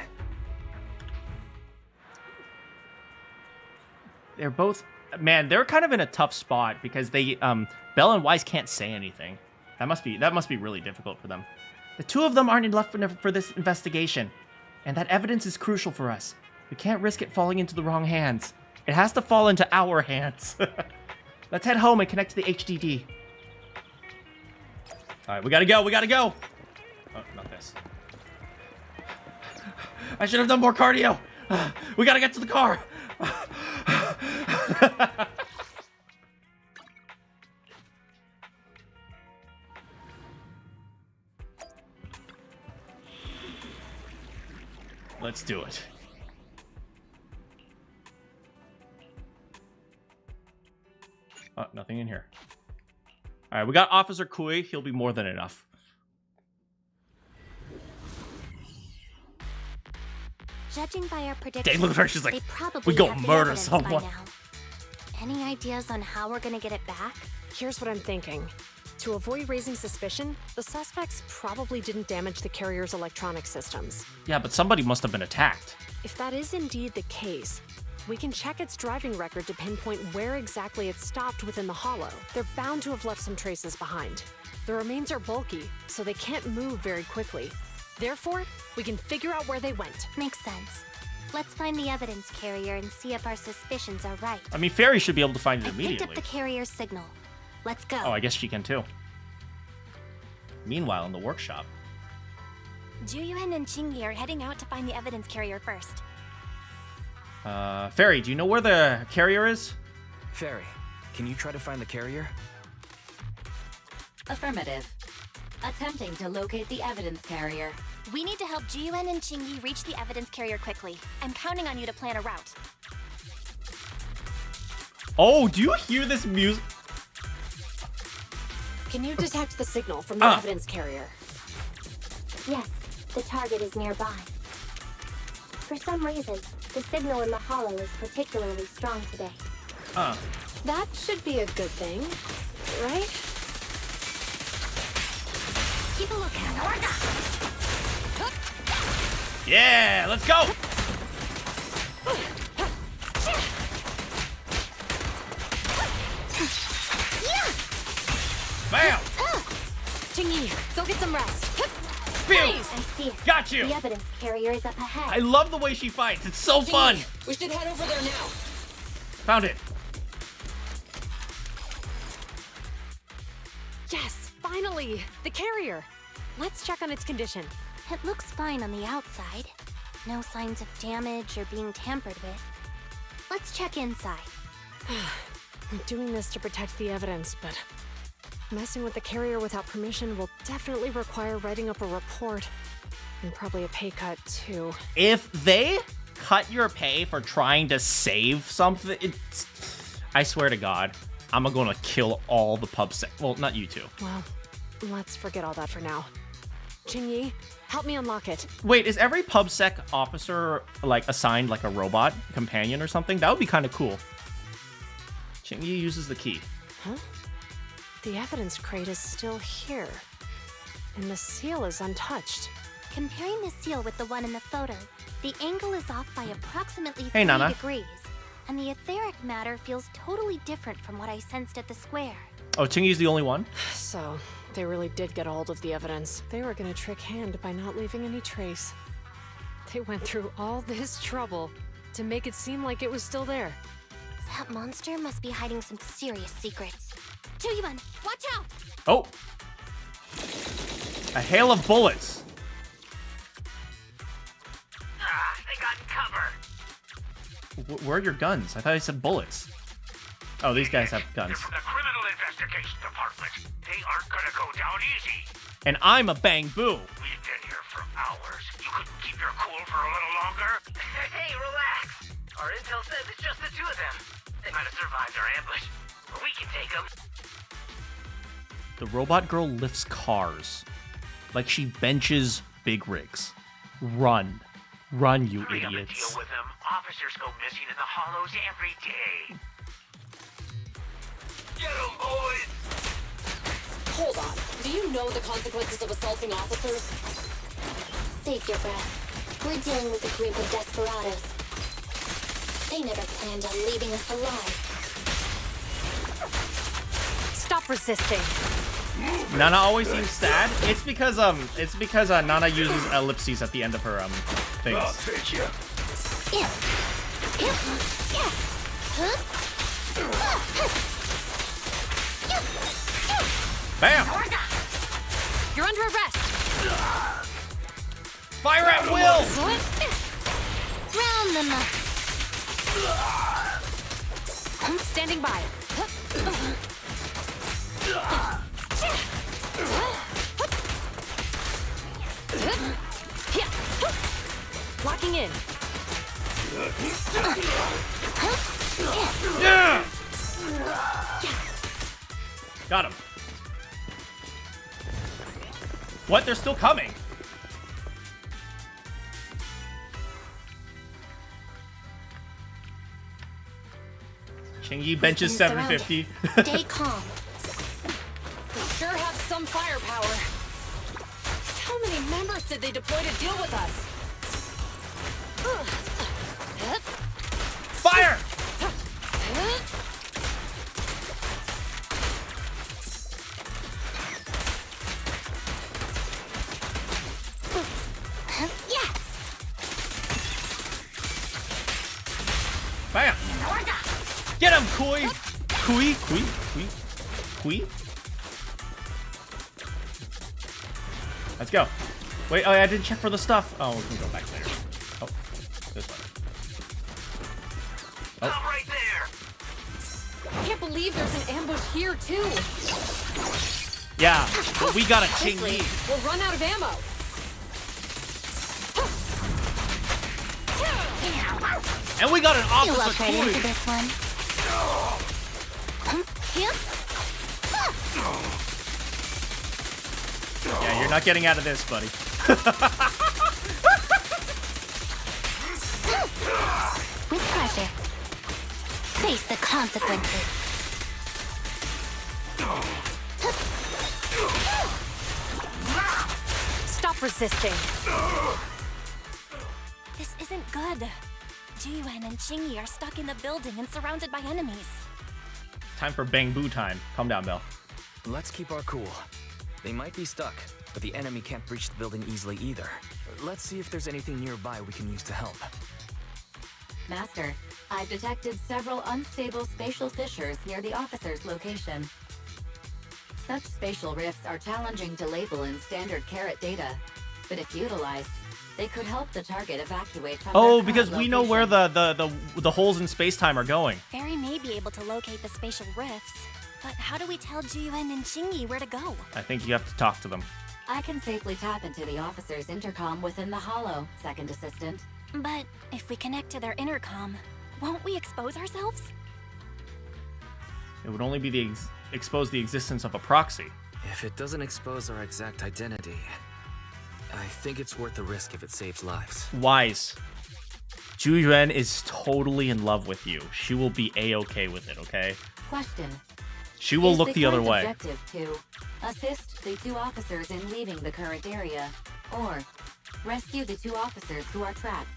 They're both... Man, they're kind of in a tough spot because they, Belle and Weiss can't say anything. That must be really difficult for them. The two of them aren't enough for this investigation, and that evidence is crucial for us. We can't risk it falling into the wrong hands. It has to fall into our hands. Let's head home and connect to the HDD. All right, we gotta go. Oh, not this. I should have done more cardio. We gotta get to the car. Let's do it. Oh, nothing in here. All right, we got Officer Kui. He'll be more than enough. Judging by our predictions, Dang, look at her. She's like, they probably we go have the murder evidence by someone. now. Any ideas on how we're gonna get it back? Here's what I'm thinking. To avoid raising suspicion, the suspects probably didn't damage the carrier's electronic systems. Yeah, but somebody must have been attacked. If that is indeed the case, we can check its driving record to pinpoint where exactly it stopped within the hollow. They're bound to have left some traces behind. The remains are bulky, so they can't move very quickly. Therefore, we can figure out where they went. Makes sense. Let's find the evidence carrier and see if our suspicions are right. I mean, Fairy should be able to find it I picked immediately. up the carrier's signal. Let's go. Oh, I guess she can too. Meanwhile, in the workshop. Juyuan and Chingy are heading out to find the evidence carrier first. Fairy, do you know where the carrier is? Fairy, can you try to find the carrier? Affirmative. Attempting to locate the evidence carrier. We need to help Juyuan and Chingy reach the evidence carrier quickly. I'm counting on you to plan a route. Oh, do you hear this music? Can you detect the signal from the evidence carrier? Yes, the target is nearby. For some reason, the signal in the hollow is particularly strong today. That should be a good thing, right? Keep a lookout. Yeah, let's go! Bam! Chingy, go get some rest. Phew! I see it. Got you! The evidence carrier is up ahead. I love the way she fights. It's so fun. We should head over there now. Found it. Yes, finally! The carrier! Let's check on its condition. It looks fine on the outside. No signs of damage or being tampered with. Let's check inside. I'm doing this to protect the evidence, but messing with the carrier without permission will definitely require writing up a report. And probably a pay cut, too. If they cut your pay for trying to save something, I swear to God, I'm gonna kill all the PubSec. Well, not you two. Well, let's forget all that for now. Chingy, help me unlock it. Wait, is every PubSec officer like assigned like a robot companion or something? That would be kind of cool. Chingy uses the key. Huh? The evidence crate is still here. And the seal is untouched. Comparing the seal with the one in the photo, the angle is off by approximately 3 Nana. degrees, and the etheric matter feels totally different from what I sensed at the square. Oh, Chingy's the only one? So, they really did get a hold of the evidence. They were gonna trick Hand by not leaving any trace. They went through all this trouble to make it seem like it was still there. That monster must be hiding some serious secrets. Chuyuan, watch out! Oh! A hail of bullets! They got cover. Where are your guns? I thought I said bullets. Oh, these guys have guns. From the Criminal Investigation Department. They aren't gonna go down easy. And I'm a bang boo. We've been here for hours. You couldn't keep your cool for a little longer? Hey, relax. Our intel says it's just the two of them. They might have survived our ambush, but we can take them. The robot girl lifts cars. Like she benches big rigs. Run. Run, you Hurry up and idiots. deal with them. Officers go missing in the hollows every day. Get them, boys! Hold on. Do you know the consequences of assaulting officers? Save your breath. We're dealing with a group of desperados. They never planned on leaving us alive. Stop resisting. Nana always seems sad. It's because Nana uses ellipses at the end of her things. I'll take you. Bam! You're under arrest. Fire at will! Round them up. I'm standing by. Locking in. Yeah! Got him. What? They're still coming. Chingy benches 750. Stay calm. We sure have some firepower. How many members did they deploy to deal with us? Fire! Yeah. Bam! Get him, Koi! Kui? Let's go. Wait, oh, I didn't check for the stuff. Oh, we can go back later. Oh, this one. Oh. I'm right there. I can't believe there's an ambush here, too. Yeah, but we got a Chingy. We'll run out of ammo. And we got an You Officer walk right into Kui. this one. Yeah, you're not getting out of this, buddy. With pleasure. Face the consequences. Stop resisting. This isn't good. Jiyuan and Chingy are stuck in the building and surrounded by enemies. Time for bang boo time. Calm down, Belle. Let's keep our cool. They might be stuck, but the enemy can't breach the building easily either. Let's see if there's anything nearby we can use to help. Master, I've detected several unstable spatial fissures near the officer's location. Such spatial rifts are challenging to label in standard carat data, but if utilized, they could help the target evacuate from Oh, their because current we know where location. the holes in space-time are going. Fairy may be able to locate the spatial rifts, but how do we tell Jiyuan and Chingy where to go? I think you have to talk to them. I can safely tap into the officer's intercom within the hollow, second assistant. But if we connect to their intercom, won't we expose ourselves? It would only be expose the existence of a proxy. If it doesn't expose our exact identity, I think it's worth the risk if it saves lives. Wise. Juyuan is totally in love with you. She will be a-okay with it, okay? Question. She will look the other way. Objective 2. Assist the 2 officers in leaving the current area. Or rescue the 2 officers who are trapped.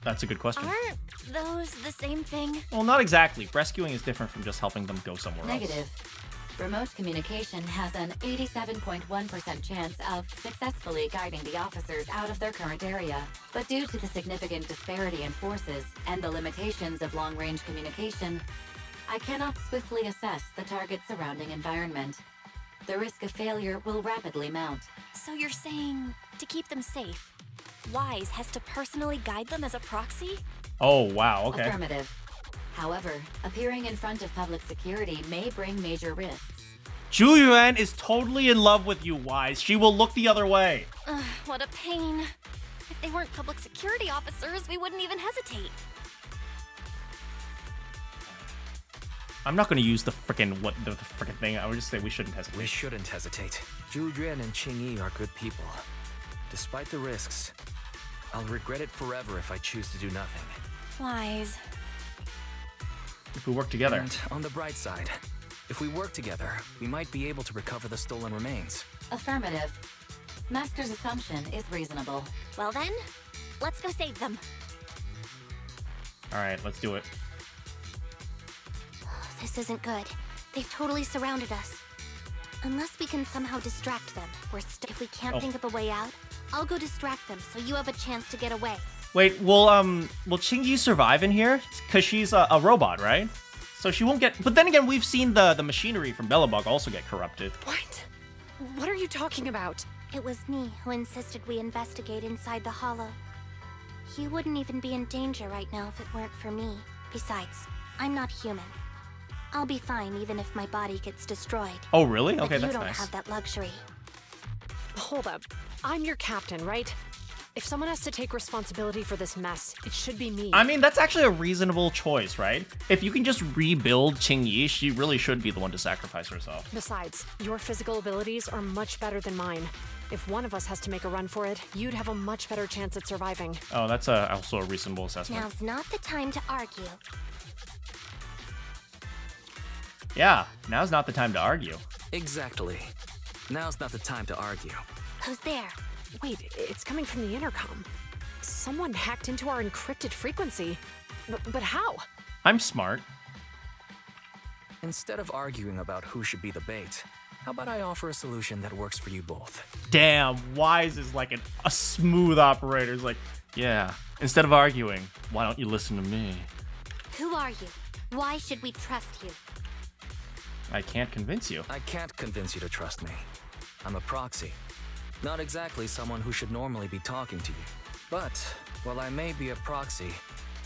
That's a good question. Aren't those the same thing? Well, not exactly. Rescuing is different from just helping them go somewhere Negative. else. Remote communication has an 87.1% chance of successfully guiding the officers out of their current area. But due to the significant disparity in forces and the limitations of long-range communication, I cannot swiftly assess the target's surrounding environment. The risk of failure will rapidly mount. So you're saying to keep them safe, Wise has to personally guide them as a proxy? Oh, wow, okay. Affirmative. However, appearing in front of public security may bring major risks. Zhu Yuan is totally in love with you, Wise. She will look the other way. Ugh, what a pain. If they weren't public security officers, we wouldn't even hesitate. I'm not going to use the frickin' thing. I would just say we shouldn't hesitate. We shouldn't hesitate. Zhu Yuan and Qing Yi are good people. Despite the risks, I'll regret it forever if I choose to do nothing. Wise. If we work together. And on the bright side, if we work together, we might be able to recover the stolen remains. Affirmative. Master's assumption is reasonable. Well then, let's go save them. Alright, let's do it. This isn't good. They've totally surrounded us. Unless we can somehow distract them, we're stuck. If we can't think of a way out, I'll go distract them so you have a chance to get away. Wait, will Qing Yi survive in here? Because she's a robot, right? So she won't get... But then again, we've seen the machinery from Belobog also get corrupted. What? What are you talking about? It was me who insisted we investigate inside the hollow. You wouldn't even be in danger right now if it weren't for me. Besides, I'm not human. I'll be fine even if my body gets destroyed. Oh, really? Okay, but that's you don't nice. have that luxury. Hold up. I'm your captain, right? If someone has to take responsibility for this mess, it should be me. I mean, that's actually a reasonable choice, right? If you can just rebuild Qing Yi, she really should be the one to sacrifice herself. Besides, your physical abilities are much better than mine. If one of us has to make a run for it, you'd have a much better chance at surviving. Oh, that's also a reasonable assessment. Now's not the time to argue. Yeah, now's not the time to argue. Exactly. Now's not the time to argue. Who's there? Wait, it's coming from the intercom. Someone hacked into our encrypted frequency. But how? I'm smart. Instead of arguing about who should be the bait, how about I offer a solution that works for you both? Damn, Wise is like a smooth operator. He's like, yeah, instead of arguing, why don't you listen to me? Who are you? Why should we trust you? I can't convince you. I can't convince you to trust me. I'm a proxy. Not exactly someone who should normally be talking to you. But, while I may be a proxy,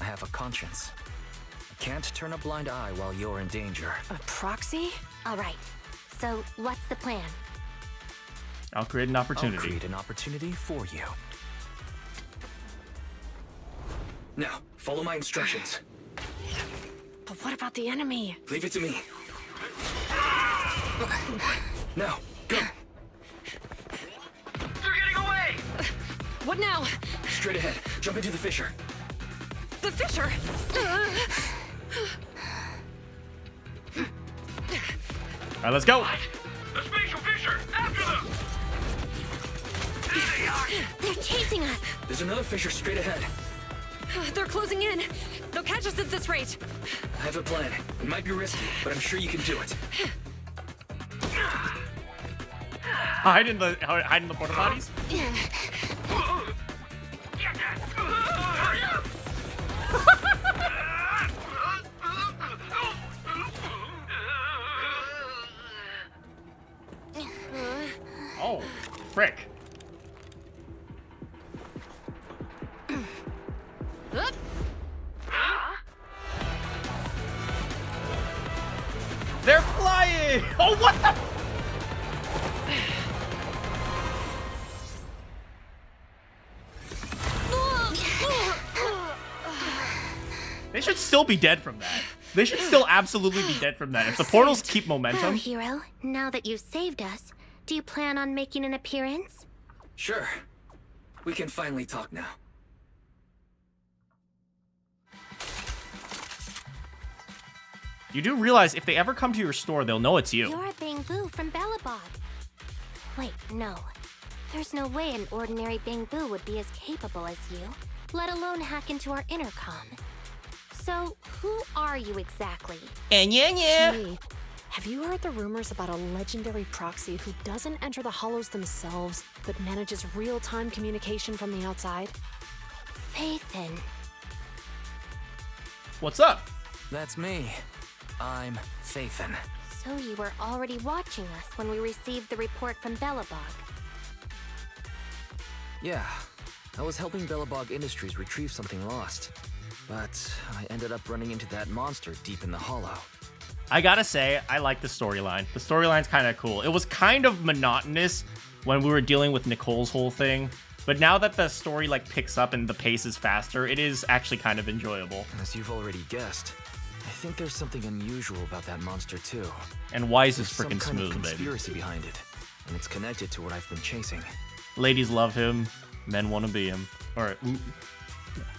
I have a conscience. I can't turn a blind eye while you're in danger. A proxy? All right. So, what's the plan? I'll create an opportunity. I'll create an opportunity for you. Now, follow my instructions. But what about the enemy? Leave it to me. Now, go. They're getting away! What now? Straight ahead. Jump into the fissure. The fissure! All right, let's go. What? The spatial fissure! After them! There they are! They're chasing us! There's another fissure straight ahead. They're closing in. They'll catch us at this rate. I have a plan. It might be risky, but I'm sure you can do it. Hide in the porta potties. Oh, frick. They're flying! Oh, what the? They should still be dead from that. They should still absolutely be dead from that. If the portals keep momentum. Well, hero, now that you've saved us, do you plan on making an appearance? Sure. We can finally talk now. You do realize if they ever come to your store, they'll know it's you. You're a Bangboo from Belobog. Wait, no. There's no way an ordinary Bangboo would be as capable as you, let alone hack into our intercom. So, who are you exactly? Hey, have you heard the rumors about a legendary proxy who doesn't enter the hollows themselves, but manages real-time communication from the outside? Phaethon. What's up? That's me. I'm Phaethon. So you were already watching us when we received the report from Belobog. Yeah, I was helping Belobog Industries retrieve something lost. But I ended up running into that monster deep in the hollow. I gotta say, I like the storyline. The storyline's kind of cool. It was kind of monotonous when we were dealing with Nicole's whole thing. But now that the story like picks up and the pace is faster, it is actually kind of enjoyable. As you've already guessed, I think there's something unusual about that monster too. And why is this There's freaking some kind smooth, of baby? conspiracy behind it, and it's connected to what I've been chasing. Ladies love him, men want to be him. Or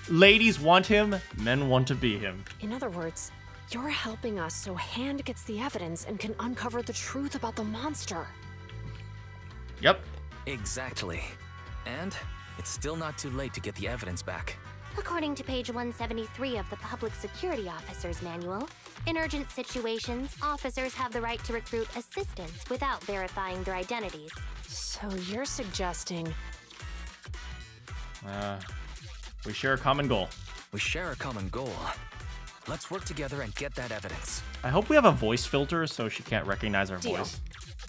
ladies want him, men want to be him. In other words, you're helping us so Hand gets the evidence and can uncover the truth about the monster. Yep. Exactly. And it's still not too late to get the evidence back. According to page 173 of the Public Security Officer's Manual, in urgent situations, officers have the right to recruit assistants without verifying their identities. So you're suggesting... We share a common goal. We share a common goal. Let's work together and get that evidence. I hope we have a voice filter so she can't recognize our Deal. voice.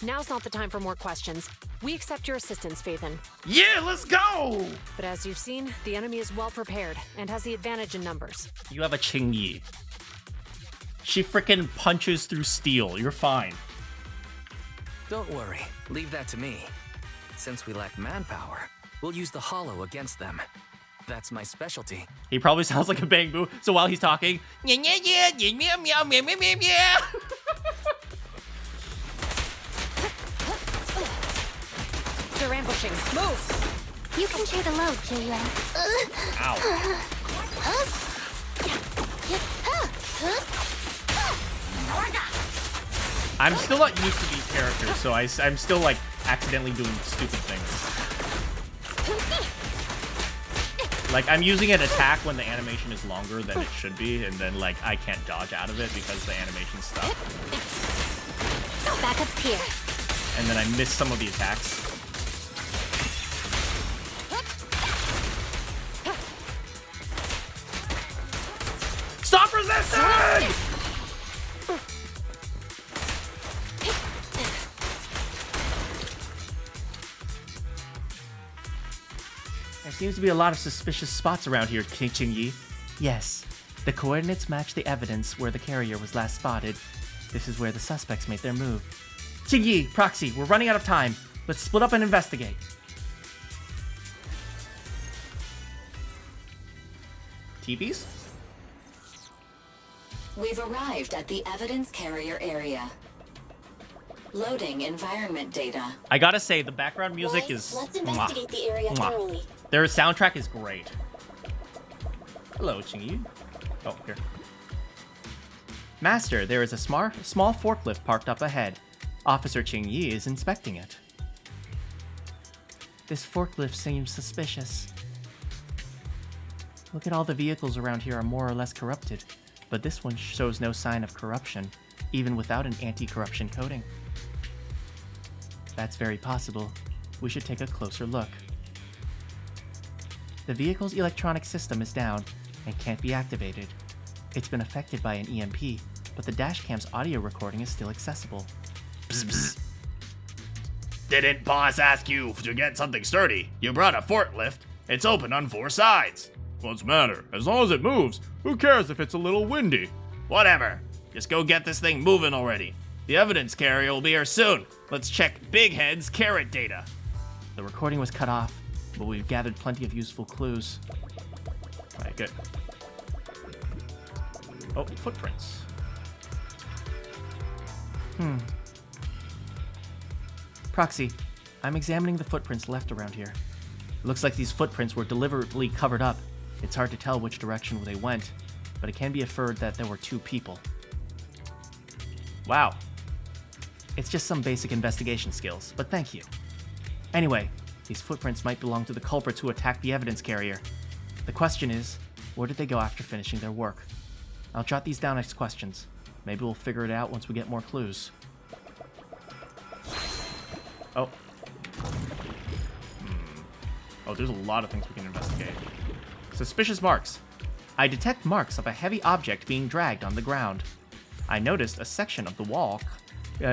Now's not the time for more questions. We accept your assistance, Phaethon. Yeah, let's go! But as you've seen, the enemy is well prepared and has the advantage in numbers. You have a Qingyi. She freaking punches through steel. You're fine. Don't worry, leave that to me. Since we lack manpower, we'll use the hollow against them. That's my specialty. He probably sounds like a Bangboo, so while he's talking, yeah, yeah, yeah, yeah, yeah, yeah, yeah, yeah, yeah. They're ambushing. Move! You can share the load, Julian. Ow. I'm still not used to these characters, so I'm still like accidentally doing stupid things. Like, I'm using an attack when the animation is longer than it should be, and then, like, I can't dodge out of it because the animation's stuck. Back up here. And then I miss some of the attacks. Stop resisting! There seems to be a lot of suspicious spots around here, Qingyi. Yes, the coordinates match the evidence where the carrier was last spotted. This is where the suspects made their move. Qingyi, Proxy, we're running out of time. Let's split up and investigate. TVs? We've arrived at the evidence carrier area. Loading environment data. I gotta say, the background music Right, is... let's investigate the area thoroughly. Their soundtrack is great. Hello, Qingyi. Oh, here. Master, there is a small forklift parked up ahead. Officer Qingyi is inspecting it. This forklift seems suspicious. Look at all the vehicles around here are more or less corrupted, but this one shows no sign of corruption, even without an anti-corruption coating. That's very possible. We should take a closer look. The vehicle's electronic system is down and can't be activated. It's been affected by an EMP, but the dashcam's audio recording is still accessible. Bzz, bzz. Didn't boss ask you to get something sturdy? You brought a forklift. It's open on 4 sides. What's the matter? As long as it moves, who cares if it's a little windy? Whatever. Just go get this thing moving already. The evidence carrier will be here soon. Let's check Big Head's carrot data. The recording was cut off, but we've gathered plenty of useful clues. Alright, good. Oh, footprints. Proxy, I'm examining the footprints left around here. It looks like these footprints were deliberately covered up. It's hard to tell which direction they went, but it can be inferred that there were 2 people. Wow. It's just some basic investigation skills, but thank you. Anyway, these footprints might belong to the culprits who attacked the evidence carrier. The question is, where did they go after finishing their work? I'll jot these down as questions. Maybe we'll figure it out once we get more clues. Oh. Oh, there's a lot of things we can investigate. Suspicious marks. I detect marks of a heavy object being dragged on the ground. I noticed a section of the wall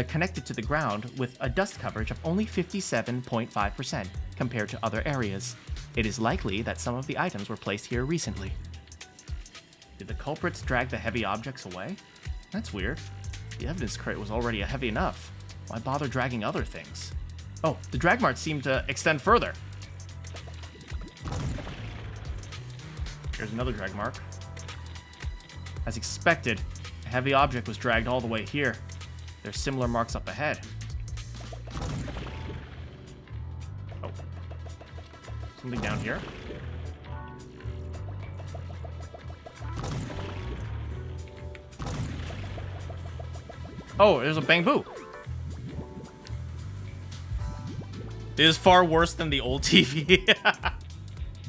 connected to the ground with a dust coverage of only 57.5% compared to other areas. It is likely that some of the items were placed here recently. Did the culprits drag the heavy objects away? That's weird. The evidence crate was already heavy enough. Why bother dragging other things? Oh, the drag marks seem to extend further. Here's another drag mark. As expected, a heavy object was dragged all the way here. There's similar marks up ahead. Oh. Something down here? Oh, there's a bamboo. It is far worse than the old TV.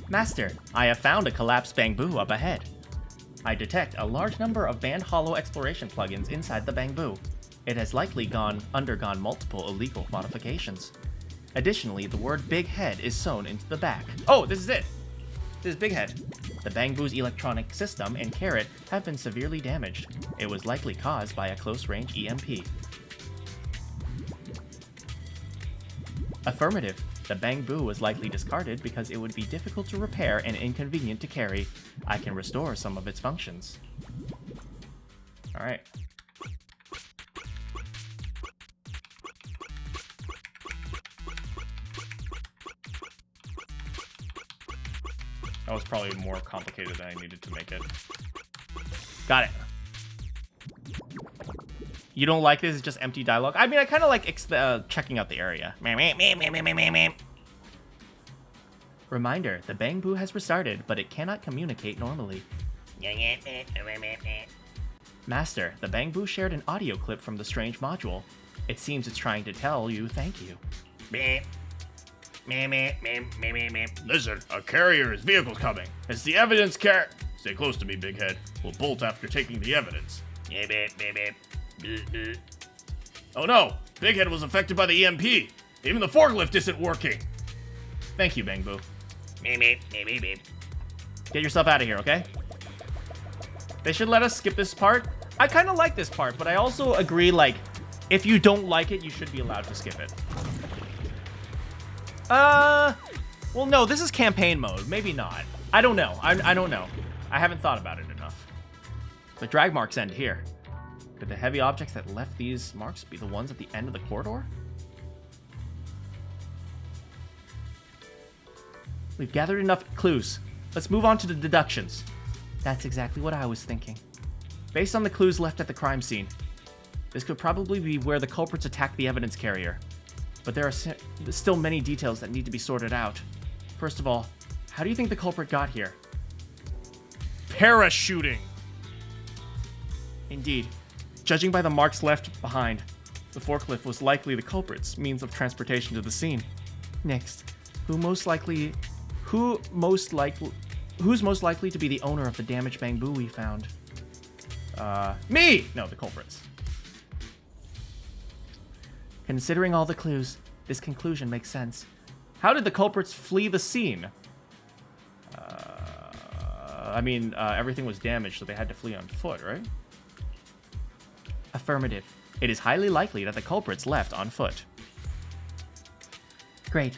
Master, I have found a collapsed bamboo up ahead. I detect a large number of banned hollow exploration plugins inside the bamboo. It has likely undergone multiple illegal modifications. Additionally, the word Big Head is sewn into the back. Oh, this is it! This is Big Head. The bamboo's electronic system and carrot have been severely damaged. It was likely caused by a close-range EMP. Affirmative. The bamboo was likely discarded because it would be difficult to repair and inconvenient to carry. I can restore some of its functions. Alright. That was probably more complicated than I needed to make it. Got it. You don't like this? It's just empty dialogue? I mean, I kind of like checking out the area. Reminder, the bamboo has restarted, but it cannot communicate normally. Master, the bamboo shared an audio clip from the strange module. It seems it's trying to tell you thank you. Listen, a carrier's vehicle's coming. It's the evidence Stay close to me, Big Head. We'll bolt after taking the evidence. Oh no! Big Head was affected by the EMP. Even the forklift isn't working. Thank you, Bamboo. Get yourself out of here, okay? They should let us skip this part. I kind of like this part, but I also agree, like, if you don't like it, you should be allowed to skip it. Well, no, this is campaign mode. Maybe not. I don't know. I don't know. I haven't thought about it enough. The drag marks end here. Could the heavy objects that left these marks be the ones at the end of the corridor? We've gathered enough clues. Let's move on to the deductions. That's exactly what I was thinking. Based on the clues left at the crime scene, this could probably be where the culprits attacked the evidence carrier. But there are still many details that need to be sorted out. First of all, how do you think the culprit got here? Parachuting! Indeed. Judging by the marks left behind, the forklift was likely the culprit's means of transportation to the scene. Next, who's most likely to be the owner of the damaged bamboo we found? Me! No, the culprits. Considering all the clues, this conclusion makes sense. How did the culprits flee the scene? Everything was damaged, so they had to flee on foot, right? Affirmative. It is highly likely that the culprits left on foot. Great.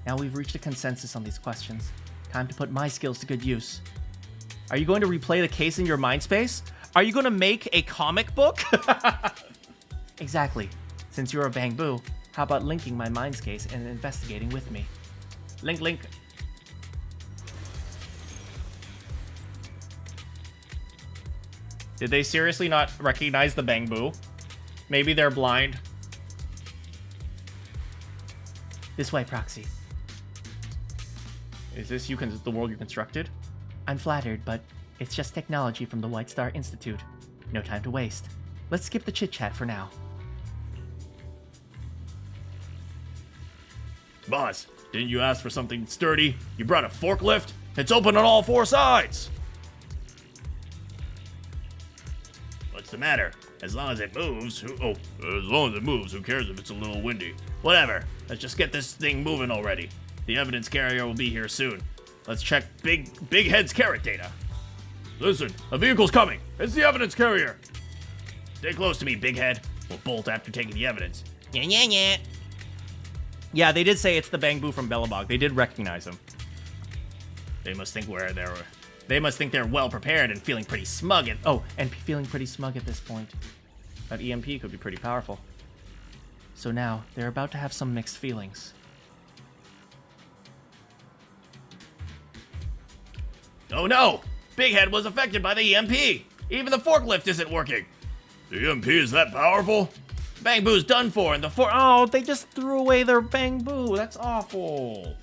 Now we've reached a consensus on these questions. Time to put my skills to good use. Are you going to replay the case in your mind space? Are you going to make a comic book? Exactly. Since you're a bamboo, how about linking my mind's case and investigating with me? Link. Did they seriously not recognize the bamboo? Maybe they're blind. This way, Proxy. Is this the world you constructed? I'm flattered, but it's just technology from the White Star Institute. No time to waste. let's skip the chit-chat for now. Boss, didn't you ask for something sturdy? You brought a forklift? It's open on all 4 sides! What's the matter? As long as it moves, who cares if it's a little windy? Whatever, let's just get this thing moving already. The evidence carrier will be here soon. Let's check Big Head's carrot data. Listen, a vehicle's coming. It's the evidence carrier. Stay close to me, Big Head. We'll bolt after taking the evidence. Yeah. Yeah, they did say it's the Bang Boo from Bellabog. They did recognize him. They must think they're well prepared and feeling pretty smug at feeling pretty smug at this point. That EMP could be pretty powerful. So now they're about to have some mixed feelings. Oh no! Big Head was affected by the EMP! Even the forklift isn't working! The EMP is that powerful? Bang Boo's done for, and oh, they just threw away their Bang Boo. That's awful.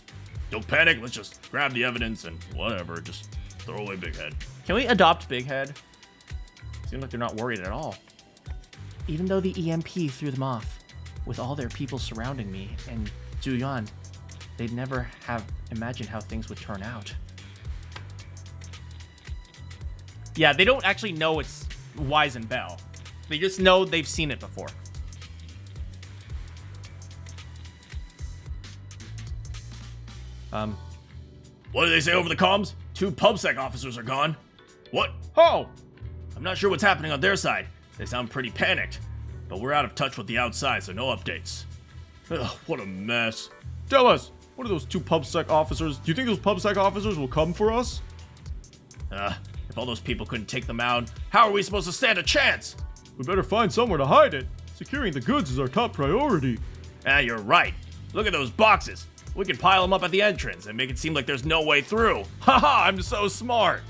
Don't panic, let's just grab the evidence and whatever, just throw away Big Head. Can we adopt Big Head? Seems like they're not worried at all. Even though the EMP threw them off, with all their people surrounding me and Zuyuan, they'd never have imagined how things would turn out. Yeah, they don't actually know it's Wise and Bell. They just know they've seen it before. What do they say over the comms? 2 PubSec officers are gone. What? Oh! I'm not sure what's happening on their side. They sound pretty panicked. But we're out of touch with the outside, so no updates. Ugh, what a mess. Tell us, what are those 2 PubSec officers? Do you think those PubSec officers will come for us? If all those people couldn't take them out, how are we supposed to stand a chance? We better find somewhere to hide it. Securing the goods is our top priority. You're right. Look at those boxes. We can pile them up at the entrance and make it seem like there's no way through. Haha, I'm so smart.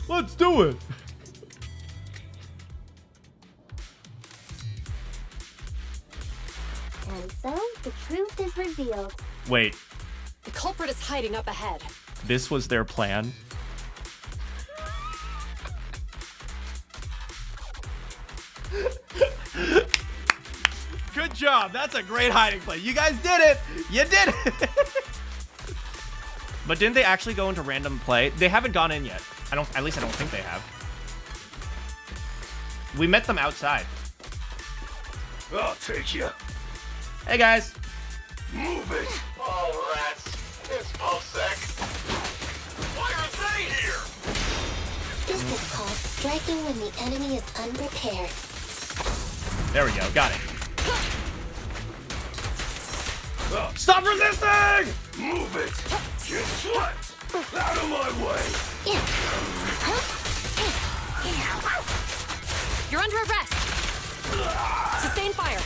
Let's do it. And so, the truth is revealed. Wait, The culprit is hiding up ahead. this was their plan? Good job. That's a great hiding place. You guys did it. You did it. But didn't they actually go into random play? They haven't gone in yet. At least I don't think they have. We met them outside. I'll take you. Hey guys. Move it. Oh, rats. It's PubSec. Why are they here? This is called striking when the enemy is unprepared. There we go. Got it. Stop resisting! Move it. Guess what? Out of my way. You're under arrest. Sustain fire.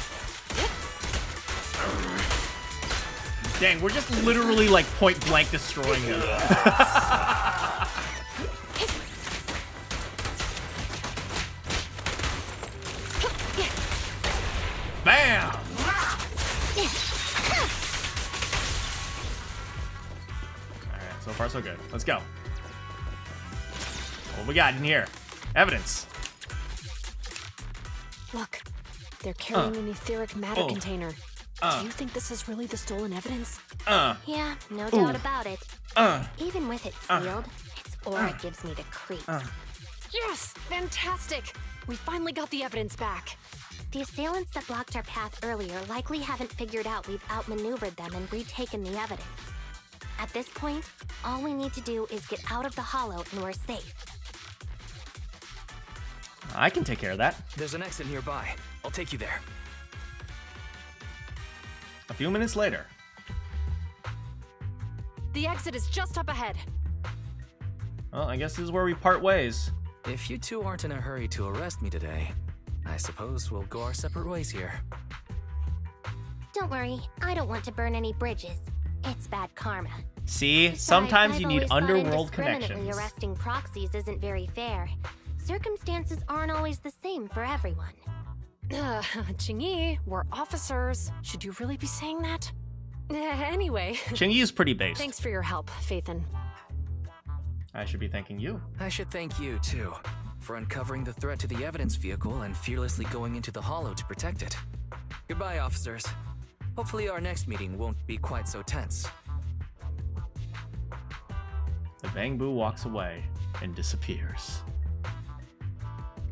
Dang, we're just literally like point blank destroying him. Bam! Alright, so far so good. Let's go. What we got in here? Evidence. Look, they're carrying an etheric matter container. Do you think this is really the stolen evidence? Yeah, no doubt about it. Even with it sealed, its aura gives me the creeps. Yes! Fantastic! We finally got the evidence back. The assailants that blocked our path earlier likely haven't figured out we've outmaneuvered them and retaken the evidence. At this point, all we need to do is get out of the hollow and we're safe. I can take care of that. There's an exit nearby. I'll take you there. A few minutes later. The exit is just up ahead. Well, I guess this is where we part ways. If you two aren't in a hurry to arrest me today, I suppose we'll go our separate ways here. Don't worry, I don't want to burn any bridges. It's bad karma. See, Besides, sometimes you I've need always thought underworld indiscriminately connections. Arresting proxies isn't very fair. Circumstances aren't always the same for everyone. Qingyi, we're officers. Should you really be saying that? Anyway. Qingyi is pretty based. Thanks for your help, Phaethon. I should be thanking you. I should thank you, too. for uncovering the threat to the evidence vehicle and fearlessly going into the hollow to protect it. Goodbye, officers. Hopefully our next meeting won't be quite so tense. The Bang Boo walks away and disappears.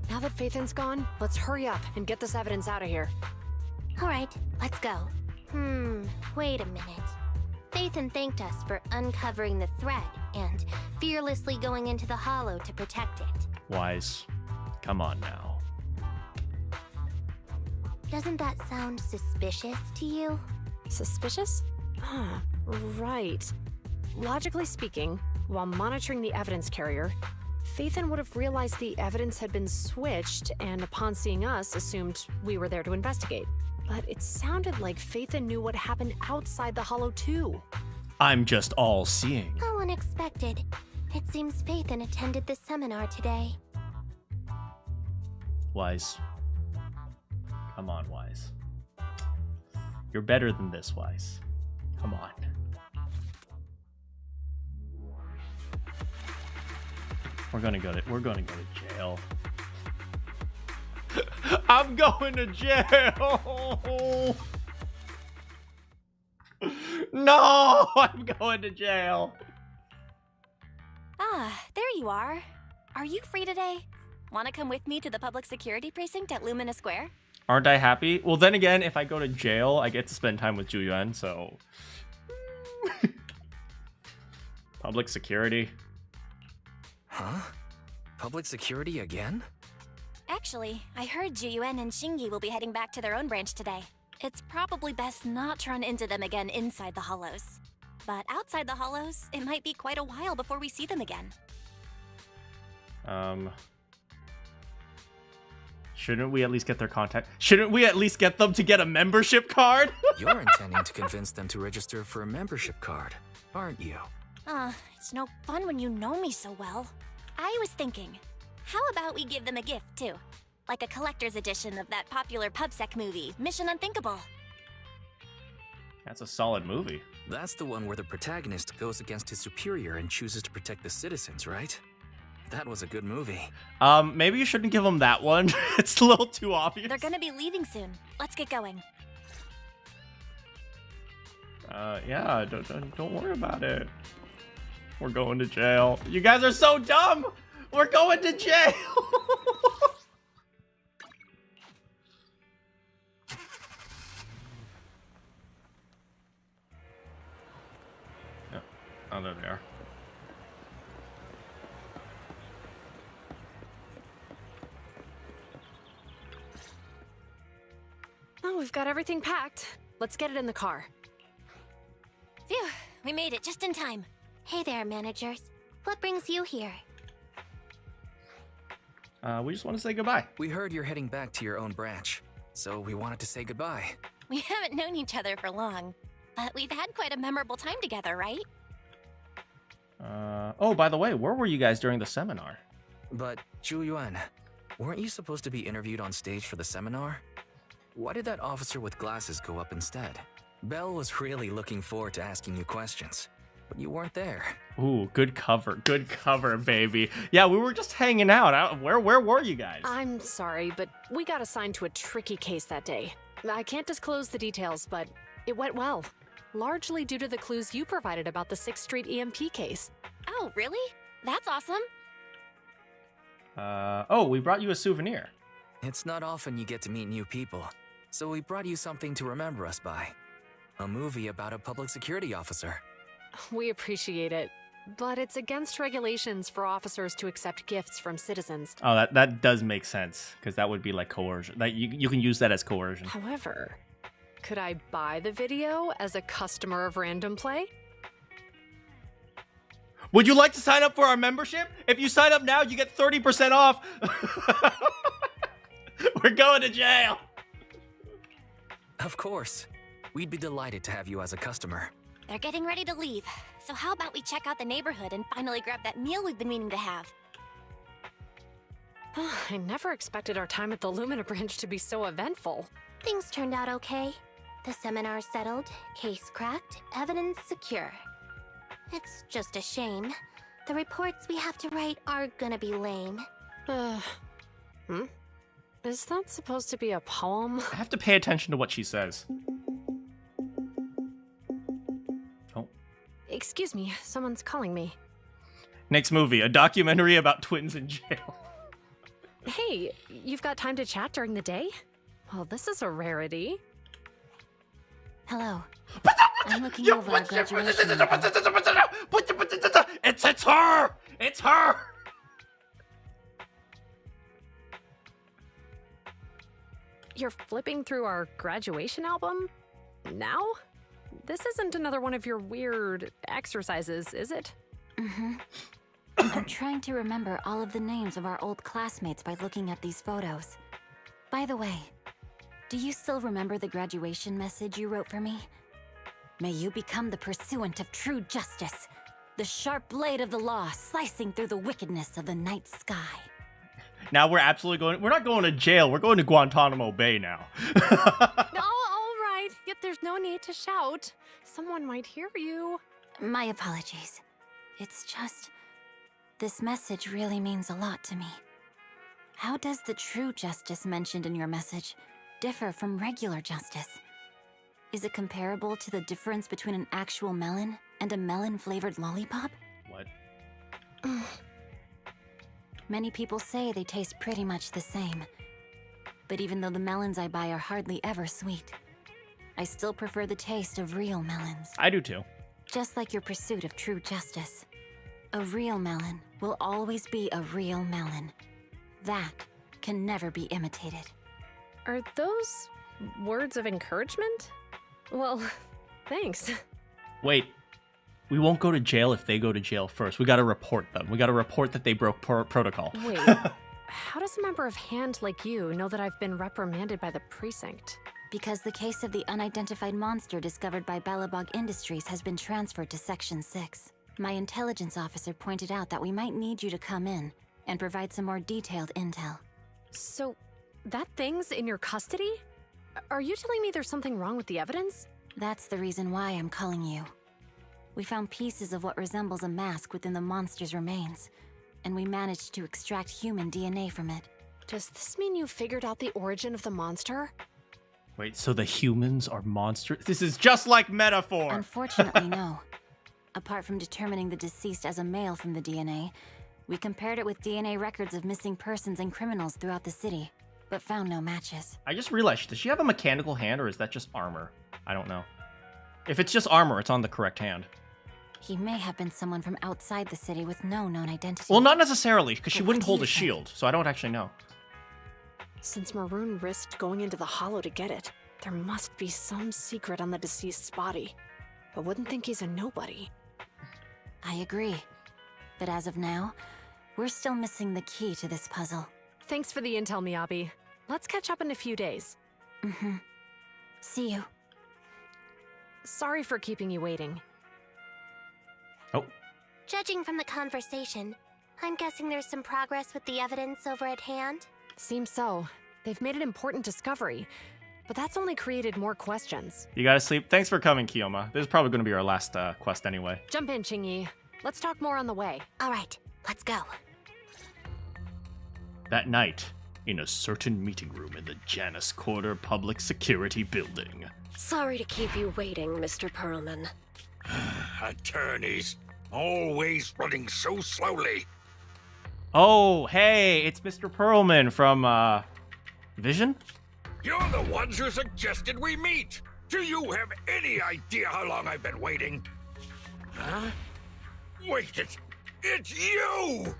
Now that Phaethan's gone, let's hurry up and get this evidence out of here. All right, let's go. Wait a minute. Phaethan thanked us for uncovering the thread and fearlessly going into the hollow to protect it. Wise, come on now. Doesn't that sound suspicious to you? Suspicious? Right. Logically speaking, while monitoring the evidence carrier, Phaethan would have realized the evidence had been switched and upon seeing us assumed we were there to investigate. But it sounded like Phaethan knew what happened outside the hollow too. I'm just all-seeing. How unexpected. It seems Phaethan attended the seminar today. Wise. Come on, Wise. You're better than this, Wise. Come on. We're gonna go to jail. I'm going to jail. No, I'm going to jail. Ah, there you are. Are you free today? Want to come with me to the public security precinct at Lumina Square? Aren't I happy? Well, then again, if I go to jail, I get to spend time with Juyuan, so... Public security. Huh? Public security again? Actually, I heard Juyuan and Shingi will be heading back to their own branch today. It's probably best not to run into them again inside the hollows. But outside the hollows, it might be quite a while before we see them again. Shouldn't we at least get their contact? Shouldn't we at least get them to get a membership card? You're intending to convince them to register for a membership card, aren't you? It's no fun when you know me so well. I was thinking, how about we give them a gift, too? Like a collector's edition of that popular PubSec movie, Mission Unthinkable. That's a solid movie. That's the one where the protagonist goes against his superior and chooses to protect the citizens, right? That was a good movie. Maybe you shouldn't give them that one. It's a little too obvious. They're gonna be leaving soon. Let's get going. Yeah, don't worry about it. We're going to jail. You guys are so dumb! We're going to jail! Yeah. Oh, there they are. Oh, we've got everything packed. Let's get it in the car. Phew, we made it just in time. Hey there, managers. What brings you here? We just want to say goodbye. We heard you're heading back to your own branch, so we wanted to say goodbye. We haven't known each other for long, but we've had quite a memorable time together, right? Oh, by the way, where were you guys during the seminar? But, Juyuan, weren't you supposed to be interviewed on stage for the seminar? Why did that officer with glasses go up instead? Belle was really looking forward to asking you questions, but you weren't there. Ooh, good cover, baby. Yeah, we were just hanging out. Where were you guys? I'm sorry, but we got assigned to a tricky case that day. I can't disclose the details, but it went well. Largely due to the clues you provided about the 6th Street EMP case. Oh, really? That's awesome. Oh, we brought you a souvenir. It's not often you get to meet new people, so we brought you something to remember us by. A movie about a public security officer. We appreciate it, but it's against regulations for officers to accept gifts from citizens. Oh, that does make sense, because that would be like coercion. That you can use that as coercion. However, could I buy the video as a customer of Random Play? Would you like to sign up for our membership? If you sign up now, you get 30% off. We're going to jail. Of course. We'd be delighted to have you as a customer. They're getting ready to leave, so how about we check out the neighborhood and finally grab that meal we've been meaning to have? I never expected our time at the Lumina branch to be so eventful. Things turned out okay. The seminar settled, case cracked, evidence secure. It's just a shame. The reports we have to write are gonna be lame. Is that supposed to be a poem? I have to pay attention to what she says. Oh. Excuse me, someone's calling me. Next movie, a documentary about twins in jail. Hey, you've got time to chat during the day? Well, this is a rarity. Hello. I'm looking over a graduation. It's her! It's her! You're flipping through our graduation album? Now? This isn't another one of your weird exercises, is it? Mm-hmm. I'm trying to remember all of the names of our old classmates by looking at these photos. By the way, do you still remember the graduation message you wrote for me? May you become the pursuant of true justice, the sharp blade of the law slicing through the wickedness of the night sky. Now we're not going to jail, we're going to Guantanamo Bay now. All right, yet there's no need to shout. Someone might hear you. My apologies. It's just, this message really means a lot to me. How does the true justice mentioned in your message differ from regular justice? Is it comparable to the difference between an actual melon and a melon-flavored lollipop? What? Many people say they taste pretty much the same. But even though the melons I buy are hardly ever sweet, I still prefer the taste of real melons. I do too. Just like your pursuit of true justice. A real melon will always be a real melon. That can never be imitated. Are those words of encouragement? Well, thanks. Wait, we won't go to jail if they go to jail first. We gotta report them. We gotta report that they broke protocol. Wait, how does a member of HAND like you know that I've been reprimanded by the precinct? Because the case of the unidentified monster discovered by Balabog Industries has been transferred to Section 6. My intelligence officer pointed out that we might need you to come in and provide some more detailed intel. So, that thing's in your custody? Are you telling me there's something wrong with the evidence? That's the reason why I'm calling you. We found pieces of what resembles a mask within the monster's remains, and we managed to extract human DNA from it. Does this mean you figured out the origin of the monster? Wait, so the humans are monsters? This is just like Metaphor! Unfortunately, no. Apart from determining the deceased as a male from the DNA, we compared it with DNA records of missing persons and criminals throughout the city, but found no matches. I just realized, does she have a mechanical hand or is that just armor? I don't know. If it's just armor, it's on the correct hand. He may have been someone from outside the city with no known identity. Well, not necessarily, because she wouldn't hold a shield, so I don't actually know. Since Maroon risked going into the Hollow to get it, there must be some secret on the deceased's body. I wouldn't think he's a nobody. I agree. But as of now, we're still missing the key to this puzzle. Thanks for the intel, Miyabi. Let's catch up in a few days. Mm-hmm. See you. Sorry for keeping you waiting. Oh. Judging from the conversation, I'm guessing there's some progress with the evidence over at HAND? Seems so. They've made an important discovery, but that's only created more questions. You gotta sleep. Thanks for coming, Kiyoma. This is probably gonna be our last quest anyway. Jump in, Qingyi. Let's talk more on the way. All right, let's go. That night, in a certain meeting room in the Janus Quarter Public Security Building. Sorry to keep you waiting, Mr. Perlman. Attorneys, always running so slowly. Oh, hey, it's Mr. Perlman from, Vision? You're the ones who suggested we meet. Do you have any idea how long I've been waiting? Huh? Wait, it's you!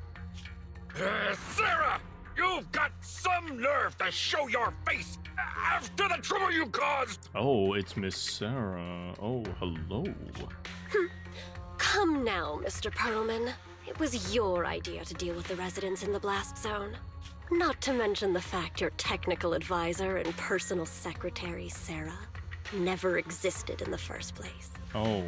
Sarah! You've got some nerve to show your face after the trouble you caused! Oh, it's Miss Sarah. Oh, hello. Come now, Mr. Perlman. It was your idea to deal with the residents in the blast zone. Not to mention the fact your technical advisor and personal secretary, Sarah, never existed in the first place. Oh,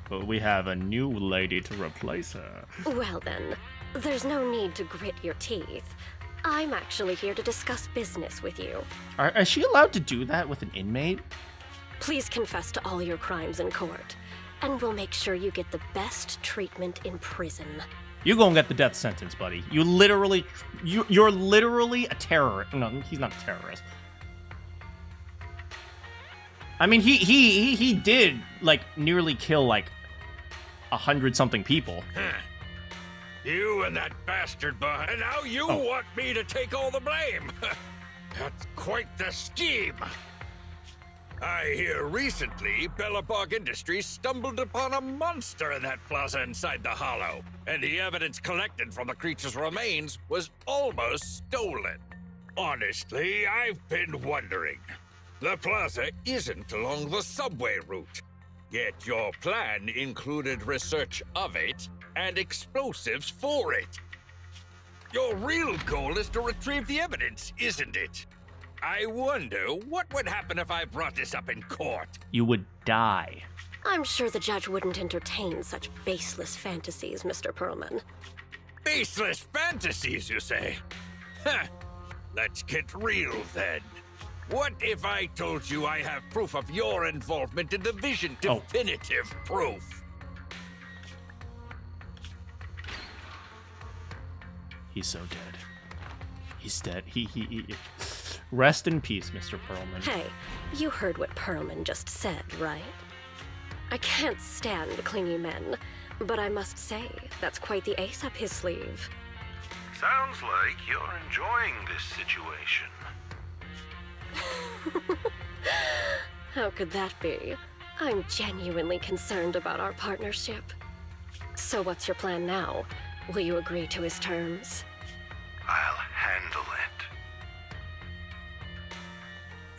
but we have a new lady to replace her. Well then, there's no need to grit your teeth. I'm actually here to discuss business with you. Is she allowed to do that with an inmate? Please confess to all your crimes in court, and we'll make sure you get the best treatment in prison. You gonna get the death sentence, buddy. You're literally a terrorist. No, he's not a terrorist. I mean, he did like nearly kill like 100-something people. You and that bastard behind. And now you want me to take all the blame. That's quite the scheme. I hear recently Bellabog Industries stumbled upon a monster in that plaza inside the hollow, and the evidence collected from the creature's remains was almost stolen. Honestly, I've been wondering. The plaza isn't along the subway route, yet your plan included research of it and explosives for it. Your real goal is to retrieve the evidence, isn't it? I wonder what would happen if I brought this up in court. You would die. I'm sure the judge wouldn't entertain such baseless fantasies, Mr. Perlman. Baseless fantasies, you say? Huh. Let's get real then. What if I told you I have proof of your involvement in the Vision? Definitive proof. He's so dead. He's dead. He. Rest in peace, Mr. Perlman. Hey, you heard what Perlman just said, right? I can't stand clingy men, but I must say, that's quite the ace up his sleeve. Sounds like you're enjoying this situation. How could that be? I'm genuinely concerned about our partnership. So what's your plan now? Will you agree to his terms? I'll handle it.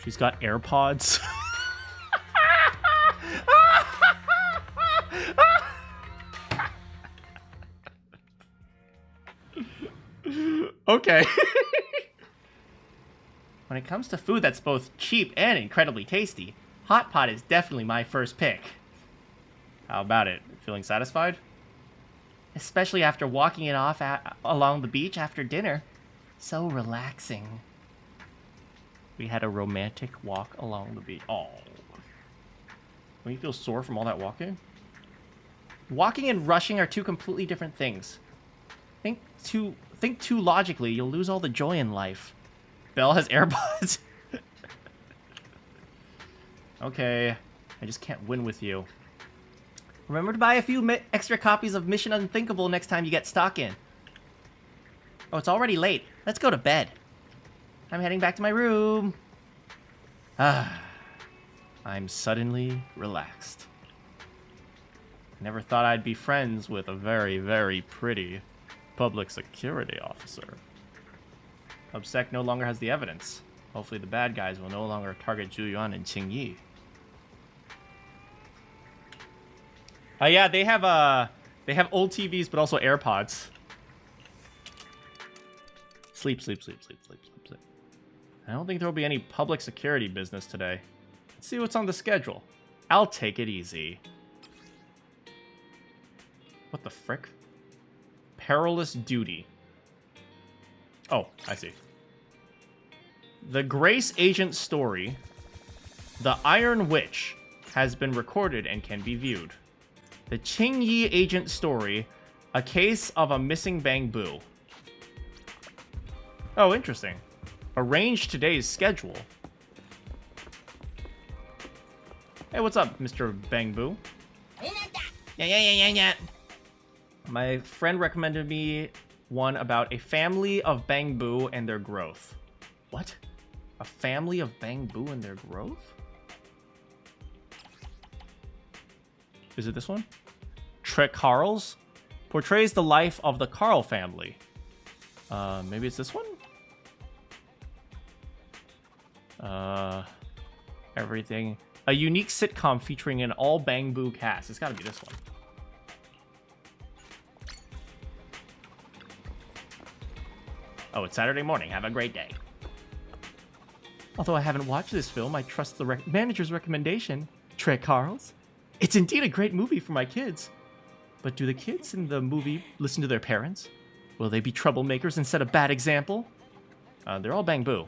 She's got AirPods. Okay. When it comes to food that's both cheap and incredibly tasty, Hot Pot is definitely my first pick. How about it? Feeling satisfied? Especially after walking it off along the beach after dinner. So relaxing. We had a romantic walk along the beach. Oh. Don't you feel sore from all that walking? Walking and rushing are two completely different things. Think too logically, you'll lose all the joy in life. Belle has AirPods. Okay, I just can't win with you. Remember to buy a few extra copies of Mission Unthinkable next time you get stock in. Oh, it's already late. Let's go to bed. I'm heading back to my room. I'm suddenly relaxed. Never thought I'd be friends with a very, very pretty public security officer. Obsec no longer has the evidence. Hopefully the bad guys will no longer target Zhuyuan and Qingyi. Oh yeah, they have old TVs but also AirPods. Sleep. I don't think there will be any public security business today. Let's see what's on the schedule. I'll take it easy. What the frick? Perilous duty. Oh, I see. The Grace Agent story, The Iron Witch, has been recorded and can be viewed. The Qingyi Agent story, A Case of a Missing Bangbu. Oh, interesting. Arrange today's schedule. Hey, what's up, Mr. Bangbu? Yeah. My friend recommended me one about a family of Bangbu and their growth. What? A family of Bangbu and their growth? Is it this one? Trek Carls portrays the life of the Carl family. Maybe it's this one? Everything. A unique sitcom featuring an all Bangbu cast. It's gotta be this one. Oh, it's Saturday morning. Have a great day. Although I haven't watched this film, I trust the manager's recommendation. Trek Carls. It's indeed a great movie for my kids. But do the kids in the movie listen to their parents? Will they be troublemakers and set a bad example? They're all Bangbu.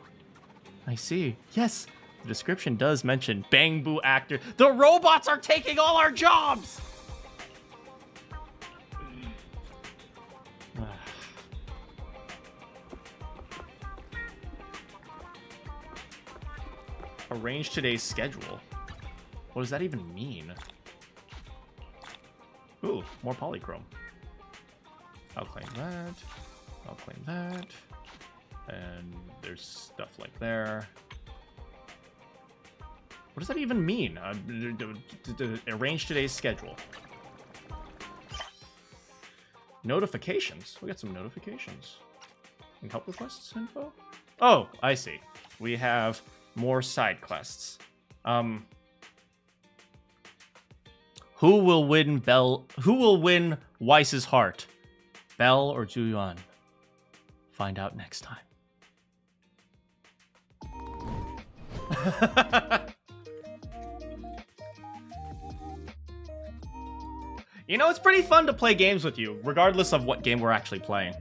I see. Yes, the description does mention Bangbu actor. The robots are taking all our jobs! Arrange today's schedule. What does that even mean? Ooh, more polychrome. I'll claim that. I'll claim that. And there's stuff like there. What does that even mean? Arrange today's schedule. Notifications. We got some notifications. And help requests info? Oh, I see. We have more side quests. Who will win Weiss's heart? Belle or Juyuan? Find out next time. You know, it's pretty fun to play games with you, regardless of what game we're actually playing.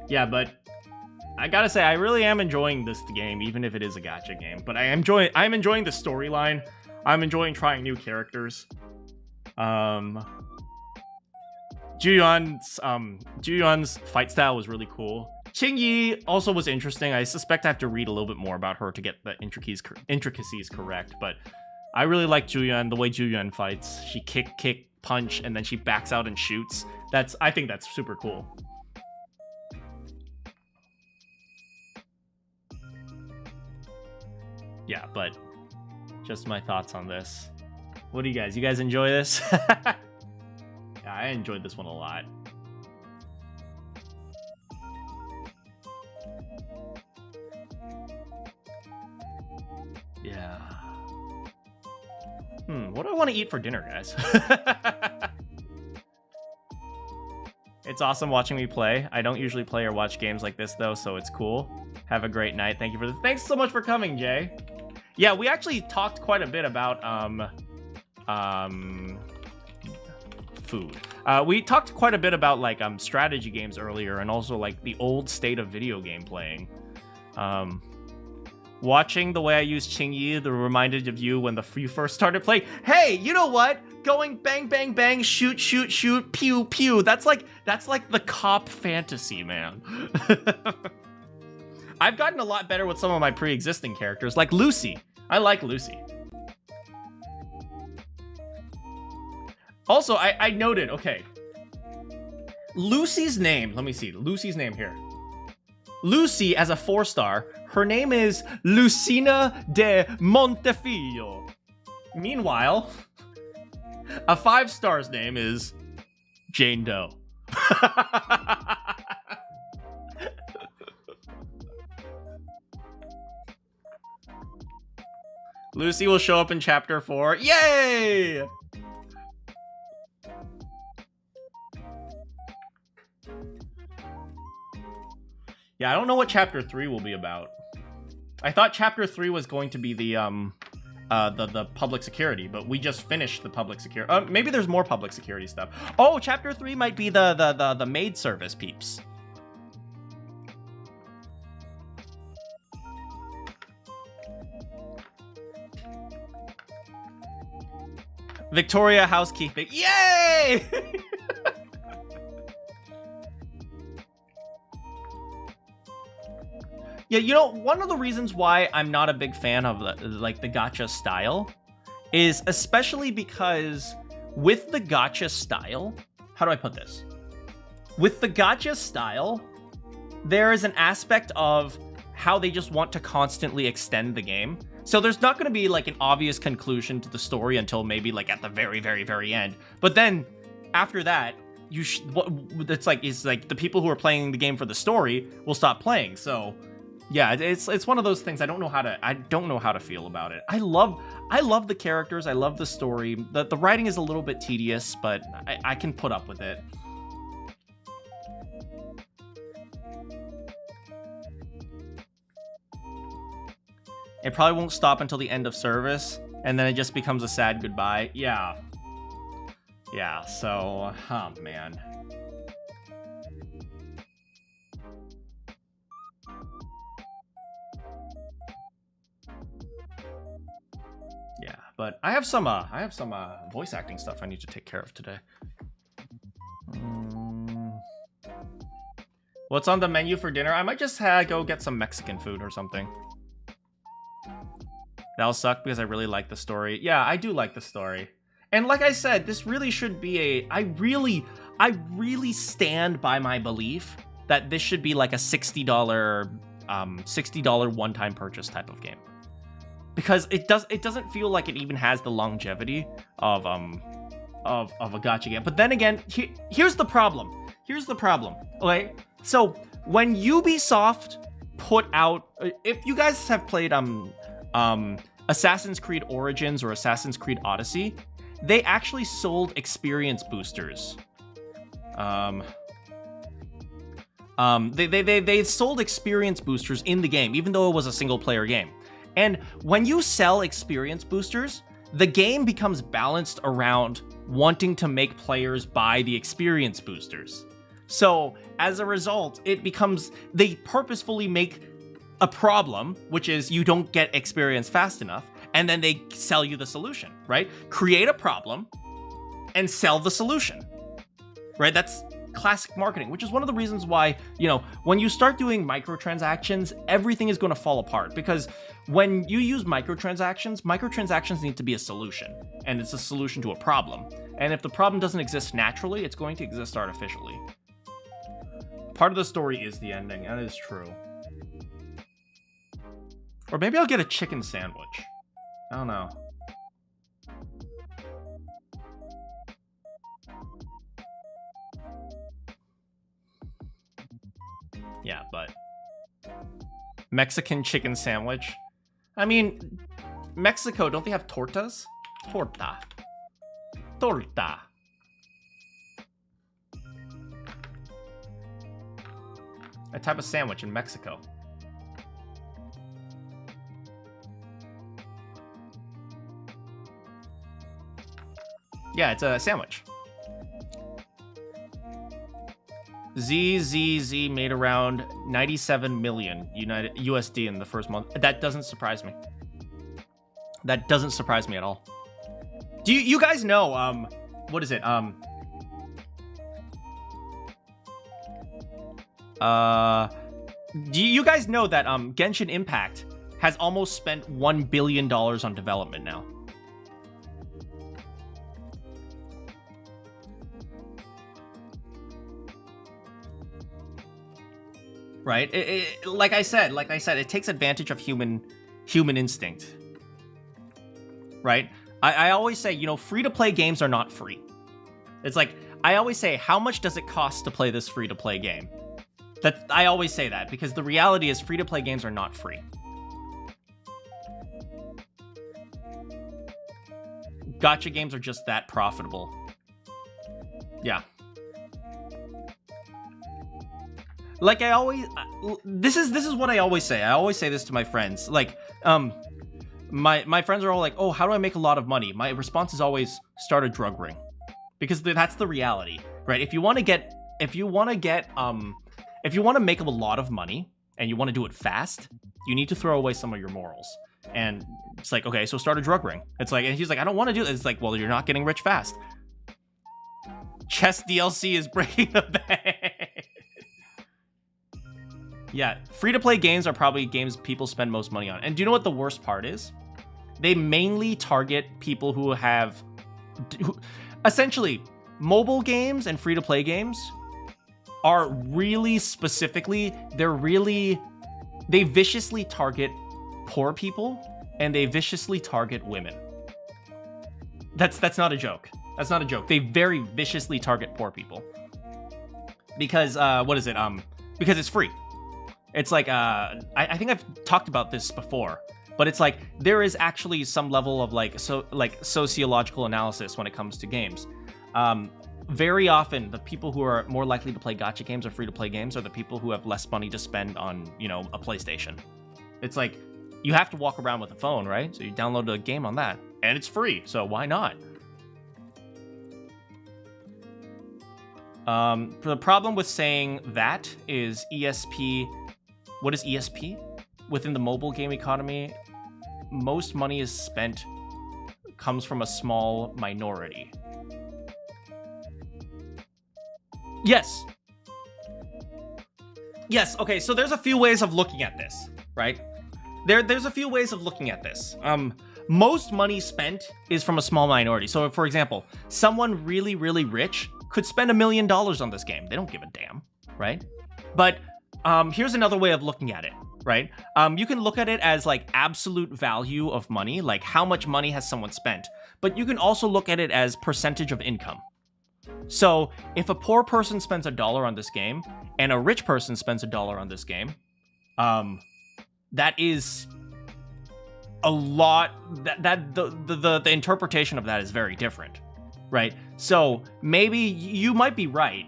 Yeah, but I gotta say, I really am enjoying this game, even if it is a gacha game. But I'm enjoying the storyline. I'm enjoying trying new characters. Juyuan's fight style was really cool. Qingyi also was interesting. I suspect I have to read a little bit more about her to get the intricacies correct, but I really like Juyuan, the way Juyuan fights. She kick, punch, and then she backs out and shoots. I think that's super cool. Yeah, but just my thoughts on this. What do you guys enjoy this? Yeah, I enjoyed this one a lot. Yeah. What do I want to eat for dinner, guys? It's awesome watching me play. I don't usually play or watch games like this, though, so it's cool. Have a great night. Thank you for thanks so much for coming, Jay. Yeah, we actually talked quite a bit about food. We talked quite a bit about like strategy games earlier, and also like the old state of video game playing. Watching the way I use Qingyi, the reminded of you when you first started playing. Hey, you know what? Going bang, bang, bang, shoot, shoot, shoot, pew, pew. That's like the cop fantasy, man. I've gotten a lot better with some of my pre-existing characters, like Lucy. I like Lucy. Also, I noted, okay. Lucy's name, let me see, Lucy's name here. Lucy, as a 4-star, her name is Lucina de Montefiore. Meanwhile, a 5-star's name is Jane Doe. Lucy will show up in Chapter 4. Yay! Yeah, I don't know what Chapter 3 will be about. I thought Chapter 3 was going to be the public security, but we just finished the public security. Maybe there's more public security stuff. Oh, Chapter 3 might be the maid service peeps. Victoria housekeeping. Yay! Yeah, you know, one of the reasons why I'm not a big fan of the gacha style is especially because with the gacha style, how do I put this? With the gacha style, there is an aspect of how they just want to constantly extend the game. So there's not going to be like an obvious conclusion to the story until maybe like at the very, very, very end. But then after that, it's like the people who are playing the game for the story will stop playing. So yeah, it's one of those things. I don't know how to feel about it. I love the characters. I love the story. The writing is a little bit tedious, but I can put up with it. It probably won't stop until the end of service, and then it just becomes a sad goodbye. Yeah. Yeah, so, oh man. Yeah. but I have some voice acting stuff I need to take care of today. What's on the menu for dinner? I might just go get some Mexican food or something. That'll suck because I really like the story. Yeah, I do like the story. And like I said, this really should be a... I really stand by my belief that this should be like a $60 one-time purchase type of game. Because it doesn't feel like it even has the longevity of a gacha game. But then again, here's the problem. Okay? So when Ubisoft put out, if you guys have played Assassin's Creed Origins or Assassin's Creed Odyssey, they actually sold experience boosters. They sold experience boosters in the game, even though it was a single player game. And when you sell experience boosters, the game becomes balanced around wanting to make players buy the experience boosters. So as a result, they purposefully make a problem, which is you don't get experience fast enough, and then they sell you the solution, right? Create a problem and sell the solution, right? That's classic marketing, which is one of the reasons why, when you start doing microtransactions, everything is going to fall apart, because when you use microtransactions need to be a solution, and it's a solution to a problem. And if the problem doesn't exist naturally, it's going to exist artificially. Part of the story is the ending, that is true. Or maybe I'll get a chicken sandwich. I don't know. Yeah, but Mexican chicken sandwich. I mean, Mexico, don't they have tortas? Torta. A type of sandwich in Mexico. Yeah, it's a sandwich. ZZZ made around 97 million USD in the first month. That doesn't surprise me. That doesn't surprise me at all. Do you guys know, what is it? Do you guys know that Genshin Impact has almost spent $1 billion on development now? Right? Like I said, it takes advantage of human instinct. Right? I always say, free-to-play games are not free. It's like, I always say, how much does it cost to play this free-to-play game? I always say that, because the reality is free-to-play games are not free. Gacha games are just that profitable. Yeah. Like this is what I always say. I always say this to my friends. Like, my friends are all like, "Oh, how do I make a lot of money?" My response is always start a drug ring, because that's the reality, right? If you want to make a lot of money and you want to do it fast, you need to throw away some of your morals. And it's like, okay, so start a drug ring. It's like, and he's like, I don't want to do this. It's like, well, you're not getting rich fast. Chess DLC is breaking the bank. Yeah, free-to-play games are probably games people spend most money on. And do you know what the worst part is? They mainly target people who essentially, mobile games and free-to-play games are really specifically, they viciously target poor people, and they viciously target women. That's not a joke. That's not a joke. They very viciously target poor people. Because, what is it? Because it's free. It's like, I think I've talked about this before, but it's like, there is actually some level of sociological analysis when it comes to games. Very often, the people who are more likely to play gacha games or free-to-play games are the people who have less money to spend on, a PlayStation. It's like, you have to walk around with a phone, right? So you download a game on that, and it's free, so why not? The problem with saying that is ESP... What is ESP? Within the mobile game economy, most money is spent comes from a small minority. Yes. Yes, okay, so there's a few ways of looking at this, right? There's a few ways of looking at this. Most money spent is from a small minority. So, for example, someone really, really rich could spend $1 million on this game. They don't give a damn, right? But here's another way of looking at it, right? You can look at it as like absolute value of money, like how much money has someone spent. But you can also look at it as percentage of income. So if a poor person spends $1 on this game and a rich person spends $1 on this game, that is a lot. The interpretation of that is very different, right? So maybe you might be right?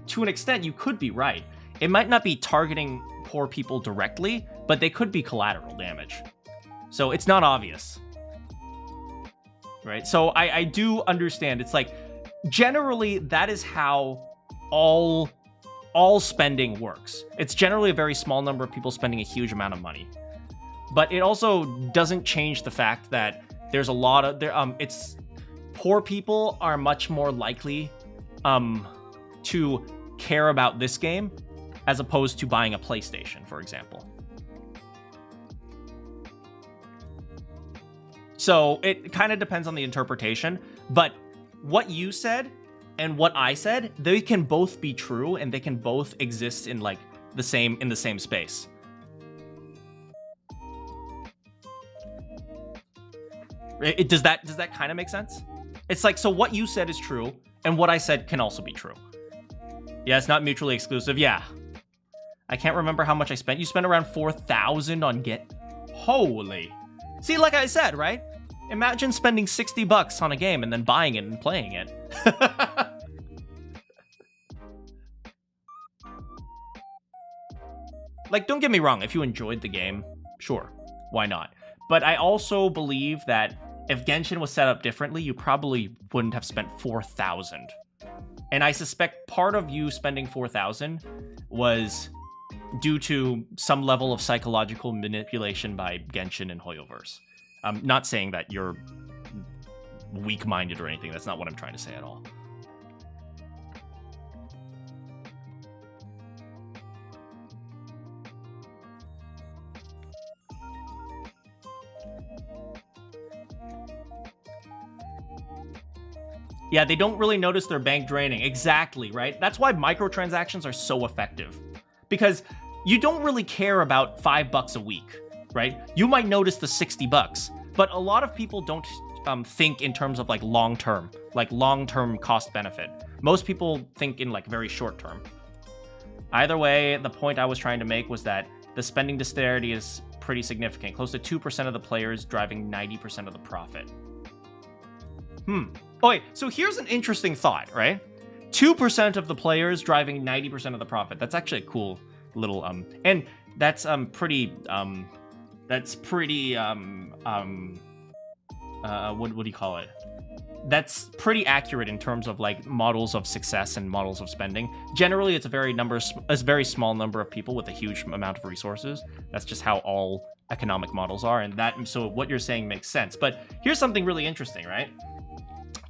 To an extent, you could be right. It might not be targeting poor people directly, but they could be collateral damage. So it's not obvious, right? So I do understand. It's like, generally, that is how all spending works. It's generally a very small number of people spending a huge amount of money. But it also doesn't change the fact that there's a lot of it's poor people are much more likely to care about this game as opposed to buying a PlayStation, for example. So it kind of depends on the interpretation, but what you said and what I said, they can both be true and they can both exist in like the same space. Does that kind of make sense? It's like, so what you said is true and what I said can also be true. Yeah, it's not mutually exclusive. Yeah. I can't remember how much I spent. You spent around 4,000 on Holy. See, like I said, right? Imagine spending $60 on a game and then buying it and playing it. Like, don't get me wrong. If you enjoyed the game, sure, why not? But I also believe that if Genshin was set up differently, you probably wouldn't have spent 4,000. And I suspect part of you spending 4,000 was due to some level of psychological manipulation by Genshin and Hoyoverse. I'm not saying that you're weak-minded or anything. That's not what I'm trying to say at all. Yeah, they don't really notice their bank draining. Exactly, right? That's why microtransactions are so effective. Because you don't really care about $5 a week, right? You might notice the $60, but a lot of people don't think in terms of like long-term cost benefit. Most people think in like very short term. Either way, the point I was trying to make was that the spending disparity is pretty significant, close to 2% of the players driving 90% of the profit. Oh wait, so here's an interesting thought, right? 2% of the players driving 90% of the profit. That's actually a cool little and that's pretty what do you call it? That's pretty accurate in terms of like models of success and models of spending. Generally, it's a very small number of people with a huge amount of resources. That's just how all economic models are, and so what you're saying makes sense. But here's something really interesting, right?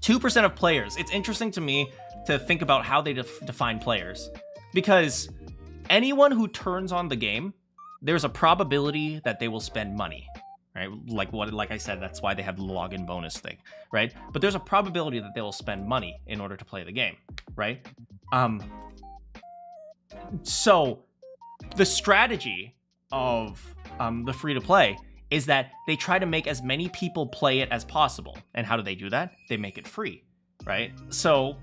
2% of players. It's interesting to me to think about how they define players, because anyone who turns on the game, there's a probability that they will spend money, right? Like I said, that's why they have the login bonus thing, right? But there's a probability that they will spend money in order to play the game, right? So the strategy of the free-to-play is that they try to make as many people play it as possible. And how do they do that? They make it free, right? So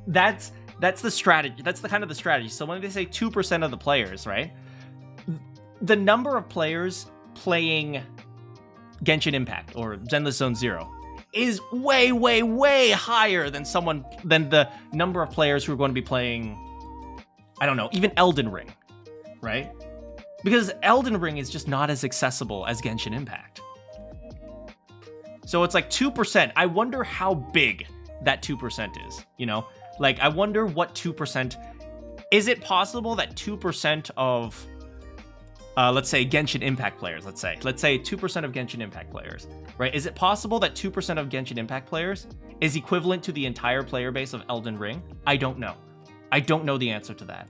that's the strategy. That's the kind of the strategy. So when they say 2% of the players, right? The number of players playing Genshin Impact or Zenless Zone Zero is way, way, way higher than the number of players who are going to be playing, I don't know, even Elden Ring, right? Because Elden Ring is just not as accessible as Genshin Impact. So it's like 2%. I wonder how big that 2% is, you know? Like, I wonder what 2%... Is it possible that 2% of let's say Genshin Impact players, let's say 2% of Genshin Impact players, right? Is it possible that 2% of Genshin Impact players is equivalent to the entire player base of Elden Ring? I don't know. I don't know the answer to that.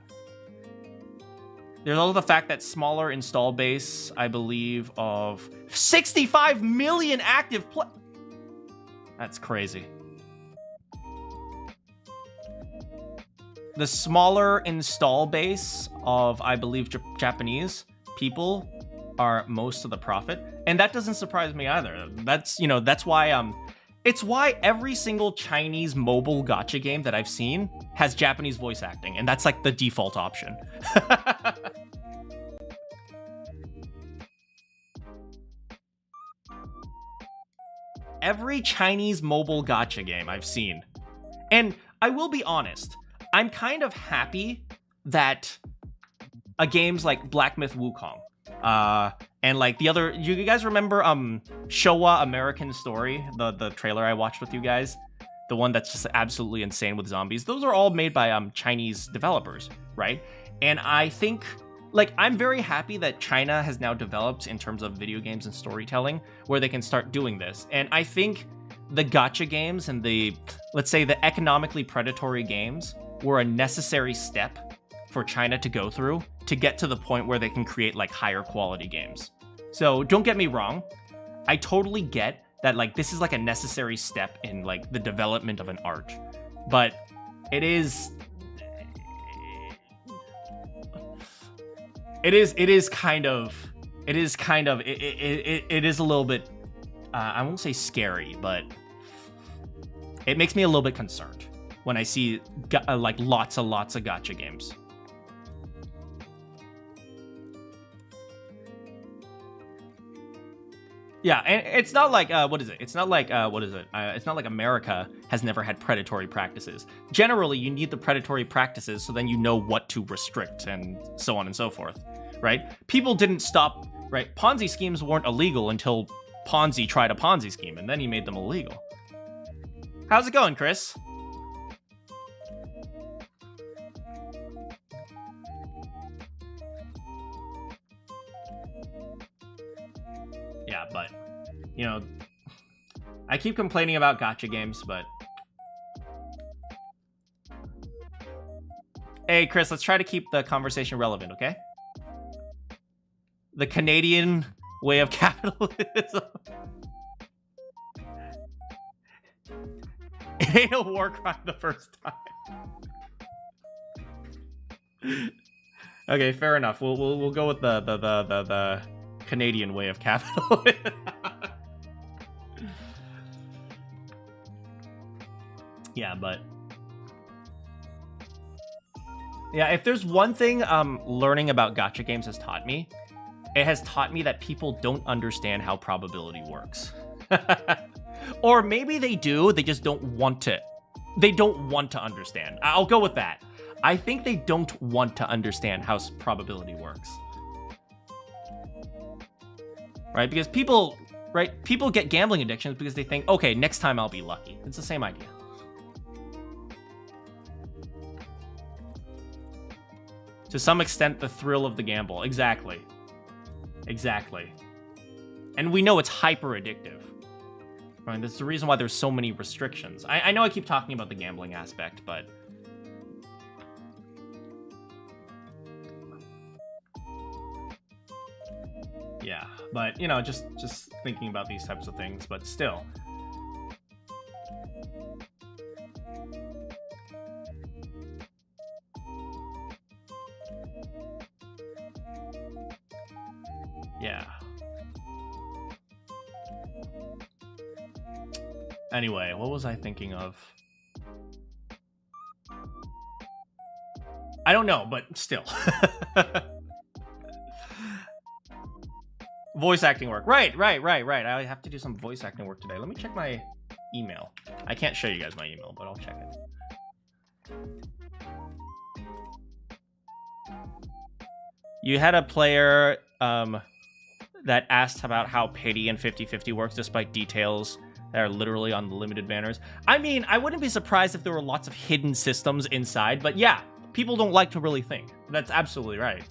There's also the fact that smaller install base, I believe, of 65 million active That's crazy. The smaller install base of, I believe, Japanese people are most of the profit. And that doesn't surprise me either. That's, you know, that's why, it's why every single Chinese mobile gacha game that I've seen has Japanese voice acting. And that's like the default option. Every Chinese mobile gacha game I've seen. And I will be honest, I'm kind of happy that games like Black Myth Wukong, and like the other, you guys remember Showa American Story, the trailer I watched with you guys, the one that's just absolutely insane with zombies. Those are all made by Chinese developers, right? And I think, like, I'm very happy that China has now developed in terms of video games and storytelling where they can start doing this. And I think the gacha games and the, let's say, the economically predatory games were a necessary step for China to go through to get to the point where they can create like higher quality games. So don't get me wrong, I totally get that like this is like a necessary step in like the development of an art, but it is kind of a little bit I won't say scary, but it makes me a little bit concerned when I see like lots of gacha games. Yeah, and it's not like what is it? It's not like it's not like America has never had predatory practices. Generally, you need the predatory practices so then you know what to restrict and so on and so forth, right? People didn't stop, right? Ponzi schemes weren't illegal until Ponzi tried a Ponzi scheme and then he made them illegal. How's it going, Chris? Yeah, but, you know, I keep complaining about gacha games, but... Hey, Chris, let's try to keep the conversation relevant, okay? The Canadian way of capitalism. It ain't a war crime the first time. Okay, fair enough. We'll go with the Canadian way of capitalism. Yeah, but yeah, if there's one thing learning about gacha games has taught me, it has taught me that people don't understand how probability works. Or maybe they do, they just don't want to. They don't want to understand. I'll go with that. I think they don't want to understand how probability works. Right? Because people get gambling addictions because they think, okay, next time I'll be lucky. It's the same idea. To some extent, the thrill of the gamble. Exactly. Exactly. And we know it's hyper addictive. Right? That's the reason why there's so many restrictions. I know I keep talking about the gambling aspect, but... yeah, but, you know, just thinking about these types of things, but still. Yeah. Anyway, what was I thinking of? I don't know, but still. Voice acting work. Right. I have to do some voice acting work today. Let me check my email. I can't show you guys my email, but I'll check it. You had a player that asked about how pity and 50/50 works despite details that are literally on the limited banners. I mean, I wouldn't be surprised if there were lots of hidden systems inside, but yeah, people don't like to really think. That's absolutely right.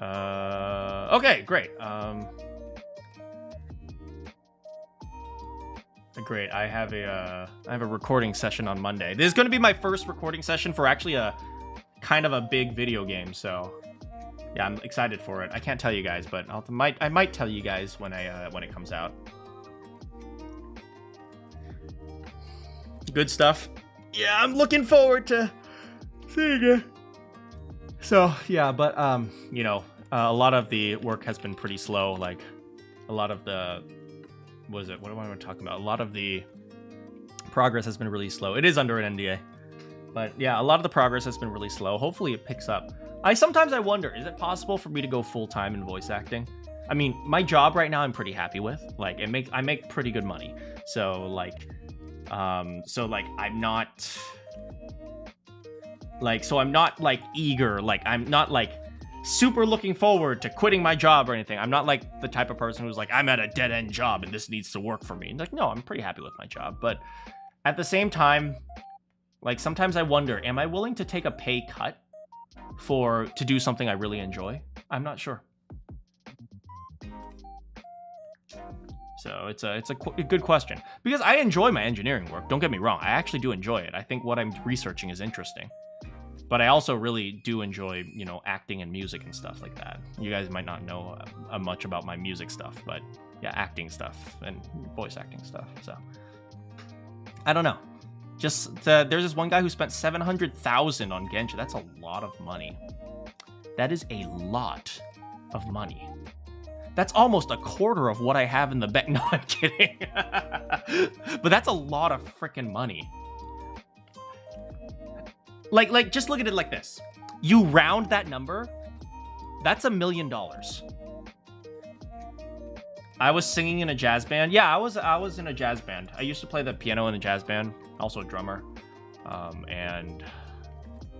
Okay, great. Great. I have a recording session on Monday. This is going to be my first recording session for actually a kind of a big video game. So yeah, I'm excited for it. I can't tell you guys, but I might tell you guys when it comes out. Good stuff. Yeah, I'm looking forward to seeing it. So yeah, but you know, a lot of the work has been pretty slow. Like a lot of the what am I talking about? A lot of the progress has been really slow. It is under an NDA, but yeah, a lot of the progress has been really slow. Hopefully it picks up. Sometimes I wonder, is it possible for me to go full-time in voice acting? I mean, my job right now I'm pretty happy with. Like I make pretty good money. So like I'm not like eager, like I'm not like super looking forward to quitting my job or anything. I'm not like the type of person who's like, I'm at a dead-end job and this needs to work for me. Like, no, I'm pretty happy with my job. But at the same time, like sometimes I wonder, am I willing to take a pay cut to do something I really enjoy? I'm not sure. So it's a good question, because I enjoy my engineering work. Don't get me wrong. I actually do enjoy it. I think what I'm researching is interesting. But I also really do enjoy, you know, acting and music and stuff like that. You guys might not know much about my music stuff, but yeah, acting stuff and voice acting stuff. So I don't know. Just there's this one guy who spent 700,000 on Genshin. That's a lot of money. That is a lot of money. That's almost a quarter of what I have in the bank. No, I'm kidding. But that's a lot of freaking money. Like, just look at it like this. You round that number, that's $1 million. I was singing in a jazz band. Yeah, I was in a jazz band. I used to play the piano in a jazz band, also a drummer. And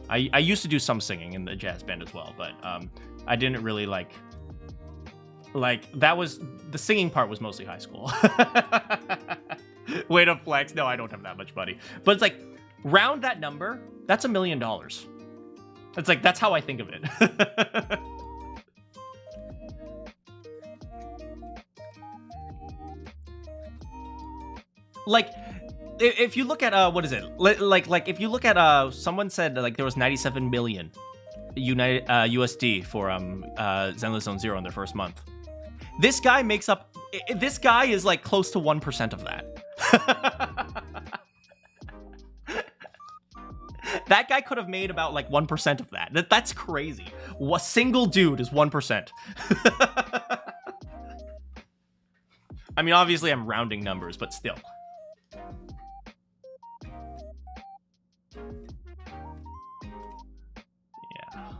I used to do some singing in the jazz band as well, but I didn't really like that was, the singing part was mostly high school. Way to flex. No, I don't have that much money. But it's like, round that number, that's $1 million. It's like, that's how I think of it. Like, if you look at what is it? Like if you look at someone said like there was 97 million USD for Zenless Zone Zero in their first month. This guy makes up. This guy is like close to 1% of that. That guy could have made about like 1% of that. That's crazy. A single dude is 1%. I mean, obviously I'm rounding numbers, but still. Yeah.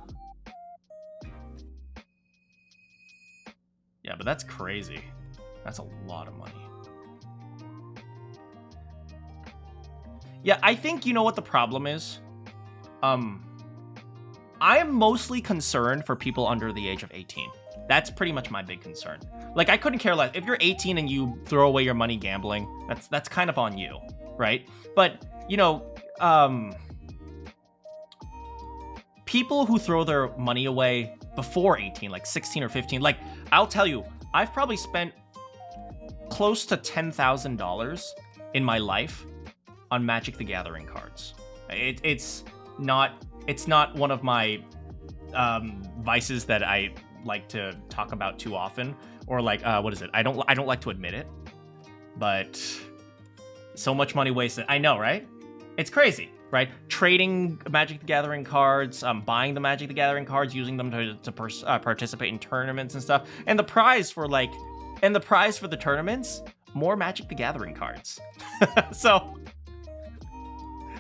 Yeah, but that's crazy. That's a lot of money. Yeah, I think you know what the problem is? I am mostly concerned for people under the age of 18. That's pretty much my big concern. Like, I couldn't care less. If you're 18 and you throw away your money gambling, that's kind of on you, right? But, you know, people who throw their money away before 18, like 16 or 15, like, I'll tell you, I've probably spent close to $10,000 in my life on Magic the Gathering cards. It's not one of my vices that I like to talk about too often, or like what is it? I don't like to admit it, but so much money wasted. I know, right? It's crazy, right? Trading Magic the Gathering cards, buying the Magic the Gathering cards, using them to participate in tournaments and stuff, and the prize for the tournaments, more Magic the Gathering cards. So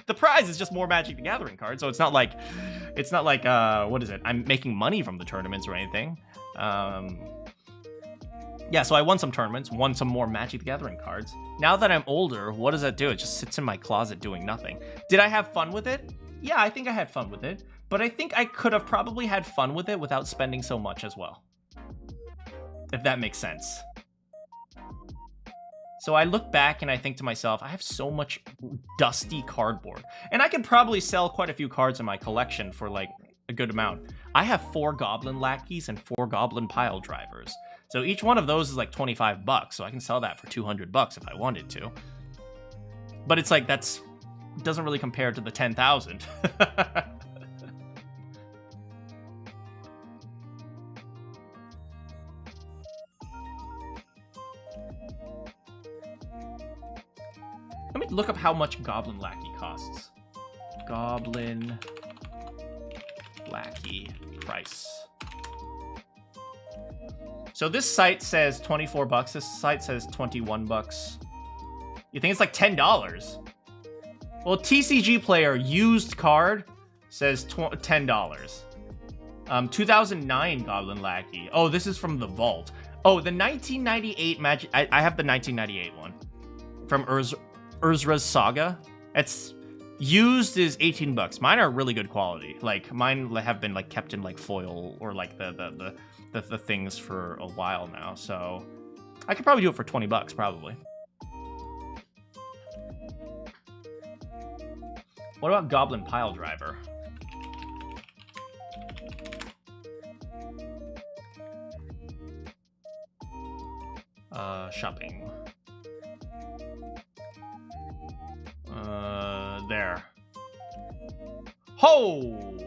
the prize is just more Magic the Gathering cards, so it's not like what is it? I'm making money from the tournaments or anything. Yeah, so I won some tournaments, won some more Magic the Gathering cards. Now that I'm older, what does that do? It just sits in my closet doing nothing. Did I have fun with it? Yeah, I think I had fun with it, but I think I could have probably had fun with it without spending so much as well. If that makes sense. So I look back and I think to myself, I have so much dusty cardboard. And I could probably sell quite a few cards in my collection for like a good amount. I have 4 goblin lackeys and 4 goblin pile drivers. So each one of those is like 25 bucks. So I can sell that for 200 bucks if I wanted to. But it's like, that's doesn't really compare to the 10,000. Let me look up how much Goblin Lackey costs. Goblin Lackey price. So this site says 24 bucks. This site says 21 bucks. You think it's like $10? Well, TCG Player used card says $10. 2009 Goblin Lackey. Oh, this is from the vault. Oh, the 1998 Magic. I have the 1998 one from Urzra's Saga. It's used is 18 bucks. Mine are really good quality. Like mine have been like kept in like foil or like the things for a while now. So I could probably do it for 20 bucks probably. What about Goblin Pile Driver? Shopping. There. Ho!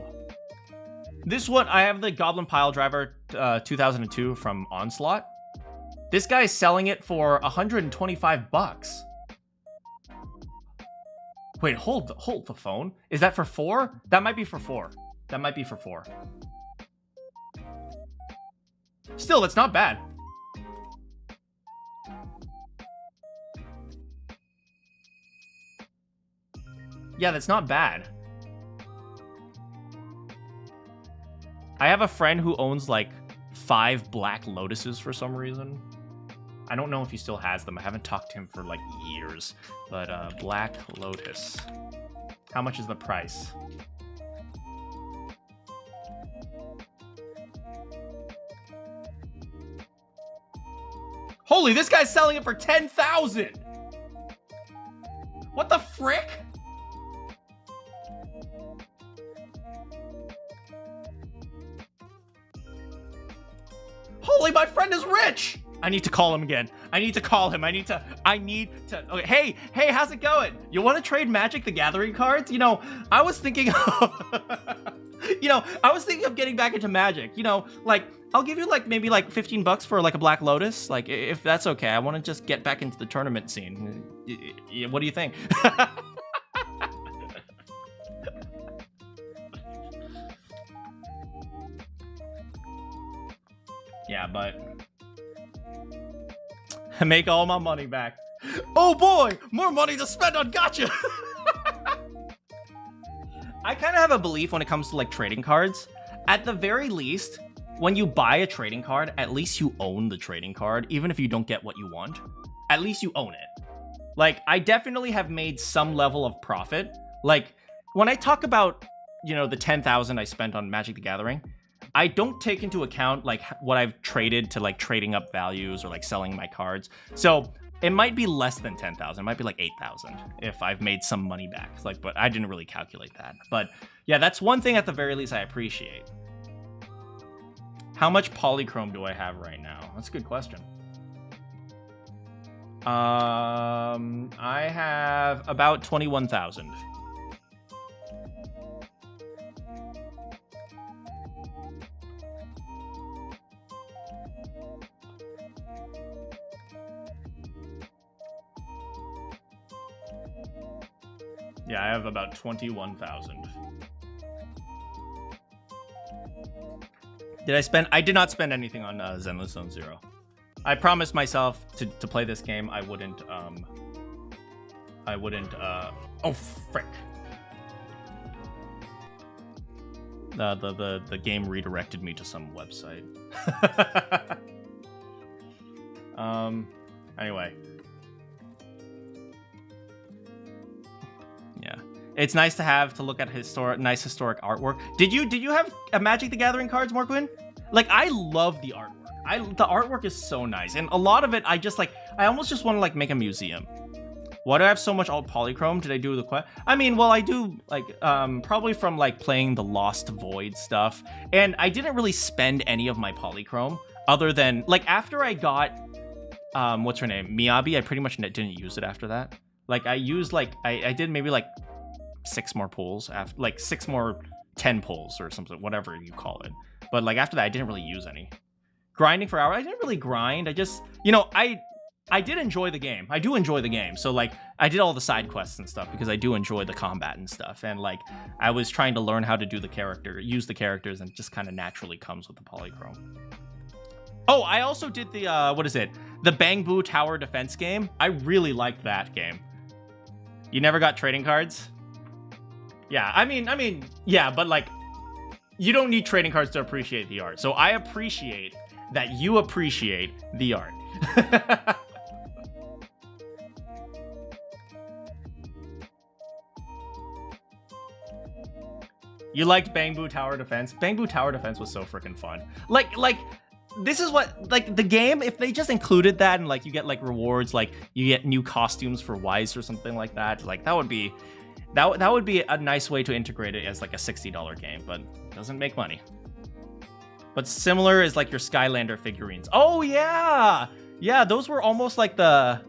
This one, I have the Goblin Pile Driver 2002 from Onslaught. This guy's selling it for 125 bucks. Wait, hold the phone. Is that for 4? That might be for 4. That might be for 4. Still, that's not bad. Yeah, that's not bad. I have a friend who owns like 5 Black Lotuses for some reason. I don't know if he still has them. I haven't talked to him for like years. But Black Lotus. How much is the price? Holy, this guy's selling it for 10,000! What the frick? Holy, my friend is rich! I need to call him again. I need to call him. I need to. Okay, hey, how's it going? You want to trade Magic the Gathering cards? You know, I was thinking of getting back into Magic. You know, like, I'll give you like maybe like 15 bucks for like a Black Lotus. Like, if that's okay. I want to just get back into the tournament scene. What do you think? Yeah, but make all my money back. Oh boy, more money to spend on gacha. I kind of have a belief when it comes to like trading cards. At the very least, when you buy a trading card, at least you own the trading card, even if you don't get what you want. At least you own it. Like, I definitely have made some level of profit. Like, when I talk about, you know, the 10,000 I spent on Magic the Gathering, I don't take into account like what I've traded to like trading up values or like selling my cards. So it might be less than 10,000. It might be like 8,000 if I've made some money back. Like, but I didn't really calculate that. But yeah, that's one thing at the very least I appreciate. How much polychrome do I have right now? That's a good question. I have about 21,000. Yeah, I have about 21,000. Did I spend? I did not spend anything on Zenless Zone Zero. I promised myself to play this game. I wouldn't. Oh frick! The game redirected me to some website. Anyway. Yeah, it's nice to look at nice historic artwork. Did you have a Magic the Gathering cards, Morquin? Like, I love the artwork. The artwork is so nice, and a lot of it I almost just want to like make a museum. Why do I have so much alt polychrome? Did I do the quest? I mean, well, I do, like, probably from, like, playing the Lost Void stuff. And I didn't really spend any of my polychrome, other than, like, after I got, what's her name? Miyabi, I pretty much didn't use it after that. Like, I used, like, I did maybe, like, 6 more pulls, after, like, 6 more 10 pulls or something, whatever you call it. But, like, after that, I didn't really use any. Grinding for hours, I didn't really grind. I just, you know, I did enjoy the game. I do enjoy the game. So, like, I did all the side quests and stuff because I do enjoy the combat and stuff. And, like, I was trying to learn how to do the character, use the characters, and it just kind of naturally comes with the polychrome. Oh, I also did the, what is it? The Bangbu Tower Defense game. I really liked that game. You never got trading cards? Yeah, I mean, yeah, but, like, you don't need trading cards to appreciate the art. So I appreciate that you appreciate the art. You liked Bangbu Tower Defense? Bangbu Tower Defense was so freaking fun. Like, this is what, like, the game, if they just included that and, like, you get, like, rewards, like, you get new costumes for Weiss or something like that, like, that would be a nice way to integrate it as, like, a $60 game, but it doesn't make money. But similar is, like, your Skylander figurines. Oh, yeah! Yeah, those were almost like the...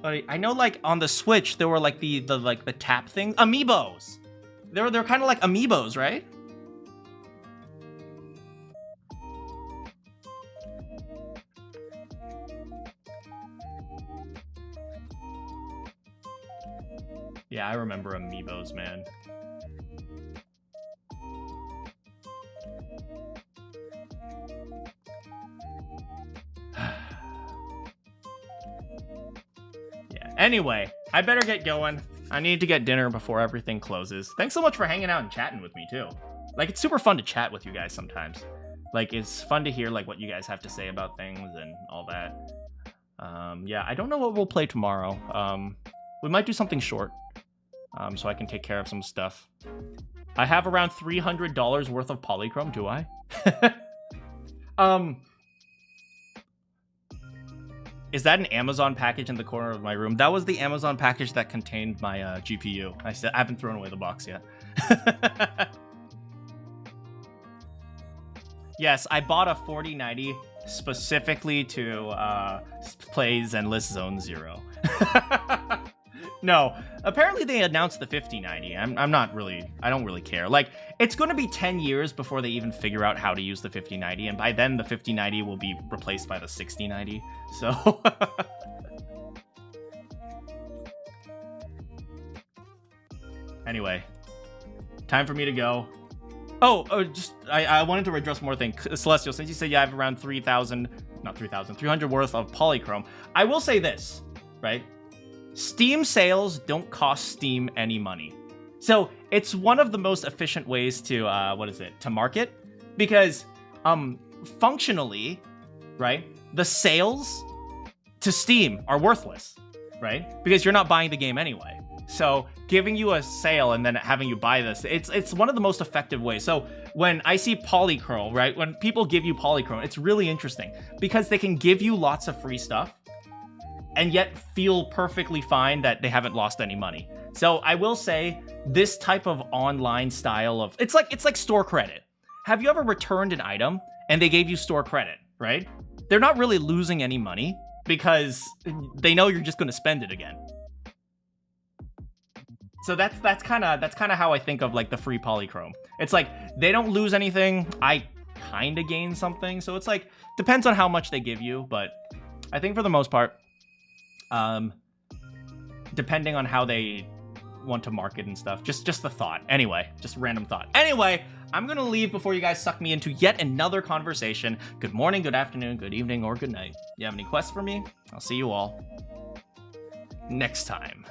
I know, like, on the Switch, there were, like, the tap thing. Amiibos! They're kind of like amiibos, right? Yeah, I remember amiibos, man. Yeah. Anyway, I better get going. I need to get dinner before everything closes. Thanks so much for hanging out and chatting with me, too. Like, it's super fun to chat with you guys sometimes. Like, it's fun to hear, like, what you guys have to say about things and all that. Yeah, I don't know what we'll play tomorrow. We might do something short, so I can take care of some stuff. I have around $300 worth of polychrome, do I? Is that an Amazon package in the corner of my room? That was the Amazon package that contained my GPU. I haven't thrown away the box yet. Yes, I bought a 4090 specifically to play Zenless Zone Zero. No, apparently they announced the 5090. I don't really care. Like, it's going to be 10 years before they even figure out how to use the 5090, and by then the 5090 will be replaced by the 6090. So anyway, time for me to go. I wanted to address more thing. Celestial, since you said you have around 300 worth of polychrome, I will say this, right? Steam sales don't cost Steam any money. So it's one of the most efficient ways to, to market. Because, functionally, right, the sales to Steam are worthless, right? Because you're not buying the game anyway. So giving you a sale and then having you buy this, it's one of the most effective ways. So when I see polychrome, right, when people give you polychrome, it's really interesting because they can give you lots of free stuff and yet feel perfectly fine that they haven't lost any money. So I will say this type of online style of, it's like store credit. Have you ever returned an item and they gave you store credit, right? They're not really losing any money because they know you're just going to spend it again. So that's kind of how I think of like the free polychrome. It's like they don't lose anything. I kind of gain something. So it's like depends on how much they give you, but I think for the most part, depending on how they want to market and stuff, just the thought. Anyway, just random thought. Anyway, I'm gonna leave before you guys suck me into yet another conversation. Good morning, good afternoon, good evening, or good night. You have any quests for me? I'll see you all next time.